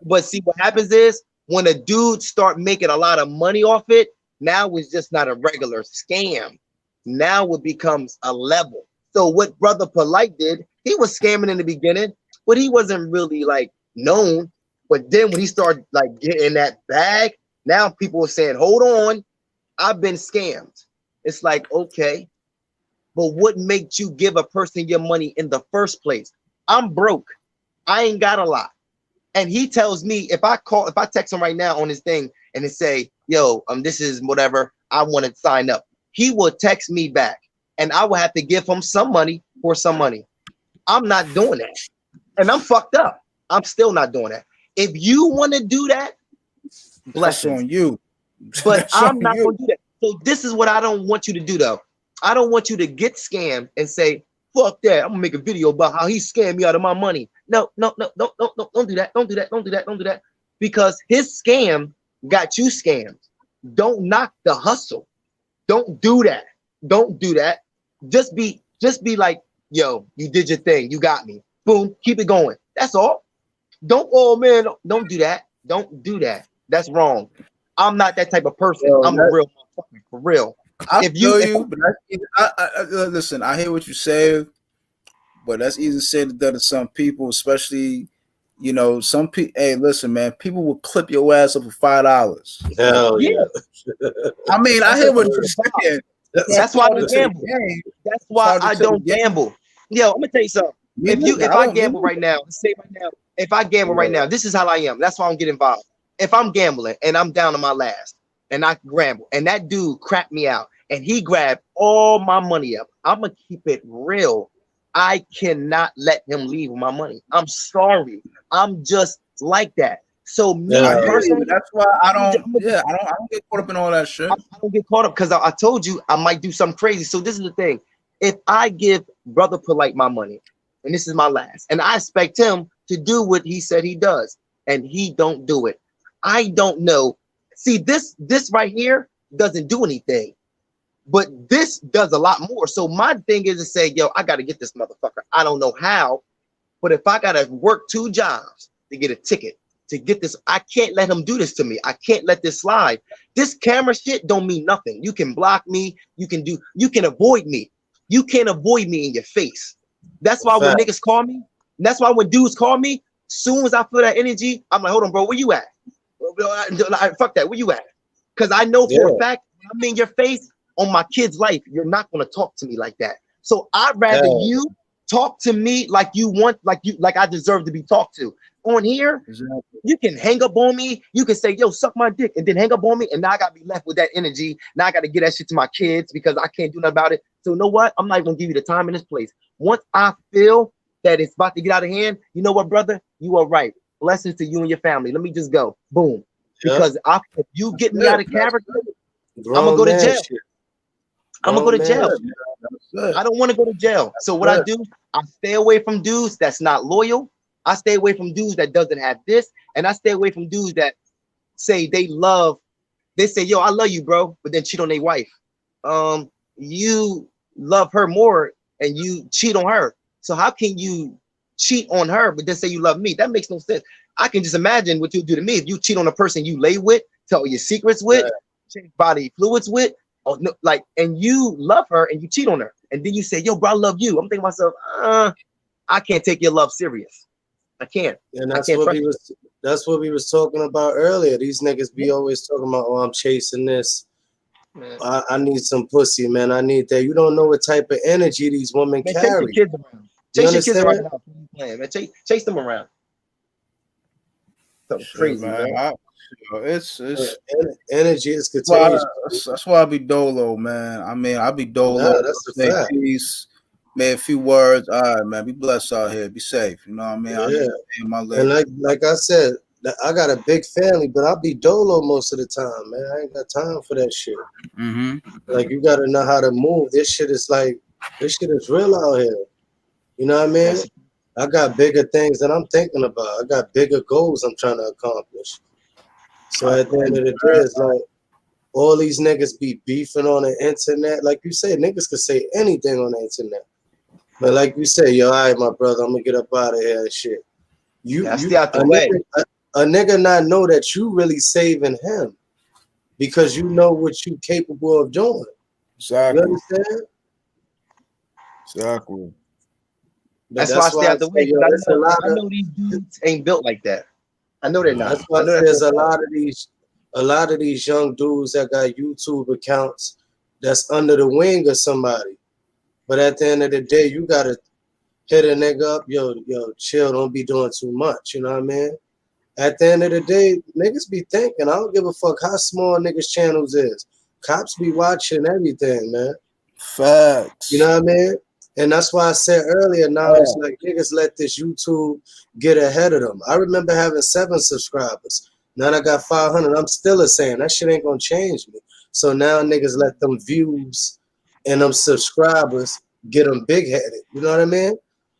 But see, what happens is when a dude start making a lot of money off it, now it's just not a regular scam. Now it becomes a level. So what Brother Polite did, he was scamming in the beginning, but he wasn't really like known. But then when he started like getting that bag, now people are saying, hold on, I've been scammed. It's like, okay, but what makes you give a person your money in the first place? I'm broke. I ain't got a lot. And he tells me if I text him right now on his thing and it say, yo, this is whatever, I want to sign up. He will text me back and I will have to give him some money for some money. I'm not doing that. And I'm fucked up. I'm still not doing that. If you want to do that, bless on you. But I'm not going to do that. So this is what I don't want you to do though. I don't want you to get scammed and say, fuck that. I'm gonna make a video about how he scammed me out of my money. No, don't do that. Don't do that. Because his scam got you scammed. Don't knock the hustle. Don't do that. Don't do that. Just be like, yo, you did your thing. You got me. Boom, keep it going. That's all. Don't do that. Don't do that. That's wrong. I'm not that type of person. I'm a real motherfucker, for real. Listen, I hear what you say, but that's easy said and done to some people, especially, you know, some people. Hey, listen, man, people will clip your ass up for $5. Hell yeah. I mean, I hear what you're saying. That's why I don't gamble. That's why I don't gamble. Yo, I'm gonna tell you something. If I gamble right now, if I gamble right now, this is how I am. That's why I don't get involved. If I'm gambling and I'm down to my last and I gamble and that dude crapped me out and he grabbed all my money up, I'm gonna keep it real. I cannot let him leave with my money. I'm sorry. I'm just like that. So me personally, that's why I don't get caught up in all that shit. I don't get caught up because I told you I might do something crazy. So this is the thing. If I give Brother Polite my money, and this is my last, and I expect him to do what he said he does, and he don't do it. I don't know. See, this right here doesn't do anything, but this does a lot more. So my thing is to say, yo, I got to get this motherfucker. I don't know how, but if I got to work 2 jobs to get a ticket, to get this, I can't let him do this to me. I can't let this slide. This camera shit don't mean nothing. You can block me. You can avoid me. You can't avoid me in your face. That's why when niggas call me, that's why when dudes call me, soon as I feel that energy, I'm like, hold on, bro, where you at? Fuck that, where you at? Because I know for a fact, when I'm in your face on my kid's life, you're not gonna talk to me like that. So I'd rather you talk to me like you want, like I deserve to be talked to. On here, you can hang up on me. You can say, yo, suck my dick, and then hang up on me. And now I got to be left with that energy. Now I got to get that shit to my kids because I can't do nothing about it. So you know what? I'm not going to give you the time in this place. Once I feel that it's about to get out of hand, you know what, brother? You are right. Blessings to you and your family. Let me just go. Boom. Because if you get me out of character, I'm going to go to jail. I'm going to go to jail. I don't want to go to jail. So what I do, I stay away from dudes that's not loyal. I stay away from dudes that doesn't have this, and I stay away from dudes that say they say, yo, I love you, bro, but then cheat on their wife. You love her more and you cheat on her. So how can you cheat on her, but then say you love me? That makes no sense. I can just imagine what you'll do to me if you cheat on a person you lay with, tell your secrets with, change body fluids with, or no, like, and you love her and you cheat on her. And then you say, yo, bro, I love you. I'm thinking to myself, I can't take your love serious. I can't. And that's what we was talking about earlier. These niggas be always talking about, oh, I'm chasing this. I need some pussy, man. I need that. You don't know what type of energy these women carry. Chase your kids around. Chase your kids around. Man. Chase them around. Something crazy, man. It's energy is contagious. That's why I be dolo, man. I mean, I be dolo. Nah, that's a fact. Peace. Man, a few words. All right, man. Be blessed out here. Be safe. You know what I mean? Yeah. And like I said, I got a big family, but I'll be dolo most of the time, man. I ain't got time for that shit. Mm-hmm. Like, you got to know how to move. This shit is real out here. You know what I mean? I got bigger things that I'm thinking about. I got bigger goals I'm trying to accomplish. So at the end of the day, it's like all these niggas be beefing on the internet. Like you said, niggas can say anything on the internet. But like you say, yo, all right, my brother, I'm gonna get up out of here and shit. Stay out the way. A nigga not know that you really saving him because you know what you capable of doing. Exactly. You understand? Exactly. That's why I stay out the way. I know these dudes ain't built like that. I know they're not. That's why there's a lot of these young dudes that got YouTube accounts that's under the wing of somebody. But at the end of the day, you gotta hit a nigga up, yo, chill, don't be doing too much. You know what I mean? At the end of the day, niggas be thinking, I don't give a fuck how small niggas' channels is. Cops be watching everything, man. Facts. You know what I mean? And that's why I said earlier, now it's like niggas let this YouTube get ahead of them. I remember having 7 subscribers. Now I got 500. I'm still the same. That shit ain't gonna change me. So now niggas let them views and them subscribers get them big-headed. You know what I mean?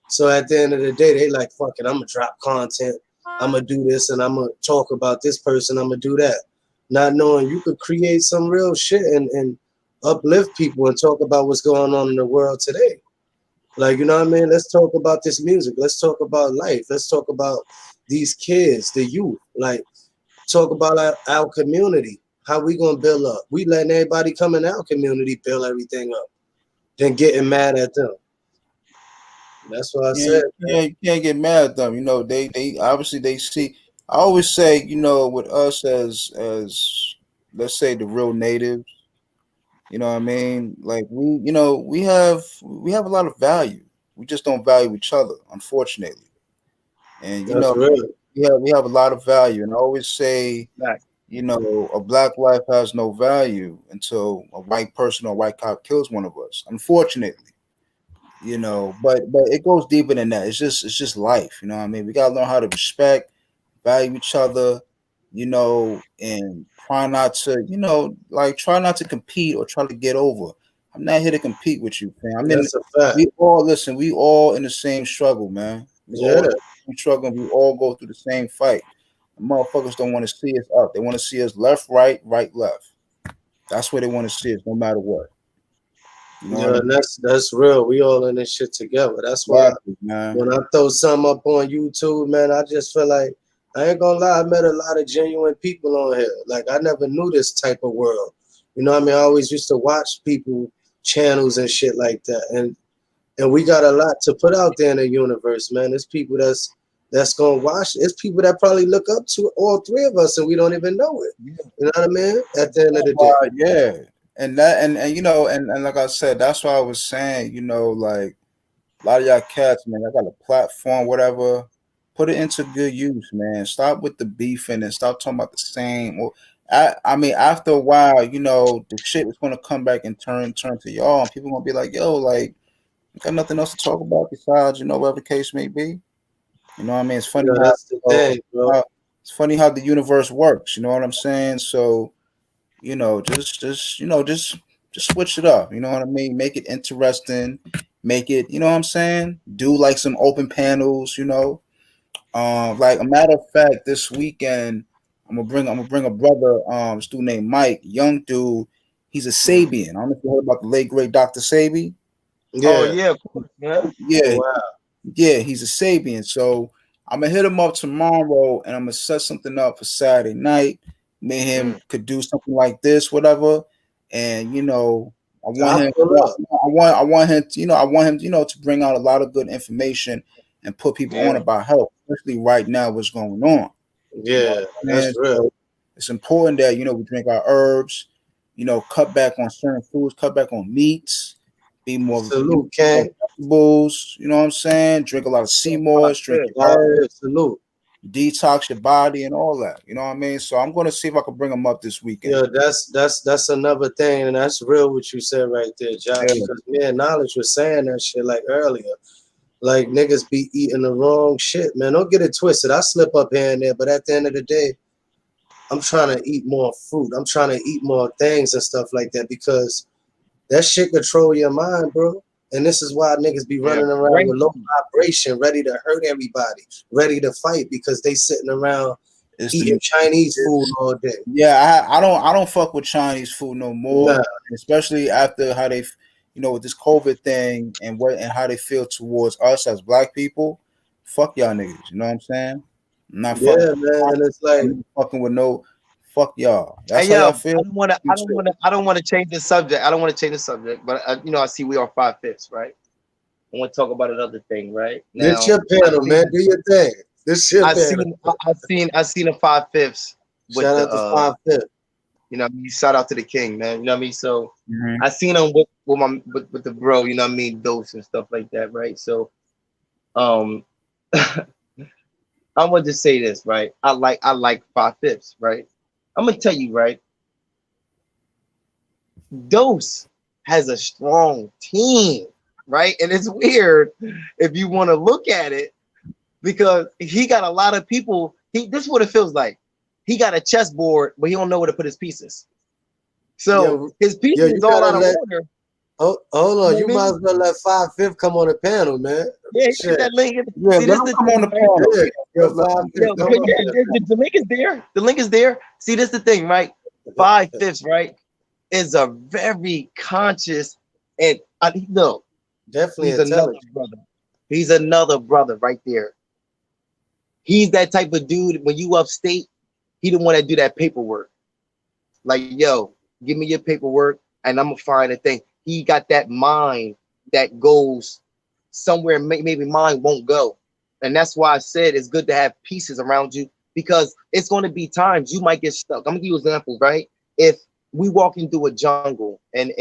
So at the end of the day, they like, fuck it, I'm gonna drop content. I'm gonna do this and I'm gonna talk about this person. I'm gonna do that. Not knowing you could create some real shit and uplift people and talk about what's going on in the world today. Like, you know what I mean? Let's talk about this music. Let's talk about life. Let's talk about these kids, the youth. Like, talk about our community. How we gonna build up? We letting everybody come in our community build everything up, then getting mad at them. That's what I said. Yeah, you can't get mad at them. You know, they obviously they see. I always say, you know, with us as let's say the real natives, you know what I mean? Like we have a lot of value. We just don't value each other, unfortunately. And you know, we have a lot of value. And I always say, you know, a black life has no value until a white person or a white cop kills one of us. Unfortunately, you know, but it goes deeper than that. It's just life. You know what I mean? We gotta learn how to respect, value each other, you know, and try not to, you know, like try not to compete or try to get over. I'm not here to compete with you, fam. That's a fact. We all in the same struggle, man. Yeah. same struggle. We all go through the same fight. The motherfuckers don't want to see us up. They want to see us left, right, right, left. That's where they want to see us, no matter what. You know what I Yeah, mean? that's real. We all in this shit together. That's why Exactly, man. when I throw something up on YouTube, man, I just feel like I ain't gonna lie. I met a lot of genuine people on here. Like I never knew this type of world. You know what I mean? I always used to watch people channels and shit like that, and we got a lot to put out there in the universe, man. There's people that's gonna watch. It's people that probably look up to all three of us, and we don't even know it. You know what I mean? At the end of the day, Yeah. And that and you know, and like I said, that's why I was saying, you know, like a lot of y'all cats, man, I got a platform, whatever. Put it into good use, man. Stop with the beefing and stop talking about the same. Well, I mean, after a while, you know, the shit is gonna come back and turn to y'all, and people gonna be like, yo, like, you got nothing else to talk about besides, you know, whatever the case may be. You know what I mean? It's funny yeah, how, that's the thing, bro. it's funny how the universe works. You know what I'm saying? So, you know, just switch it up. You know what I mean? Make it interesting. Make it, you know what I'm saying? Do like some open panels, you know. Like a matter of fact, this weekend I'm gonna bring a brother, this dude named Mike, young dude. He's a Sabian. I don't know if you heard about the late great Dr. Sabi. Oh Yeah. yeah, of course, yeah. Oh Yeah, wow. yeah, he's a Sabian. So I'm gonna hit him up tomorrow, and I'm gonna set something up for Saturday night. Me and him could do something like this, whatever. And you know, I want I'll him. pull up. I want him. To, I want him. To bring out a lot of good information and put people on Yeah. about health, especially right now, what's going on. You know Yeah, what I'm that's saying? real. So it's important that we drink our herbs. You know, cut back on certain foods, cut back on meats, be more Salute, King. vegetables. You know what I'm saying? Drink a lot of sea moss, drink your herbs, Salute. detox your body, and all that. You know what I mean? So I'm going to see if I can bring them up this weekend. Yeah, that's another thing, and that's real what you said right there, Josh. Yeah. Because me and Knowledge was saying that shit like earlier. Like niggas be eating the wrong shit, man. Don't get it twisted. I slip up here and there, but at the end of the day, I'm trying to eat more fruit. I'm trying to eat more things and stuff like that because that shit control your mind, bro. And this is why niggas be running around Right. with low vibration, ready to hurt everybody, ready to fight because they sitting around It's eating Chinese food all day. Yeah, I don't fuck with Chinese food no more, especially after how they, with this COVID thing and how they feel towards us as black people. Fuck y'all niggas, you know what I'm saying? I'm not Yeah, fucking. man. And it's like, I'm not fucking with no. Fuck y'all. That's Hey how y'all yo, feel. I don't wanna change the subject. I don't want to change the subject, but I see we are 5/5, right? I want to talk about another thing, right? this Now, your panel, man. Do your thing. This your panel. I seen a 5/5 with Shout the out to 5/5. you know what I mean, shout out to the king, man. You know what I mean? So Mhm. I seen him with the bro, you know what I mean, dose and stuff like that, right? So I want to say this, right? I like 5/5, right? I'm gonna tell you, right? Dose has a strong team, right? And it's weird if you want to look at it because he got a lot of people. This is what it feels like. He got a chessboard, but he don't know where to put his pieces. So his pieces is all out of order. Oh, hold on. You might as well let 5/5 come on the panel, man. Yeah, get that link. Yeah, See, let him come on the panel. Yo, 5/5, come on. the link is there. The link is there. See, this is the thing, right? 5/5, right, is a very conscious and no, definitely he's another brother. He's another brother right there. He's that type of dude. When you upstate, he the one that do that paperwork. Like, yo, give me your paperwork, and I'm gonna find a thing. He got that mind that goes somewhere maybe mine won't go. And that's why I said it's good to have pieces around you because it's going to be times you might get stuck. I'm gonna give you an example, right? If we walking through a jungle and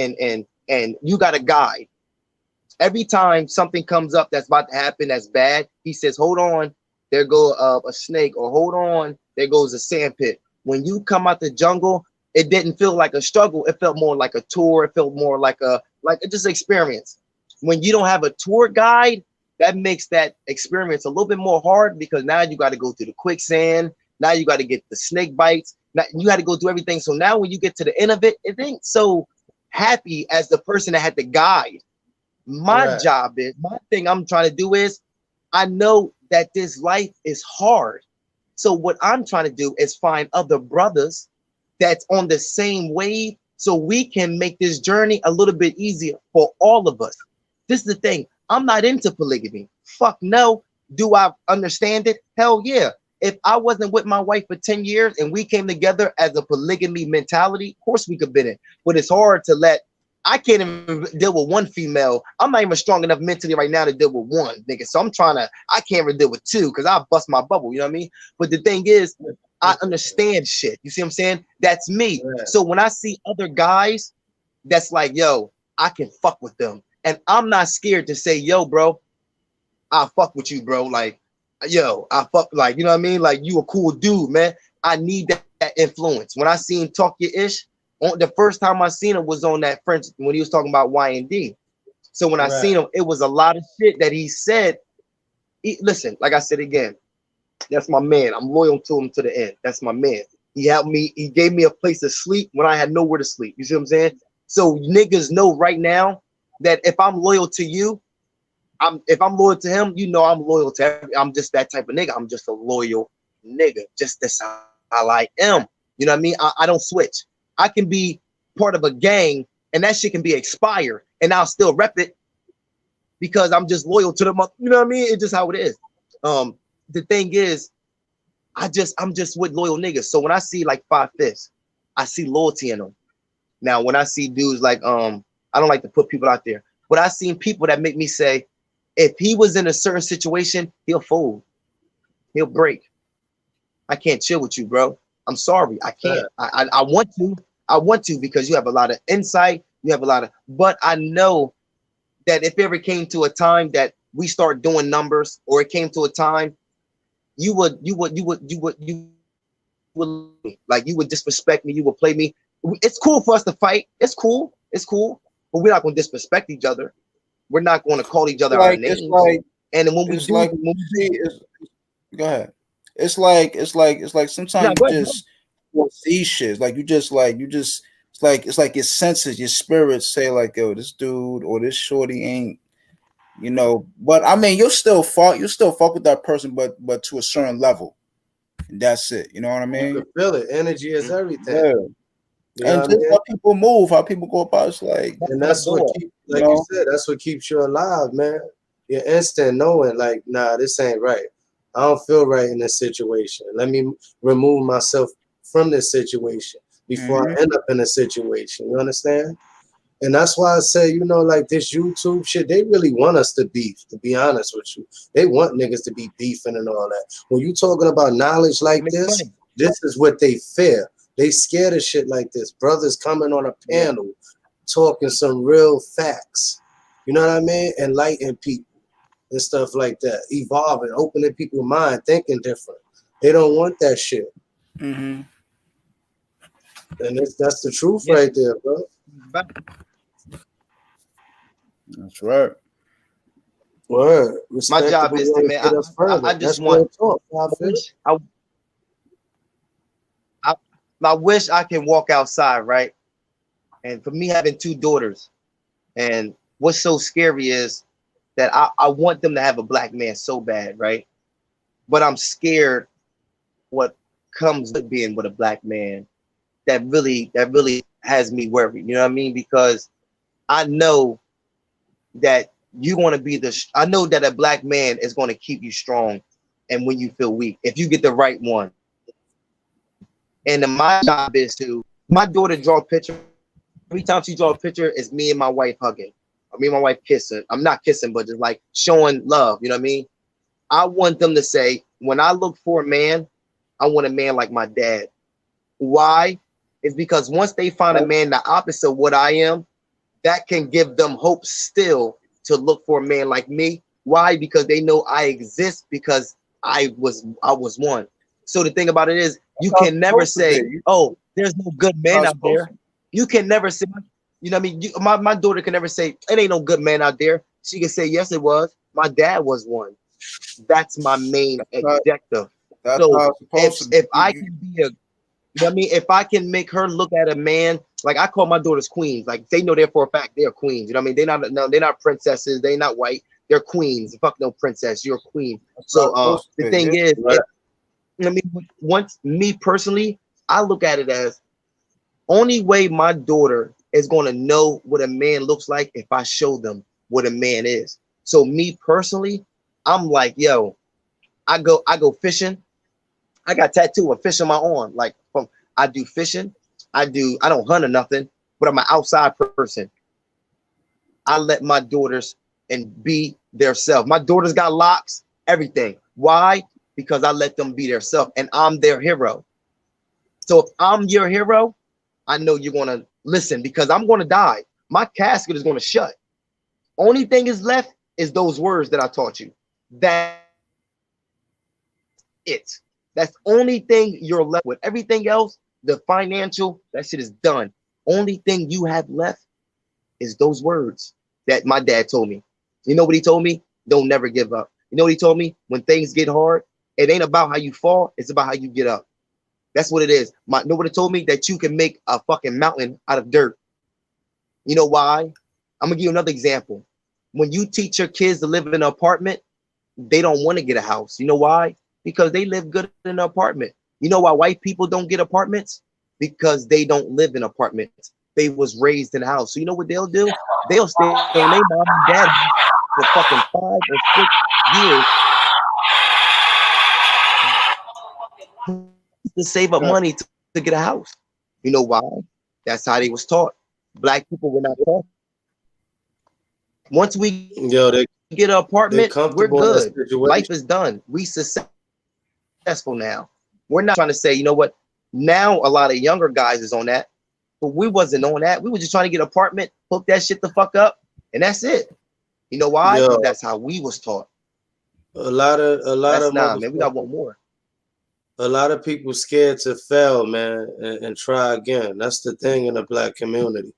you got a guide, every time something comes up that's about to happen that's bad, he says, hold on, there go a snake, or hold on, there goes a sand pit. When you come out the jungle, it didn't feel like a struggle. It felt more like a tour. It felt more like just experience. When you don't have a tour guide, that makes that experience a little bit more hard because now you got to go through the quicksand. Now you got to get the snake bites. Now you got to go through everything. So now when you get to the end of it, it ain't so happy as the person that had the guide. My job is, my thing I'm trying to do is, I know that this life is hard. So what I'm trying to do is find other brothers that's on the same wave so we can make this journey a little bit easier for all of us. This is the thing. I'm not into polygamy. Fuck no. Do I understand it? Hell yeah. If I wasn't with my wife for 10 years and we came together as a polygamy mentality, of course we could been in. But it's hard to let, I can't even deal with one female. I'm not even strong enough mentally right now to deal with one, nigga. So I can't even deal with two because I'll bust my bubble, you know what I mean? But the thing is, I understand shit. You see what I'm saying? That's me. Yeah. So when I see other guys that's like, yo, I can fuck with them. And I'm not scared to say, yo, bro, I fuck with you, bro. Like, yo, I fuck, like, you know what I mean? Like, you a cool dude, man. I need that influence. When I seen Talk Your Ish, the first time I seen him was on that French, when he was talking about Y&D. So when I seen him, it was a lot of shit that he said. Listen, like I said again, that's my man. I'm loyal to him to the end. That's my man. He helped me. He gave me a place to sleep when I had nowhere to sleep. You see what I'm saying? So niggas know right now that if I'm loyal to you, if I'm loyal to him, you know I'm loyal to every, I'm just that type of nigga. I'm just a loyal nigga. Just that's how I am. You know what I mean? I don't switch. I can be part of a gang and that shit can be expired and I'll still rep it because I'm just loyal to them. You know what I mean? It's just how it is. The thing is, I'm just with loyal niggas. So when I see like 5/5, I see loyalty in them. Now, when I see dudes like, I don't like to put people out there, but I've seen people that make me say, if he was in a certain situation, he'll fold. He'll break. I can't chill with you, bro. I'm sorry. I can't. I want to. I want to because you have a lot of insight. You have a lot of, but I know that if it ever came to a time that we start doing numbers or it came to a time, you would like, you would disrespect me. You would play me. It's cool for us to fight. It's cool. It's cool. But we're not going to disrespect each other. We're not going to call each other our names. And then when we do, go ahead. It's like sometimes you just see shit. Like it's like your senses, your spirit say like, yo, this dude or this shorty ain't, you know. But I mean, you'll still fuck with that person, but to a certain level. And that's it. You know what I mean? You can feel it. Energy is everything. Yeah. You know and just how people move, how people go about, it's like, and that's what you said, that's what keeps you alive, man. Your instant knowing, like, nah, this ain't right. I don't feel right in this situation. Let me remove myself from this situation before I end up in a situation. You understand? And that's why I say, you know, like this YouTube shit, they really want us to beef, to be honest with you. They want niggas to be beefing and all that. When you talking about knowledge like this, this is what they fear. They scared of shit like this. Brothers coming on a panel, talking some real facts. You know what I mean? Enlightening people and stuff like that. Evolving, opening people's mind, thinking different. They don't want that shit. And that's the truth right there, bro. That's right. Word. My job is to, man, I just want, I wish I can walk outside, right? And for me having 2 daughters, and what's so scary is that I want them to have a black man so bad, right? But I'm scared what comes with being with a black man that really has me worried. You know what I mean? Because I know that you want to be I know that a black man is going to keep you strong and when you feel weak, if you get the right one. And then my job is to, my daughter draw a picture. Every time she draw a picture, it's me and my wife hugging. Or me and my wife kissing. I'm not kissing, but just like showing love. You know what I mean? I want them to say, when I look for a man, I want a man like my dad. Why? It's because once they find a man the opposite of what I am, that can give them hope still to look for a man like me. Why? Because they know I exist because I was one. So the thing about it is, you can never say, oh, there's no good man out there. You can never say, you know what I mean? My daughter can never say, it ain't no good man out there. She can say, yes, it was. My dad was one. That's my main objective. So if I can be you know what I mean? If I can make her look at a man, like I call my daughters queens, like they know they're for a fact they're queens. You know what I mean? They're not princesses. They're not white. They're queens. Fuck no princess. You're a queen. So the thing is, I mean, once me personally, I look at it as only way my daughter is going to know what a man looks like if I show them what a man is. So me personally, I'm like, yo, I go fishing. I got tattoo of fish on my arm. Like I do fishing. I don't hunt or nothing, but I'm an outside person. I let my daughters and be their self. My daughters got locks, everything. Why? Because I let them be their self and I'm their hero. So if I'm your hero, I know you're going to listen because I'm going to die. My casket is going to shut. Only thing is left is those words that I taught you. That's it. That's the only thing you're left with. Everything else, the financial, that shit is done. Only thing you have left is those words that my dad told me. You know what he told me? Don't never give up. You know what he told me? When things get hard, it ain't about how you fall. It's about how you get up. That's what it is. Nobody told me that you can make a fucking mountain out of dirt. You know why? I'm gonna give you another example. When you teach your kids to live in an apartment, they don't want to get a house. You know why? Because they live good in an apartment. You know why white people don't get apartments? Because they don't live in apartments. They was raised in a house. So you know what they'll do? They'll stay on their mom and dad for fucking 5 or 6 years to save up money to get a house. You know why? That's how they was taught. Black people were not taught. Once we get an apartment, we're good. Life is done. We successful now. We're not trying to say, you know what? Now a lot of younger guys is on that, but we wasn't on that. We were just trying to get an apartment, hook that shit the fuck up, and that's it. You know why? Because that's how we was taught. A lot of man. We got one more. A lot of people scared to fail, man, and try again. That's the thing in the black community.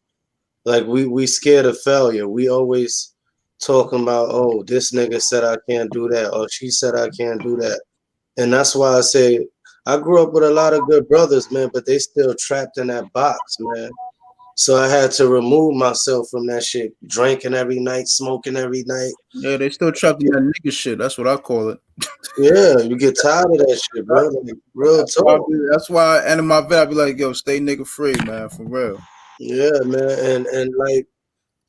Like we scared of failure. We always talking about, oh, this nigga said I can't do that, or she said I can't do that. And that's why I say I grew up with a lot of good brothers, man, but they still trapped in that box, man. So I had to remove myself from that shit, drinking every night, smoking every night. Yeah, they still trapped in that nigga shit. That's what I call it. Yeah, you get tired of that shit, bro. Like, real talk. That's why I end my vid, I be like, yo, stay nigga free, man, for real. Yeah, man, and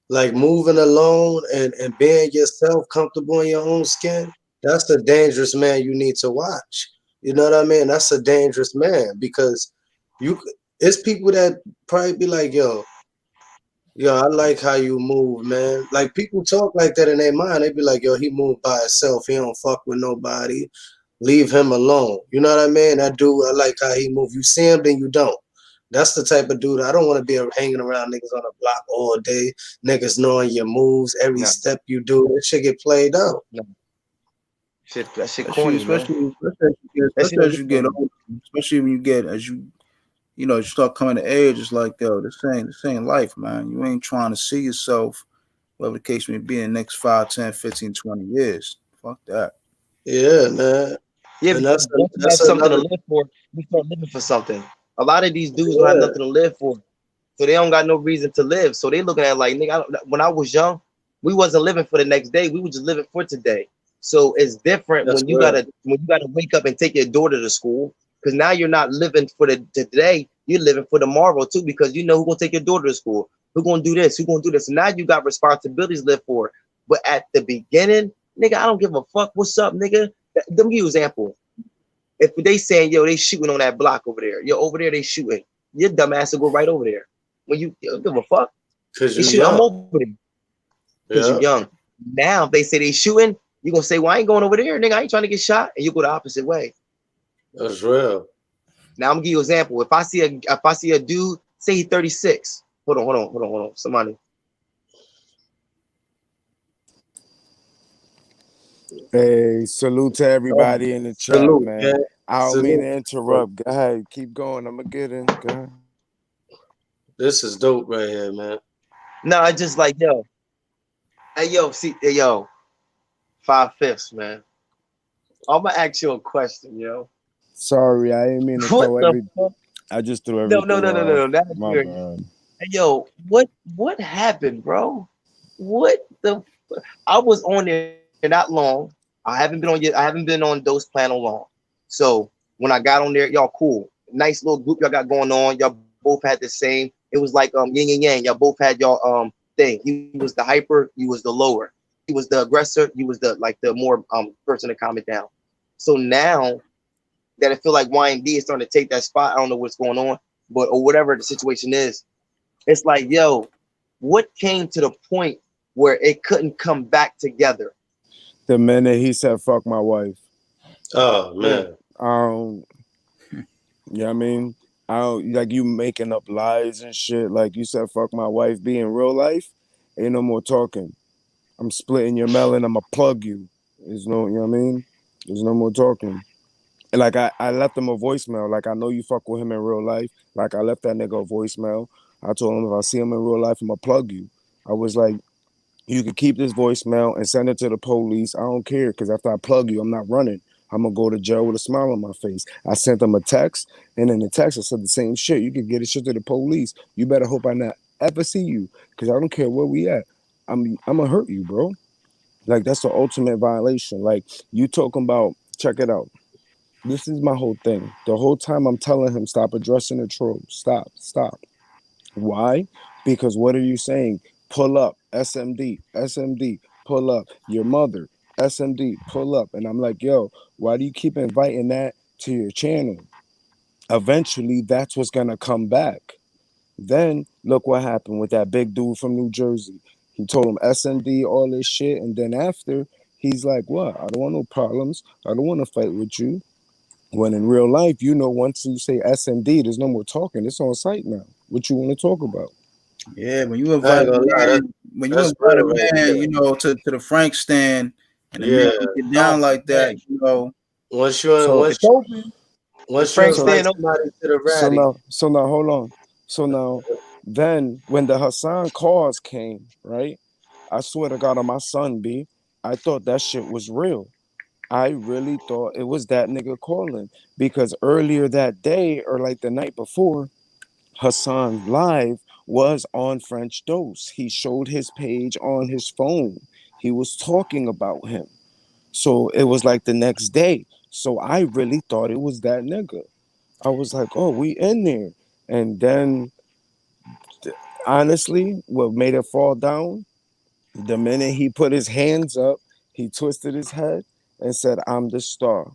like moving alone and being yourself, comfortable in your own skin. That's a dangerous man you need to watch. You know what I mean? That's a dangerous man because it's people that probably be like, yo, I like how you move, man. Like people talk like that in their mind. They be like, yo, he moved by himself. He don't fuck with nobody. Leave him alone. You know what I mean? That dude, I like how he move. You see him, then you don't. That's the type of dude I don't want to be hanging around niggas on the block all day. Niggas knowing your moves, every step you do. That shit get played out. No. That shit corny, especially as you get older, especially when you get as you start coming to age. It's like, yo, this ain't life, man. You ain't trying to see yourself, whatever the case may be, in the next 5, 10, 15, 20 years. Fuck that. Yeah, man. Yeah, and that's something to live for. We start living for something. A lot of these dudes don't have nothing to live for, so they don't got no reason to live. So they looking at like, nigga, when I was young, we wasn't living for the next day. We were just living for today. So it's different when you gotta wake up and take your daughter to school, because now you're not living for the today. You're living for tomorrow too, because you know who's gonna take your daughter to school, who's gonna do this, who's gonna do this. And now you got responsibilities to live for. But at the beginning, nigga, I don't give a fuck. What's up, nigga? Let me give you an example. If they saying, yo, they shooting on that block over there, yo, over there they shooting, your dumb ass will go right over there. When you don't give a fuck, because you're young. I'm over there. Because you're young. Now if they say they shooting, you're gonna say, well, I ain't going over there, nigga. I ain't trying to get shot, and you go the opposite way. That's real. Now I'm gonna give you an example. If I see a dude, say he's 36. Hold on. Somebody. Hey, salute to everybody in the chat, man. I don't mean to interrupt. Go ahead, keep going. I'm gonna get in. Go ahead. This is dope right here, man. No, I just like, yo. Hey, yo, 5/5, man. I'm gonna ask you a question, yo. Sorry, I didn't mean to throw everything. I just threw everything. No. Hey, yo, what happened, bro? What the I was on there not long. I haven't been on Dose Plano long. So when I got on there, y'all cool. Nice little group y'all got going on. Y'all both had the same. It was like yin and yang. Y'all both had y'all thing. He was the hyper, you was the lower. He was the aggressor, you was the more person to calm it down. So now that I feel like YND is starting to take that spot, I don't know what's going on, but or whatever the situation is, it's like, yo, what came to the point where it couldn't come back together? The minute he said "fuck my wife," Oh man, you know what I mean? I don't like you making up lies and shit. Like you said, "fuck my wife." Be in real life, ain't no more talking. I'm splitting your melon. I'ma plug you. There's no, you know what I mean? There's no more talking. And like I left him a voicemail. Like I know you fuck with him in real life. Like I left that nigga a voicemail. I told him if I see him in real life, I'ma plug you. I was like, you can keep this voicemail and send it to the police. I don't care, because after I plug you, I'm not running. I'm gonna go to jail with a smile on my face. I sent him a text, and in the text I said the same shit. You can get this shit to the police. You better hope I not ever see you, because I don't care where we at. I'm gonna hurt you, bro. Like that's the ultimate violation. Like you talking about, check it out. This is my whole thing. The whole time I'm telling him stop addressing the troll. Stop, stop. Why? Because what are you saying? Pull up, SMD, SMD, pull up. Your mother, SMD, pull up. And I'm like, yo, why do you keep inviting that to your channel? Eventually, that's what's gonna come back. Then look what happened with that big dude from New Jersey. He told him SMD, all this shit, and then after, he's like, what? I don't want no problems. I don't want to fight with you. When in real life, you know, once you say SMD, there's no more talking. It's on site now. What you want to talk about? Yeah, when you I invite ain't a gonna lie, man, that's real right you know, to the Frank stand, and the man there. get Yeah. down like that, you know, Once you So It's open. The once you Frank so invite stand open. somebody to the so ratty, now hold on. So now then when the Hassan calls came, right? I swear to God on my son B, I thought that shit was real. I really thought it was that nigga calling, because earlier that day or like the night before, Hassan live was on French Dose. He showed his page on his phone. He was talking about him. So it was like the next day. So I really thought it was that nigga. I was like, oh, we in there. And then honestly, what made it fall down, the minute he put his hands up, he twisted his head and said, I'm the star.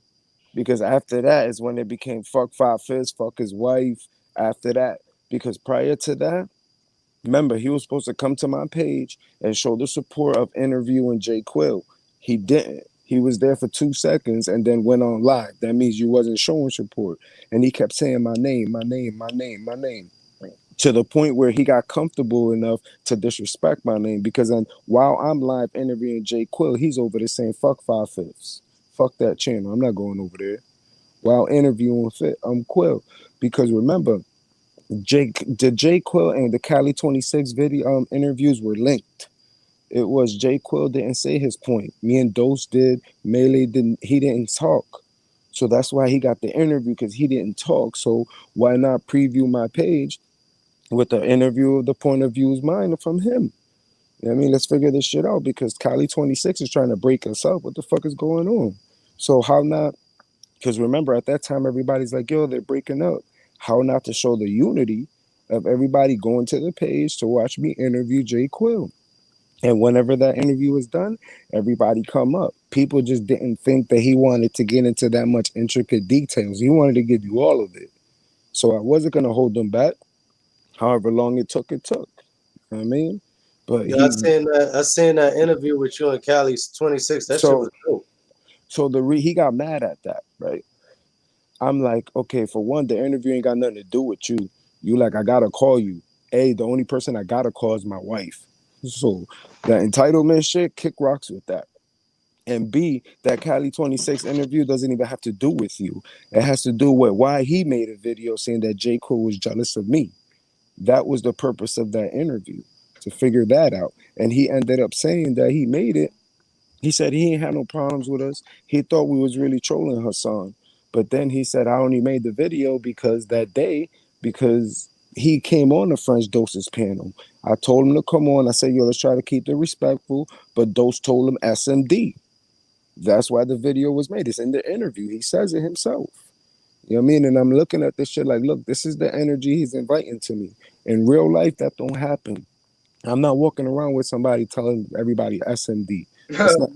Because after that is when it became fuck Five Fist, fuck his wife. After that, because prior to that, remember, he was supposed to come to my page and show the support of interviewing Jay Quill. He didn't. He was there for 2 seconds and then went on live. That means you wasn't showing support. And he kept saying my name, my name, my name, my name, to the point where he got comfortable enough to disrespect my name. Because then while I'm live interviewing Jay Quill, he's over there saying fuck Five Fifths. Fuck that channel. I'm not going over there. While interviewing Quill. Because remember, the J Quill and the Cali 26 video interviews were linked. It was J Quill didn't say his point. Me and Dose did. Melee didn't. He didn't talk. So that's why he got the interview, because he didn't talk. So why not preview my page with the interview of the point of views mine from him? You know what I mean, let's figure this shit out, because Cali 26 is trying to break us up. What the fuck is going on? So how not? Because remember, at that time, everybody's like, yo, they're breaking up. How not to show the unity of everybody going to the page to watch me interview Jay Quill? And whenever that interview was done, everybody come up. People just didn't think that he wanted to get into that much intricate details. He wanted to give you all of it. So I wasn't going to hold them back. However long it took, it took. You know what I mean? But yeah, I seen that interview with you and Cali's 26. That shit so was dope. he got mad at that, right? I'm like, okay, for one, the interview ain't got nothing to do with you. You like, I gotta call you. A, the only person I gotta call is my wife. So that entitlement shit, kick rocks with that. And B, that Cali 26 interview doesn't even have to do with you. It has to do with why he made a video saying that J. Cole was jealous of me. That was the purpose of that interview, to figure that out. And he ended up saying that he made it. He said he ain't had no problems with us. He thought we was really trolling Hassan. But then he said I only made the video because that day, because he came on the French Doses panel. I told him to come on. I said, yo, let's try to keep it respectful. But Dose told him SMD. That's why the video was made. It's in the interview. He says it himself. You know what I mean? And I'm looking at this shit like, look, this is the energy he's inviting to me. In real life, that don't happen. I'm not walking around with somebody telling everybody SMD. It's not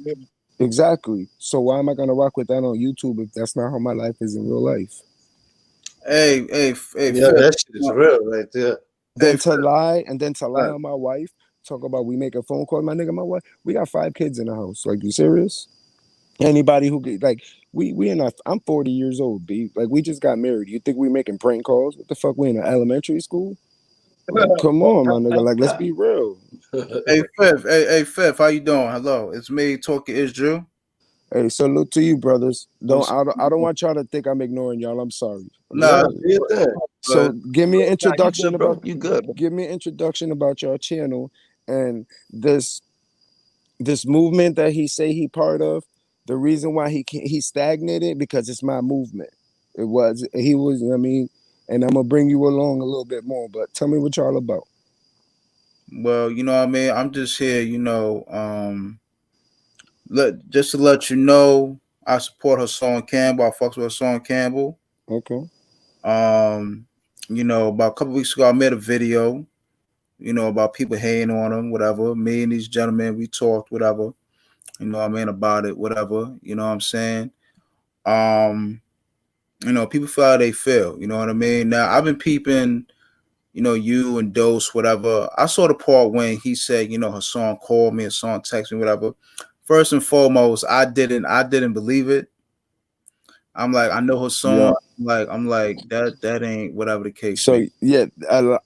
exactly. So why am I gonna rock with that on YouTube if that's not how my life is in real life? Hey, Yeah, Fib. that shit is real right there. Then Hey, to lie and then to lie Right. on my wife, talk about we make a phone call, my nigga, my wife. We got 5 kids in the house. Like, you serious? Anybody who get like we in I'm 40 years old, B. Like, we just got married. You think we making prank calls? What the fuck? We in an elementary school? Like, come on, my nigga. Like, let's be real. Fif, how you doing? Hello, it's me, Talking is Drew. Hey, salute to you, brothers. I don't want y'all to think I'm ignoring y'all. I'm sorry. Nah, No, do your thing. So give me an introduction good, bro. about You good, bro. give me an introduction about your channel and this movement that he say he part of. The reason why he stagnated because it's my movement. He was, you know what I mean, and I'm gonna bring you along a little bit more. But tell me what y'all about. well, you know what I mean. I'm just here, just to let you know, I support Hassan Campbell. I fucks with Hassan Campbell. Okay. About a couple weeks ago, I made a video, about people hating on him, whatever. Me and these gentlemen, we talked, whatever. You know what I mean, about it, whatever. You know what I'm saying? People feel how they feel. You know what I mean? Now, I've been peeping, you and Dose, whatever. I saw the part when he said, Hassan called me, Hassan texted me, whatever. First and foremost, I didn't believe it. I'm like, I know Hassan. Yeah. I'm like that ain't whatever the case. So may. yeah,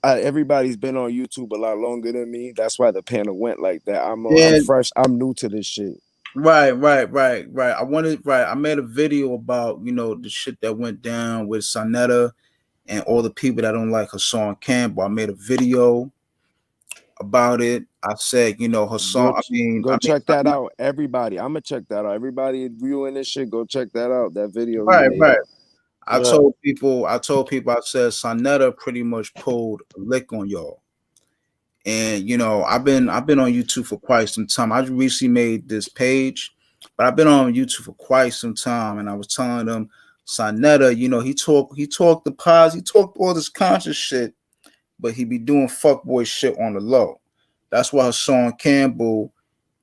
everybody's been on YouTube a lot longer than me. That's why the panel went like that. I'm fresh. I'm new to this shit. Right. I made a video about, the shit that went down with Sonetta and all the people that don't like Hassan Campbell. I made a video about it. I said, Hassan. Go check that out, everybody. I'm gonna check that out. Everybody viewing this shit, go check that out. That video. Right. I Yeah. told people. I said Sonetta pretty much pulled a lick on y'all. And I've been on YouTube for quite some time. I recently made this page, but I've been on YouTube for quite some time. And I was telling them, Sonetta, he talked the pause, he talked all this conscious shit, but he be doing fuckboy shit on the low. That's why Hassan Campbell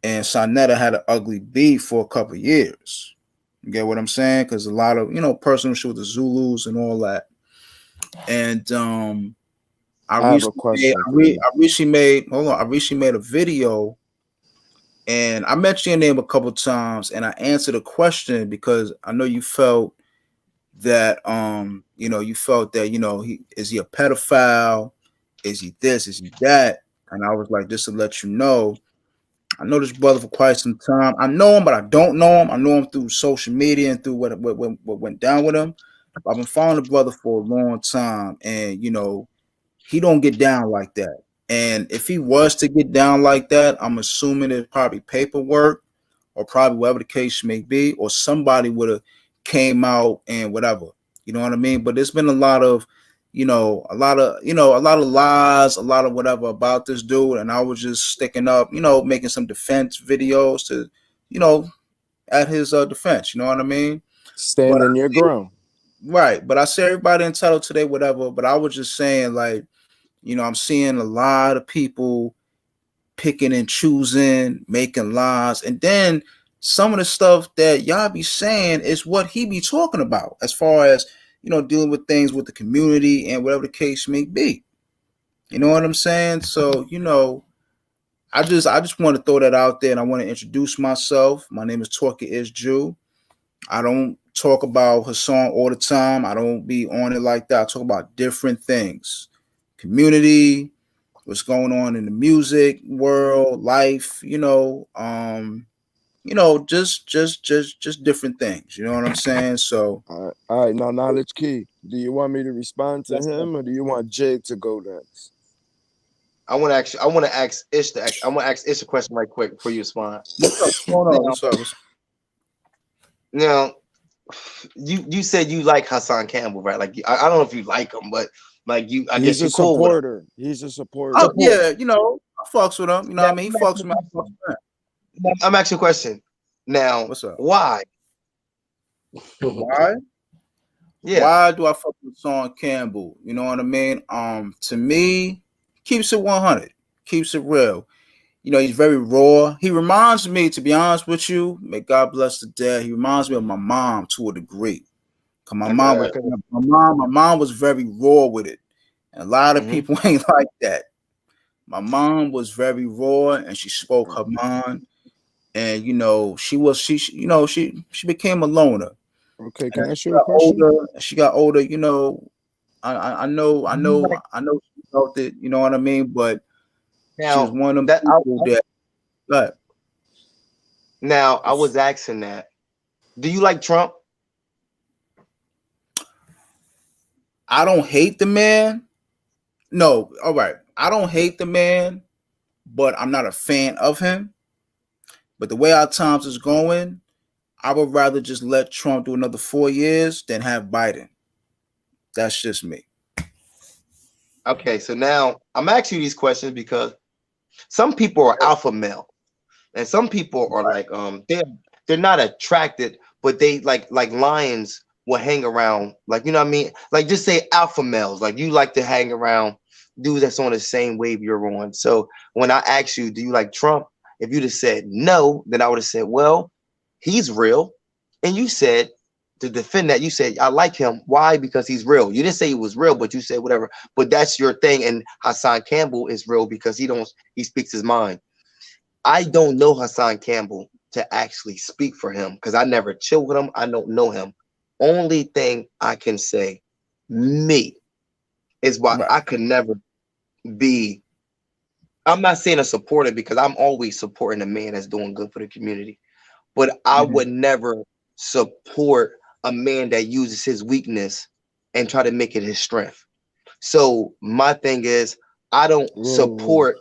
and Sonetta had an ugly beef for a couple years. You get what I'm saying? Because a lot of personal shit with the Zulus and all that. And I recently made a video, and I mentioned your name a couple times, and I answered a question because I know you felt that he is he a pedophile? Is he this? Is he that? And I was like, just to let you know, I know this brother for quite some time. I know him, but I don't know him. I know him through social media and through what went down with him. I've been following the brother for a long time, and he don't get down like that. And if he was to get down like that, I'm assuming it's probably paperwork or probably whatever the case may be, or somebody would have came out and whatever. You know what I mean? But there's been a lot of lies, a lot of whatever about this dude. And I was just sticking up, making some defense videos to, at his defense. You know what I mean? Standing your ground. Right. But I say everybody entitled to their whatever. But I was just saying, like, I'm seeing a lot of people picking and choosing, making lies. And then some of the stuff that y'all be saying is what he be talking about as far as, dealing with things with the community and whatever the case may be. You know what I'm saying? So, I just want to throw that out there, and I want to introduce myself. My name is Talker is Jew. I don't talk about Hassan all the time. I don't be on it like that. I talk about different things. Community, what's going on in the music world, life, just different things. You know what I'm saying? So all right. Now, knowledge key. Do you want me to respond to him, or do you want Jig to go next? I want to ask Ish a question right quick before you respond. What's up? Now, you said you like Hassan Campbell, right? Like, I don't know if you like him, but Like you, I He's guess a you cool with him. supporter. He's a supporter. Oh yeah, you know, I fucks with him. You know Now, what I mean? He fucks with me. I fucks with him. I'm asking a question. Now, What's up? why? Why? Yeah. Why do I fuck with Sean Campbell? You know what I mean? To me, keeps it 100, keeps it real. You know, he's very raw. He reminds me, to be honest with you, may God bless the dead. He reminds me of my mom to a degree. Cause my mom was, Okay. my mom was very raw with it, and a lot of Mhm. people ain't like that. My mom was very raw, and she spoke her mind. And you know, she became a loner. Okay, And can I as ask you a question? she got older, you know, I know she felt it, you know what I mean? But she was Now one of them that people that, but now I was asking that. Do you like Trump? I don't hate the man. No, all right. I don't hate the man, but I'm not a fan of him. But the way our times is going, I would rather just let Trump do another 4 years than have Biden. That's just me. Okay, so now I'm asking you these questions because some people are alpha male, and some people are like they're not attracted, but they like lions will hang around, like you know what I mean? Like just say alpha males, like you like to hang around dudes that's on the same wave you're on. So when I asked you, do you like Trump? If you'd have said no, then I would have said, well, he's real. And you said to defend that, you said I like him. Why? Because he's real. You didn't say he was real, but you said whatever. But that's your thing. And Hassan Campbell is real because he speaks his mind. I don't know Hassan Campbell to actually speak for him because I never chill with him. I don't know him. Only thing I can say, me, is why Right. I could never be. I'm not saying a supporter because I'm always supporting a man that's doing good for the community, but I would never support a man that uses his weakness and try to make it his strength. So my thing is, I don't Whoa. support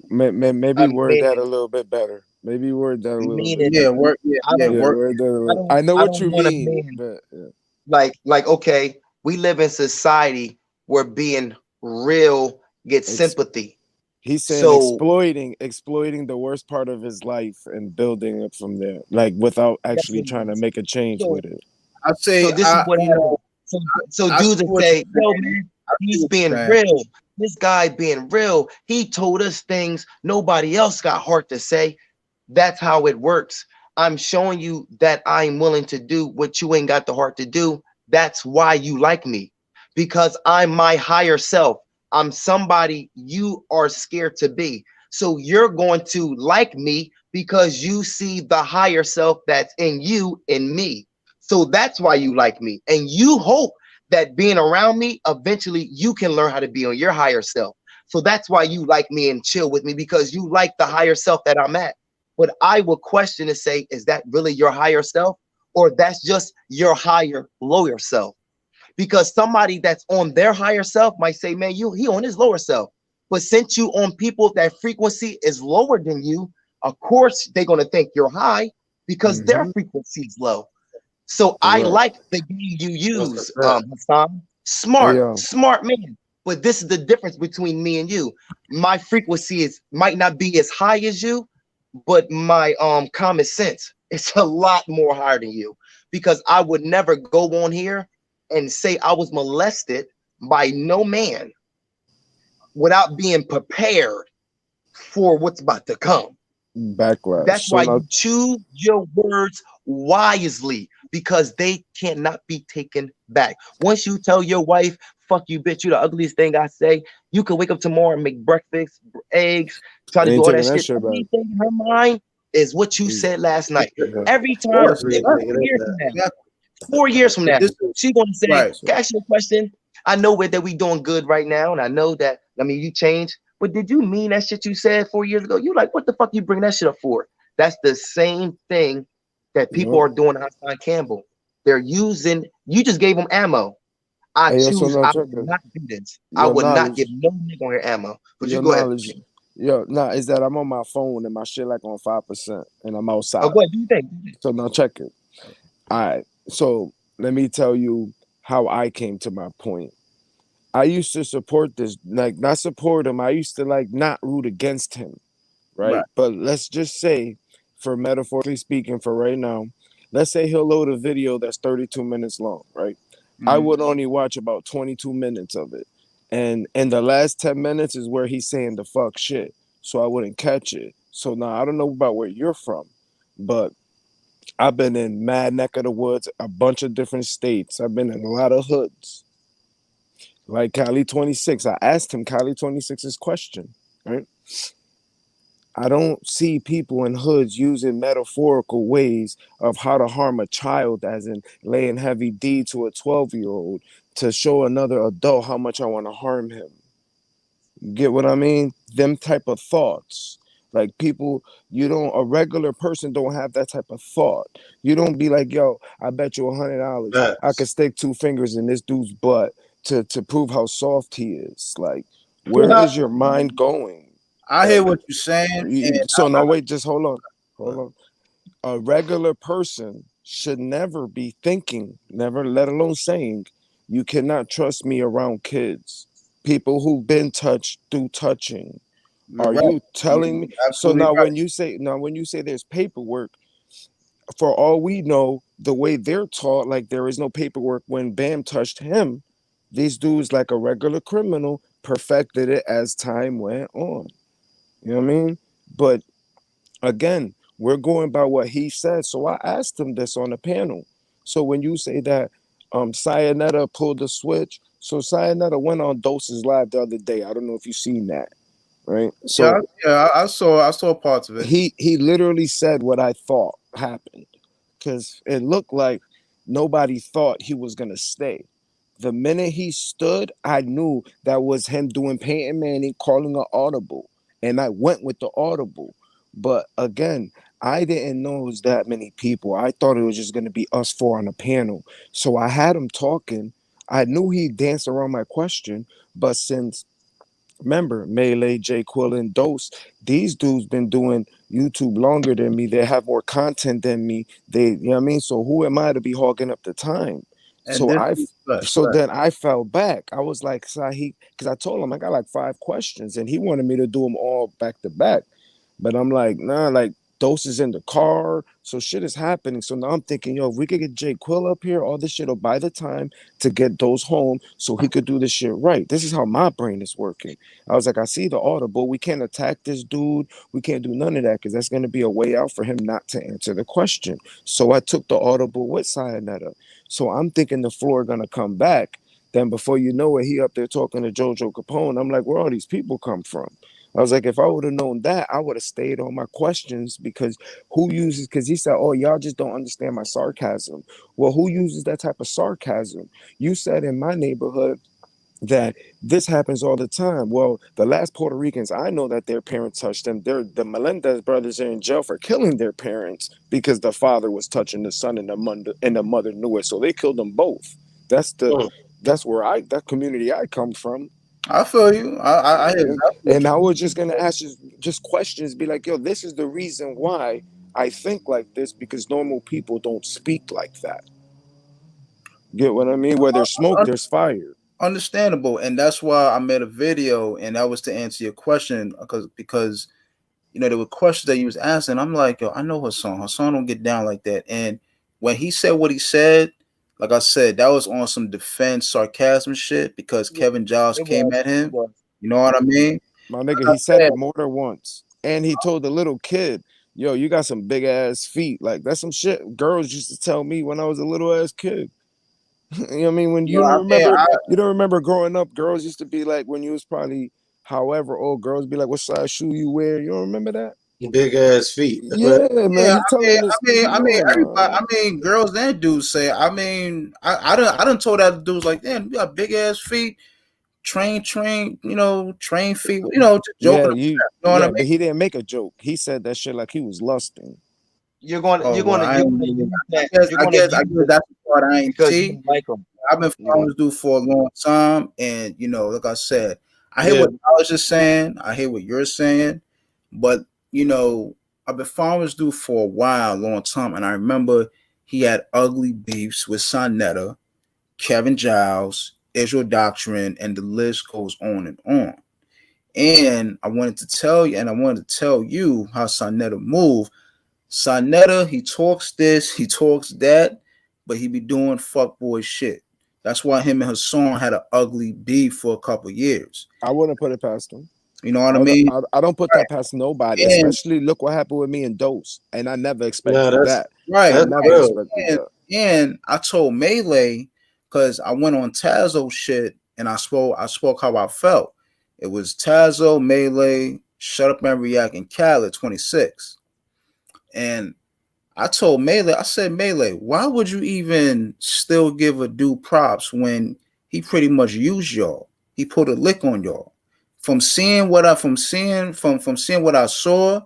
Maybe a word man, that a little bit better. Maybe word that a little bit meaning Yeah, better. work. Yeah, I yeah, don't, Yeah, work. word that a I little. don't, I know I what don't you want a mean, man but yeah. like okay, we live in society where being real gets Ex- sympathy. he's saying So exploiting the worst part of his life and building it from there, like without that's actually what it trying to is. make a change So with it. I so say, this is what happened. So I see dudes that what say, you're yo, saying. man, I see he's what you're being saying. real. This guy being real. He told us things nobody else got heart to say. That's how it works. I'm showing you that I'm willing to do what you ain't got the heart to do. That's why you like me. Because I'm my higher self. I'm somebody you are scared to be. So you're going to like me because you see the higher self that's in you in me. So that's why you like me. And you hope that being around me, eventually you can learn how to be on your higher self. So that's why you like me and chill with me because you like the higher self that I'm at. But I will question and say, is that really your higher self? Or that's just your higher, lower self? Because somebody that's on their higher self might say, man, he on his lower self. But since you on people that frequency is lower than you, of course they're gonna think you're high because their Mm-hmm. frequency is low. So I Correct. like the game you That's a use, fact. Hassan. Hey Smart, yo, smart man. But this is the difference between me and you. My frequency is might not be as high as you, but my common sense is a lot more higher than you because I would never go on here and say I was molested by no man without being prepared for what's about to come. backlash. That's So why now, you choose your words wisely because they cannot be taken back. Once you tell your wife, fuck you, bitch, you the ugliest thing I say, you can wake up tomorrow and make breakfast, eggs, try to do ain't all that taking that shit. shit back. Everything in her mind is what you Mm. said last night. Yeah. Every time, Yeah, Definitely, four nigga, years that. from now, exactly. 4 years from But now, this is she's gonna say, right. can I ask you a question? I know that we doing good right now, and I know that I mean you changed, but did you mean that shit you said 4 years ago? You like what the fuck you bring that shit up for? That's the same thing that people Yup. are doing to Hassan Campbell. They're using you just gave them ammo. I Hey yo, so choose now I check would it. not do this. I Your would not give knowledge, no nigga on your ammo. But you your go ahead. knowledge. Yo, nah, is that I'm on my phone and my shit like on 5% and I'm Oh, outside. go ahead. Do you think? So now check it. All right. So let me tell you how I came to my point. I used to support this, like not support him. I used to like not root against him, right? Right. But let's just say, for metaphorically speaking, for right now, let's say he'll load a video that's 32 minutes long, right? I Mhm. would only watch about 22 minutes of it. And the last 10 minutes is where he's saying the fuck shit. So I wouldn't catch it. So now I don't know about where you're from, but I've been in mad neck of the woods, a bunch of different states. I've been in a lot of hoods. Like Cali 26. I asked him Cali 26's question, right? I don't see people in hoods using metaphorical ways of how to harm a child, as in laying heavy D to a 12-year-old to show another adult how much I want to harm him. Get what I mean? Them type of thoughts. Like people, you don't, a regular person don't have that type of thought. You don't be like, yo, I bet you $100 I could Facts. stick two fingers in this dude's butt to prove how soft he is. Like, where is your mind going? I Uh, hear what you're saying, and so now wait, just hold on. Hold on. A regular person should never be thinking, never let alone saying, you cannot trust me around kids. People who've been touched through touching. you're Are right. you telling me? You're So absolutely right. now when you say there's paperwork, for all we know, the way they're taught, like there is no paperwork when Bam touched him, these dudes, like a regular criminal, perfected it as time went on. You know what I mean? But again, we're going by what he said. So I asked him this on the panel. So when you say that Sayonetta pulled the switch, so Sayonetta went on Doses Live the other day. I don't know if you've seen that, right? Yeah, So yeah. I saw parts of it. he literally said what I thought happened because it looked like nobody thought he was gonna stay. The minute he stood, I knew that was him doing Peyton Manning calling an audible, and I went with the audible. But again, I didn't know it was that many people. I thought it was just gonna be us four on the panel. So I had him talking. I knew he danced around my question, but since remember, Melee, J Quill, and Dose, these dudes been doing YouTube longer than me. They have more content than me. They, you know what I mean? So who am I to be hogging up the time? And So this, I, right, so right. then I fell back. I was like, Sahi, because I told him I got like 5 questions, and he wanted me to do them all back to back. But I'm like, nah, like Dose is in the car, so shit is happening. So now I'm thinking, yo, if we could get Jay Quill up here, all this shit will buy the time to get Dose home so he could do this shit right. This is how my brain is working. I was like, I see the audible. We can't attack this dude. We can't do none of that because that's going to be a way out for him not to answer the question. So I took the audible with Sayonetta. So I'm thinking the floor going to come back. Then before you know it, he up there talking to Jojo Capone. I'm like, where all these people come from? I was like, if I would have known that, I would have stayed on my questions because who uses, because he said, oh, y'all just don't understand my sarcasm. Well, who uses that type of sarcasm? You said in my neighborhood that this happens all the time. Well, the last Puerto Ricans I know that their parents touched them, the Melendez brothers are in jail for killing their parents because the father was touching the son and the mother knew it. So they killed them both. That's the Mm. that's where that community I come from. I feel you. I hear exactly what And you. I was just gonna ask you just questions, be like, yo, this is the reason why I think like this because normal people don't speak like that. Get what I mean? Where there's smoke, there's fire. Understandable, and that's why I made a video, and that was to answer your question because there were questions that he was asking. I'm like, yo, I know Hassan. Hassan don't get down like that. And when he said what he said, like I said, that was on some defense sarcasm shit because Yeah, Kevin Giles it came was. at It him. was. You know what I mean? My nigga, Like he I said said, it more than once. And he told the little kid, yo, you got some big ass feet. Like that's some shit girls used to tell me when I was a little ass kid. You know what I mean? When I mean, you don't remember growing up, girls used to be like when you was probably however old, girls be like, what size shoe you wear? You don't remember that? Big ass feet. Yeah, man. yeah, He telling this. Come on, everybody. I man. mean, girls and dudes say. I done told that dudes like, damn, you got big ass feet, train feet, just Yeah, joking around. You know what I but he didn't make a joke. He said that shit like he was lusting. Oh You're well, gonna I you're ain't. gonna use that. You're I gonna guess use it that's the part I ain't because you see. don't like them. I've been You're following gonna this dude for a long time, and like I said, I hear Yeah. what I was just saying. I hear what you're saying, but I've been following this dude for a while, a long time, and I remember he had ugly beefs with Sonetta, Kevin Giles, Israel doctrine, and the list goes on and on. And I wanted to tell you how Sonetta move. Sonetta, he talks this, he talks that, but he be doing fuckboy shit. That's why him and Hassan had an ugly beef for a couple years. I wouldn't put it past him. You know what I mean? I don't put that past nobody, And- especially look what happened with me and Dose. And I never expected that. Right. I never expected that. And I told Melee, because I went on Tazo shit and I spoke how I felt. It was Tazo, Melee, Shut Up and React, and Khaled 26. And I told Melee, I said, Melee, why would you even still give a dude props when he pretty much used y'all? He put a lick on y'all. From seeing what I saw,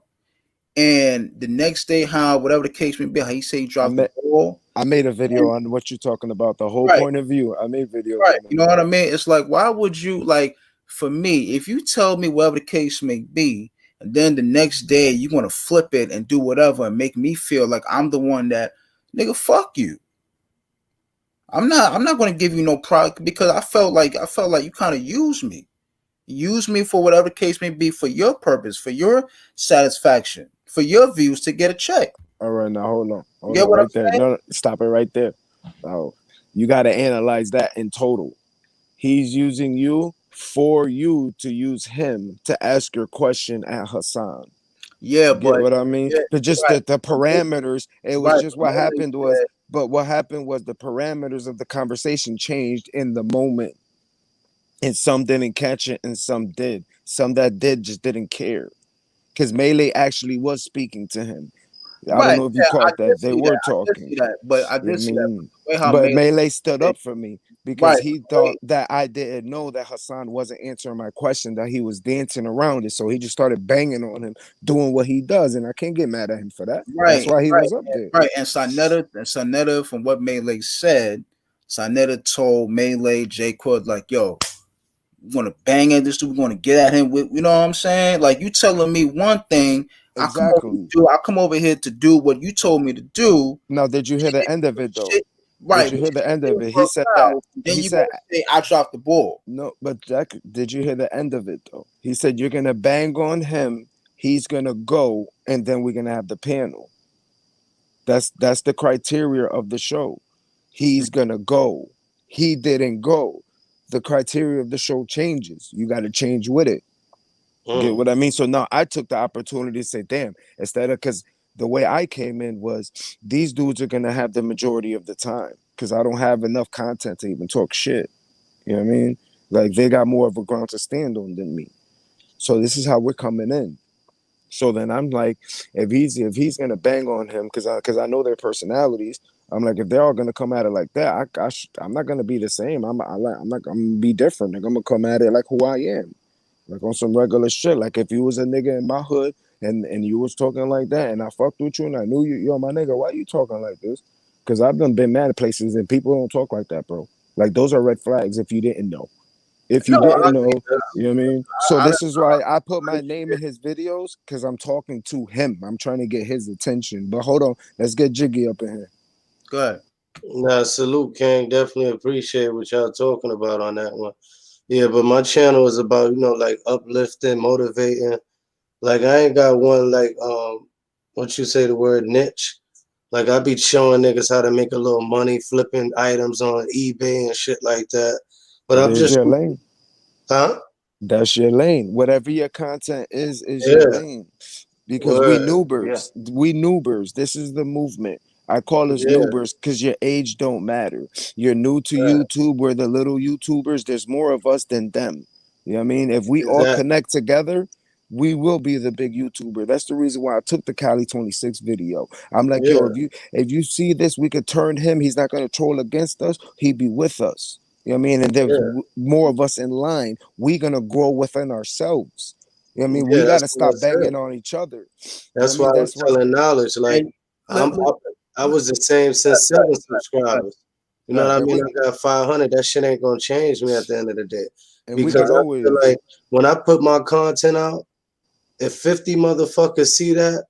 and the next day, how whatever the case may be, how he say he dropped the ball. I made a video on what you're talking about, the whole point of view. I made videos. Right. You know what I mean? It's like, why would you, like, for me, if you tell me whatever the case may be, and then the next day you're gonna flip it and do whatever and make me feel like I'm the one that, nigga, fuck you. I'm not gonna give you no product because I felt like you kind of used me. Use me for whatever the case may be, for your purpose, for your satisfaction, for your views to get a check. All right, now hold on What right I'm there. saying? No, stop it right there. Oh, you got to analyze that in total. He's using you for you to use him to ask your question at Hassan. Yeah, get but what I mean? yeah, But just right. the parameters. It was Right. just what happened was. But what happened was the parameters of the conversation changed in the moment. And some didn't catch it and some did. Some that did just didn't care. Because Melee actually was speaking to him. I don't know if you caught that. They were talking. But I did see that. But Melee stood up for me because he thought that I didn't know that Hassan wasn't answering my question, that he was dancing around it. So he just started banging on him, doing what he does. And I can't get mad at him for that. That's why he was up there. Right. And Sonetta, from what Melee said, Sonetta told Melee, J Quid, like, yo, we're gonna bang at this dude, we're gonna get at him with, you know what I'm saying? Like, you telling me one thing, exactly. I come over here to do what you told me to do. Now, did you hear the end of it though? Right. Did you hear the end of it? He said that. Then you say I dropped the ball. No, but Jack, did you hear the end of it though? He said you're gonna bang on him, he's gonna go, and then we're gonna have the panel. That's the criteria of the show. He's gonna go. He didn't go. The criteria of the show changes. You got to change with it. Get what I mean? So now I took the opportunity to say, damn, instead of, because the way I came in was these dudes are gonna have the majority of the time because I don't have enough content to even talk shit. You know what I mean? Like, they got more of a ground to stand on than me. So this is how we're coming in. So then I'm like, if he's gonna bang on him, because I know their personalities. I'm like, if they're all gonna come at it like that, I'm not gonna be the same. I'm not gonna be different. Like, I'm gonna come at it like who I am, like on some regular shit. Like, if you was a nigga in my hood and you was talking like that, and I fucked with you and I knew you, yo, my nigga, why you talking like this? Because I've been mad at places and people don't talk like that, bro. Like, those are red flags if you didn't know. If you didn't know, you know what I mean? So this is why I put my name in his videos, because I'm talking to him. I'm trying to get his attention. But hold on, let's get Jiggy up in here. Go ahead. Nah, salute, King. Definitely appreciate what y'all talking about on that one. Yeah, but my channel is about, like uplifting, motivating. Like, I ain't got one like what you say the word niche. Like, I be showing niggas how to make a little money flipping items on eBay and shit like that. But I'm just your lane. Huh? That's your lane. Whatever your content is your lane. Because we noobers. Yeah. We noobers. This is the movement. I call us noobers because your age don't matter. You're new to YouTube. We're the little YouTubers. There's more of us than them. You know what I mean? If we all connect together, we will be the big YouTuber. That's the reason why I took the Cali 26 video. I'm like, yo, if you see this, we could turn him. He's not gonna troll against us. He'd be with us. You know what I mean? And there's more of us in line. We're gonna grow within ourselves. You know what I mean? We gotta stop banging on each other. That's why I was telling Knowledge, like, I was the same since 7 subscribers. You know what I mean? I got 500. That shit ain't gonna change me at the end of the day. And because I feel like when I put my content out, if 50 motherfuckers see that,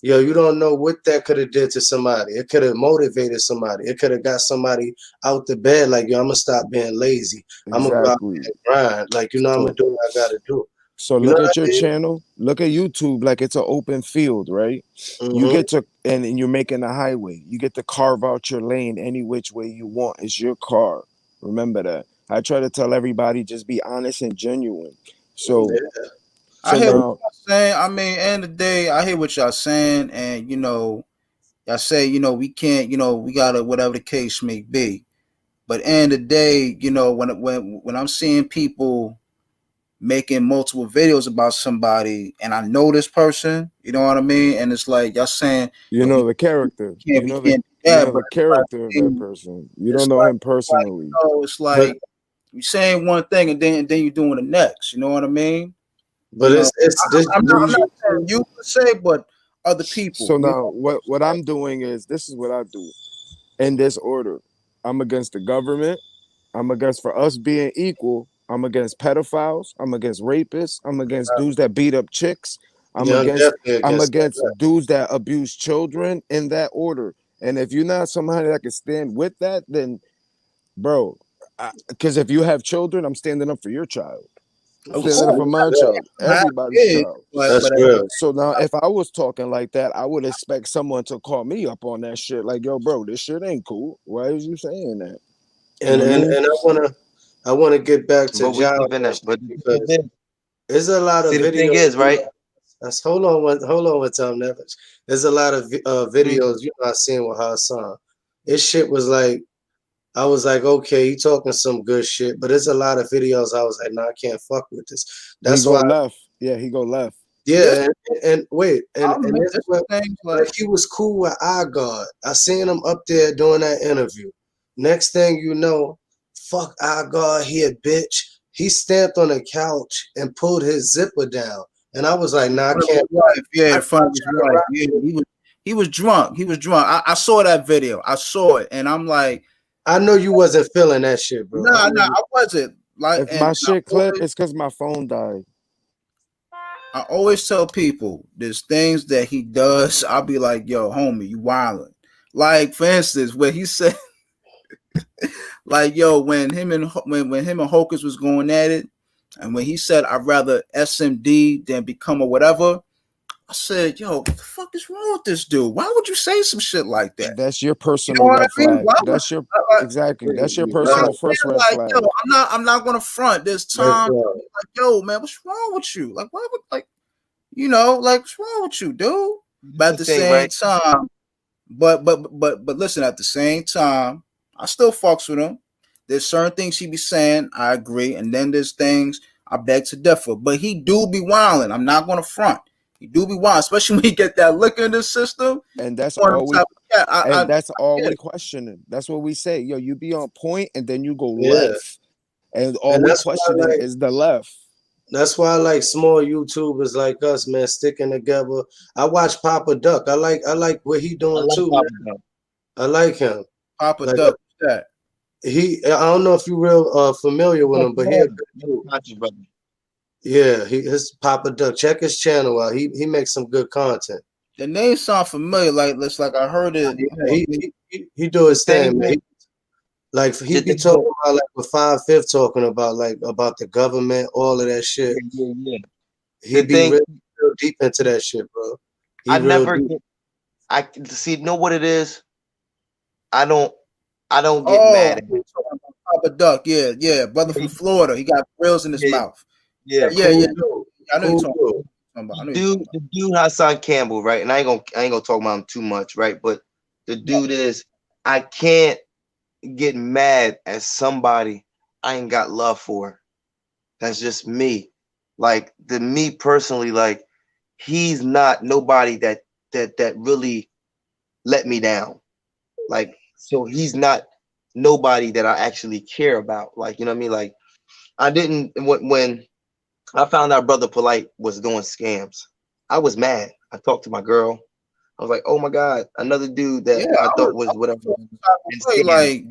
yo, you don't know what that could have did to somebody. It could have motivated somebody. It could have got somebody out the bed like, yo, I'm gonna stop being lazy. I'm gonna go out Exactly. and grind. Like, you know, I'm gonna do what I gotta do. So You know look what at I your mean? channel. Look at YouTube like it's an open field, right? You Mm-hmm. get to and you're making a highway. You get to carve out your lane any which way you want. It's your car. Remember that. I try to tell everybody just be honest and genuine. So Yeah. I so hear what now y'all saying. I mean, end of the day, I hear what y'all saying, and y'all say, we can't, we gotta whatever the case may be. But end of the day, when I'm seeing people making multiple videos about somebody, and I know this person, you know what I mean, and it's like y'all saying, you yo, know the character. we You know the can't do you that, know but the character of that person. You don't know him personally. it's But like you saying one thing and then you're doing the next. You know what I mean? but it's this I'm not saying YouTube. you per se, but other people. So now what I'm doing is this is what I do in this order. I'm against the government. I'm against for us being equal. I'm against pedophiles. I'm against rapists. I'm against dudes that beat up chicks. I'm Yeah, I'm against definitely I'm against against that. dudes that abuse children in that order. And if you're not somebody that can stand with that, then bro, because if you have children, I'm standing up for your child. Of Standing up course, for my Yeah, child, I have everybody's kids, child. that's but at the real. So now, if I was talking like that, I would expect someone to call me up on that shit. Like, yo, bro, this shit ain't cool. Why is you saying that? You And know what I and mean? and I wanna get back to But we John live in a but the thing is because this. there's a lot of See, the thing videos. is, right? That's hold on with Tom Nevich. There's a lot of Mhm. videos I seen with Hassan. This shit was like I was like, okay, he talking some good shit, but there's a lot of videos I was like, nah, I can't fuck with this. He That's go why, left. Yeah, he go left. this, yeah, and wait, I and mean, this is this what things like like he was cool with iGod. I seen him up there doing that interview. Next thing you know, fuck iGod here, bitch. He stamped on the couch and pulled his zipper down. And I was like, in nah, I front of his can't wife, yeah, I in can't front of his try to wife, rock yeah, with. he was drunk. He was drunk. I saw that video. I saw it, and I'm like, I know you wasn't feeling that shit, bro. I nah, know I wasn't like, If and my shit clip, it's because my phone died. I always tell people there's things that he does. I'll be like, yo, homie, you wildin'. Like, for instance, when he said, like, yo, when him and Hocus was going at it, and when he said, I'd rather SMD than become a whatever, I said, yo, what the fuck is wrong with this dude? Why would you say some shit like that? That's your You know personal what I red mean? flag. Why would, That's your I, exactly. That's your you. you know what I'm personal first saying? red Like, yo, flag. I'm not gonna front this time. Like, yo, man, what's wrong with you? Like, why would like, like, what's wrong with you, dude? But at The the thing, same right? time, but listen, at the same time, I still fucks with him. There's certain things he be saying, I agree, and then there's things I beg to differ. But he do be wilding. I'm not gonna front. He do be wild, especially when he get that liquor in the system. And He that's one of all them we type of cat. and that's all Get we it. questioning. That's what we say. Yo, you be on point and then you go Yeah. left. And all And we that's why I questioning like is the left. small YouTubers like us, man, sticking together. I watch Papa Duck. I like what he I doing like too, Papa man. John. I like him. Papa Like Duck, that. I don't know if you real familiar with him, but he a Come good on, dude. conscious brother. Yeah, his Papa Duck. Check his channel out. He makes some good content. The name sound familiar. Like it's like I heard it. Yeah, Hold on. he do The his thing, thing man. is, He the be thing talking is, about like with 5/5 talking about like about the government, all of that shit. yeah. He The be thing, real deep into that shit, bro. He I real never deep. get. I see. Know what it is? I don't. I don't get Oh, mad at him. Papa Duck. Yeah, yeah. Brother from Florida. He got grills in his Yeah, mouth. yeah. Yeah, Cool yeah. dude. I know you're Cool talking dude. about. I know you're talking The dude Hassan Campbell, right? And I ain't gonna talk about him too much, right? But the dude is, I can't get mad at somebody I ain't got love for. That's just me. Like me personally, like he's not nobody that really let me down. Like so he's not nobody that I actually care about. Like you know what I mean? Like I didn't when I found out Brother Polite was doing scams. I was mad. I talked to my girl. I was like, "Oh my God, another dude that about. Yeah, I thought I was whatever and was scam." like,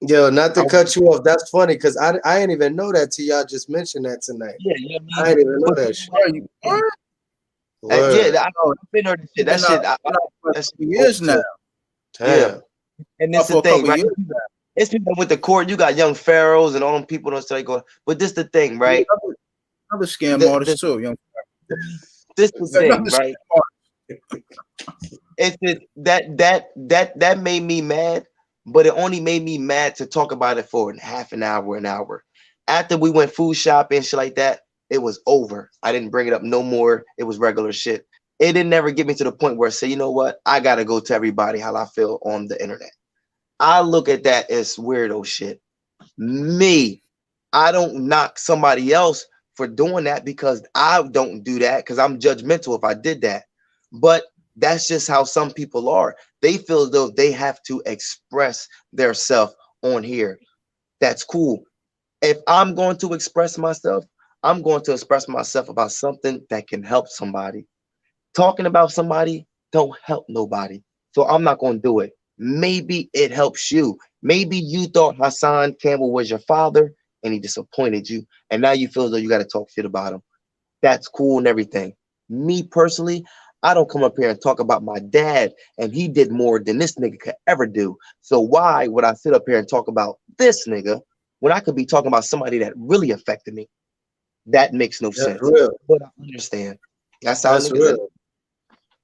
Yo, not I to cut you off. That's funny because I ain't even know that till y'all just mentioned that tonight. yeah, you know what I I mean. ain't even know But that shit. bro, you what? Word. Yeah, I've been heard this shit. That shit, For that's years now. yeah. Damn. And this For the a thing, couple right? years. It's people with the court. You got young pharaohs and all them people don't start going. But this the thing, right? Another scam The, artist too, young. this the thing, Another right? scam artist. It's just that made me mad, but it only made me mad to talk about it for half an hour, an hour. After we went food shopping, shit like that, it was over. I didn't bring it up no more. It was regular shit. It didn't never get me to the point where I say, you know what, I gotta go to everybody how I feel on the internet. I look at that as weirdo shit. Me, I don't knock somebody else for doing that because I don't do that because I'm judgmental if I did that. But that's just how some people are. They feel as though they have to express their self on here. That's cool. If I'm going to express myself, I'm going to express myself about something that can help somebody. Talking about somebody don't help nobody. So I'm not going to do it. Maybe it helps you. Maybe you thought Hassan Campbell was your father and he disappointed you. And now you feel as though you got to talk shit about him. That's cool and everything. Me personally, I don't come up here and talk about my dad and he did more than this nigga could ever do. So why would I sit up here and talk about this nigga when I could be talking about somebody that really affected me? That makes no That's sense. real. But I understand. That's how That's niggas is. real.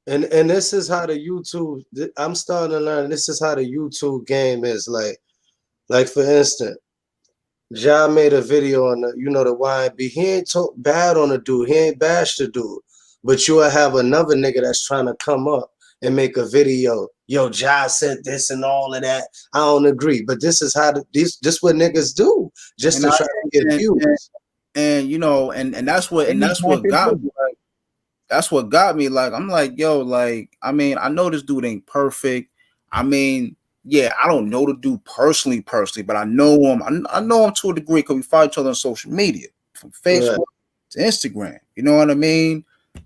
And this is how the YouTube. I'm starting to learn. This is how the YouTube game is. Like for instance, Ja made a video on the, the YB. He ain't talk bad on the dude. He ain't bash the dude. But you will have another nigga that's trying to come up and make a video. Yo, Ja said this and all of that. I don't agree. But this is how this what niggas do just And to try to get views. And you know, and that's what got me. Like, that's what got me. Like, I'm like, yo, like, I mean, I know this dude ain't perfect. I mean, yeah, I don't know the dude personally, but I know him. I know him to a degree because we follow each other on social media, from Facebook to Instagram. You know what I mean?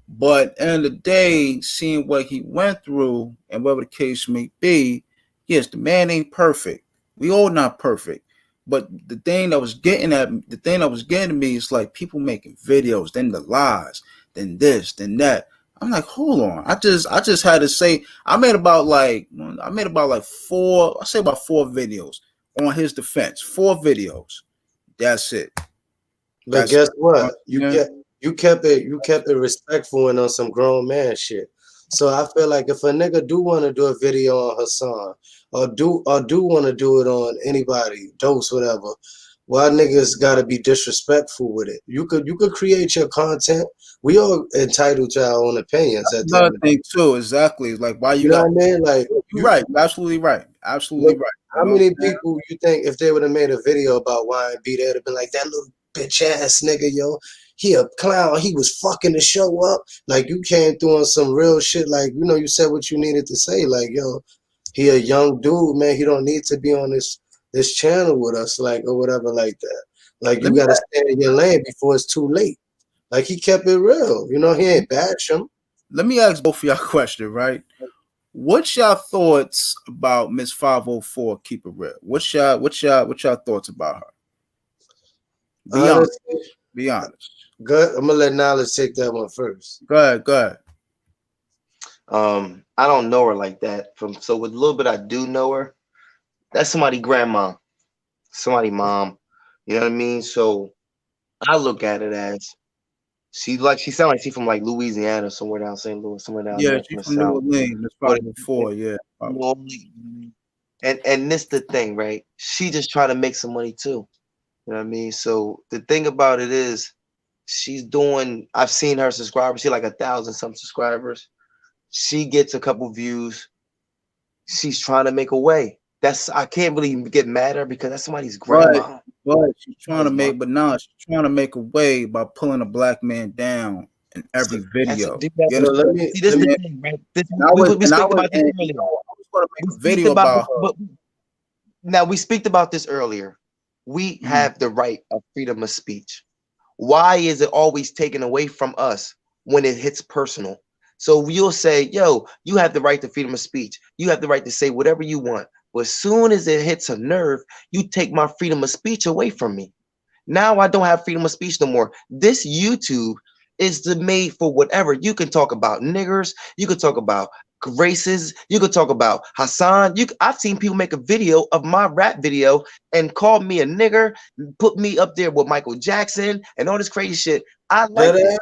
But at the end of the day, seeing what he went through and whatever the case may be, yes, the man ain't perfect. We all not perfect. But the thing that was getting to me is like people making videos, then the lies, then this, then that. I'm like, hold on. I just had to say I made about like four videos on his defense. 4 videos. That's it. But guess what? You kept it respectful and on some grown man shit. So I feel like if a nigga do want to do a video on Hassan or do want to do it on anybody, Dose, whatever, why niggas gotta be disrespectful with it? You could create your content. We all entitled to our own opinions. That's another thing too. Exactly. Like why you know what I mean? Like you're right. You're absolutely right. Absolutely right. How many people you think if they would have made a video about YB, they'd have been like, that little bitch ass nigga, yo, he a clown. He was fucking the show up. Like you came through on some real shit. Like, you said what you needed to say. Like, yo, he a young dude, man. He don't need to be on this channel with us, like, or whatever like that. Like you gotta stand in your lane before it's too late. Like he kept it real. He ain't bash him. Let me ask both of y'all a question, right? What's y'all thoughts about Miss 504? Keep it real. What's y'all thoughts about her? Be honest. Good. I'm gonna let Knowledge take that one first. Go ahead. I don't know her like that. So with a little bit I do know her, that's somebody grandma, somebody mom. You know what I mean? So I look at it as she sounds like she's from like Louisiana, somewhere down St. Louis, somewhere down there. She's from New Orleans. Miss 504, yeah. And this the thing, right? She just trying to make some money too. You know what I mean? So the thing about it is I've seen her subscribers, she like 1,000 some subscribers. She gets a couple views. She's trying to make a way. I can't really get mad at her because that's somebody's grandma. But she's trying to make a way by pulling a black man down in every video. Now we speak about this earlier. We have the right of freedom of speech. Why is it always taken away from us when it hits personal? So you'll say, yo, you have the right to freedom of speech. You have the right to say whatever you want. But as soon as it hits a nerve, you take my freedom of speech away from me. Now I don't have freedom of speech no more. This YouTube It's made for whatever. You can talk about niggers, you can talk about races, you could talk about Hassan. I've seen people make a video of my rap video and call me a nigger, put me up there with Michael Jackson and all this crazy shit. I like it.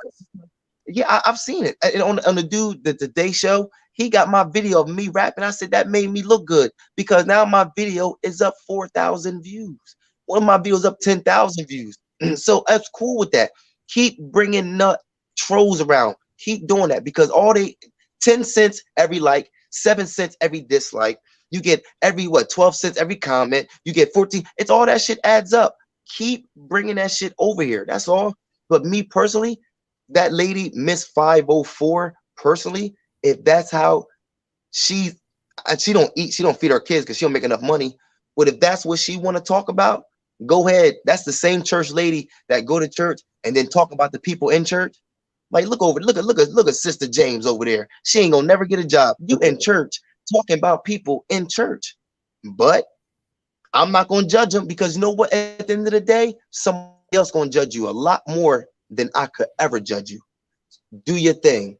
Yeah, I've seen it. And on the dude, the Today Show, he got my video of me rapping. I said that made me look good because now my video is up 4,000 views. One of my videos up 10,000 views. So that's cool with that. Keep bringing nut trolls around. Keep doing that because all they 10 cents every like, 7 cents every dislike. You get every 12 cents every comment. You get 14. It's all that shit adds up. Keep bringing that shit over here. That's all. But me personally, that lady Miss 504 personally, if that's how she don't eat, she don't feed her kids because she don't make enough money. But if that's what she want to talk about, go ahead. That's the same church lady that go to church and then talk about the people in church. Like look at Sister James over there. She ain't gonna never get a job. You in church talking about people in church. But I'm not gonna judge them because you know what? At the end of the day, somebody else gonna judge you a lot more than I could ever judge you. Do your thing.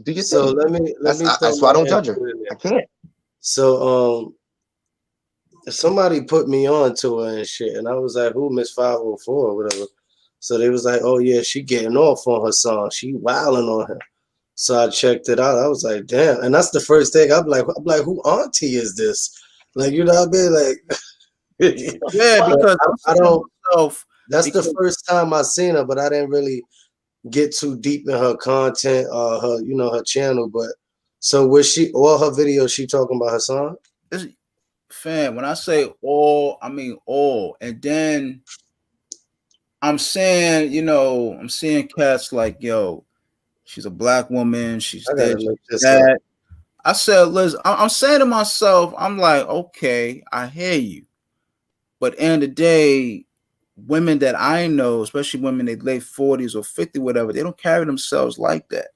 Do your So thing. let me That's why I don't judge her. I can't. So somebody put me on to her and shit, and I was like, who, Miss 504 or whatever. So they was like, oh yeah, she getting off on her song. She wilding on her. So I checked it out. I was like, damn. And that's the first thing I'm like, who auntie is this? Like, you know what I mean? Like, yeah, because I don't. That's the first time I seen her, but I didn't really get too deep in her content or her, her channel. But so was she all her videos? She talking about her song? Fam, when I say all, I mean all. And then I'm saying, I'm seeing cats like, yo, she's a black woman. She's dead. That. I said, Liz, I'm saying to myself, I'm like, okay, I hear you. But in the day, women that I know, especially women in their late 40s or 50, whatever, they don't carry themselves like that.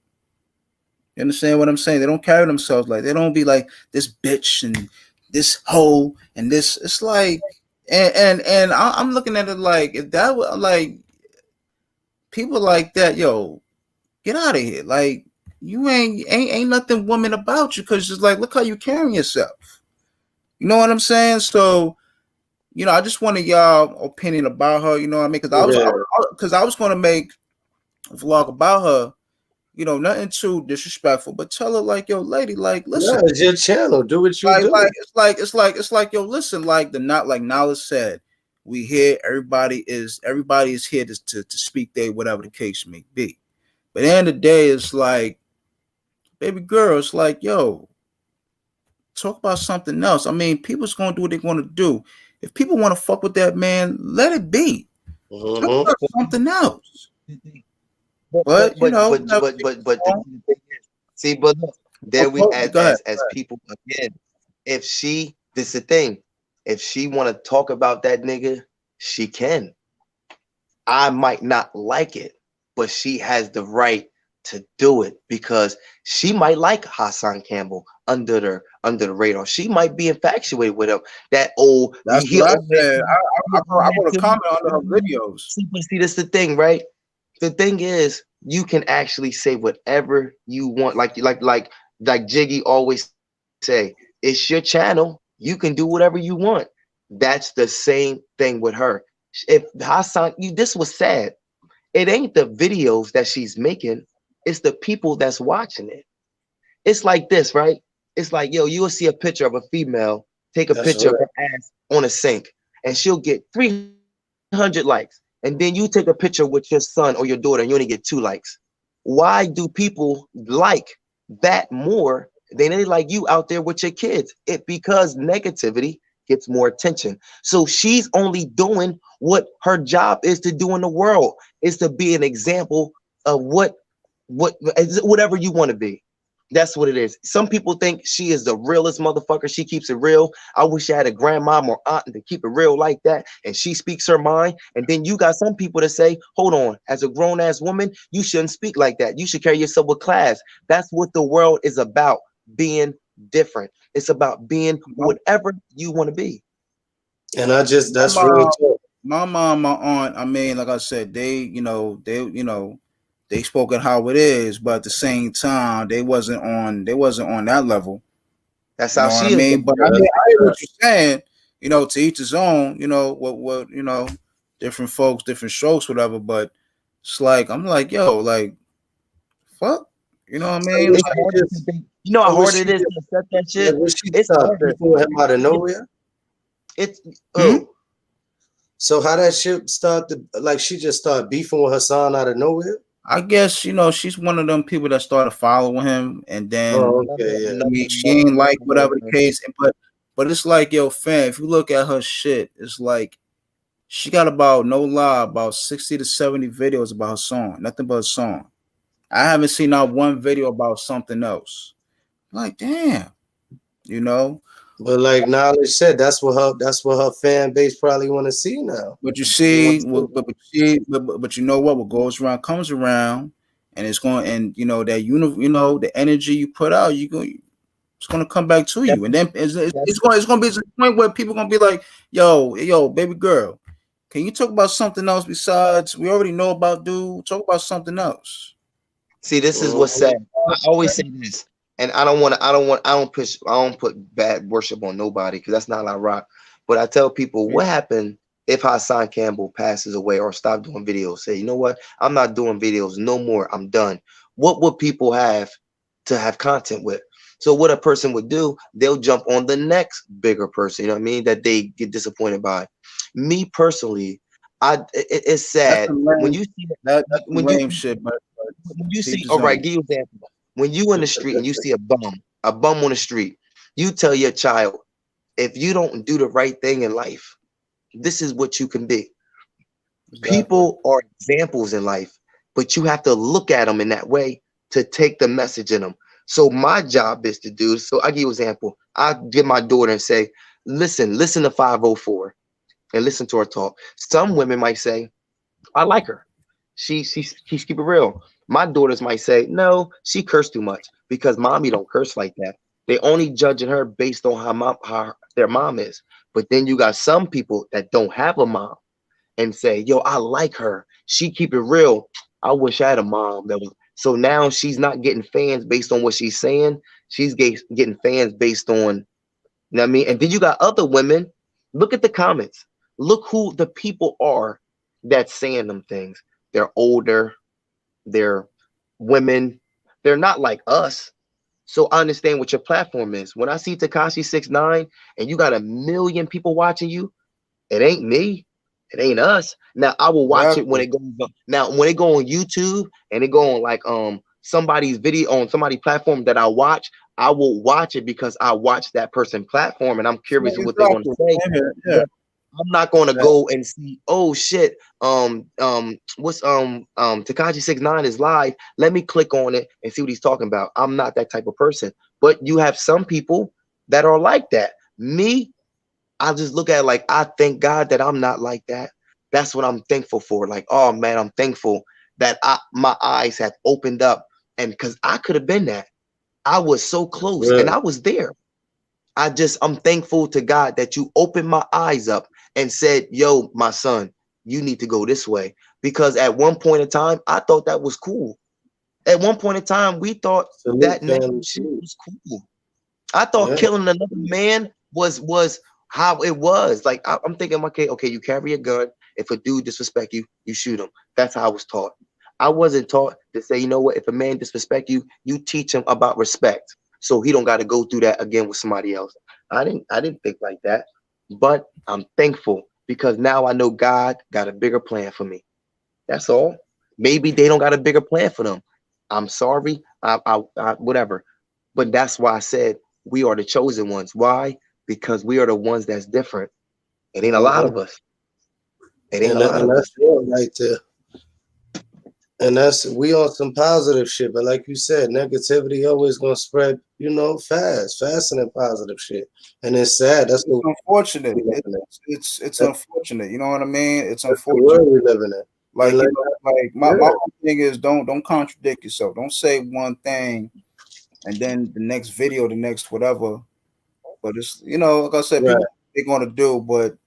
You understand what I'm saying? They don't carry themselves like, they don't be like this bitch and this hoe and this. It's like, and I'm looking at it like, if that was like people like that, yo, get out of here. Like, you ain't nothing woman about you, because it's like, look how you carrying yourself. You know what I'm saying? So, I just wanted y'all opinion about her. You know what I mean? Because I was going to make a vlog about her. Nothing too disrespectful, but tell her like, yo, lady, like, listen, it's your channel. Do what you do. It's like, yo, listen, like like Nala said, we here. Everybody is here to speak their whatever the case may be. But at the end of the day, it's like, baby girl, it's like, yo, talk about something else. I mean, people's going to do what they want to do. If people want to fuck with that man, let it be. Talk about something else. But see, but there we as people again. This is the thing. If she want to talk about that nigga, she can. I might not like it, but she has the right to do it because she might like Hassan Campbell under the radar. She might be infatuated with him. That old. That's what I said. I want to comment on her videos. See, that's the thing, right? The thing is, you can actually say whatever you want. Like Jiggy always say, it's your channel. You can do whatever you want. That's the same thing with her. If Hassan, this was sad. It ain't the videos that she's making. It's the people that's watching it. It's like this, right? It's like, yo, you will see a picture of a female, take a picture of her ass on a sink, and she'll get 300 likes. And then you take a picture with your son or your daughter, and you only get 2 likes. Why do people like that more than they like you out there with your kids? Because negativity gets more attention. So she's only doing what her job is to do in the world, is to be an example of whatever you want to be. That's what it is. Some people think she is the realest motherfucker. She keeps it real. I wish I had a grandmom or aunt to keep it real like that, and she speaks her mind. And then you got some people that say, hold on, as a grown-ass woman, you shouldn't speak like that. You should carry yourself with class. That's what the world is about, being different. It's about being whatever you want to be. And that's real talk. My mom, my aunt, I mean, like I said, they they spoke it how it is, but at the same time, they wasn't on that level. That's You how know what I she is. mean? But I mean, I hear what you're saying. You know, to each his own. You know what you know, different folks, different strokes, whatever. But it's like I'm like, yo, like, fuck. You know what I mean? It's hard to think. You know how hard it is to accept that shit. When she It's started harder. beefing with him out of nowhere. It's oh. So how that shit started? Like she just started beefing with her son out of nowhere. I guess you know she's one of them people that started following him, and then Okay, yeah. I mean, she ain't like whatever the case. But it's like, yo, fam, if you look at her shit, it's like she got about, no lie, about 60 to 70 videos about her song, nothing but a song. I haven't seen not one video about something else. Like, damn, you know. But like Knowledge said, that's what her fan base probably want to see now. But you see, but you know what goes around comes around, and it's going, and you know that you know the energy you put out, it's gonna come back to you, and then it's gonna be to the point where people gonna be like, yo, baby girl, can you talk about something else besides we already know about, dude? Talk about something else. See, this is what's sad. I always say this, and I don't put bad worship on nobody because that's not how I rock. But I tell people, what happened if Hassan Campbell passes away or stop doing videos? Say, you know what? I'm not doing videos no more. I'm done. What would people have to have content with? So what a person would do, they'll jump on the next bigger person. You know what I mean? That they get disappointed by. Me personally, it's sad when you see lame shit, but when you see, all right, give you an example. When you in the street and you see a bum on the street, you tell your child, if you don't do the right thing in life, this is what you can be. Exactly. People are examples in life, but you have to look at them in that way to take the message in them. So my job is to do, so I give you an example. I give my daughter and say, listen to 504 and listen to her talk. Some women might say, I like her. She's keep it real. My daughters might say, no, she cursed too much because mommy don't curse like that. They only judging her based on how their mom is. But then you got some people that don't have a mom and say, yo, I like her. She keep it real. I wish I had a mom that was. So now she's not getting fans based on what she's saying. She's getting fans based on, you know what I mean? And then you got other women. Look at the comments. Look who the people are that's saying them things. They're older. They're women. They're not like us. So I understand what your platform is. When I see Tekashi 6ix9ine and you got 1 million people watching you, it ain't me. It ain't us. Now I will watch it when it goes up. Now when it go on YouTube and it go on like somebody's video on somebody's platform that I watch, I will watch it because I watch that person platform and I'm curious what they're going to say. Yeah. I'm not going to go and see, oh shit, what's Tekashi 6ix9ine is live. Let me click on it and see what he's talking about. I'm not that type of person. But you have some people that are like that. Me, I just look at it like, I thank God that I'm not like that. That's what I'm thankful for. Like, oh man, I'm thankful that my eyes have opened up. And because I could have been that. I was so close and I was there. I'm thankful to God that you opened my eyes up and said, yo, my son, you need to go this way. Because at one point in time, I thought that was cool. At one point in time, we thought that name shit was cool. I thought killing another man was how it was. Like I'm thinking, okay, you carry a gun. If a dude disrespect you, you shoot him. That's how I was taught. I wasn't taught to say, you know what, if a man disrespect you, you teach him about respect. So he don't got to go through that again with somebody else. I didn't think like that. But I'm thankful because now I know God got a bigger plan for me. That's all. Maybe they don't got a bigger plan for them. I'm sorry. I whatever. But that's why I said we are the chosen ones. Why? Because we are the ones that's different. It ain't a lot of us. It ain't a lot of us. Right there. And we on some positive shit. But like you said, negativity always gonna spread, faster than positive shit. And it's sad. That's unfortunate. It's unfortunate. You know what I mean? It's unfortunate. The world we living in. Like, my whole thing is don't contradict yourself. Don't say one thing and then the next video, the next whatever. But it's like I said, people they're gonna do, but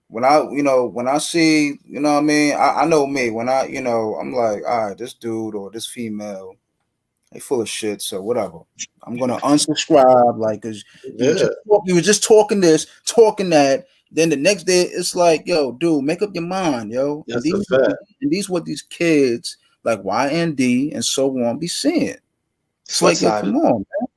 when I see, you know what I mean, I know me. When I, I'm like, all right, this dude or this female, they full of shit. So whatever. I'm gonna unsubscribe, like, cause Yeah, you were just talking this, talking that. Then the next day, it's like, yo, dude, make up your mind, yo. And that's a fact. these what these kids like YND and so on be seeing. It's Slut like, yo, side. come on, man.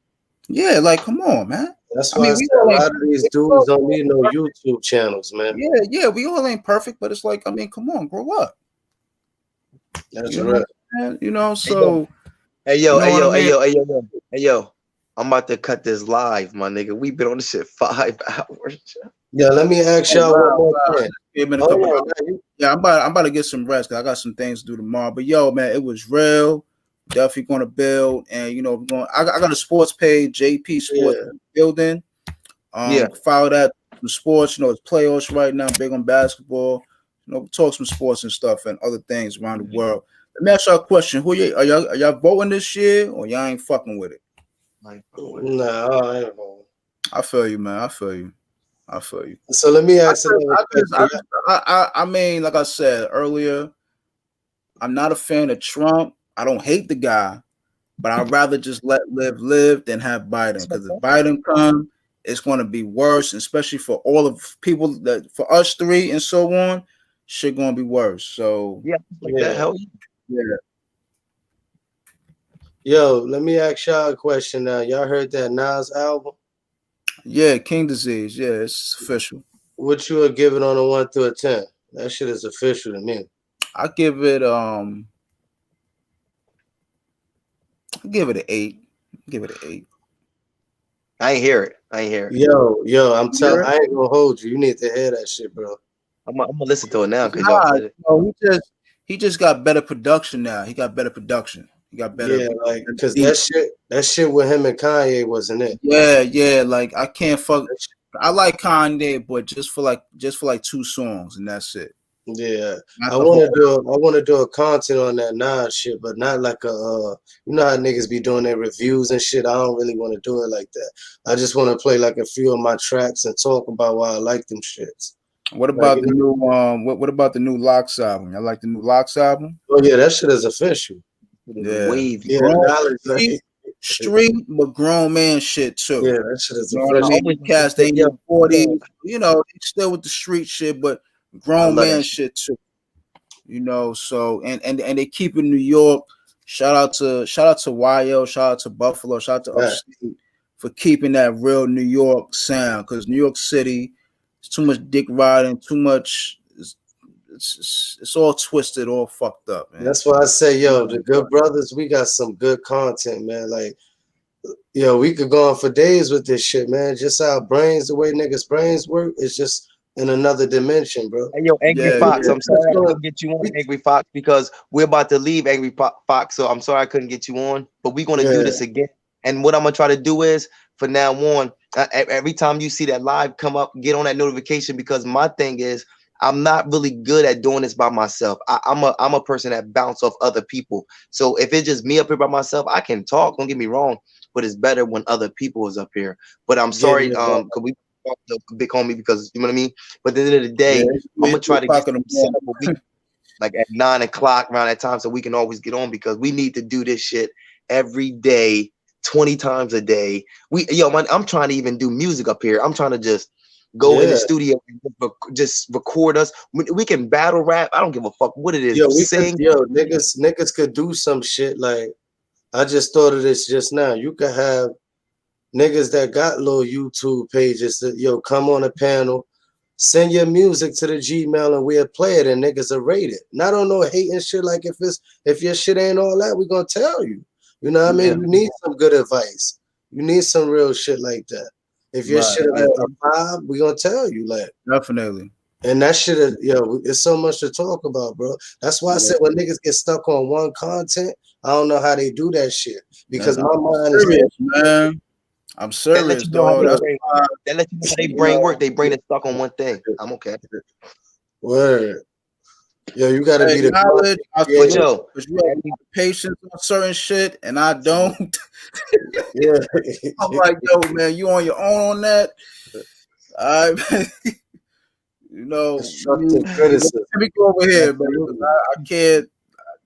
Yeah, like, come on, man. That's I why I mean, we said a all ain't lot of these dudes don't need no YouTube channels, man. yeah, we all ain't perfect, but it's like, I mean, come on, grow up. That's You know real. what I'm saying? So Hey yo, you know hey what I yo, hey mean? yo, hey yo, hey yo. I'm about to cut this live, my nigga. We've been on this shit 5 hours. Yeah, let me ask Oh, y'all one more wow. thing. Give me a Hold couple on, hours. man. Yeah, I'm about to get some rest because I got some things to do tomorrow. But yo, man, it was real. Definitely going to build, and we're going. I got a sports page, JP Sports Yeah, Building. Yeah. Follow that some sports. It's playoffs right now. Big on basketball. Talk some sports and stuff and other things around the world. Let me ask y'all a question: Are y'all voting this year, or y'all ain't fucking with it? nah, I ain't wrong. I feel you, man. I feel you. So let me ask another question. I mean, like I said earlier, I'm not a fan of Trump. I don't hate the guy, but I'd rather just let live than have Biden. Because if Biden comes, it's going to be worse, especially for all of people that for us three and so on. Shit going to be worse. So Yeah, like that. Hell yeah. Yo, let me ask y'all a question now. Y'all heard that Nas album? Yeah, King Disease. Yeah, it's official. What you would give it on a 1 to a 10? That shit is official to me. I give it an 8. Give it an 8. I ain't hear it. Yo, I'm telling, Yeah. I ain't gonna hold you. You need to hear that shit, bro. I'm gonna listen to it now because y'all said it. He just got better production now. He got better production. He got better. Yeah, like, cause that shit with him and Kanye wasn't it? Yeah. Like I can't fuck. I like Kanye, but just for like 2 songs and that's it. Yeah, Not I the want whole. to do a content on that Nas shit, but not like a you know how niggas be doing their reviews and shit. I don't really want to do it like that. I just want to play like a few of my tracks and talk about why I like them shits. What Like, about the new what about the new Locks album? I like the new Locks album. oh yeah, that shit is official. Yeah, Wavy. Yeah, grown knowledge, like, street, but grown man shit too. yeah, that shit is You know what I official. mean? Cats they in their 40s, they still with the street shit, but grown love man that shit too. So and they keep in New York. Shout out to YO, shout out to Buffalo, shout out to Right. Upstate for keeping that real New York sound. Because New York City, it's too much dick riding, too much. It's all twisted, all fucked up, man. That's why I say, yo, the good brothers, we got some good content, man. Like, yo, we could go on for days with this shit, man. Just our brains, the way niggas' brains work, is just in another dimension, bro. Hey yo, Angry Yeah, Fox, yeah. I'm sorry I couldn't get you on, Angry Fox, because we're about to leave Angry Fox. So I'm sorry I couldn't get you on, but we're gonna do this again. And what I'm gonna try to do is, from now on, every time you see that live come up, get on that notification, because my thing is, I'm not really good at doing this by myself. I'm a person that bounce off other people. So if it's just me up here by myself, I can talk. Don't get me wrong, but it's better when other people is up here. But I'm sorry, because we talked to big homie, because you know what I mean. But at the end of the day, I'm gonna try to get set up a week, like at 9 o'clock around that time, so we can always get on, because we need to do this shit every day, 20 times a day. I'm trying to even do music up here. I'm trying to just go in the studio and just record us. We can battle rap. I don't give a fuck what it is. Niggas could do some shit. Like, I just thought of this just now. You could have niggas that got little YouTube pages that come on a panel, send your music to the Gmail and we'll play it and niggas will rate it. Not on no hating shit. Like, if your shit ain't all that, we gonna tell you. You know what I mean? You need some good advice. You need some real shit like that. If your shit is a 5, we gonna tell you, like, Definitely. and that shit is, it's so much to talk about, bro. That's why I said when niggas get stuck on one content, I don't know how they do that shit, because my mind is serious, man. I'm serious, dog. They let you know how they brain work. They brain is stuck on one thing. I'm okay. Word. Yo, you gotta be the knowledge. because you have patience on certain shit, and I don't. Yeah. I'm like, yo, man, you on your own on that. All right, man. You know, Constructive criticism. let me go over here, man. I can't.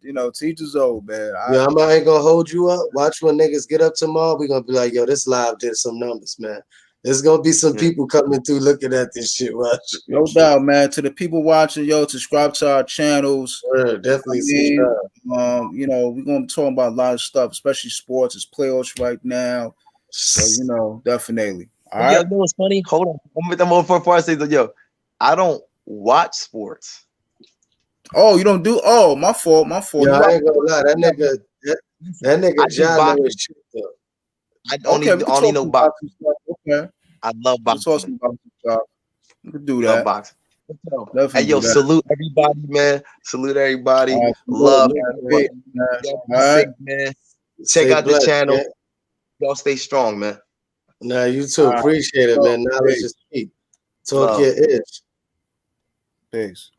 You know, teach his old, man. Yeah, I ain't gonna hold you up. Watch when niggas get up tomorrow. We're gonna be like, yo, this live did some numbers, man. There's gonna be some people coming through looking at this shit. Watch. No doubt, man. To the people watching, yo, subscribe to our channels. Definitely subscribe. You know, we're gonna be talking about a lot of stuff, especially sports. It's playoffs right now. So, you know, definitely. All right. Yo, you know what's funny? Hold on. I'm on for part say, yo, I don't watch sports. Oh, you don't do? Oh, my fault. My fault. Yeah, I ain't gonna lie. That nigga John know his shit though. I only know boxing. Okay. I love boxing. We can do Love that. boxing. Definitely Hey, yo, do that. salute everybody, man. Salute everybody. All right, Love man. everybody. Y'all be safe, man. Check out the channel. Man. Y'all stay strong, man. Nah, you too. Appreciate it, man. Knowledge is key. Talk your ish. Peace.